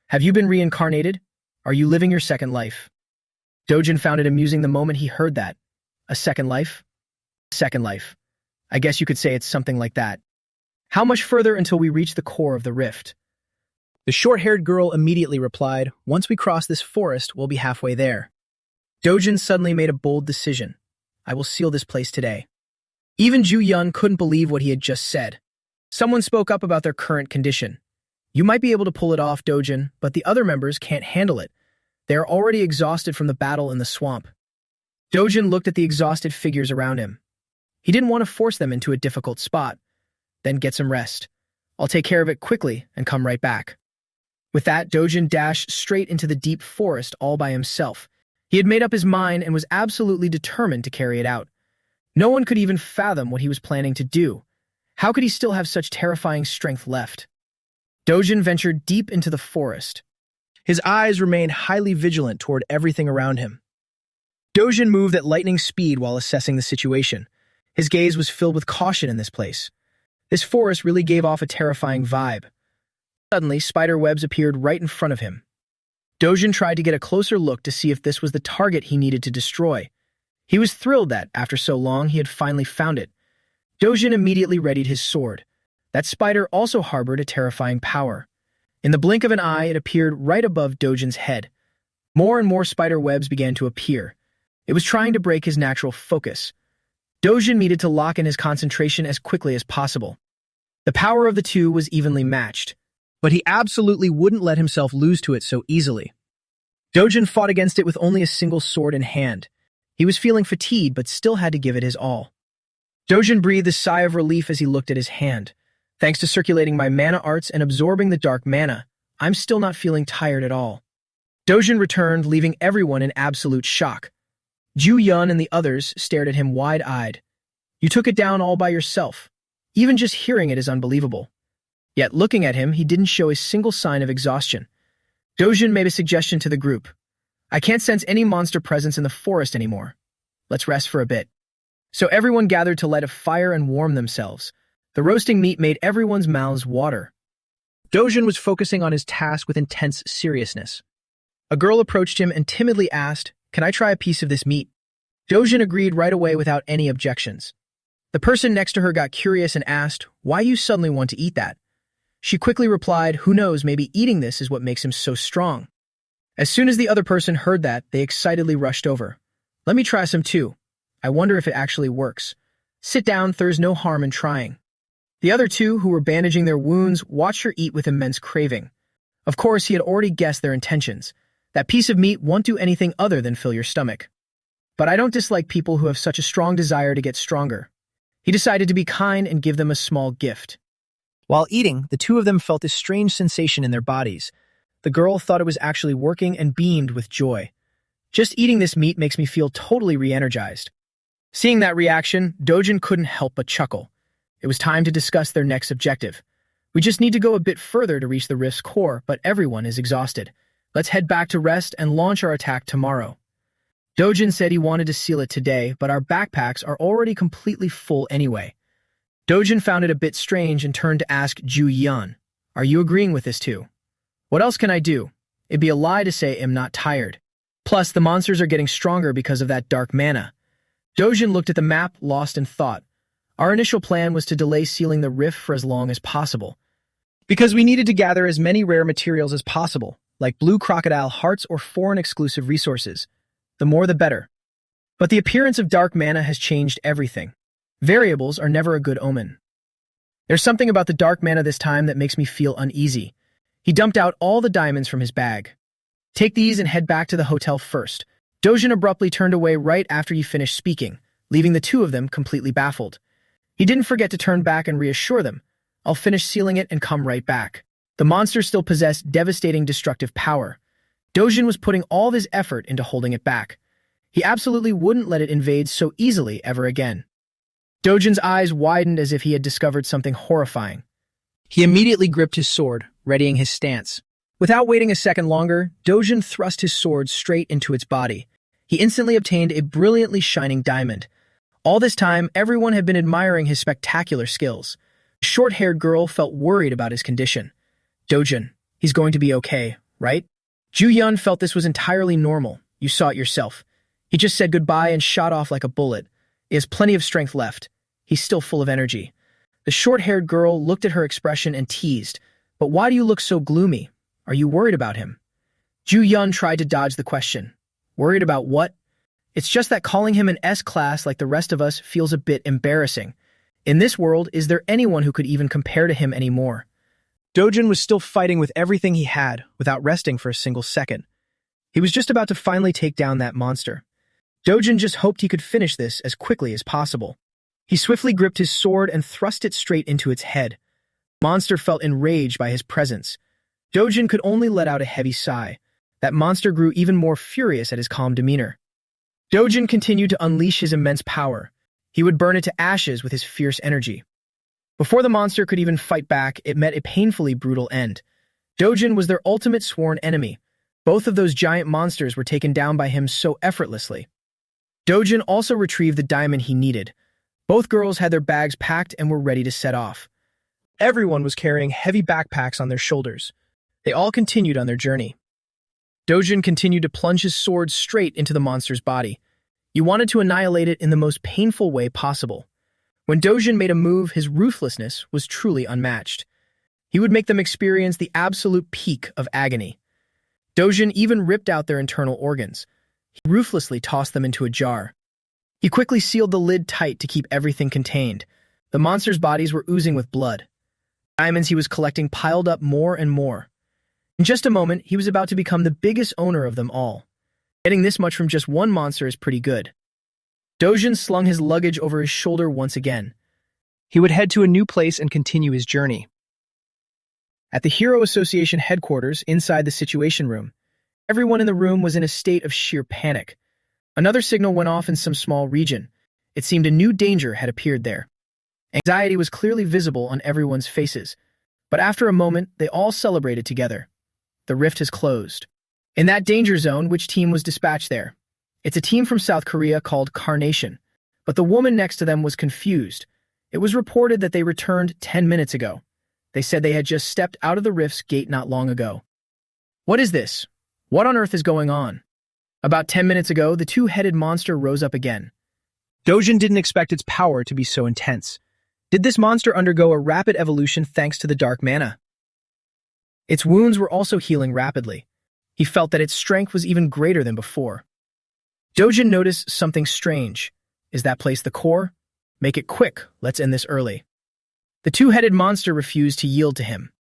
Have you been reincarnated? Are you living your second life?" Dojin found it amusing the moment he heard that. A second life? Second life. I guess you could say it's something like that. How much further until we reach the core of the rift? The short-haired girl immediately replied, "Once we cross this forest, we'll be halfway there." Dojin suddenly made a bold decision. "I will seal this place today." Even Ju Yun couldn't believe what he had just said. Someone spoke up about their current condition. "You might be able to pull it off, Dojin, but the other members can't handle it. They are already exhausted from the battle in the swamp." Dojin looked at the exhausted figures around him. He didn't want to force them into a difficult spot. "Then get some rest. I'll take care of it quickly and come right back." With that, Dojin dashed straight into the deep forest all by himself. He had made up his mind and was absolutely determined to carry it out. No one could even fathom what he was planning to do. How could he still have such terrifying strength left? Dojin ventured deep into the forest. His eyes remained highly vigilant toward everything around him. Dojin moved at lightning speed while assessing the situation. His gaze was filled with caution in this place. This forest really gave off a terrifying vibe. Suddenly, spider webs appeared right in front of him. Dojin tried to get a closer look to see if this was the target he needed to destroy. He was thrilled that, after so long, he had finally found it. Dojin immediately readied his sword. That spider also harbored a terrifying power. In the blink of an eye, it appeared right above Dojin's head. More and more spider webs began to appear. It was trying to break his natural focus. Dojin needed to lock in his concentration as quickly as possible. The power of the two was evenly matched, but he absolutely wouldn't let himself lose to it so easily. Dojin fought against it with only a single sword in hand. He was feeling fatigued but still had to give it his all. Dojin breathed a sigh of relief as he looked at his hand. "Thanks to circulating my mana arts and absorbing the dark mana, I'm still not feeling tired at all." Dojin returned, leaving everyone in absolute shock. Ju Yun and the others stared at him wide-eyed. "You took it down all by yourself. Even just hearing it is unbelievable." Yet looking at him, he didn't show a single sign of exhaustion. Dojin made a suggestion to the group. "I can't sense any monster presence in the forest anymore. Let's rest for a bit." So everyone gathered to light a fire and warm themselves. The roasting meat made everyone's mouths water. Dojin was focusing on his task with intense seriousness. A girl approached him and timidly asked, "Can I try a piece of this meat?" Dojin agreed right away without any objections. The person next to her got curious and asked, "Why you suddenly want to eat that?" She quickly replied, "Who knows, maybe eating this is what makes him so strong." As soon as the other person heard that, they excitedly rushed over. "Let me try some too. I wonder if it actually works." "Sit down, there's no harm in trying." The other two, who were bandaging their wounds, watched her eat with immense craving. Of course, he had already guessed their intentions. That piece of meat won't do anything other than fill your stomach. But I don't dislike people who have such a strong desire to get stronger. He decided to be kind and give them a small gift. While eating, the two of them felt this strange sensation in their bodies. The girl thought it was actually working and beamed with joy. "Just eating this meat makes me feel totally re-energized." Seeing that reaction, Dojin couldn't help but chuckle. It was time to discuss their next objective. "We just need to go a bit further to reach the rift's core, but everyone is exhausted. Let's head back to rest and launch our attack tomorrow." Dojin said he wanted to seal it today, but our backpacks are already completely full anyway. Dojin found it a bit strange and turned to ask Ju Yun, "Are you agreeing with this too?" "What else can I do? It'd be a lie to say I'm not tired. Plus, the monsters are getting stronger because of that dark mana." Dojin looked at the map, lost in thought. "Our initial plan was to delay sealing the rift for as long as possible, because we needed to gather as many rare materials as possible, like blue crocodile hearts or foreign exclusive resources. The more the better. But the appearance of dark mana has changed everything. Variables are never a good omen. There's something about the dark mana this time that makes me feel uneasy." He dumped out all the diamonds from his bag. "Take these and head back to the hotel first." Dojin abruptly turned away right after he finished speaking, leaving the two of them completely baffled. He didn't forget to turn back and reassure them. "I'll finish sealing it and come right back." The monster still possessed devastating destructive power. Dojin was putting all of his effort into holding it back. He absolutely wouldn't let it invade so easily ever again. Dojin's eyes widened as if he had discovered something horrifying. He immediately gripped his sword, readying his stance. Without waiting a second longer, Dojin thrust his sword straight into its body. He instantly obtained a brilliantly shining diamond. All this time, everyone had been admiring his spectacular skills. The short-haired girl felt worried about his condition. "Dojin, he's going to be okay, right?" Ju Yun felt this was entirely normal. "You saw it yourself. He just said goodbye and shot off like a bullet. He has plenty of strength left. He's still full of energy." The short-haired girl looked at her expression and teased, "But why do you look so gloomy? Are you worried about him?" Ju Yun tried to dodge the question. "Worried about what?" "It's just that calling him an S-class like the rest of us feels a bit embarrassing. In this world, is there anyone who could even compare to him anymore?" Dojin was still fighting with everything he had, without resting for a single second. He was just about to finally take down that monster. Dojin just hoped he could finish this as quickly as possible. He swiftly gripped his sword and thrust it straight into its head. The monster felt enraged by his presence. Dojin could only let out a heavy sigh. That monster grew even more furious at his calm demeanor. Dojin continued to unleash his immense power. He would burn it to ashes with his fierce energy. Before the monster could even fight back, it met a painfully brutal end. Dojin was their ultimate sworn enemy. Both of those giant monsters were taken down by him so effortlessly. Dojin also retrieved the diamond he needed. Both girls had their bags packed and were ready to set off. Everyone was carrying heavy backpacks on their shoulders. They all continued on their journey. Dojin continued to plunge his sword straight into the monster's body. He wanted to annihilate it in the most painful way possible. When Dojin made a move, his ruthlessness was truly unmatched. He would make them experience the absolute peak of agony. Dojin even ripped out their internal organs. He ruthlessly tossed them into a jar. He quickly sealed the lid tight to keep everything contained. The monsters' bodies were oozing with blood. Diamonds he was collecting piled up more and more. In just a moment, he was about to become the biggest owner of them all. Getting this much from just one monster is pretty good. Dojin slung his luggage over his shoulder once again. He would head to a new place and continue his journey. At the Hero Association headquarters, inside the Situation Room, everyone in the room was in a state of sheer panic. Another signal went off in some small region. It seemed a new danger had appeared there. Anxiety was clearly visible on everyone's faces, but after a moment, they all celebrated together. The rift has closed. In that danger zone, which team was dispatched there? It's a team from South Korea called Carnation, but the woman next to them was confused. It was reported that they returned 10 minutes ago. They said they had just stepped out of the rift's gate not long ago. What is this? What on earth is going on? About 10 minutes ago, the two-headed monster rose up again. Dojin didn't expect its power to be so intense. Did this monster undergo a rapid evolution thanks to the dark mana? Its wounds were also healing rapidly. He felt that its strength was even greater than before. Dojin noticed something strange. Is that place the core? Make it quick, let's end this early. The two-headed monster refused to yield to him.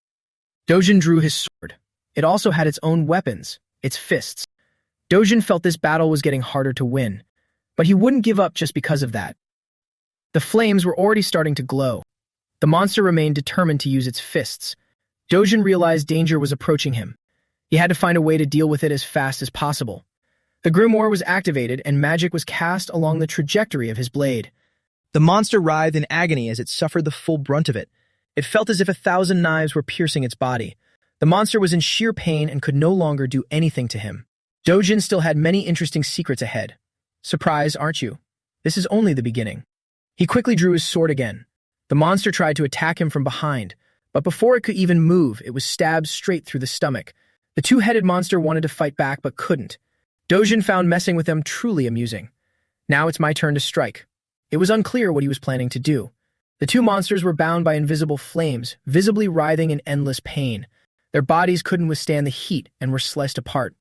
Dojin drew his sword. It also had its own weapons, its fists. Dojin felt this battle was getting harder to win, but he wouldn't give up just because of that. The flames were already starting to glow. The monster remained determined to use its fists. Dojin realized danger was approaching him. He had to find a way to deal with it as fast as possible. The grimoire was activated and magic was cast along the trajectory of his blade. The monster writhed in agony as it suffered the full brunt of it. It felt as if 1,000 knives were piercing its body. The monster was in sheer pain and could no longer do anything to him. Dojin still had many interesting secrets ahead. Surprised, aren't you? This is only the beginning. He quickly drew his sword again. The monster tried to attack him from behind, but before it could even move, it was stabbed straight through the stomach. The two-headed monster wanted to fight back but couldn't. Dojin found messing with them truly amusing. Now it's my turn to strike. It was unclear what he was planning to do. The two monsters were bound by invisible flames, visibly writhing in endless pain. Their bodies couldn't withstand the heat and were sliced apart.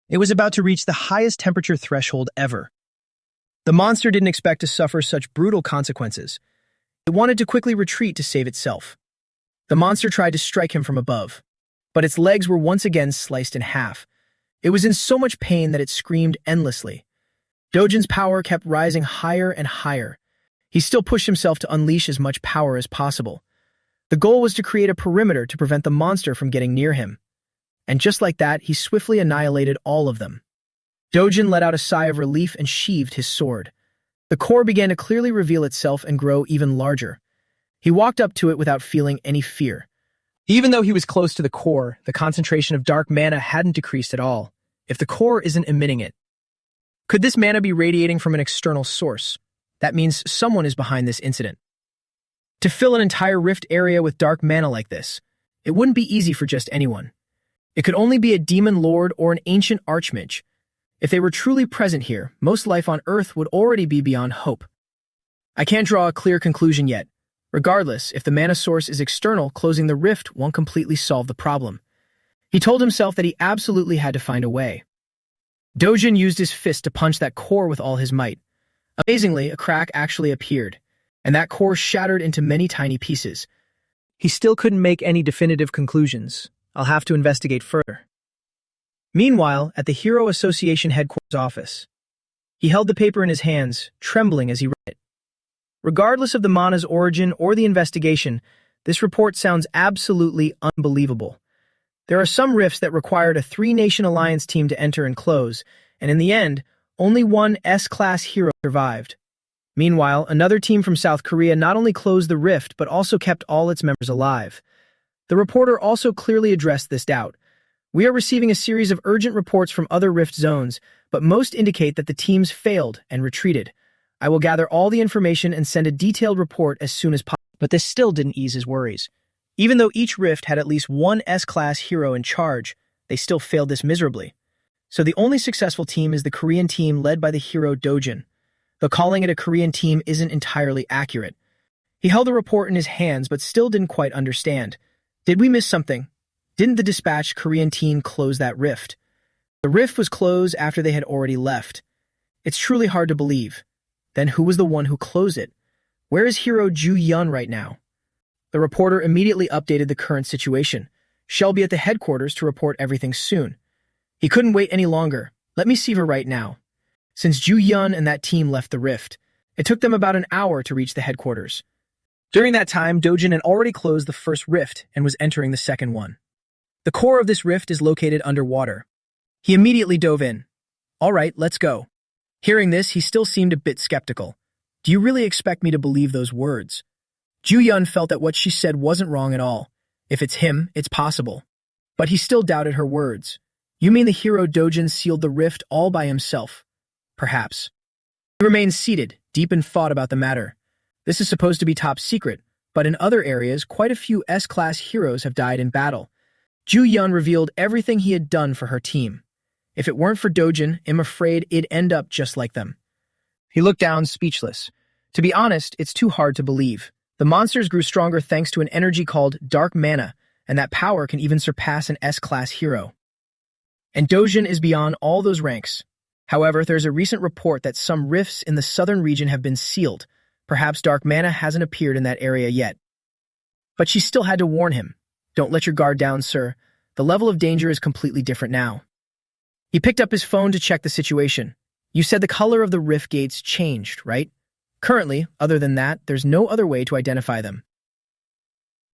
It was about to reach the highest temperature threshold ever. The monster didn't expect to suffer such brutal consequences. It wanted to quickly retreat to save itself. The monster tried to strike him from above, but its legs were once again sliced in half. It was in so much pain that it screamed endlessly. Dojin's power kept rising higher and higher. He still pushed himself to unleash as much power as possible. The goal was to create a perimeter to prevent the monster from getting near him. And just like that, he swiftly annihilated all of them. Dojin let out a sigh of relief and sheathed his sword. The core began to clearly reveal itself and grow even larger. He walked up to it without feeling any fear. Even though he was close to the core, the concentration of dark mana hadn't decreased at all. If the core isn't emitting it, could this mana be radiating from an external source? That means someone is behind this incident. To fill an entire rift area with dark mana like this, it wouldn't be easy for just anyone. It could only be a demon lord or an ancient archmage. If they were truly present here, most life on Earth would already be beyond hope. I can't draw a clear conclusion yet. Regardless, if the mana source is external, closing the rift won't completely solve the problem. He told himself that he absolutely had to find a way. Dojin used his fist to punch that core with all his might. Amazingly, a crack actually appeared, and that core shattered into many tiny pieces. He still couldn't make any definitive conclusions. I'll have to investigate further. Meanwhile, at the Hero Association headquarters office, he held the paper in his hands, trembling as he read it. Regardless of the mana's origin or the investigation, this report sounds absolutely unbelievable. There are some rifts that required a 3-nation alliance team to enter and close, and in the end, only one S-class hero survived. Meanwhile, another team from South Korea not only closed the rift but also kept all its members alive. The reporter also clearly addressed this doubt. We are receiving a series of urgent reports from other rift zones, but most indicate that the teams failed and retreated. I will gather all the information and send a detailed report as soon as possible. But this still didn't ease his worries. Even though each rift had at least one S-class hero in charge, they still failed this miserably. So the only successful team is the Korean team led by the hero Dojin. Though calling it a Korean team isn't entirely accurate. He held the report in his hands but still didn't quite understand. Did we miss something? Didn't the dispatched Korean team close that rift? The rift was closed after they had already left. It's truly hard to believe. Then who was the one who closed it? Where is hero Ju Yun right now? The reporter immediately updated the current situation. She'll be at the headquarters to report everything soon. He couldn't wait any longer. Let me see her right now. Since Ju Yun and that team left the rift, it took them about an hour to reach the headquarters. During that time, Dojin had already closed the first rift and was entering the second one. The core of this rift is located underwater. He immediately dove in. All right, let's go. Hearing this, he still seemed a bit skeptical. Do you really expect me to believe those words? Ju Yun felt that what she said wasn't wrong at all. If it's him, it's possible. But he still doubted her words. You mean the hero Dojin sealed the rift all by himself? Perhaps. He remained seated, deep in thought about the matter. This is supposed to be top secret, but in other areas, quite a few S-class heroes have died in battle. Ju Yun revealed everything he had done for her team. If it weren't for Dojin, I'm afraid it'd end up just like them. He looked down, speechless. To be honest, it's too hard to believe. The monsters grew stronger thanks to an energy called dark mana, and that power can even surpass an S-class hero. And Dojin is beyond all those ranks. However, there's a recent report that some rifts in the southern region have been sealed. Perhaps dark mana hasn't appeared in that area yet. But she still had to warn him. Don't let your guard down, sir. The level of danger is completely different now. He picked up his phone to check the situation. You said the color of the rift gates changed, right? Currently, other than that, there's no other way to identify them.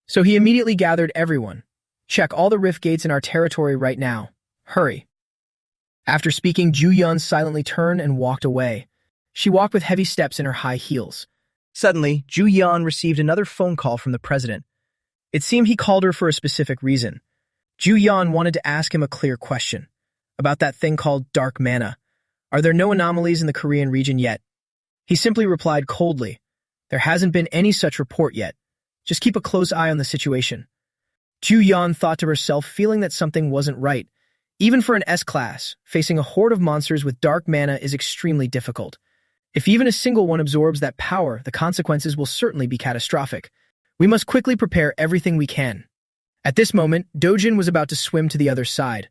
So he immediately gathered everyone. Check all the rift gates in our territory right now. Hurry. After speaking, Ju Yun silently turned and walked away. She walked with heavy steps in her high heels. Suddenly, Ju Yun received another phone call from the president. It seemed he called her for a specific reason. Ju Yun wanted to ask him a clear question about that thing called dark mana. Are there no anomalies in the Korean region yet? He simply replied coldly, there hasn't been any such report yet. Just keep a close eye on the situation. Ju Yun thought to herself, feeling that something wasn't right. Even for an S-class, facing a horde of monsters with dark mana is extremely difficult. If even a single one absorbs that power, the consequences will certainly be catastrophic. We must quickly prepare everything we can. At this moment, Dojin was about to swim to the other side.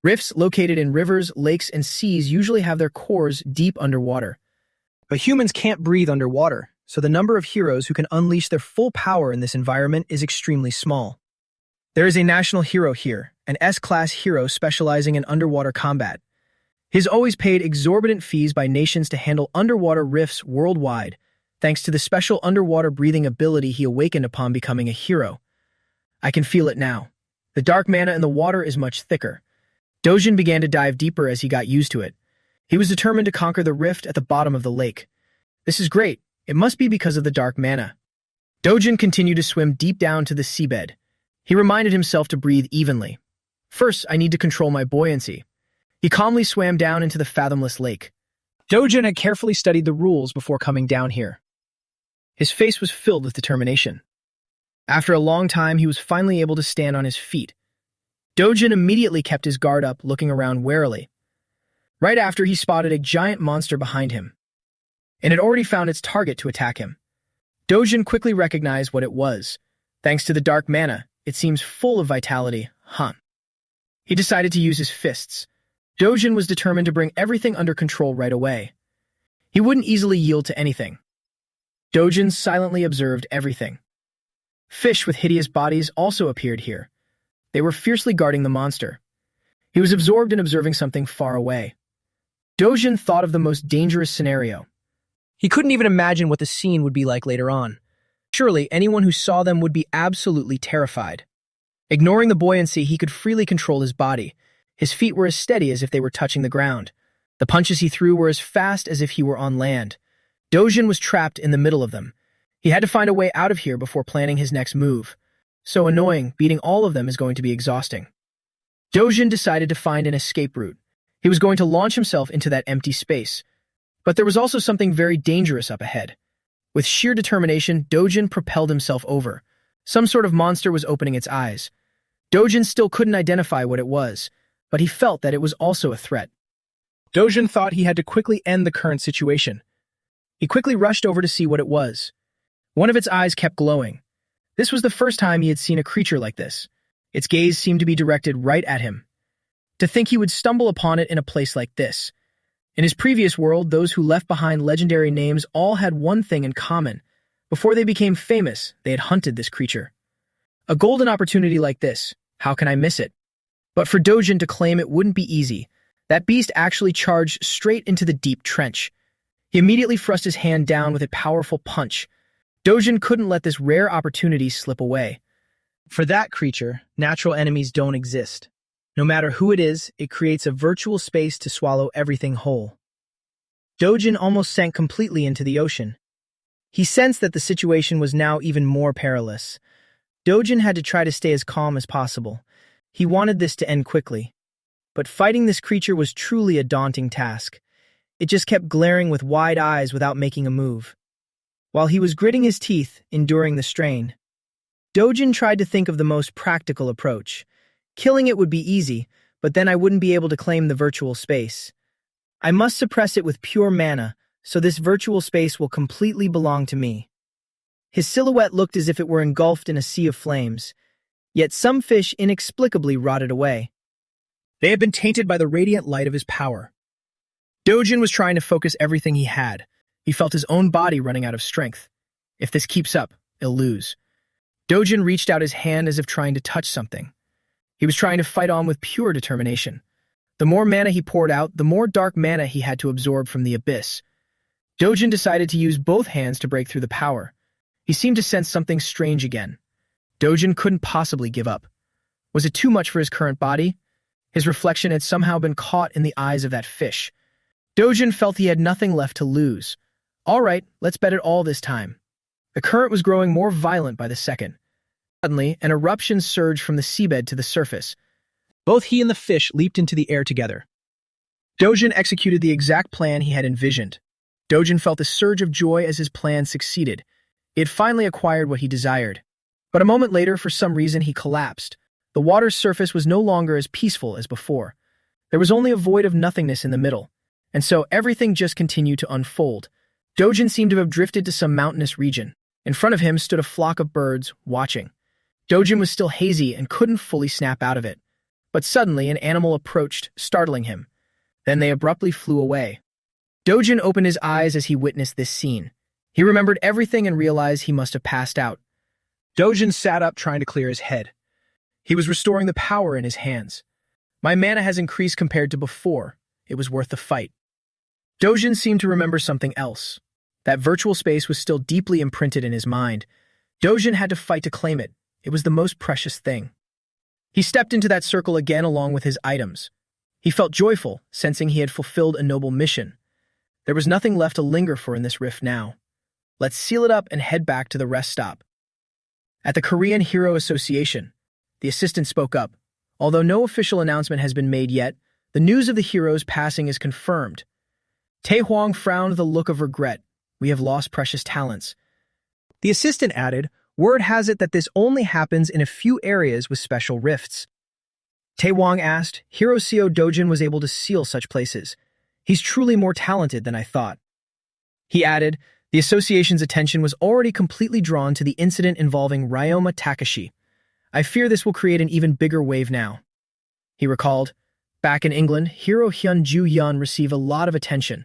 Rifts located in rivers, lakes, and seas usually have their cores deep underwater. But humans can't breathe underwater, so the number of heroes who can unleash their full power in this environment is extremely small. There is a national hero here, an S-class hero specializing in underwater combat. He's always paid exorbitant fees by nations to handle underwater rifts worldwide, thanks to the special underwater breathing ability he awakened upon becoming a hero. I can feel it now. The dark mana in the water is much thicker. Dojin began to dive deeper as he got used to it. He was determined to conquer the rift at the bottom of the lake. This is great. It must be because of the dark mana. Dojin continued to swim deep down to the seabed. He reminded himself to breathe evenly. First, I need to control my buoyancy. He calmly swam down into the fathomless lake. Dojin had carefully studied the rules before coming down here. His face was filled with determination. After a long time, he was finally able to stand on his feet. Dojin immediately kept his guard up, looking around warily. Right after, he spotted a giant monster behind him, and had already found its target to attack him. Dojin quickly recognized what it was. Thanks to the dark mana, it seems full of vitality, He decided to use his fists. Dojin was determined to bring everything under control right away. He wouldn't easily yield to anything. Dojin silently observed everything. Fish with hideous bodies also appeared here. They were fiercely guarding the monster. He was absorbed in observing something far away. Dojin thought of the most dangerous scenario. He couldn't even imagine what the scene would be like later on. Surely anyone who saw them would be absolutely terrified. Ignoring the buoyancy, he could freely control his body. His feet were as steady as if they were touching the ground. The punches he threw were as fast as if he were on land. Dojin was trapped in the middle of them. He had to find a way out of here before planning his next move. So annoying, beating all of them is going to be exhausting. Dojin decided to find an escape route. He was going to launch himself into that empty space. But there was also something very dangerous up ahead. With sheer determination, Dojin propelled himself over. Some sort of monster was opening its eyes. Dojin still couldn't identify what it was, but he felt that it was also a threat. Dojin thought he had to quickly end the current situation. He quickly rushed over to see what it was. One of its eyes kept glowing. This was the first time he had seen a creature like this. Its gaze seemed to be directed right at him. To think he would stumble upon it in a place like this. In his previous world, those who left behind legendary names all had one thing in common. Before they became famous, they had hunted this creature. A golden opportunity like this, how can I miss it? But for Dojin to claim it wouldn't be easy. That beast actually charged straight into the deep trench. He immediately thrust his hand down with a powerful punch. Dojin couldn't let this rare opportunity slip away. For that creature, natural enemies don't exist. No matter who it is, it creates a virtual space to swallow everything whole. Dojin almost sank completely into the ocean. He sensed that the situation was now even more perilous. Dojin had to try to stay as calm as possible. He wanted this to end quickly. But fighting this creature was truly a daunting task. It just kept glaring with wide eyes without making a move. While he was gritting his teeth, enduring the strain, Dojin tried to think of the most practical approach. Killing it would be easy, but then I wouldn't be able to claim the virtual space. I must suppress it with pure mana, so this virtual space will completely belong to me. His silhouette looked as if it were engulfed in a sea of flames. Yet some fish inexplicably rotted away. They had been tainted by the radiant light of his power. Dojin was trying to focus everything he had. He felt his own body running out of strength. If this keeps up, he'll lose. Dojin reached out his hand as if trying to touch something. He was trying to fight on with pure determination. The more mana he poured out, the more dark mana he had to absorb from the abyss. Dojin decided to use both hands to break through the power. He seemed to sense something strange again. Dojin couldn't possibly give up. Was it too much for his current body? His reflection had somehow been caught in the eyes of that fish. Dojin felt he had nothing left to lose. All right, let's bet it all this time. The current was growing more violent by the second. Suddenly, an eruption surged from the seabed to the surface. Both he and the fish leaped into the air together. Dojin executed the exact plan he had envisioned. Dojin felt a surge of joy as his plan succeeded. He had finally acquired what he desired. But a moment later, for some reason, he collapsed. The water's surface was no longer as peaceful as before. There was only a void of nothingness in the middle, and so everything just continued to unfold. Dojin seemed to have drifted to some mountainous region. In front of him stood a flock of birds, watching. Dojin was still hazy and couldn't fully snap out of it. But suddenly, an animal approached, startling him. Then they abruptly flew away. Dojin opened his eyes as he witnessed this scene. He remembered everything and realized he must have passed out. Dojin sat up, trying to clear his head. He was restoring the power in his hands. My mana has increased compared to before. It was worth the fight. Dojin seemed to remember something else. That virtual space was still deeply imprinted in his mind. Dojin had to fight to claim it. It was the most precious thing. He stepped into that circle again along with his items. He felt joyful, sensing he had fulfilled a noble mission. There was nothing left to linger for in this rift now. Let's seal it up and head back to the rest stop. At the Korean Hero Association, the assistant spoke up. Although no official announcement has been made yet, the news of the hero's passing is confirmed. Tae Hwang frowned with a look of regret. We have lost precious talents. The assistant added, word has it that this only happens in a few areas with special rifts. Tae Hwang asked, Hero Seo Dojin was able to seal such places. He's truly more talented than I thought. He added, the association's attention was already completely drawn to the incident involving Ryoma Takashi. I fear this will create an even bigger wave now. He recalled, back in England, Hero Hyun Ju Yun received a lot of attention.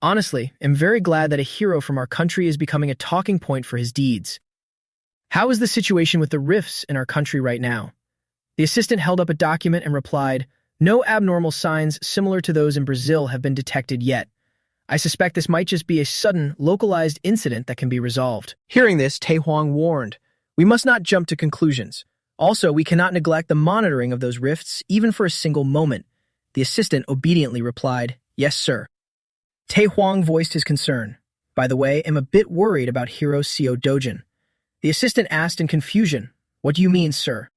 Honestly, I'm very glad that a hero from our country is becoming a talking point for his deeds. How is the situation with the rifts in our country right now? The assistant held up a document and replied, no abnormal signs similar to those in Brazil have been detected yet. I suspect this might just be a sudden, localized incident that can be resolved. Hearing this, Tae Hwang warned, we must not jump to conclusions. Also, we cannot neglect the monitoring of those rifts even for a single moment. The assistant obediently replied, yes, sir. Tae Hwang voiced his concern. By the way, I'm a bit worried about Hero Seo Dojin. The assistant asked in confusion, what do you mean, sir?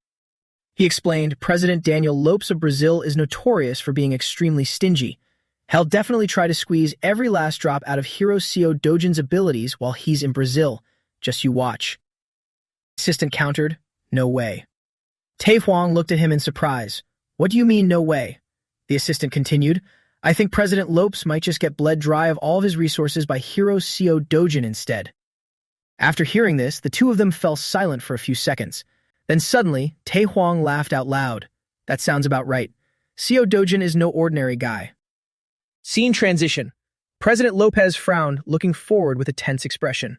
He explained, President Daniel Lopes of Brazil is notorious for being extremely stingy. He'll definitely try to squeeze every last drop out of Hero Seo Dojin's abilities while he's in Brazil. Just you watch. The assistant countered, no way. Tae Hwang looked at him in surprise. What do you mean, no way? The assistant continued, I think President Lopes might just get bled dry of all of his resources by Hero Seo Dojin instead. After hearing this, the two of them fell silent for a few seconds. Then suddenly, Tae Hwang laughed out loud. That sounds about right. Seo Dojin is no ordinary guy. Scene transition. President Lopez frowned, looking forward with a tense expression.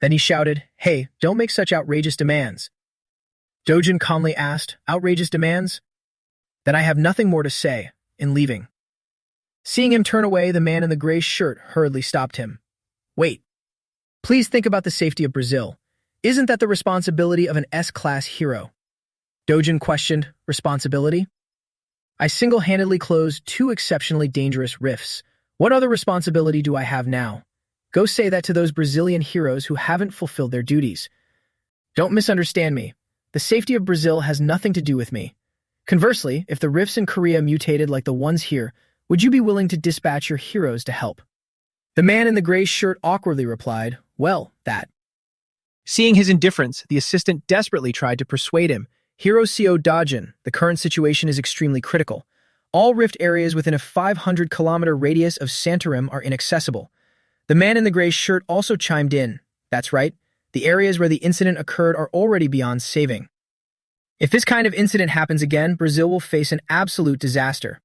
Then he shouted, hey, don't make such outrageous demands. Dojin calmly asked, outrageous demands? Then I have nothing more to say, in leaving. Seeing him turn away, the man in the gray shirt hurriedly stopped him. Wait. Please think about the safety of Brazil. Isn't that the responsibility of an S-class hero? Dojin questioned, responsibility? I single-handedly closed 2 exceptionally dangerous rifts. What other responsibility do I have now? Go say that to those Brazilian heroes who haven't fulfilled their duties. Don't misunderstand me. The safety of Brazil has nothing to do with me. Conversely, if the rifts in Korea mutated like the ones here, would you be willing to dispatch your heroes to help? The man in the gray shirt awkwardly replied, well, that. Seeing his indifference, the assistant desperately tried to persuade him. Hero Seo Dojin, the current situation is extremely critical. All rift areas within a 500-kilometer radius of Santarem are inaccessible. The man in the gray shirt also chimed in. That's right. The areas where the incident occurred are already beyond saving. If this kind of incident happens again, Brazil will face an absolute disaster.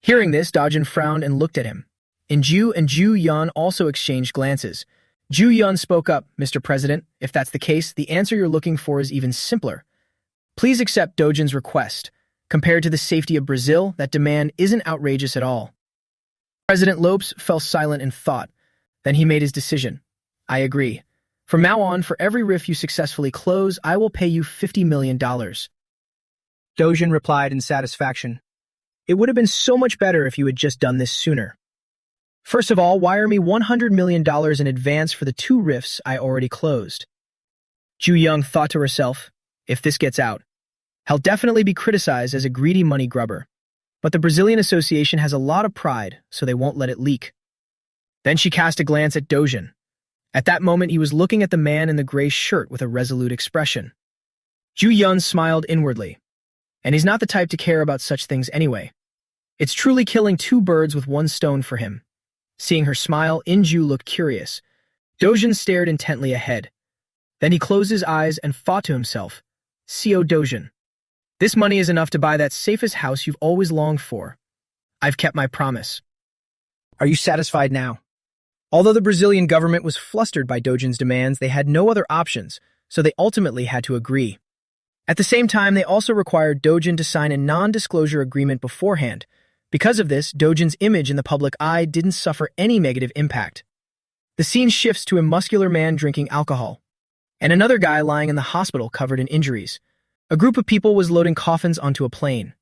Hearing this, Dojin frowned and looked at him. Inju and Ju Yun also exchanged glances. Ju Yun spoke up, Mr. President. If that's the case, the answer you're looking for is even simpler. Please accept Dojin's request. Compared to the safety of Brazil, that demand isn't outrageous at all. President Lopes fell silent in thought. Then he made his decision. I agree. From now on, for every riff you successfully close, I will pay you $50 million. Dojin replied in satisfaction. It would have been so much better if you had just done this sooner. First of all, wire me $100 million in advance for the 2 riffs I already closed. Ju Young thought to herself, if this gets out, I'll definitely be criticized as a greedy money grubber. But the Brazilian Association has a lot of pride, so they won't let it leak. Then she cast a glance at Dojin. At that moment, he was looking at the man in the gray shirt with a resolute expression. Ju Yun smiled inwardly. And he's not the type to care about such things anyway. It's truly killing 2 birds with 1 stone for him. Seeing her smile, Inju looked curious. Dojin stared intently ahead. Then he closed his eyes and thought to himself, Co Dojin. This money is enough to buy that safest house you've always longed for. I've kept my promise. Are you satisfied now? Although the Brazilian government was flustered by Dojin's demands, they had no other options, so they ultimately had to agree. At the same time, they also required Dojin to sign a non-disclosure agreement beforehand. Because of this, Dojin's image in the public eye didn't suffer any negative impact. The scene shifts to a muscular man drinking alcohol, and another guy lying in the hospital covered in injuries. A group of people was loading coffins onto a plane.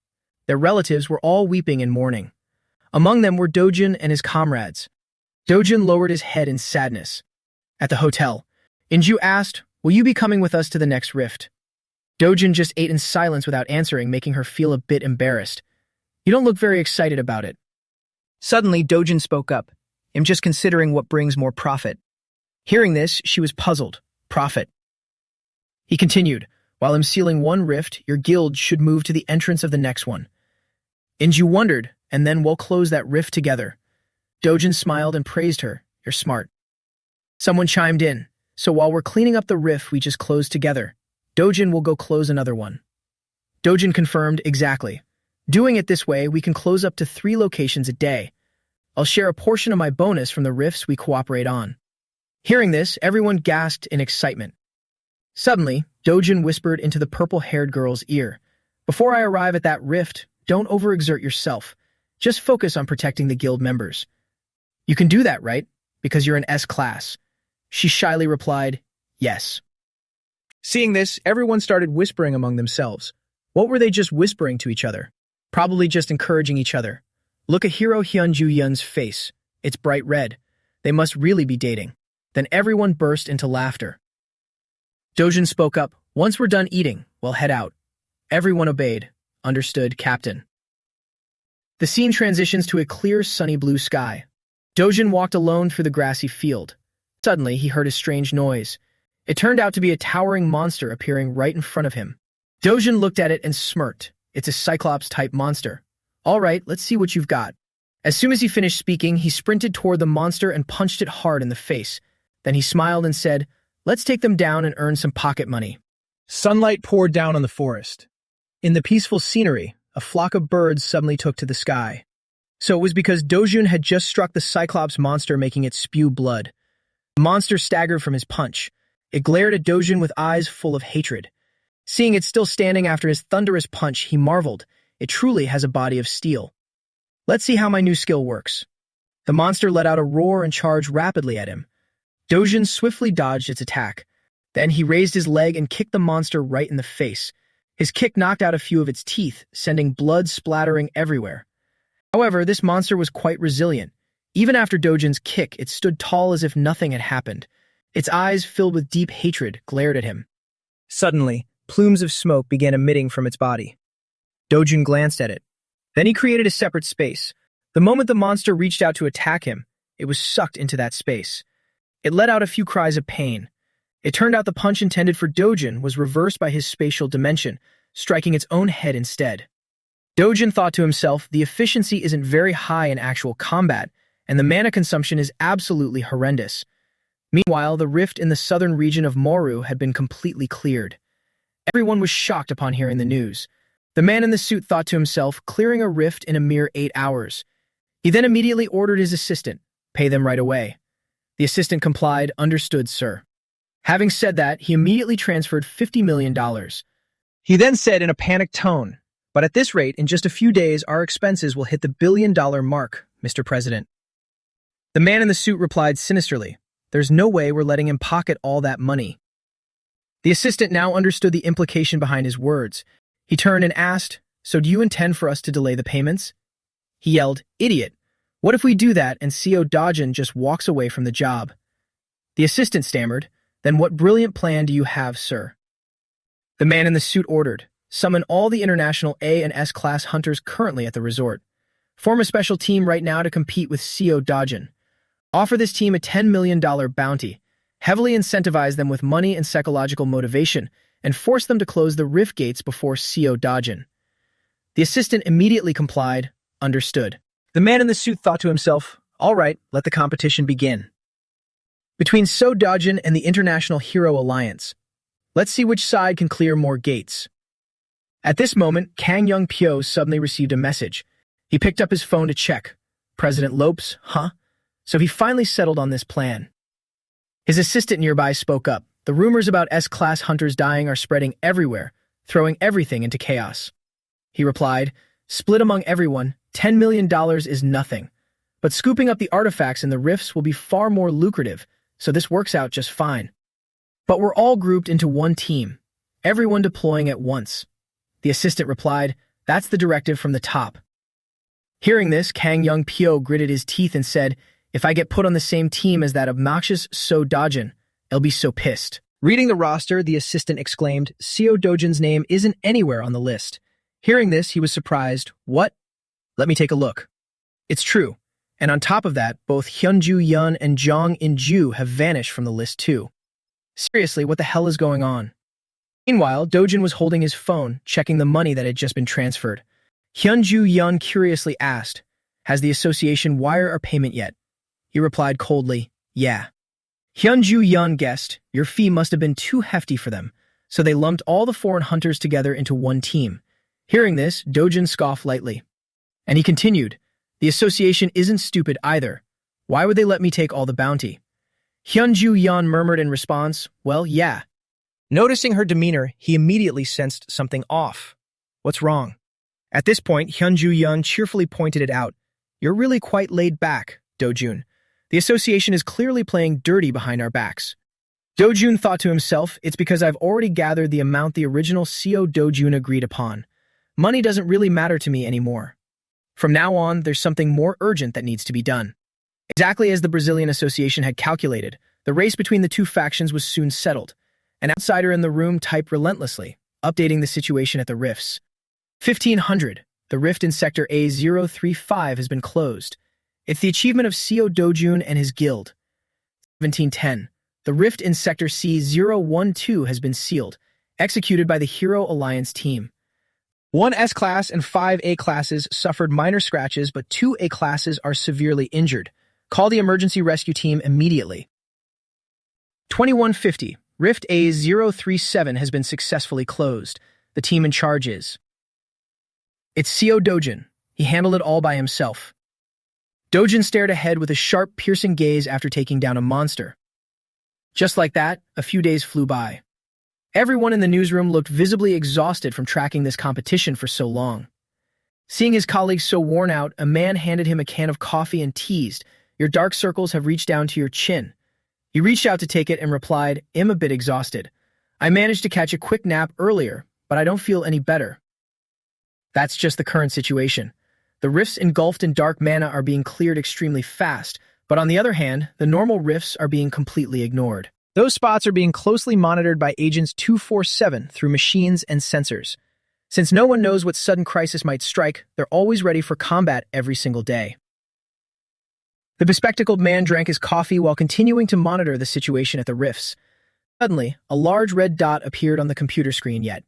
Their relatives were all weeping in mourning. Among them were Dojin and his comrades. Dojin lowered his head in sadness. At the hotel, Inju asked, will you be coming with us to the next rift? Dojin just ate in silence without answering, making her feel a bit embarrassed. You don't look very excited about it. Suddenly, Dojin spoke up. I'm just considering what brings more profit. Hearing this, she was puzzled. Profit. He continued, while I'm sealing 1 rift, your guild should move to the entrance of the next one. Inju wondered, and then we'll close that rift together. Dojin smiled and praised her. You're smart. Someone chimed in. So while we're cleaning up the rift we just closed together, Dojin will go close another one. Dojin confirmed, exactly. Doing it this way, we can close up to 3 locations a day. I'll share a portion of my bonus from the rifts we cooperate on. Hearing this, everyone gasped in excitement. Suddenly, Dojin whispered into the purple-haired girl's ear. Before I arrive at that rift, don't overexert yourself. Just focus on protecting the guild members. You can do that, right? Because you're an S-class. She shyly replied, yes. Seeing this, everyone started whispering among themselves. What were they just whispering to each other? Probably just encouraging each other. Look at Hero Hyunju Yun's face. It's bright red. They must really be dating. Then everyone burst into laughter. Dojin spoke up. Once we're done eating, we'll head out. Everyone obeyed. Understood, Captain. The scene transitions to a clear, sunny blue sky. Dojin walked alone through the grassy field. Suddenly, he heard a strange noise. It turned out to be a towering monster appearing right in front of him. Dojin looked at it and smirked. It's a Cyclops-type monster. All right, let's see what you've got. As soon as he finished speaking, he sprinted toward the monster and punched it hard in the face. Then he smiled and said, let's take them down and earn some pocket money. Sunlight poured down on the forest. In the peaceful scenery, a flock of birds suddenly took to the sky. So it was because Dojin had just struck the Cyclops monster, making it spew blood. The monster staggered from his punch. It glared at Dojin with eyes full of hatred. Seeing it still standing after his thunderous punch, he marveled. It truly has a body of steel. Let's see how my new skill works. The monster let out a roar and charged rapidly at him. Dojin swiftly dodged its attack. Then he raised his leg and kicked the monster right in the face. His kick knocked out a few of its teeth, sending blood splattering everywhere. However, this monster was quite resilient. Even after Dojin's kick, it stood tall as if nothing had happened. Its eyes, filled with deep hatred, glared at him. Suddenly, plumes of smoke began emitting from its body. Dojin glanced at it. Then he created a separate space. The moment the monster reached out to attack him, it was sucked into that space. It let out a few cries of pain. It turned out the punch intended for Dojin was reversed by his spatial dimension, striking its own head instead. Dojin thought to himself, the efficiency isn't very high in actual combat, and the mana consumption is absolutely horrendous. Meanwhile, the rift in the southern region of Moru had been completely cleared. Everyone was shocked upon hearing the news. The man in the suit thought to himself, clearing a rift in a mere 8 hours. He then immediately ordered his assistant, pay them right away. The assistant complied, understood, sir. Having said that, he immediately transferred $50 million. He then said in a panicked tone, but at this rate, in just a few days, our expenses will hit the billion-dollar mark, Mr. President. The man in the suit replied sinisterly, there's no way we're letting him pocket all that money. The assistant now understood the implication behind his words. He turned and asked, so do you intend for us to delay the payments? He yelled, idiot. What if we do that and CO Dojin just walks away from the job? The assistant stammered, then what brilliant plan do you have, sir? The man in the suit ordered, summon all the international A and S class hunters currently at the resort. Form a special team right now to compete with CO Dojin. Offer this team a $10 million bounty, heavily incentivize them with money and psychological motivation, and force them to close the rift gates before CO Dojin. The assistant immediately complied, understood. The man in the suit thought to himself, all right, let the competition begin. Between So Dojin and the International Hero Alliance, let's see which side can clear more gates. At this moment, Kang Young Pyo suddenly received a message. He picked up his phone to check. President Lopes, huh? So he finally settled on this plan. His assistant nearby spoke up. The rumors about S-class hunters dying are spreading everywhere, throwing everything into chaos. He replied, split among everyone, $10 million is nothing. But scooping up the artifacts in the rifts will be far more lucrative, so this works out just fine. But we're all grouped into one team, everyone deploying at once. The assistant replied, that's the directive from the top. Hearing this, Kang Young Pyo gritted his teeth and said, if I get put on the same team as that obnoxious So Dojin, I'll be so pissed. Reading the roster, the assistant exclaimed, CO Dojin's name isn't anywhere on the list. Hearing this, he was surprised. What? Let me take a look. It's true. And on top of that, both Hyunju Yun and Jong In-ju have vanished from the list too. Seriously, what the hell is going on? Meanwhile, Dojin was holding his phone, checking the money that had just been transferred. Hyunju Yun curiously asked, has the association wired our payment yet? He replied coldly, yeah. Hyunju Yun guessed, your fee must have been too hefty for them, so they lumped all the foreign hunters together into one team. Hearing this, Dojin scoffed lightly. And he continued, the association isn't stupid either. Why would they let me take all the bounty? Hyunju Yun murmured in response, well, yeah. Noticing her demeanor, he immediately sensed something off. What's wrong? At this point, Hyunju Yun cheerfully pointed it out. You're really quite laid back, Dojun. The association is clearly playing dirty behind our backs. Dojun thought to himself, it's because I've already gathered the amount the original CO Dojun agreed upon. Money doesn't really matter to me anymore. From now on, there's something more urgent that needs to be done. Exactly as the Brazilian Association had calculated, the race between the two factions was soon settled. An outsider in the room typed relentlessly, updating the situation at the rifts. 1500. The rift in Sector A035 has been closed. It's the achievement of CO Dojun and his guild. 1710. The rift in Sector C012 has been sealed, executed by the Hero Alliance team. 1 S-class and 5 A-classes suffered minor scratches, but 2 A-classes are severely injured. Call the emergency rescue team immediately. 2150. Rift A037 has been successfully closed. The team in charge is... It's CO Dojin. He handled it all by himself. Dojin stared ahead with a sharp, piercing gaze after taking down a monster. Just like that, a few days flew by. Everyone in the newsroom looked visibly exhausted from tracking this competition for so long. Seeing his colleagues so worn out, a man handed him a can of coffee and teased, your dark circles have reached down to your chin. He reached out to take it and replied, I'm a bit exhausted. I managed to catch a quick nap earlier, but I don't feel any better. That's just the current situation. The rifts engulfed in dark mana are being cleared extremely fast, but on the other hand, the normal rifts are being completely ignored. Those spots are being closely monitored by Agents 247 through machines and sensors. Since no one knows what sudden crisis might strike, they're always ready for combat every single day. The bespectacled man drank his coffee while continuing to monitor the situation at the rifts. Suddenly, a large red dot appeared on the computer screen yet.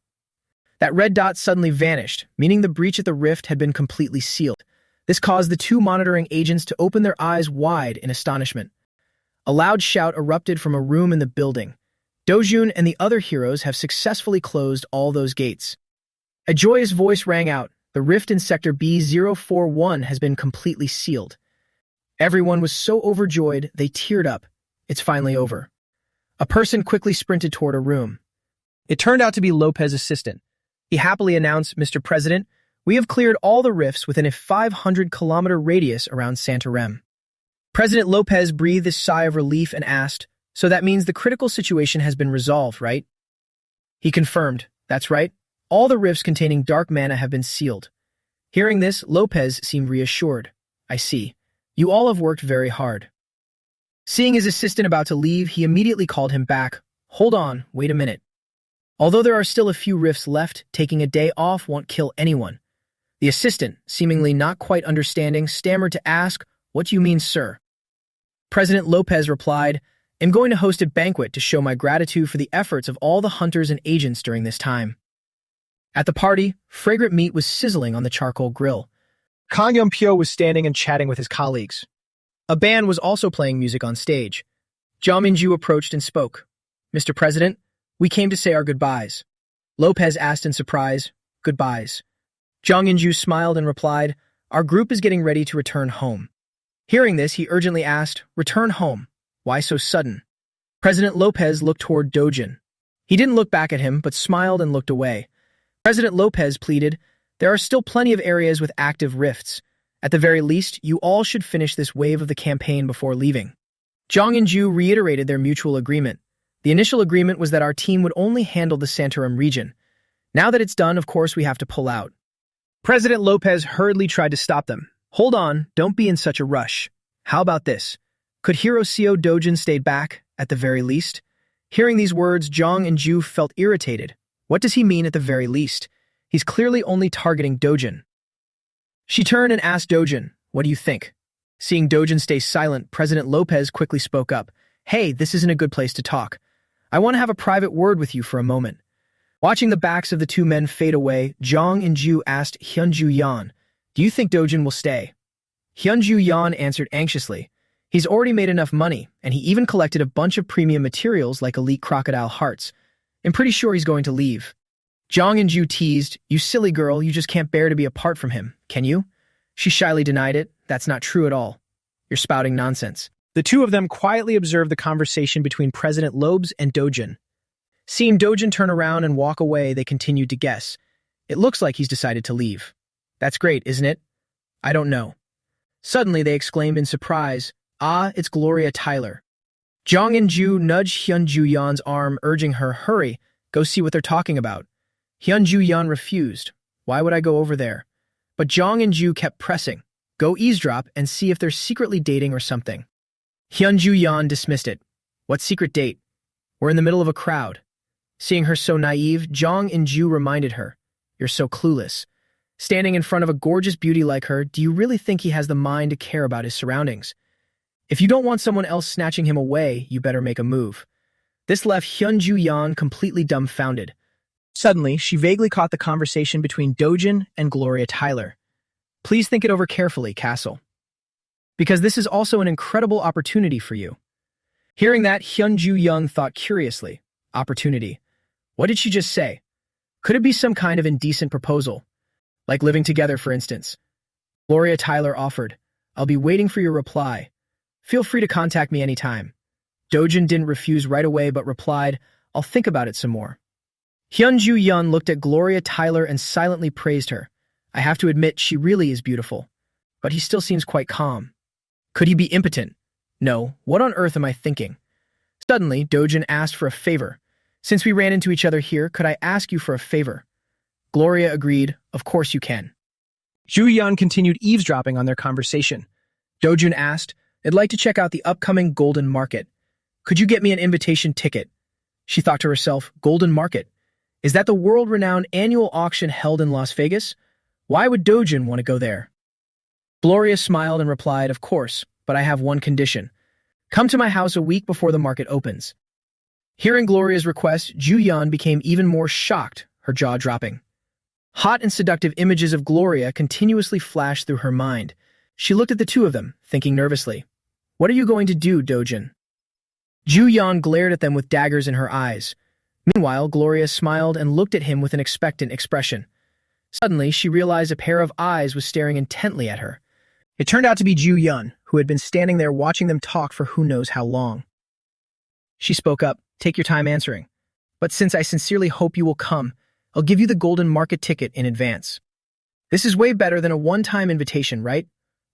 That red dot suddenly vanished, meaning the breach at the rift had been completely sealed. This caused the two monitoring agents to open their eyes wide in astonishment. A loud shout erupted from a room in the building. Dojun and the other heroes have successfully closed all those gates. A joyous voice rang out. The rift in Sector B041 has been completely sealed. Everyone was so overjoyed, they teared up. It's finally over. A person quickly sprinted toward a room. It turned out to be Lopez's assistant. He happily announced, "Mr. President, we have cleared all the rifts within a 500-kilometer radius around Santarem." President Lopez breathed a sigh of relief and asked, "So that means the critical situation has been resolved, right?" He confirmed, "That's right. All the rifts containing dark mana have been sealed." Hearing this, Lopez seemed reassured. "I see. You all have worked very hard." Seeing his assistant about to leave, he immediately called him back. "Hold on, wait a minute. Although there are still a few rifts left, taking a day off won't kill anyone." The assistant, seemingly not quite understanding, stammered to ask, "What do you mean, sir?" President Lopez replied, "I'm going to host a banquet to show my gratitude for the efforts of all the hunters and agents during this time." At the party, fragrant meat was sizzling on the charcoal grill. Kang Yun-pyo was standing and chatting with his colleagues. A band was also playing music on stage. Jia Minju approached and spoke. "Mr. President, we came to say our goodbyes." Lopez asked in surprise, "Goodbyes?" Jia Minju smiled and replied, "Our group is getting ready to return home." Hearing this, he urgently asked, "Return home? Why so sudden?" President Lopez looked toward Dojin. He didn't look back at him, but smiled and looked away. President Lopez pleaded, "There are still plenty of areas with active rifts. At the very least, you all should finish this wave of the campaign before leaving." Zhang and Ju reiterated their mutual agreement. The initial agreement was that our team would only handle the Santarem region. Now that it's done, of course, we have to pull out. President Lopez hurriedly tried to stop them. "Hold on, don't be in such a rush. How about this? Could Hirosio Dojin stayed back, at the very least?" Hearing these words, Zhang and Ju felt irritated. What does he mean at the very least? He's clearly only targeting Dojin. She turned and asked Dojin, "What do you think?" Seeing Dojin stay silent, President Lopez quickly spoke up. "Hey, this isn't a good place to talk. I want to have a private word with you for a moment." Watching the backs of the two men fade away, Zhang and Ju asked Hyunju Yan, "Do you think Dojin will stay?" Hyunju Yan answered anxiously. He's already made enough money, and he even collected a bunch of premium materials like elite crocodile hearts. I'm pretty sure he's going to leave. Zhang and Ju teased, "You silly girl, you just can't bear to be apart from him, can you?" She shyly denied it. "That's not true at all. You're spouting nonsense." The two of them quietly observed the conversation between President Lopez and Dojin. Seeing Dojin turn around and walk away, they continued to guess. It looks like he's decided to leave. "That's great, isn't it?" "I don't know." Suddenly, they exclaimed in surprise, "Ah, it's Gloria Tyler." Zhang and Ju nudged Hyunju Yan's arm, urging her, "Hurry, go see what they're talking about." Hyunju Yan refused. "Why would I go over there?" But Zhang and Ju kept pressing. "Go eavesdrop and see if they're secretly dating or something." Hyunju Yan dismissed it. "What secret date? We're in the middle of a crowd." Seeing her so naive, Zhang and Ju reminded her, "You're so clueless. Standing in front of a gorgeous beauty like her, do you really think he has the mind to care about his surroundings? If you don't want someone else snatching him away, you better make a move." This left Hyunju Yan completely dumbfounded. Suddenly, she vaguely caught the conversation between Dojin and Gloria Tyler. "Please think it over carefully, Castle. Because this is also an incredible opportunity for you." Hearing that, Hyunju Yan thought curiously. Opportunity? What did she just say? Could it be some kind of indecent proposal? Like living together, for instance? Gloria Tyler offered, "I'll be waiting for your reply. Feel free to contact me anytime." Dojin didn't refuse right away but replied, "I'll think about it some more." Hyunju Yan looked at Gloria Tyler and silently praised her. "I have to admit, she really is beautiful. But he still seems quite calm. Could he be impotent? No, what on earth am I thinking?" Suddenly, Dojin asked for a favor. "Since we ran into each other here, could I ask you for a favor?" Gloria agreed, "Of course you can." Zhu Yan continued eavesdropping on their conversation. Dojin asked, "I'd like to check out the upcoming Golden Market. Could you get me an invitation ticket?" She thought to herself, Golden Market? Is that the world-renowned annual auction held in Las Vegas? Why would Dojin want to go there? Gloria smiled and replied, "Of course, but I have one condition. Come to my house a week before the market opens." Hearing Gloria's request, Ju Yan became even more shocked, her jaw dropping. Hot and seductive images of Gloria continuously flashed through her mind. She looked at the two of them, thinking nervously. "What are you going to do, Dojin?" Ju Yan glared at them with daggers in her eyes. Meanwhile, Gloria smiled and looked at him with an expectant expression. Suddenly, she realized a pair of eyes was staring intently at her. It turned out to be Ju Yun, who had been standing there watching them talk for who knows how long. She spoke up, "Take your time answering. But since I sincerely hope you will come, I'll give you the golden market ticket in advance. This is way better than a one-time invitation, right?"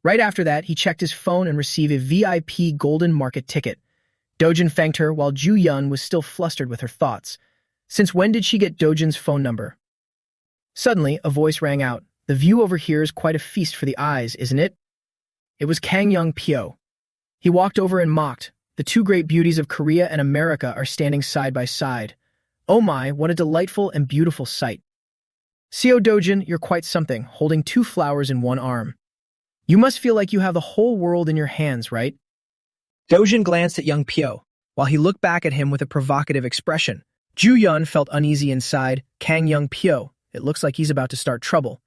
Right after that, he checked his phone and received a VIP golden market ticket. Dojin thanked her while Ju Yun was still flustered with her thoughts. Since when did she get Dojin's phone number? Suddenly, a voice rang out. "The view over here is quite a feast for the eyes, isn't it?" It was Kang Young Pyo. He walked over and mocked. "The two great beauties of Korea and America are standing side by side. Oh my, what a delightful and beautiful sight. Seo Dojin, you're quite something, holding two flowers in one arm. You must feel like you have the whole world in your hands, right?" Dojin glanced at Young Pyo, while he looked back at him with a provocative expression. Ju Yun felt uneasy inside. "Kang Young Pyo, it looks like he's about to start trouble."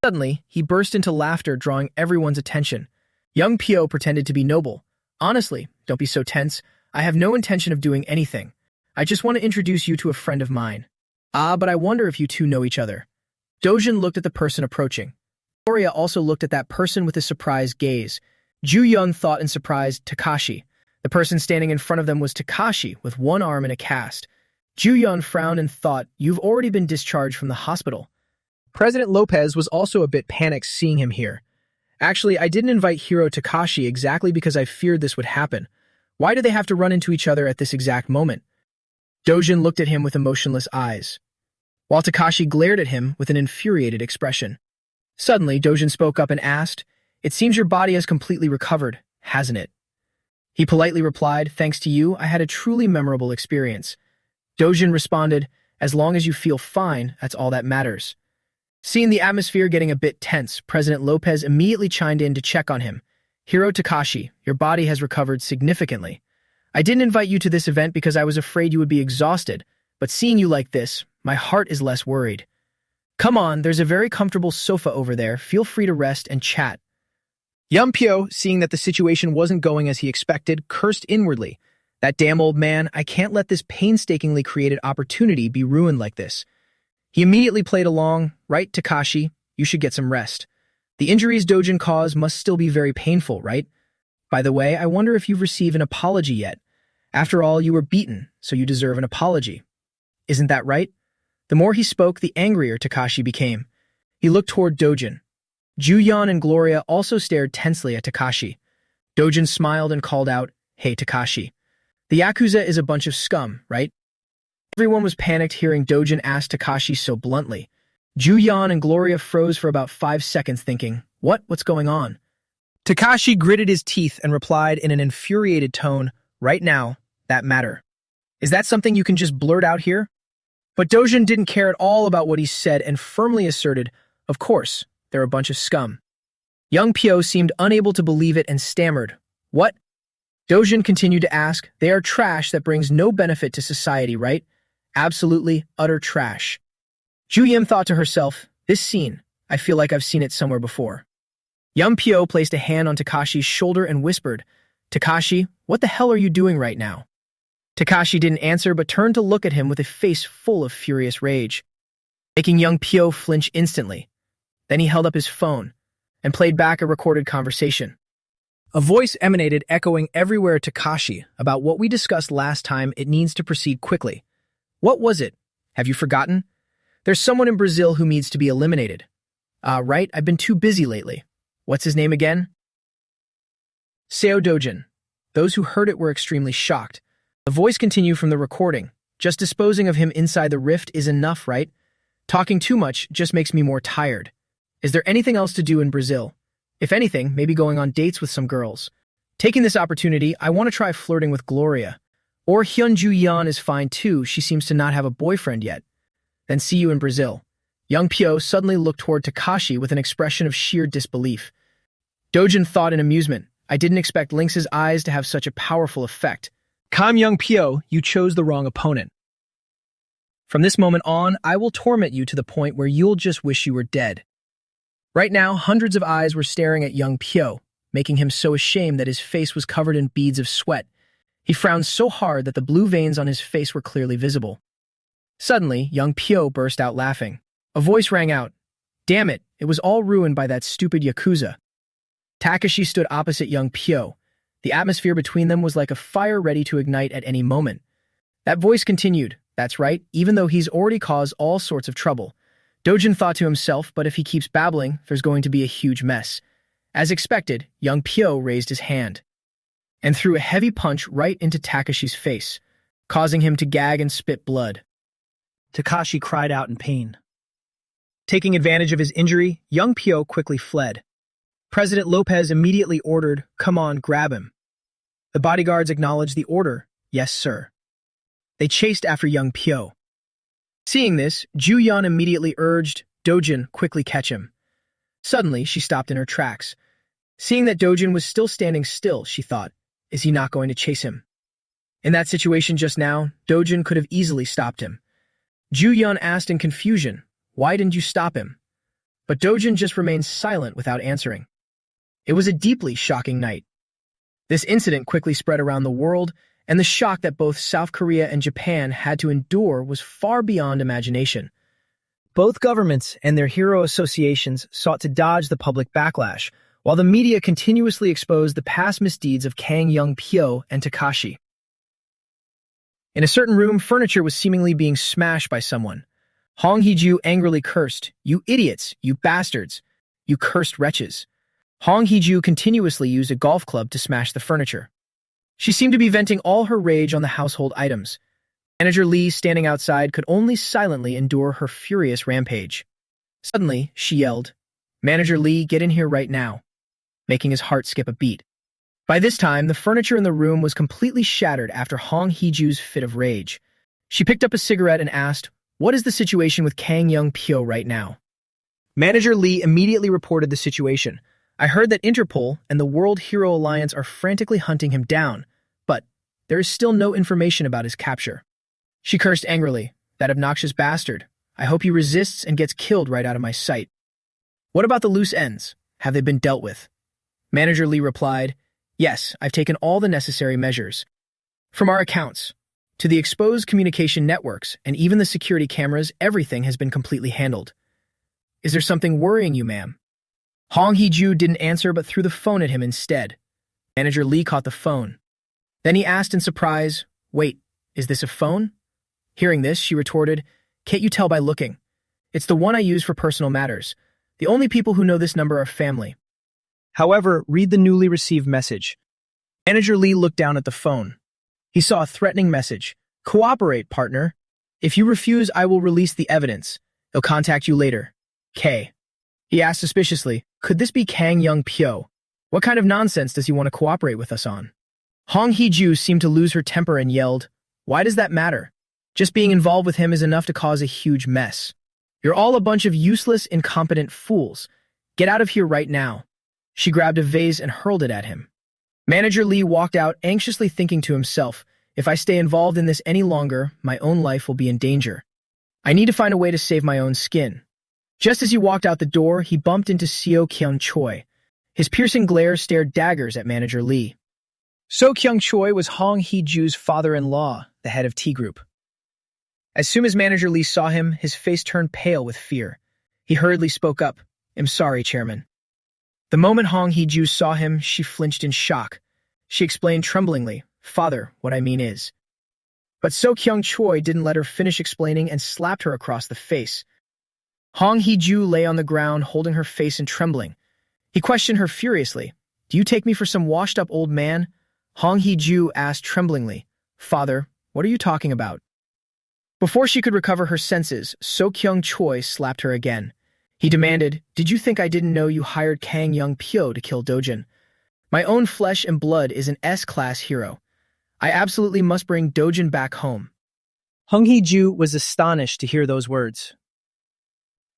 Suddenly, he burst into laughter, drawing everyone's attention. Young Pyo pretended to be noble. "Honestly, don't be so tense. I have no intention of doing anything. I just want to introduce you to a friend of mine." "Ah, but I wonder if you two know each other." Dojin looked at the person approaching. Gloria also looked at that person with a surprised gaze. Ju Yun thought in surprise, "Takashi." The person standing in front of them was Takashi, with one arm in a cast. Ju Yun frowned and thought, "You've already been discharged from the hospital." President Lopez was also a bit panicked seeing him here. "Actually, I didn't invite Hiro Takashi exactly because I feared this would happen. Why do they have to run into each other at this exact moment?" Dojin looked at him with emotionless eyes, while Takashi glared at him with an infuriated expression. Suddenly, Dojin spoke up and asked, "It seems your body has completely recovered, hasn't it?" He politely replied, "Thanks to you, I had a truly memorable experience." Dojin responded, "As long as you feel fine, that's all that matters." Seeing the atmosphere getting a bit tense, President Lopez immediately chimed in to check on him. "Hiro Takashi, your body has recovered significantly. I didn't invite you to this event because I was afraid you would be exhausted, but seeing you like this, my heart is less worried. Come on, there's a very comfortable sofa over there. Feel free to rest and chat." Young Pyo, seeing that the situation wasn't going as he expected, cursed inwardly. "That damn old man, I can't let this painstakingly created opportunity be ruined like this." He immediately played along. "Right, Takashi, you should get some rest. The injuries Dojin caused must still be very painful, right? By the way, I wonder if you've received an apology yet. After all, you were beaten, so you deserve an apology. Isn't that right?" The more he spoke, the angrier Takashi became. He looked toward Dojin. Ju Yan and Gloria also stared tensely at Takashi. Dojin smiled and called out, "Hey, Takashi. The Yakuza is a bunch of scum, right?" Everyone was panicked hearing Dojin ask Takashi so bluntly. Ju Yan and Gloria froze for about 5 seconds thinking, What's going on?" Takashi gritted his teeth and replied in an infuriated tone, "Right now, that matter. Is that something you can just blurt out here?" But Dojin didn't care at all about what he said and firmly asserted, "Of course, they're a bunch of scum." Young Pyo seemed unable to believe it and stammered, "What?" Dojin continued to ask, "They are trash that brings no benefit to society, right? Absolutely utter trash." Ju Yim thought to herself, "This scene, I feel like I've seen it somewhere before." Young Pyo placed a hand on Takashi's shoulder and whispered, "Takashi, what the hell are you doing right now?" Takashi didn't answer but turned to look at him with a face full of furious rage, making Young Pyo flinch instantly. Then he held up his phone and played back a recorded conversation. A voice emanated echoing everywhere Takashi about what we discussed last time. It needs to proceed quickly. What was it? Have you forgotten? There's someone in Brazil who needs to be eliminated. Right, I've been too busy lately. What's his name again? Seo Dojin. Those who heard it were extremely shocked. The voice continued from the recording. Just disposing of him inside the rift is enough, right? Talking too much just makes me more tired. Is there anything else to do in Brazil? If anything, maybe going on dates with some girls. Taking this opportunity, I want to try flirting with Gloria. Or Hyunju Yan is fine too, she seems to not have a boyfriend yet. Then see you in Brazil. Young Pyo suddenly looked toward Takashi with an expression of sheer disbelief. Dojin thought in amusement, I didn't expect Lynx's eyes to have such a powerful effect. Come Young Pyo, you chose the wrong opponent. From this moment on, I will torment you to the point where you'll just wish you were dead. Right now, hundreds of eyes were staring at Young Pyo, making him so ashamed that his face was covered in beads of sweat. He frowned so hard that the blue veins on his face were clearly visible. Suddenly, young Pyo burst out laughing. A voice rang out. Damn it, it was all ruined by that stupid Yakuza. Takashi stood opposite young Pyo. The atmosphere between them was like a fire ready to ignite at any moment. That voice continued, that's right, even though he's already caused all sorts of trouble. Dojin thought to himself, but if he keeps babbling, there's going to be a huge mess. As expected, young Pyo raised his hand and threw a heavy punch right into Takashi's face, causing him to gag and spit blood. Takashi cried out in pain. Taking advantage of his injury, young Pyo quickly fled. President Lopez immediately ordered, "Come on, grab him." The bodyguards acknowledged the order, "Yes, sir." They chased after young Pyo. Seeing this, Ju-yeon immediately urged, "Dojin, quickly catch him." Suddenly, she stopped in her tracks. Seeing that Dojin was still standing still, she thought, is he not going to chase him? In that situation just now, Dojin could have easily stopped him. Ju-yeon asked in confusion, "Why didn't you stop him?" But Dojin just remained silent without answering. It was a deeply shocking night. This incident quickly spread around the world, and the shock that both South Korea and Japan had to endure was far beyond imagination. Both governments and their hero associations sought to dodge the public backlash, while the media continuously exposed the past misdeeds of Kang Young-pyo and Takashi. In a certain room, furniture was seemingly being smashed by someone. Hong Hee-ju angrily cursed, "You idiots, you bastards, you cursed wretches." Hong Hee-ju continuously used a golf club to smash the furniture. She seemed to be venting all her rage on the household items. Manager Lee, standing outside, could only silently endure her furious rampage. Suddenly, she yelled, "Manager Lee, get in here right now," making his heart skip a beat. By this time, the furniture in the room was completely shattered after Hong Hee-ju's fit of rage. She picked up a cigarette and asked, "What is the situation with Kang Young-pyo right now?" Manager Lee immediately reported the situation. "I heard that Interpol and the World Hero Alliance are frantically hunting him down, but there is still no information about his capture." She cursed angrily, "That obnoxious bastard. I hope he resists and gets killed right out of my sight." "What about the loose ends? Have they been dealt with?" Manager Lee replied, "Yes, I've taken all the necessary measures. From our accounts, to the exposed communication networks, and even the security cameras, everything has been completely handled." "Is there something worrying you, ma'am?" Hong Hee-ju didn't answer but threw the phone at him instead. Manager Lee caught the phone. Then he asked in surprise, "Wait, is this a phone?" Hearing this, she retorted, "Can't you tell by looking? It's the one I use for personal matters. The only people who know this number are family." However, read the newly received message. Manager Lee looked down at the phone. He saw a threatening message. "Cooperate, partner. If you refuse, I will release the evidence. They'll contact you later. K." He asked suspiciously, "Could this be Kang Young-pyo? What kind of nonsense does he want to cooperate with us on?" Hong Hee-ju seemed to lose her temper and yelled, "Why does that matter? Just being involved with him is enough to cause a huge mess. You're all a bunch of useless, incompetent fools. Get out of here right now." She grabbed a vase and hurled it at him. Manager Lee walked out, anxiously thinking to himself, "If I stay involved in this any longer, my own life will be in danger. I need to find a way to save my own skin." Just as he walked out the door, he bumped into Seo Kyung-choi. His piercing glare stared daggers at Manager Lee. Seo Kyung-choi was Hong Hee-ju's father-in-law, the head of T Group. As soon as Manager Lee saw him, his face turned pale with fear. He hurriedly spoke up, "I'm sorry, Chairman." The moment Hong Hee-ju saw him, she flinched in shock. She explained tremblingly, "Father, what I mean is." But Seo Kyung-choi didn't let her finish explaining and slapped her across the face. Hong Hee-ju lay on the ground, holding her face and trembling. He questioned her furiously, "Do you take me for some washed-up old man?" Hong Hee-ju asked tremblingly, "Father, what are you talking about?" Before she could recover her senses, Seo Kyung-choi slapped her again. He demanded, "Did you think I didn't know you hired Kang Young-pyo to kill Dojin? My own flesh and blood is an S-class hero. I absolutely must bring Dojin back home." Hong Hee-ju was astonished to hear those words.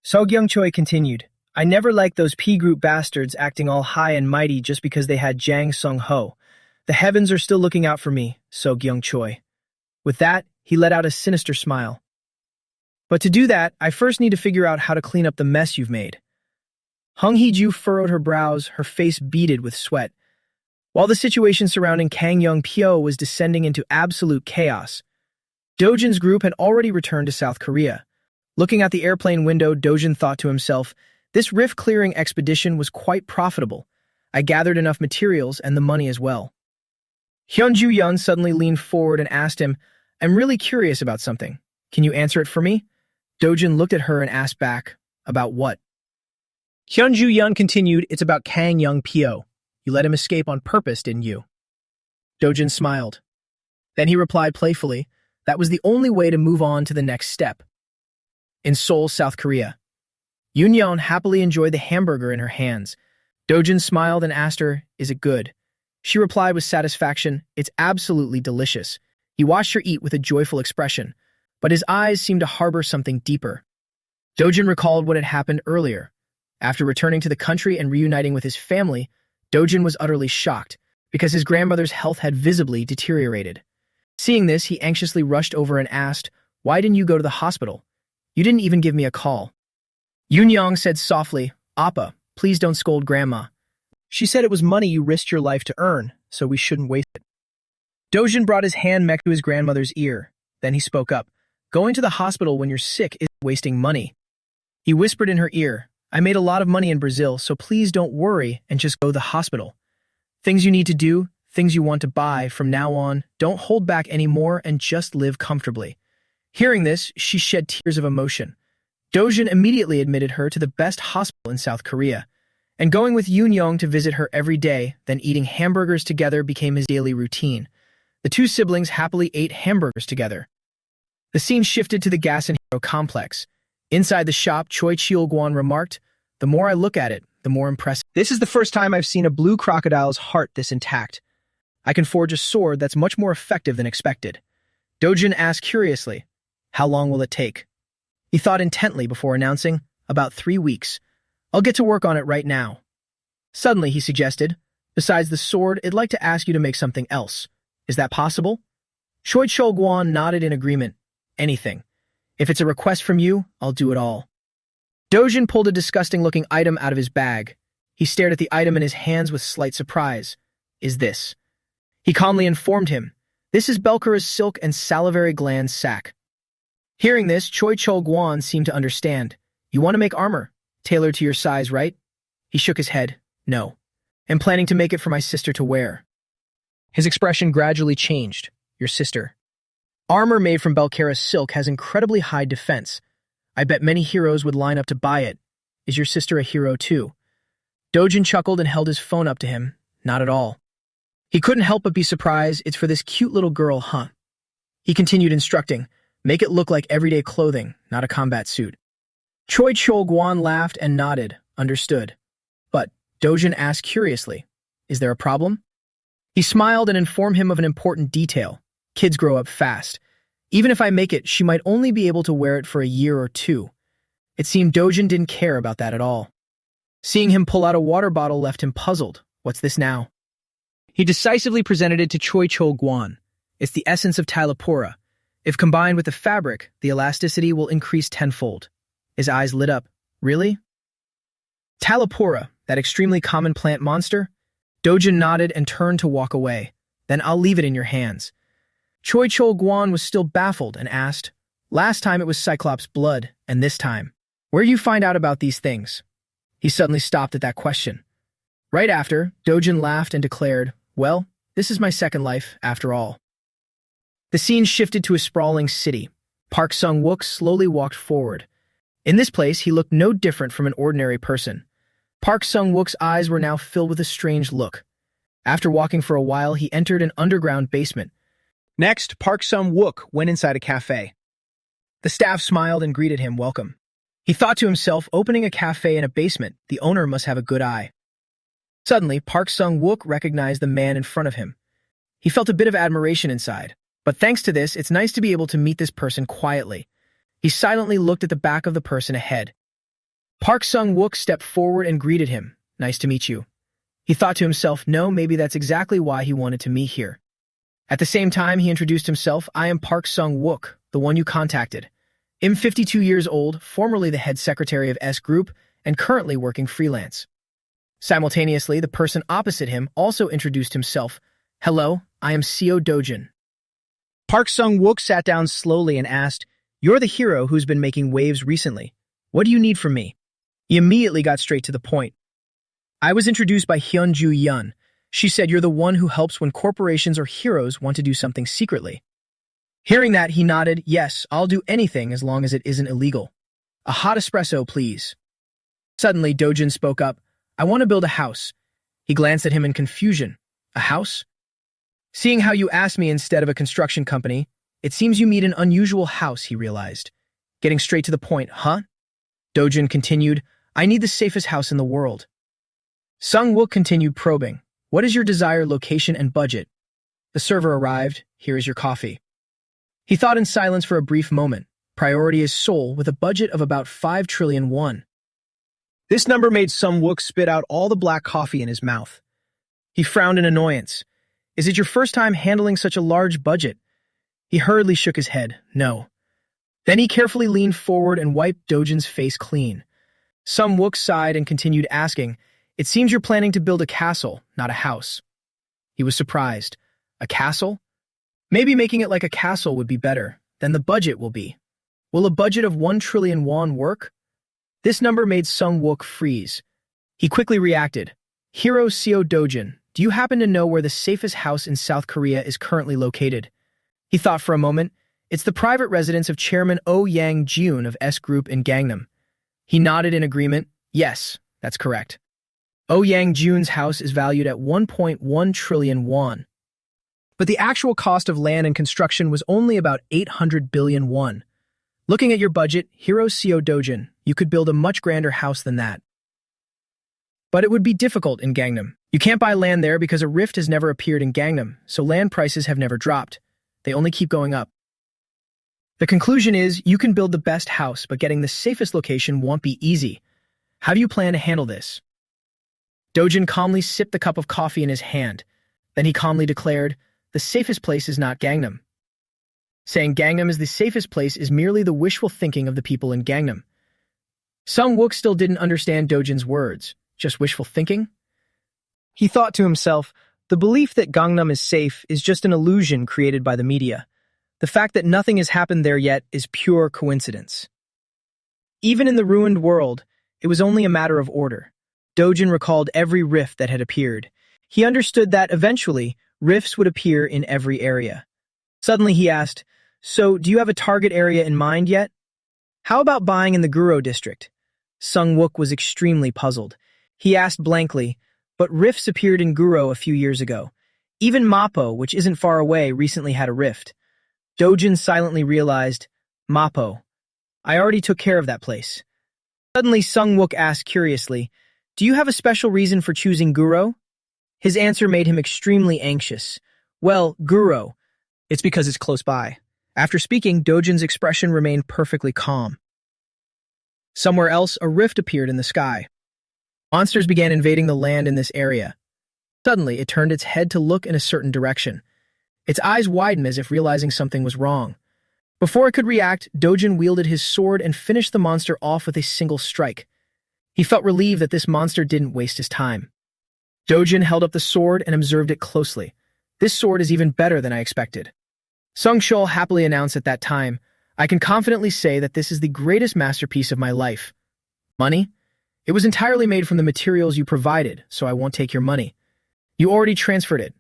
Seo Kyung-choi continued, "I never liked those P-group bastards acting all high and mighty just because they had Jang Sung-ho. The heavens are still looking out for me, Seo Kyung-choi." With that, he let out a sinister smile. "But to do that, I first need to figure out how to clean up the mess you've made." Hong Hee-ju furrowed her brows, her face beaded with sweat. While the situation surrounding Kang Young-pyo was descending into absolute chaos, Dojin's group had already returned to South Korea. Looking out the airplane window, Dojin thought to himself, this rift-clearing expedition was quite profitable. I gathered enough materials and the money as well. Hyunju-yeon suddenly leaned forward and asked him, I'm really curious about something. Can you answer it for me? Dojin looked at her and asked back, about what? Hyunju-yeon continued, it's about Kang Young-pyo. You let him escape on purpose, didn't you? Dojin smiled. Then he replied playfully, that was the only way to move on to the next step. In Seoul, South Korea, Yoon-yeon happily enjoyed the hamburger in her hands. Dojin smiled and asked her, is it good? She replied with satisfaction, it's absolutely delicious. He watched her eat with a joyful expression, but his eyes seemed to harbor something deeper. Dojin recalled what had happened earlier. After returning to the country and reuniting with his family, Dojin was utterly shocked because his grandmother's health had visibly deteriorated. Seeing this, he anxiously rushed over and asked, why didn't you go to the hospital? You didn't even give me a call. Yoon-yeon said softly, Appa, please don't scold Grandma. She said it was money you risked your life to earn, so we shouldn't waste it. Dojin brought his hand next to his grandmother's ear. Then he spoke up, going to the hospital when you're sick is wasting money. He whispered in her ear, I made a lot of money in Brazil, so please don't worry and just go to the hospital. Things you need to do, things you want to buy, from now on, don't hold back anymore and just live comfortably. Hearing this, she shed tears of emotion. Dojin immediately admitted her to the best hospital in South Korea, and going with Yoon-yeon to visit her every day, then eating hamburgers together became his daily routine. The two siblings happily ate hamburgers together. The scene shifted to the Gas and Hero complex. Inside the shop, Choi Cheol-gwan remarked, the more I look at it, the more impressive. This is the first time I've seen a blue crocodile's heart this intact. I can forge a sword that's much more effective than expected. Dojin asked curiously, how long will it take? He thought intently before announcing, about 3 weeks. I'll get to work on it right now. Suddenly, he suggested, besides the sword, I'd like to ask you to make something else. Is that possible? Choi Cheol-gwan nodded in agreement. Anything. If it's a request from you, I'll do it all. Dojin pulled a disgusting-looking item out of his bag. He stared at the item in his hands with slight surprise. Is this? He calmly informed him. This is Belkura's silk and salivary gland sac. Hearing this, Choi Cheol-gwan seemed to understand. You want to make armor? Tailored to your size, right? He shook his head. No. I'm planning to make it for my sister to wear. His expression gradually changed. Your sister. Armor made from Belkura's silk has incredibly high defense. I bet many heroes would line up to buy it. Is your sister a hero too? Dojin chuckled and held his phone up to him. Not at all. He couldn't help but be surprised. It's for this cute little girl, huh? He continued instructing. Make it look like everyday clothing, not a combat suit. Choi Cheol-gwan laughed and nodded. Understood. But, Dojin asked curiously, is there a problem? He smiled and informed him of an important detail. Kids grow up fast. Even if I make it, she might only be able to wear it for a year or two. It seemed Dojin didn't care about that at all. Seeing him pull out a water bottle left him puzzled. What's this now? He decisively presented it to Choi Cheol-gwan. It's the essence of Tylopora. If combined with the fabric, the elasticity will increase tenfold. His eyes lit up. Really? Tylopora, that extremely common plant monster? Dojin nodded and turned to walk away. Then I'll leave it in your hands. Choi Cheol-gwan was still baffled and asked, last time it was Cyclops' blood, and this time. Where do you find out about these things? He suddenly stopped at that question. Right after, Dojin laughed and declared, well, this is my second life, after all. The scene shifted to a sprawling city. Park Sung-wook slowly walked forward. In this place, he looked no different from an ordinary person. Park Sung-wook's eyes were now filled with a strange look. After walking for a while, he entered an underground basement. Next, Park Sung-wook went inside a cafe. The staff smiled and greeted him welcome. He thought to himself, opening a cafe in a basement, the owner must have a good eye. Suddenly, Park Sung-wook recognized the man in front of him. He felt a bit of admiration inside. But thanks to this, it's nice to be able to meet this person quietly. He silently looked at the back of the person ahead. Park Sung-wook stepped forward and greeted him. Nice to meet you. He thought to himself, no, maybe that's exactly why he wanted to meet here. At the same time, he introduced himself. I am Park Sung-wook, the one you contacted. I'm 52 years old, formerly the head secretary of S Group, and currently working freelance. Simultaneously, the person opposite him also introduced himself. Hello, I am Seo Dojin. Park Sung-wook sat down slowly and asked, You're the hero who's been making waves recently. What do you need from me? He immediately got straight to the point. I was introduced by Hyun-ju Yun. She said you're the one who helps when corporations or heroes want to do something secretly. Hearing that, he nodded, Yes, I'll do anything as long as it isn't illegal. A hot espresso, please. Suddenly, Dojin spoke up. I want to build a house. He glanced at him in confusion. A house? Seeing how you asked me instead of a construction company, it seems you need an unusual house, he realized. Getting straight to the point, huh? Dojin continued, I need the safest house in the world. Sung-wook continued probing. What is your desired location and budget? The server arrived. Here is your coffee. He thought in silence for a brief moment. Priority is Seoul with a budget of about 5 trillion won. This number made Sung-wook spit out all the black coffee in his mouth. He frowned in annoyance. Is it your first time handling such a large budget? He hurriedly shook his head. No. Then he carefully leaned forward and wiped Dojin's face clean. Sung-wook sighed and continued asking, It seems you're planning to build a castle, not a house. He was surprised. A castle? Maybe making it like a castle would be better. Then the budget will be. Will a budget of 1 trillion won work? This number made Sung-wook freeze. He quickly reacted. Hero Seo Dojin, do you happen to know where the safest house in South Korea is currently located? He thought for a moment. It's the private residence of Chairman Oh Yang-jun of S Group in Gangnam. He nodded in agreement. Yes, that's correct. Oh Yang-jun's house is valued at 1.1 trillion won. But the actual cost of land and construction was only about 800 billion won. Looking at your budget, Hero Seo Dojin, you could build a much grander house than that. But it would be difficult in Gangnam. You can't buy land there because a rift has never appeared in Gangnam, so land prices have never dropped. They only keep going up. The conclusion is, you can build the best house, but getting the safest location won't be easy. How do you plan to handle this? Dojin calmly sipped the cup of coffee in his hand. Then he calmly declared, The safest place is not Gangnam. Saying Gangnam is the safest place is merely the wishful thinking of the people in Gangnam. Sung-wook still didn't understand Dojin's words. Just wishful thinking? He thought to himself, the belief that Gangnam is safe is just an illusion created by the media. The fact that nothing has happened there yet is pure coincidence. Even in the ruined world, it was only a matter of order. Dojin recalled every rift that had appeared. He understood that, eventually, rifts would appear in every area. Suddenly he asked, So, do you have a target area in mind yet? How about buying in the Guro district? Sung-wook was extremely puzzled. He asked blankly, But rifts appeared in Guro a few years ago. Even Mapo, which isn't far away, recently had a rift. Dojin silently realized, Mapo. I already took care of that place. Suddenly Sung-wook asked curiously, Do you have a special reason for choosing Guro? His answer made him extremely anxious. Well, Guro. It's because it's close by. After speaking, Dojin's expression remained perfectly calm. Somewhere else, a rift appeared in the sky. Monsters began invading the land in this area. Suddenly, it turned its head to look in a certain direction. Its eyes widened as if realizing something was wrong. Before it could react, Dojin wielded his sword and finished the monster off with a single strike. He felt relieved that this monster didn't waste his time. Dojin held up the sword and observed it closely. This sword is even better than I expected. Sung-chul happily announced at that time, I can confidently say that this is the greatest masterpiece of my life. Money? It was entirely made from the materials you provided, so I won't take your money. You already transferred it.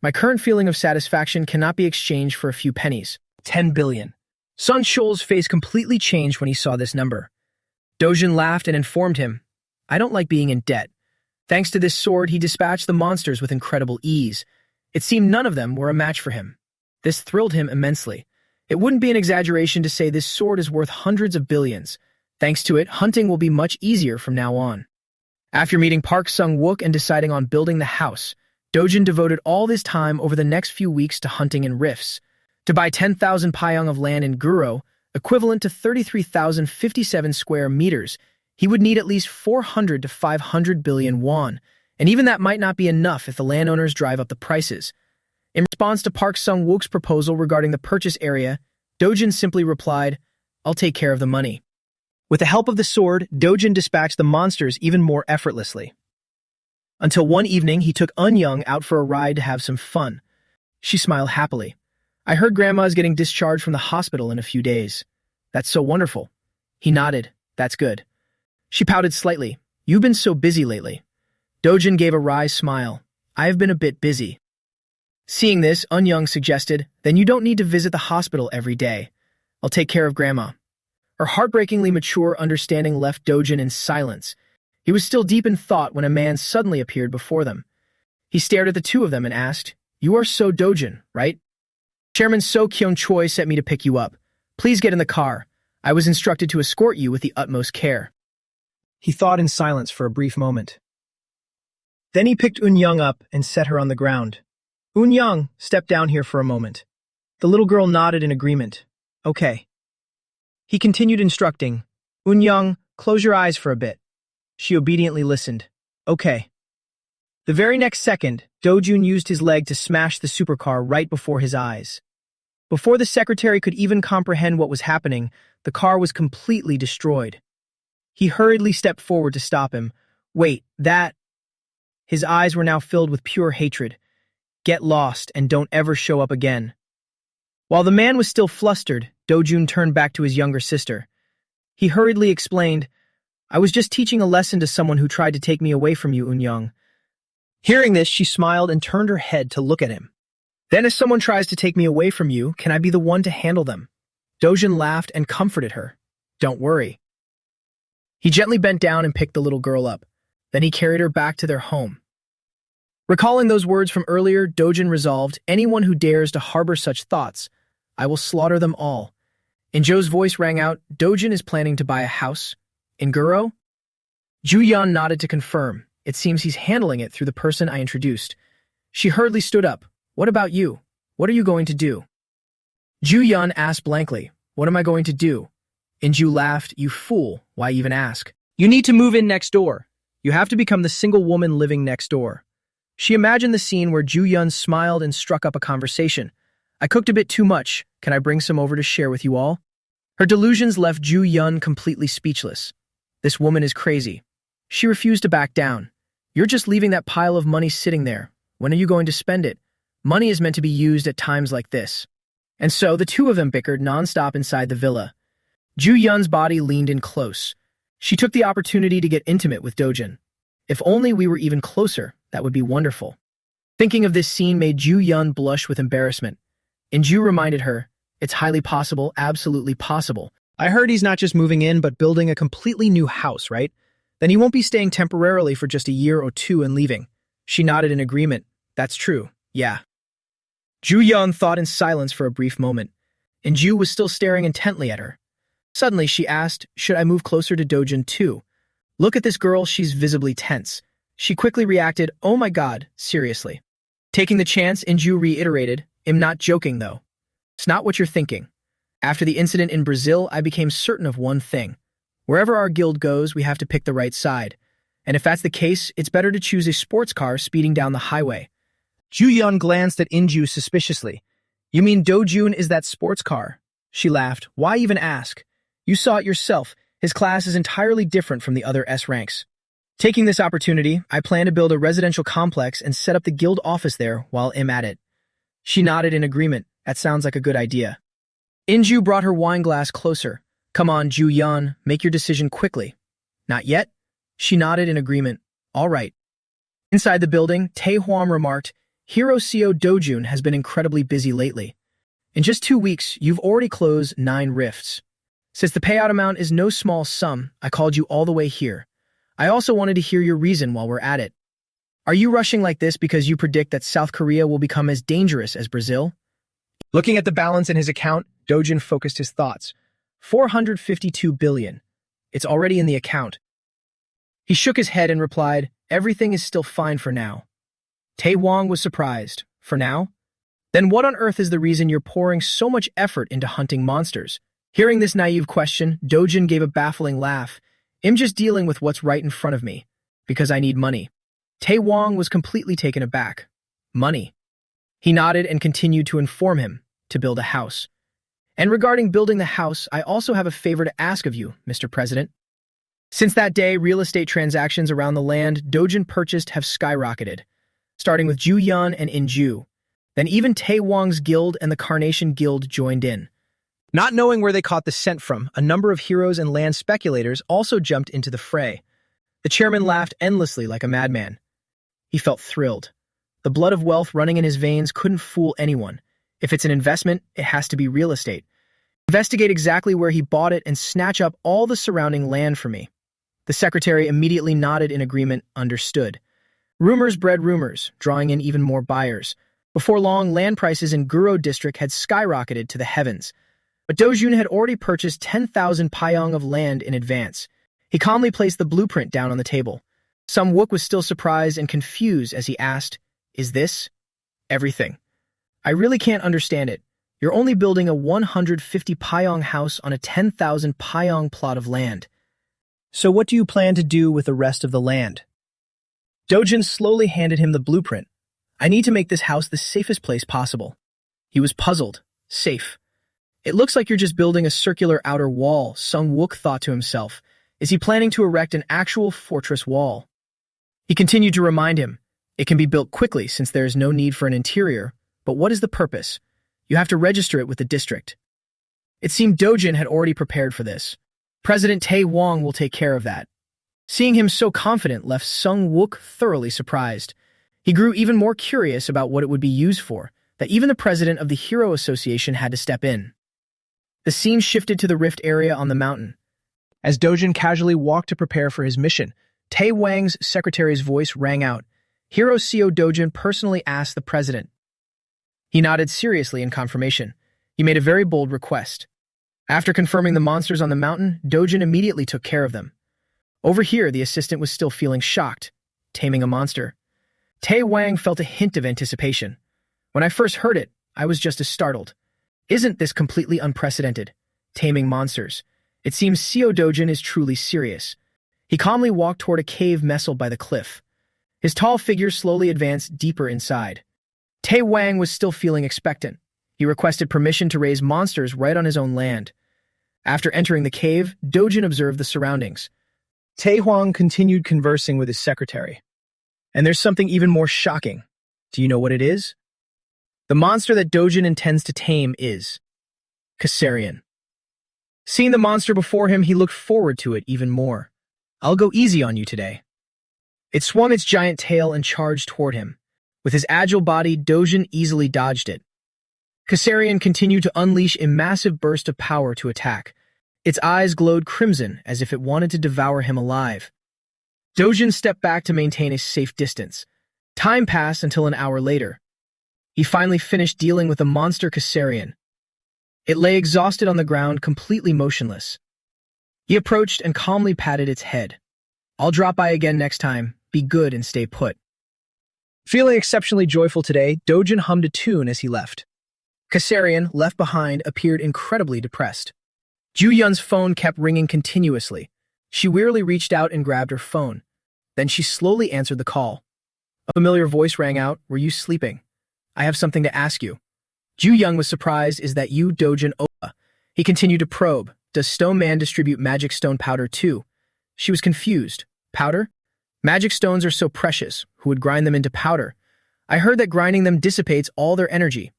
My current feeling of satisfaction cannot be exchanged for a few pennies. 10 billion. Sung-chul's face completely changed when he saw this number. Dojin laughed and informed him, I don't like being in debt. Thanks to this sword, he dispatched the monsters with incredible ease. It seemed none of them were a match for him. This thrilled him immensely. It wouldn't be an exaggeration to say this sword is worth hundreds of billions. Thanks to it, hunting will be much easier from now on. After meeting Park Sung-wook and deciding on building the house, Dojin devoted all this time over the next few weeks to hunting in rifts. To buy 10,000 payong of land in Guro, equivalent to 33,057 square meters, he would need at least 400 to 500 billion won, and even that might not be enough if the landowners drive up the prices. In response to Park Sung-wook's proposal regarding the purchase area, Dojin simply replied, I'll take care of the money. With the help of the sword, Dojin dispatched the monsters even more effortlessly. Until one evening, he took Young out for a ride to have some fun. She smiled happily. I heard Grandma is getting discharged from the hospital in a few days. That's so wonderful. He nodded. That's good. She pouted slightly. You've been so busy lately. Dojin gave a wry smile. I have been a bit busy. Seeing this, Young suggested, then you don't need to visit the hospital every day. I'll take care of Grandma. Her heartbreakingly mature understanding left Dojin in silence. He was still deep in thought when a man suddenly appeared before them. He stared at the two of them and asked, You are So Dojin, right? Chairman So Kyung Choi sent me to pick you up. Please get in the car. I was instructed to escort you with the utmost care. He thought in silence for a brief moment. Then he picked Young up and set her on the ground. Young, step down here for a moment. The little girl nodded in agreement. Okay. He continued instructing, Young, close your eyes for a bit. She obediently listened. Okay. The very next second, Dojun used his leg to smash the supercar right before his eyes. Before the secretary could even comprehend what was happening, the car was completely destroyed. He hurriedly stepped forward to stop him. Wait, that... His eyes were now filled with pure hatred. Get lost and don't ever show up again. While the man was still flustered, Dojun turned back to his younger sister. He hurriedly explained, I was just teaching a lesson to someone who tried to take me away from you, Young. Hearing this, she smiled and turned her head to look at him. Then if someone tries to take me away from you, can I be the one to handle them? Dojun laughed and comforted her. Don't worry. He gently bent down and picked the little girl up. Then he carried her back to their home. Recalling those words from earlier, Dojun resolved, anyone who dares to harbor such thoughts, I will slaughter them all. And Joe's voice rang out, Dojun is planning to buy a house? In Guro? Ju-yeon nodded to confirm. It seems he's handling it through the person I introduced. She hurriedly stood up. What about you? What are you going to do? Ju-yeon asked blankly. What am I going to do? Inju laughed. You fool. Why even ask? You need to move in next door. You have to become the single woman living next door. She imagined the scene where Ju-yeon smiled and struck up a conversation. I cooked a bit too much. Can I bring some over to share with you all? Her delusions left Ju-yeon completely speechless. This woman is crazy. She refused to back down. You're just leaving that pile of money sitting there. When are you going to spend it? Money is meant to be used at times like this. And so the two of them bickered nonstop inside the villa. Ju-yeon's body leaned in close. She took the opportunity to get intimate with Dojun. If only we were even closer, that would be wonderful. Thinking of this scene made Ju-yeon blush with embarrassment. Inju reminded her, it's highly possible, absolutely possible. I heard he's not just moving in, but building a completely new house, right? Then he won't be staying temporarily for just a year or two and leaving. She nodded in agreement. That's true, yeah. Ju-yeon thought in silence for a brief moment. Inju was still staring intently at her. Suddenly, she asked, should I move closer to Dojun too? Look at this girl, she's visibly tense. She quickly reacted, oh my god, seriously. Taking the chance, Inju reiterated, I'm not joking though. It's not what you're thinking. After the incident in Brazil, I became certain of one thing. Wherever our guild goes, we have to pick the right side. And if that's the case, it's better to choose a sports car speeding down the highway. Ju-yeon glanced at Inju suspiciously. You mean Dojun is that sports car? She laughed. Why even ask? You saw it yourself. His class is entirely different from the other S ranks. Taking this opportunity, I plan to build a residential complex and set up the guild office there while I'm at it. She nodded in agreement. That sounds like a good idea. Inju brought her wine glass closer. Come on, Ju-yeon, make your decision quickly. Not yet? She nodded in agreement. All right. Inside the building, Tae-hwam remarked, Hero CO Dojun has been incredibly busy lately. In just 2 weeks, you've already closed 9 rifts. Since the payout amount is no small sum, I called you all the way here. I also wanted to hear your reason while we're at it. Are you rushing like this because you predict that South Korea will become as dangerous as Brazil? Looking at the balance in his account, Dojun focused his thoughts. 452 billion. It's already in the account. He shook his head and replied, everything is still fine for now. Tae-hwam was surprised. For now? Then what on earth is the reason you're pouring so much effort into hunting monsters? Hearing this naive question, Dojun gave a baffling laugh. I'm just dealing with what's right in front of me, because I need money. Tae-hwam was completely taken aback. Money. He nodded and continued to inform him to build a house. And regarding building the house, I also have a favor to ask of you, Mr. President. Since that day, real estate transactions around the land Dojin purchased have skyrocketed, starting with Ju Yun and Inju. Then even Tae Wong's guild and the Carnation Guild joined in. Not knowing where they caught the scent from, a number of heroes and land speculators also jumped into the fray. The chairman laughed endlessly like a madman. He felt thrilled. The blood of wealth running in his veins couldn't fool anyone. If it's an investment, it has to be real estate. Investigate exactly where he bought it and snatch up all the surrounding land for me. The secretary immediately nodded in agreement, understood. Rumors bred rumors, drawing in even more buyers. Before long, land prices in Guro district had skyrocketed to the heavens. But Dojun had already purchased 10,000 payong of land in advance. He calmly placed the blueprint down on the table. Some Wook was still surprised and confused as he asked, "Is this everything? I really can't understand it. You're only building a 150 payong house on a 10,000 payong plot of land. So what do you plan to do with the rest of the land?" Dojin slowly handed him the blueprint. "I need to make this house the safest place possible." He was puzzled. Safe. "It looks like you're just building a circular outer wall," Sung Wook thought to himself. Is he planning to erect an actual fortress wall? He continued to remind him, "It can be built quickly since there is no need for an interior, but what is the purpose? You have to register it with the district." It seemed Dojin had already prepared for this. President Tae Wong will take care of that. Seeing him so confident left Sung Wook thoroughly surprised. He grew even more curious about what it would be used for, that even the president of the Hero Association had to step in. The scene shifted to the rift area on the mountain. As Dojin casually walked to prepare for his mission, Tae Wang's secretary's voice rang out. Hero Seo Dojin personally asked the president. He nodded seriously in confirmation. He made a very bold request. After confirming the monsters on the mountain, Dojin immediately took care of them. Over here, the assistant was still feeling shocked. Taming a monster. Tae Wang felt a hint of anticipation. When I first heard it, I was just as startled. Isn't this completely unprecedented? Taming monsters. It seems Seo Dojin is truly serious. He calmly walked toward a cave nestled by the cliff. His tall figure slowly advanced deeper inside. Tae Wang was still feeling expectant. He requested permission to raise monsters right on his own land. After entering the cave, Dojin observed the surroundings. Tae Huang continued conversing with his secretary. And there's something even more shocking. Do you know what it is? The monster that Dojin intends to tame is Kassarian. Seeing the monster before him, he looked forward to it even more. I'll go easy on you today. It swung its giant tail and charged toward him. With his agile body, Dojin easily dodged it. Kassarian continued to unleash a massive burst of power to attack. Its eyes glowed crimson as if it wanted to devour him alive. Dojin stepped back to maintain a safe distance. Time passed until an hour later. He finally finished dealing with the monster Kassarian. It lay exhausted on the ground, completely motionless. He approached and calmly patted its head. I'll drop by again next time. Be good and stay put. Feeling exceptionally joyful today, Dojin hummed a tune as he left. Kassarian, left behind, appeared incredibly depressed. Ju Yun's phone kept ringing continuously. She wearily reached out and grabbed her phone. Then she slowly answered the call. A familiar voice rang out, "Were you sleeping? I have something to ask you." Ju Young was surprised. "Is that you, Dojin Opa?" He continued to probe. "Does Stone Man distribute magic stone powder too?" She was confused. Powder? Magic stones are so precious. Who would grind them into powder? I heard that grinding them dissipates all their energy.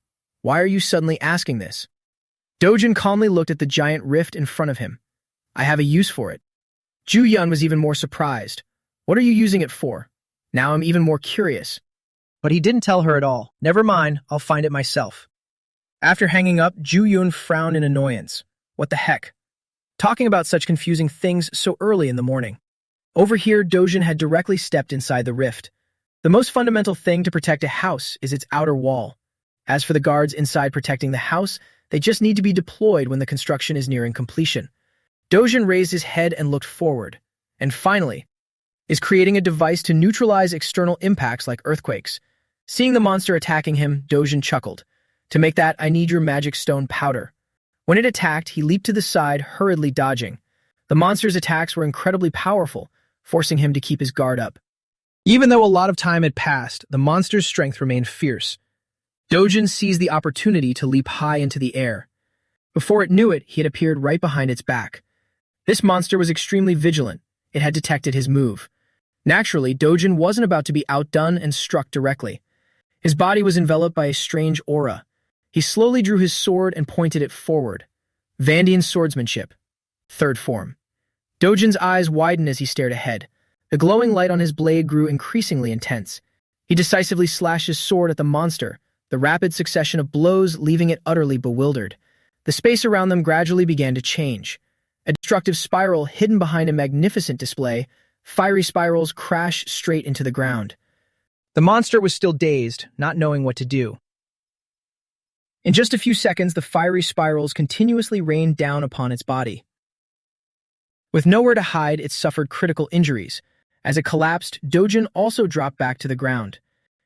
Why are you suddenly asking this? Dojin calmly looked at the giant rift in front of him. I have a use for it. Ju Yun was even more surprised. What are you using it for? Now I'm even more curious. But he didn't tell her at all. Never mind, I'll find it myself. After hanging up, Ju Yun frowned in annoyance. What the heck? Talking about such confusing things so early in the morning. Over here, Dojin had directly stepped inside the rift. The most fundamental thing to protect a house is its outer wall. As for the guards inside protecting the house, they just need to be deployed when the construction is nearing completion. Dojin raised his head and looked forward. And finally, is creating a device to neutralize external impacts like earthquakes. Seeing the monster attacking him, Dojin chuckled. To make that, I need your magic stone powder. When it attacked, he leaped to the side, hurriedly dodging. The monster's attacks were incredibly powerful, forcing him to keep his guard up. Even though a lot of time had passed, the monster's strength remained fierce. Dojin seized the opportunity to leap high into the air. Before it knew it, he had appeared right behind its back. This monster was extremely vigilant. it had detected his move. Naturally, Dojin wasn't about to be outdone and struck directly. His body was enveloped by a strange aura. He slowly drew his sword and pointed it forward. Vandian swordsmanship. Third form. Dojin's eyes widened as he stared ahead. The glowing light on his blade grew increasingly intense. He decisively slashed his sword at the monster, the rapid succession of blows leaving it utterly bewildered. The space around them gradually began to change. A destructive spiral hidden behind a magnificent display, fiery spirals crashed straight into the ground. The monster was still dazed, not knowing what to do. In just a few seconds, the fiery spirals continuously rained down upon its body. With nowhere to hide, it suffered critical injuries. As it collapsed, Dojin also dropped back to the ground.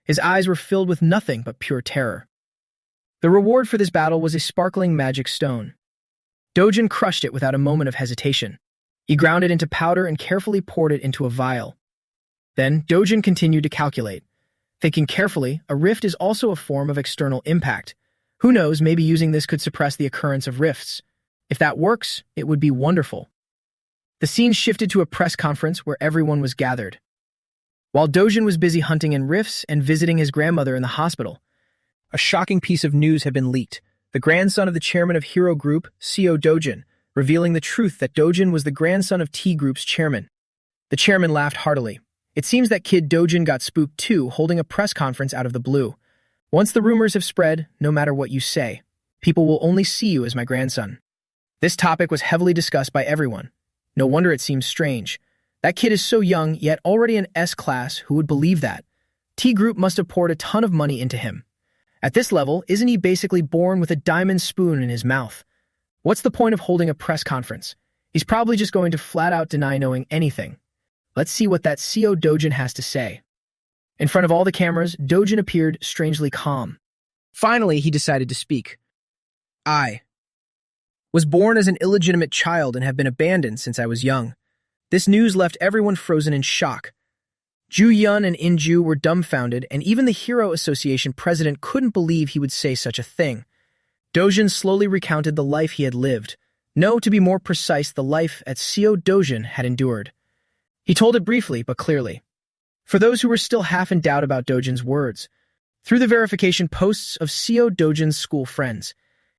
His eyes were filled with nothing but pure terror. The reward for this battle was a sparkling magic stone. Dojin crushed it without a moment of hesitation. He ground it into powder and carefully poured it into a vial. Then, Dojin continued to calculate. Thinking carefully, a rift is also a form of external impact. Who knows, maybe using this could suppress the occurrence of rifts. If that works, it would be wonderful. The scene shifted to a press conference where everyone was gathered. While Dojin was busy hunting in rifts and visiting his grandmother in the hospital, a shocking piece of news had been leaked. The grandson of the chairman of Hero Group, CO Dojin, revealing the truth that Dojin was the grandson of T Group's chairman. The chairman laughed heartily. It seems that kid Dojin got spooked too, holding a press conference out of the blue. Once the rumors have spread, no matter what you say, people will only see you as my grandson. This topic was heavily discussed by everyone. No wonder it seems strange. That kid is so young, yet already an S-class. Who would believe that? T Group must have poured a ton of money into him. At this level, isn't he basically born with a diamond spoon in his mouth? What's the point of holding a press conference? He's probably just going to flat out deny knowing anything. Let's see what that CO Dojin has to say. In front of all the cameras, Dojin appeared strangely calm. Finally, he decided to speak. I was born as an illegitimate child and have been abandoned since I was young. This news left everyone frozen in shock. Ju Yun and Inju were dumbfounded, and even the Hero Association president couldn't believe he would say such a thing. Dojin slowly recounted the life he had lived. No, to be more precise, the life at CO Dojin had endured. He told it briefly but clearly. For those who were still half in doubt about Dojin's words, through the verification posts of CO Dojin's school friends,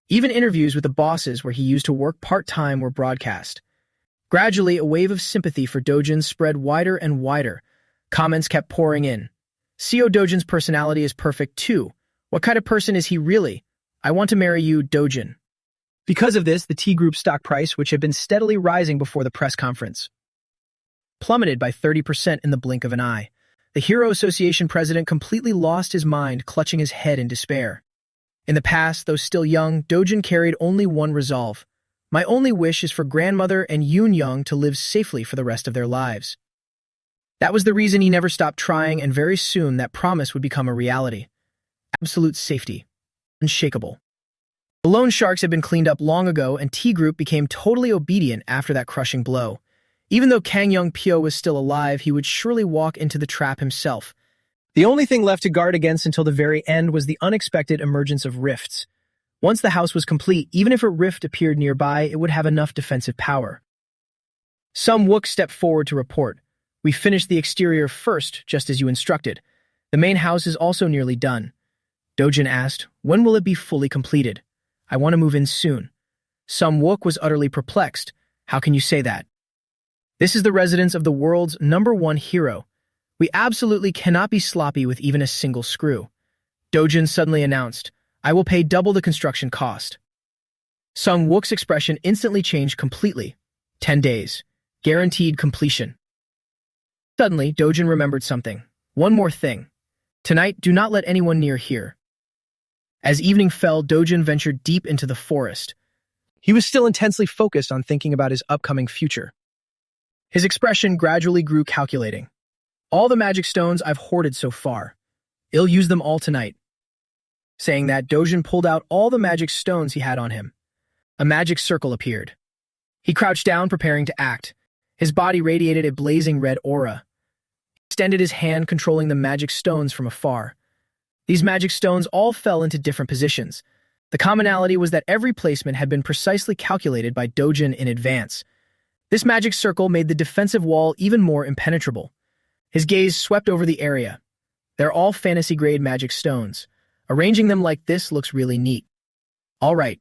even interviews with the bosses where he used to work part-time were broadcast. Gradually, a wave of sympathy for Dojin spread wider and wider. Comments kept pouring in. CO Dojin's personality is perfect too. What kind of person is he really? I want to marry you, Dojin. Because of this, the T Group stock price, which had been steadily rising before the press conference, plummeted by 30% in the blink of an eye. The Hero Association president completely lost his mind, clutching his head in despair. In the past, though still young, Dojin carried only one resolve. My only wish is for grandmother and Yoon Young to live safely for the rest of their lives. That was the reason he never stopped trying, and very soon that promise would become a reality. Absolute safety. Unshakable. The loan sharks had been cleaned up long ago, and T Group became totally obedient after that crushing blow. Even though Kang Young Pyo was still alive, he would surely walk into the trap himself. The only thing left to guard against until the very end was the unexpected emergence of rifts. Once the house was complete, even if a rift appeared nearby, it would have enough defensive power. Some Wook stepped forward to report. We finished the exterior first, just as you instructed. The main house is also nearly done. Dojin asked, when will it be fully completed? I want to move in soon. Some Wook was utterly perplexed. How can you say that? This is the residence of the world's #1 hero. We absolutely cannot be sloppy with even a single screw. Dojin suddenly announced, I will pay double the construction cost. Sung Wook's expression instantly changed completely. 10 days. Guaranteed completion. Suddenly, Dojin remembered something. One more thing. Tonight, do not let anyone near here. As evening fell, Dojin ventured deep into the forest. He was still intensely focused on thinking about his upcoming future. His expression gradually grew calculating. All the magic stones I've hoarded so far. I'll use them all tonight. Saying that, Dojin pulled out all the magic stones he had on him. A magic circle appeared. He crouched down, preparing to act. His body radiated a blazing red aura. He extended his hand, controlling the magic stones from afar. These magic stones all fell into different positions. The commonality was that every placement had been precisely calculated by Dojin in advance. This magic circle made the defensive wall even more impenetrable. His gaze swept over the area. They're all fantasy-grade magic stones. Arranging them like this looks really neat. All right.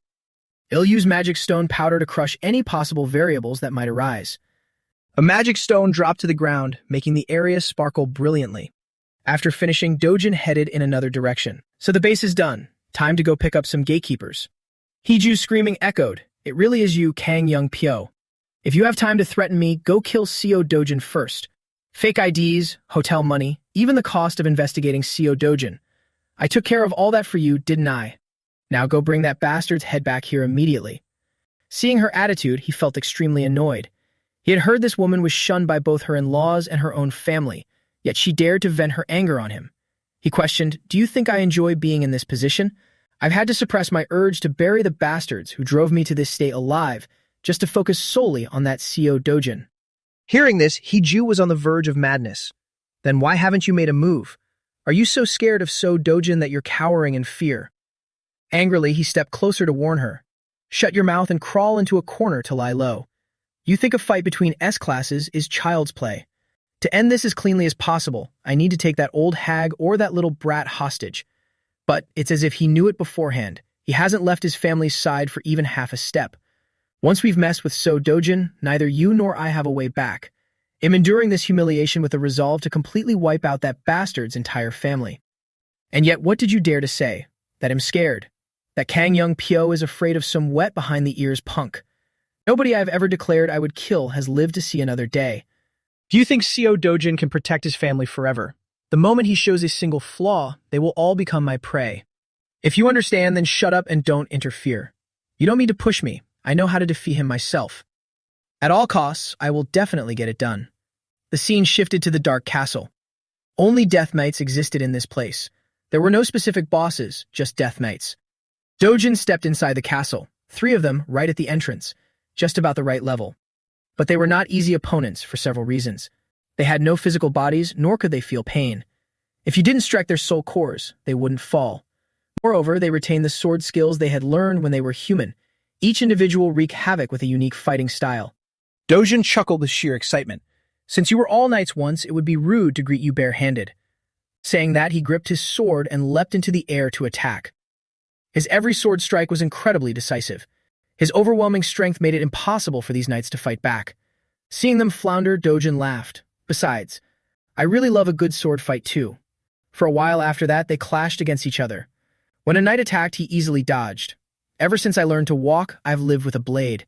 I'll use magic stone powder to crush any possible variables that might arise. A magic stone dropped to the ground, making the area sparkle brilliantly. After finishing, Dojin headed in another direction. So the base is done. Time to go pick up some gatekeepers. Hiju's screaming echoed. It really is you, Kang Young Pyo. If you have time to threaten me, go kill CO Dojin first. Fake IDs, hotel money, even the cost of investigating CO Dojin. I took care of all that for you, didn't I? Now go bring that bastard's head back here immediately. Seeing her attitude, he felt extremely annoyed. He had heard this woman was shunned by both her in-laws and her own family, yet she dared to vent her anger on him. He questioned, "Do you think I enjoy being in this position? I've had to suppress my urge to bury the bastards who drove me to this state alive, just to focus solely on that CO Dojin." Hearing this, Hiju was on the verge of madness. Then why haven't you made a move? Are you so scared of So Dojin that you're cowering in fear? Angrily, he stepped closer to warn her. Shut your mouth and crawl into a corner to lie low. You think a fight between S-classes is child's play. To end this as cleanly as possible, I need to take that old hag or that little brat hostage. But it's as if he knew it beforehand. He hasn't left his family's side for even half a step. Once we've messed with So Dojin, neither you nor I have a way back. I'm enduring this humiliation with a resolve to completely wipe out that bastard's entire family. And yet what did you dare to say? That I'm scared? That Kang Young Pyo is afraid of some wet behind-the-ears punk? Nobody I've ever declared I would kill has lived to see another day. Do you think CO Dojin can protect his family forever? The moment he shows a single flaw, they will all become my prey. If you understand, then shut up and don't interfere. You don't need to push me. I know how to defeat him myself. At all costs, I will definitely get it done. The scene shifted to the Dark Castle. Only Death Knights existed in this place. There were no specific bosses, just Death Knights. Dojin stepped inside the castle, 3 of them right at the entrance, just about the right level. But they were not easy opponents for several reasons. They had no physical bodies, nor could they feel pain. If you didn't strike their soul cores, they wouldn't fall. Moreover, they retained the sword skills they had learned when they were human. Each individual wreaked havoc with a unique fighting style. Dojin chuckled with sheer excitement. Since you were all knights once, it would be rude to greet you barehanded. Saying that, he gripped his sword and leapt into the air to attack. His every sword strike was incredibly decisive. His overwhelming strength made it impossible for these knights to fight back. Seeing them flounder, Dojin laughed. Besides, I really love a good sword fight too. For a while after that, they clashed against each other. When a knight attacked, he easily dodged. Ever since I learned to walk, I've lived with a blade.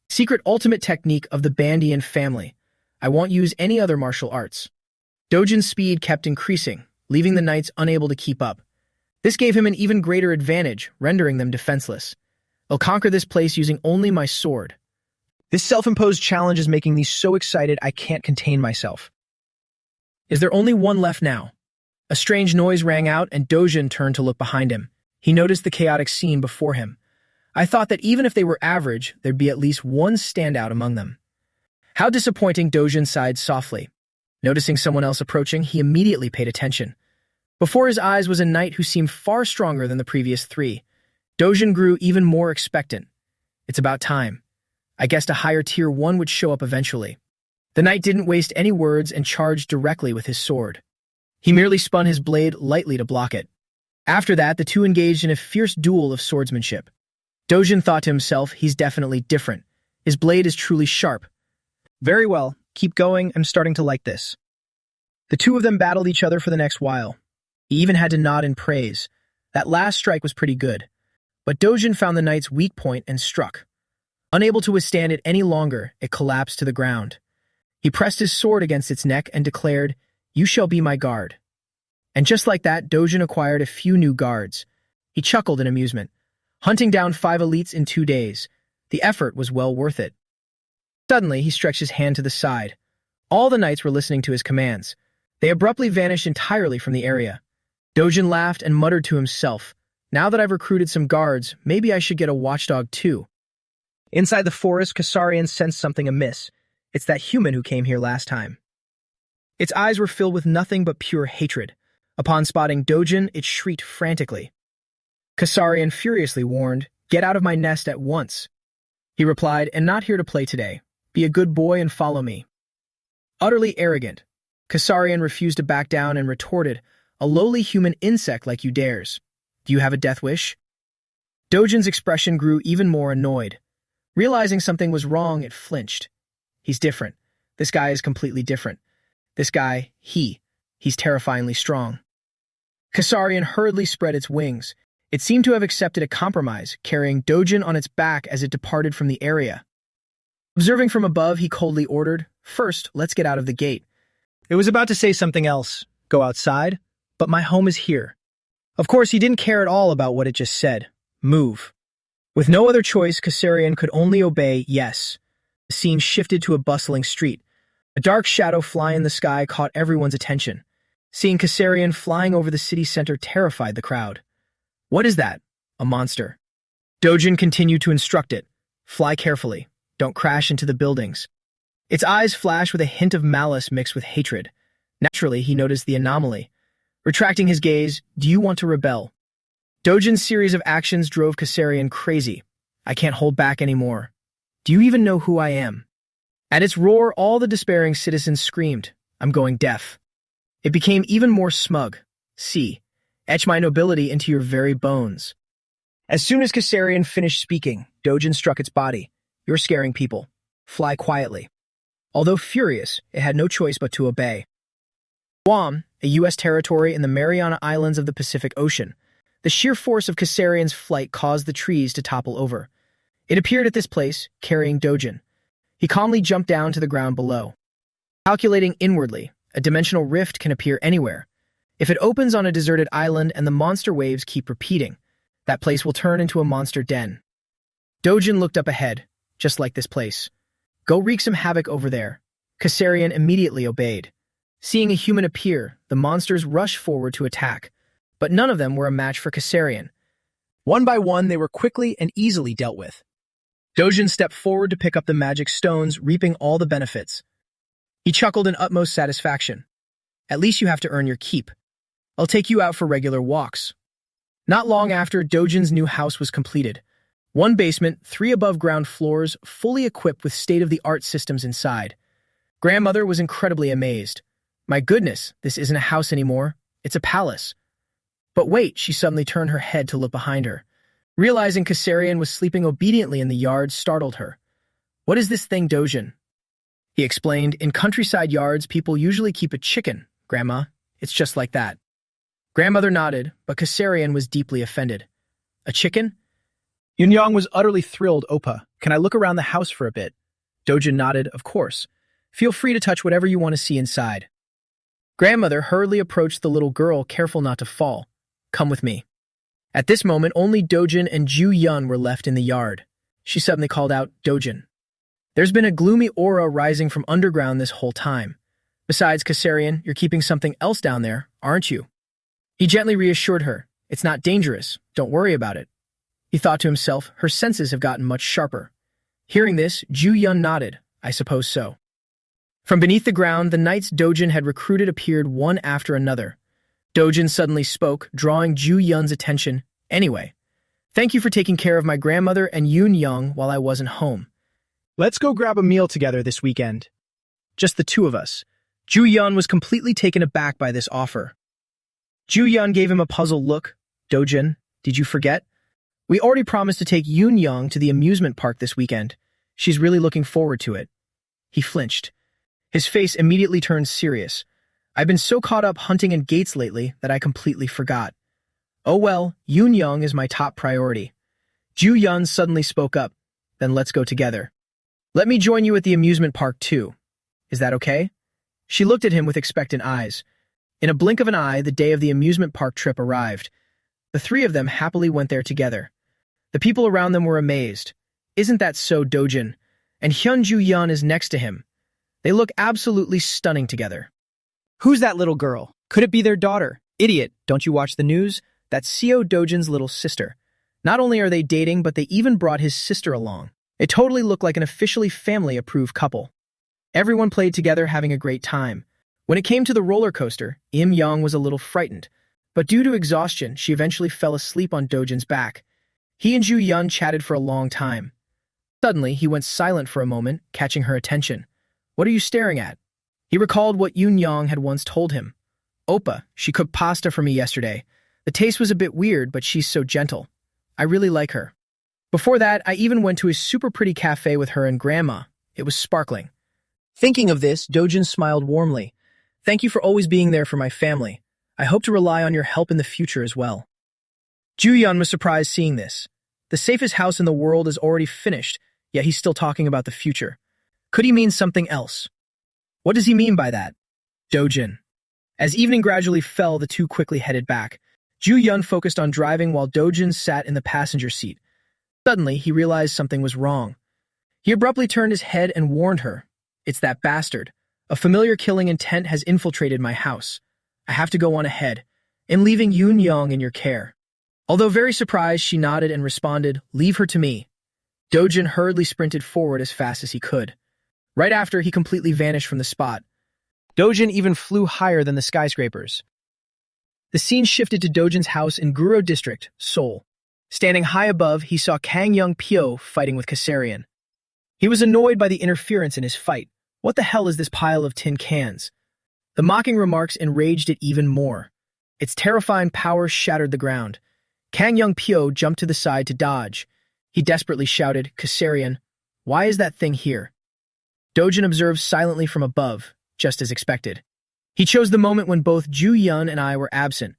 Secret ultimate technique of the Bandian family. I won't use any other martial arts. Dojin's speed kept increasing, leaving the knights unable to keep up. This gave him an even greater advantage, rendering them defenseless. I'll conquer this place using only my sword. This self-imposed challenge is making me so excited I can't contain myself. Is there only one left now? A strange noise rang out and Dojin turned to look behind him. He noticed the chaotic scene before him. I thought that even if they were average, there'd be at least one standout among them. How disappointing, Dojin sighed softly. Noticing someone else approaching, he immediately paid attention. Before his eyes was a knight who seemed far stronger than the previous 3. Dojin grew even more expectant. It's about time. I guessed a higher tier 1 would show up eventually. The knight didn't waste any words and charged directly with his sword. He merely spun his blade lightly to block it. After that, the two engaged in a fierce duel of swordsmanship. Dojin thought to himself, he's definitely different. His blade is truly sharp. Very well, keep going, I'm starting to like this. The two of them battled each other for the next while. He even had to nod in praise. That last strike was pretty good. But Dojin found the knight's weak point and struck. Unable to withstand it any longer, it collapsed to the ground. He pressed his sword against its neck and declared, "You shall be my guard." And just like that, Dojin acquired a few new guards. He chuckled in amusement. Hunting down 5 elites in 2 days. The effort was well worth it. Suddenly, he stretched his hand to the side. All the knights were listening to his commands. They abruptly vanished entirely from the area. Dojin laughed and muttered to himself, "Now that I've recruited some guards, maybe I should get a watchdog too." Inside the forest, Kasarian sensed something amiss. It's that human who came here last time. Its eyes were filled with nothing but pure hatred. Upon spotting Dojin, it shrieked frantically. Kasarian furiously warned, "Get out of my nest at once." He replied, "I'm not here to play today. Be a good boy and follow me. Utterly arrogant, Kasarian refused to back down and retorted, a lowly human insect like you dares. Do you have a death wish? Dojin's expression grew even more annoyed. Realizing something was wrong, it flinched. He's different. This guy is completely different. This guy, he's terrifyingly strong. Kasarian hurriedly spread its wings. It seemed to have accepted a compromise, carrying Dojin on its back as it departed from the area. Observing from above, he coldly ordered, "First, let's get out of the gate." It was about to say something else, go outside, but my home is here. Of course, he didn't care at all about what it just said. Move. With no other choice, Kasarian could only obey yes. The scene shifted to a bustling street. A dark shadow fly in the sky caught everyone's attention. Seeing Kasarian flying over the city center terrified the crowd. What is that? A monster. Dojin continued to instruct it. Fly carefully. Don't crash into the buildings. Its eyes flashed with a hint of malice mixed with hatred. Naturally, he noticed the anomaly. Retracting his gaze, do you want to rebel? Dojin's series of actions drove Kasarian crazy. I can't hold back anymore. Do you even know who I am? At its roar, all the despairing citizens screamed, I'm going deaf. It became even more smug. See, etch my nobility into your very bones. As soon as Kasarian finished speaking, Dojin struck its body. You're scaring people. Fly quietly. Although furious, it had no choice but to obey. Guam, a U.S. territory in the Mariana Islands of the Pacific Ocean. The sheer force of Kasarian's flight caused the trees to topple over. It appeared at this place, carrying Dojin. He calmly jumped down to the ground below. Calculating inwardly, a dimensional rift can appear anywhere. If it opens on a deserted island and the monster waves keep repeating, that place will turn into a monster den. Dojin looked up ahead, just like this place. Go wreak some havoc over there. Kasarian immediately obeyed. Seeing a human appear, the monsters rushed forward to attack. But none of them were a match for Kasarian. One by one, they were quickly and easily dealt with. Dojin stepped forward to pick up the magic stones, reaping all the benefits. He chuckled in utmost satisfaction. At least you have to earn your keep. I'll take you out for regular walks. Not long after, Dojin's new house was completed. One basement, 3 above-ground floors, fully equipped with state-of-the-art systems inside. Grandmother was incredibly amazed. My goodness, this isn't a house anymore. It's a palace. But wait, she suddenly turned her head to look behind her. Realizing Kasarian was sleeping obediently in the yard startled her. What is this thing, Dojin? He explained, in countryside yards, people usually keep a chicken, Grandma. It's just like that. Grandmother nodded, but Kasarian was deeply offended. A chicken? Yunyang was utterly thrilled. Oppa, can I look around the house for a bit? Dojin nodded, of course. Feel free to touch whatever you want to see inside. Grandmother hurriedly approached the little girl, careful not to fall. Come with me. At this moment, only Dojin and Ju Yun were left in the yard. She suddenly called out, Dojin. There's been a gloomy aura rising from underground this whole time. Besides, Kasarian, you're keeping something else down there, aren't you? He gently reassured her. It's not dangerous. Don't worry about it. He thought to himself, her senses have gotten much sharper. Hearing this, Ju Yun nodded. I suppose so. From beneath the ground, the knights Dojin had recruited appeared one after another. Dojin suddenly spoke, drawing Ju Yun's attention. Anyway, thank you for taking care of my grandmother and Yun Young while I wasn't home. Let's go grab a meal together this weekend. Just the two of us. Ju Yun was completely taken aback by this offer. Ju Yun gave him a puzzled look. Dojin, did you forget? We already promised to take Yun Young to the amusement park this weekend. She's really looking forward to it. He flinched. His face immediately turned serious. I've been so caught up hunting in gates lately that I completely forgot. Oh well, Yun Young is my top priority. Ju Yun suddenly spoke up. Then let's go together. Let me join you at the amusement park too. Is that okay? She looked at him with expectant eyes. In a blink of an eye, the day of the amusement park trip arrived. The 3 of them happily went there together. The people around them were amazed. Isn't that so, Dojin? And Hyun Ju Yun is next to him. They look absolutely stunning together. Who's that little girl? Could it be their daughter? Idiot, don't you watch the news? That's Seo Dojin's little sister. Not only are they dating, but they even brought his sister along. It totally looked like an officially family-approved couple. Everyone played together, having a great time. When it came to the roller coaster, Im Young was a little frightened, but due to exhaustion, she eventually fell asleep on Dojin's back. He and Ju Yun chatted for a long time. Suddenly, he went silent for a moment, catching her attention. "What are you staring at?" He recalled what Yoon had once told him. "Oppa, she cooked pasta for me yesterday. The taste was a bit weird, but she's so gentle. I really like her. Before that, I even went to a super pretty cafe with her and Grandma. It was sparkling." Thinking of this, Dojin smiled warmly. "Thank you for always being there for my family. I hope to rely on your help in the future as well." Ju-yeon was surprised seeing this. The safest house in the world is already finished, yet he's still talking about the future. Could he mean something else? What does he mean by that? Dojin. As evening gradually fell, the two quickly headed back. Ju-yeon focused on driving while Dojin sat in the passenger seat. Suddenly, he realized something was wrong. He abruptly turned his head and warned her. "It's that bastard. A familiar killing intent has infiltrated my house. I have to go on ahead. I'm leaving Yoon in your care." Although very surprised, she nodded and responded, "Leave her to me." Dojin hurriedly sprinted forward as fast as he could. Right after, he completely vanished from the spot. Dojin even flew higher than the skyscrapers. The scene shifted to Dojin's house in Guro District, Seoul. Standing high above, he saw Kang Young-pyo fighting with Kasarian. He was annoyed by the interference in his fight. "What the hell is this pile of tin cans?" The mocking remarks enraged it even more. Its terrifying power shattered the ground. Kang Young-pyo jumped to the side to dodge. He desperately shouted, "Kasarian, why is that thing here?" Dojin observed silently from above, just as expected. He chose the moment when both Ju-yeon and I were absent.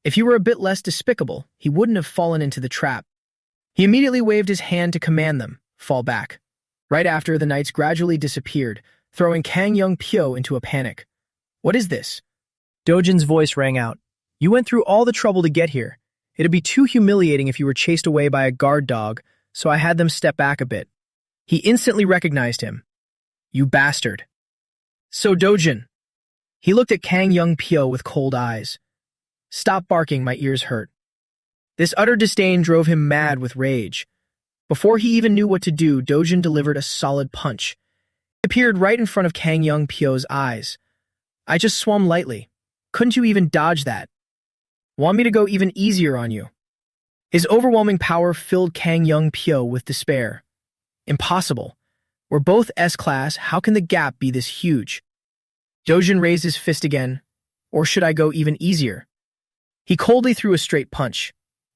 If he were a bit less despicable, he wouldn't have fallen into the trap. He immediately waved his hand to command them, "Fall back." Right after, the knights gradually disappeared, throwing Kang Young-pyo into a panic. "What is this?" Dojin's voice rang out. "You went through all the trouble to get here. It'd be too humiliating if you were chased away by a guard dog, so I had them step back a bit." He instantly recognized him. "You bastard." "So Dojin." He looked at Kang Young-pyo with cold eyes. "Stop barking, my ears hurt." This utter disdain drove him mad with rage. Before he even knew what to do, Dojin delivered a solid punch. It appeared right in front of Kang Young-pyo's eyes. "I just swum lightly. Couldn't you even dodge that? Want me to go even easier on you?" His overwhelming power filled Kang Young-pyo with despair. "Impossible. We're both S-class, how can the gap be this huge?" Dojin raised his fist again. "Or should I go even easier?" He coldly threw a straight punch.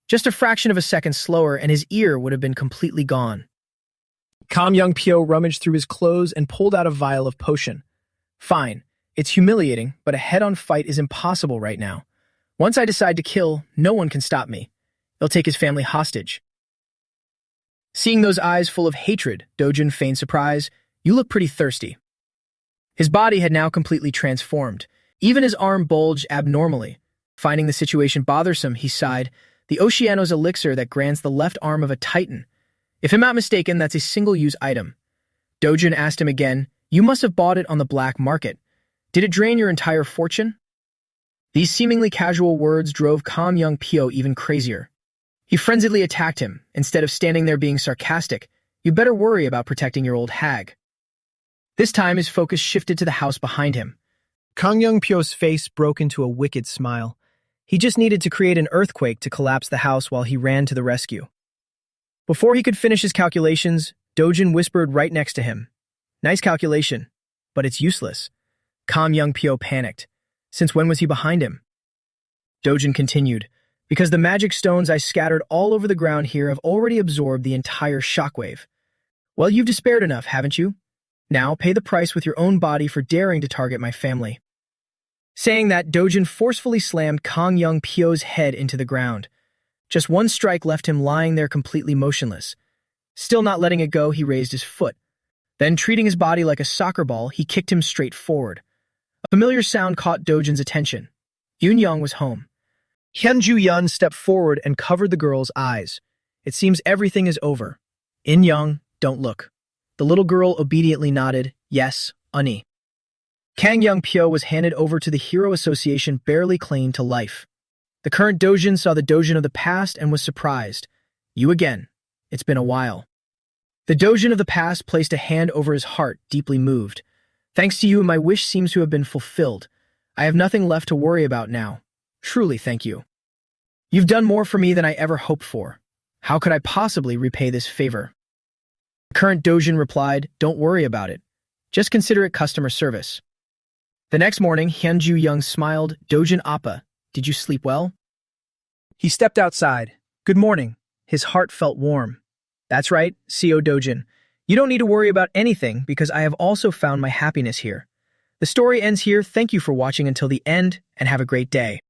Just a fraction of a second slower and his ear would have been completely gone. Kang Young-pyo rummaged through his clothes and pulled out a vial of potion. "Fine. It's humiliating, but a head-on fight is impossible right now. Once I decide to kill, no one can stop me. He'll take his family hostage." Seeing those eyes full of hatred, Dojin feigned surprise. "You look pretty thirsty." His body had now completely transformed. Even his arm bulged abnormally. Finding the situation bothersome, he sighed. "The Oceanos elixir that grants the left arm of a titan. If I'm not mistaken, that's a single-use item." Dojin asked him again, "You must have bought it on the black market. Did it drain your entire fortune?" These seemingly casual words drove Kang Young-pyo even crazier. He frenziedly attacked him, instead of standing there being sarcastic. "You better worry about protecting your old hag." This time his focus shifted to the house behind him. Kang Young-pyo's face broke into a wicked smile. He just needed to create an earthquake to collapse the house while he ran to the rescue. Before he could finish his calculations, Dojin whispered right next to him. "Nice calculation, but it's useless." Kang Young-pyo panicked. Since when was he behind him? Dojin continued, "Because the magic stones I scattered all over the ground here have already absorbed the entire shockwave. Well, you've despaired enough, haven't you? Now pay the price with your own body for daring to target my family." Saying that, Dojin forcefully slammed Kang Young-pyo's head into the ground. Just one strike left him lying there completely motionless. Still not letting it go, he raised his foot. Then, treating his body like a soccer ball, he kicked him straight forward. A familiar sound caught Dojin's attention. Yoon was home. Hyun Ju-yeon stepped forward and covered the girl's eyes. "It seems everything is over. In-young, don't look." The little girl obediently nodded, "Yes, Unnie." Kang Young-pyo was handed over to the Hero Association, barely clinging to life. The current Dojin saw the Dojin of the past and was surprised. "You again. It's been a while." The Dojin of the past placed a hand over his heart, deeply moved. "Thanks to you, my wish seems to have been fulfilled. I have nothing left to worry about now. Truly, thank you. You've done more for me than I ever hoped for. How could I possibly repay this favor?" The current Dojin replied, "Don't worry about it. Just consider it customer service." The next morning, Hyunju Young smiled. "Dojin Appa, did you sleep well?" He stepped outside. "Good morning." His heart felt warm. "That's right, CO Dojin. You don't need to worry about anything because I have also found my happiness here." The story ends here. Thank you for watching until the end and have a great day.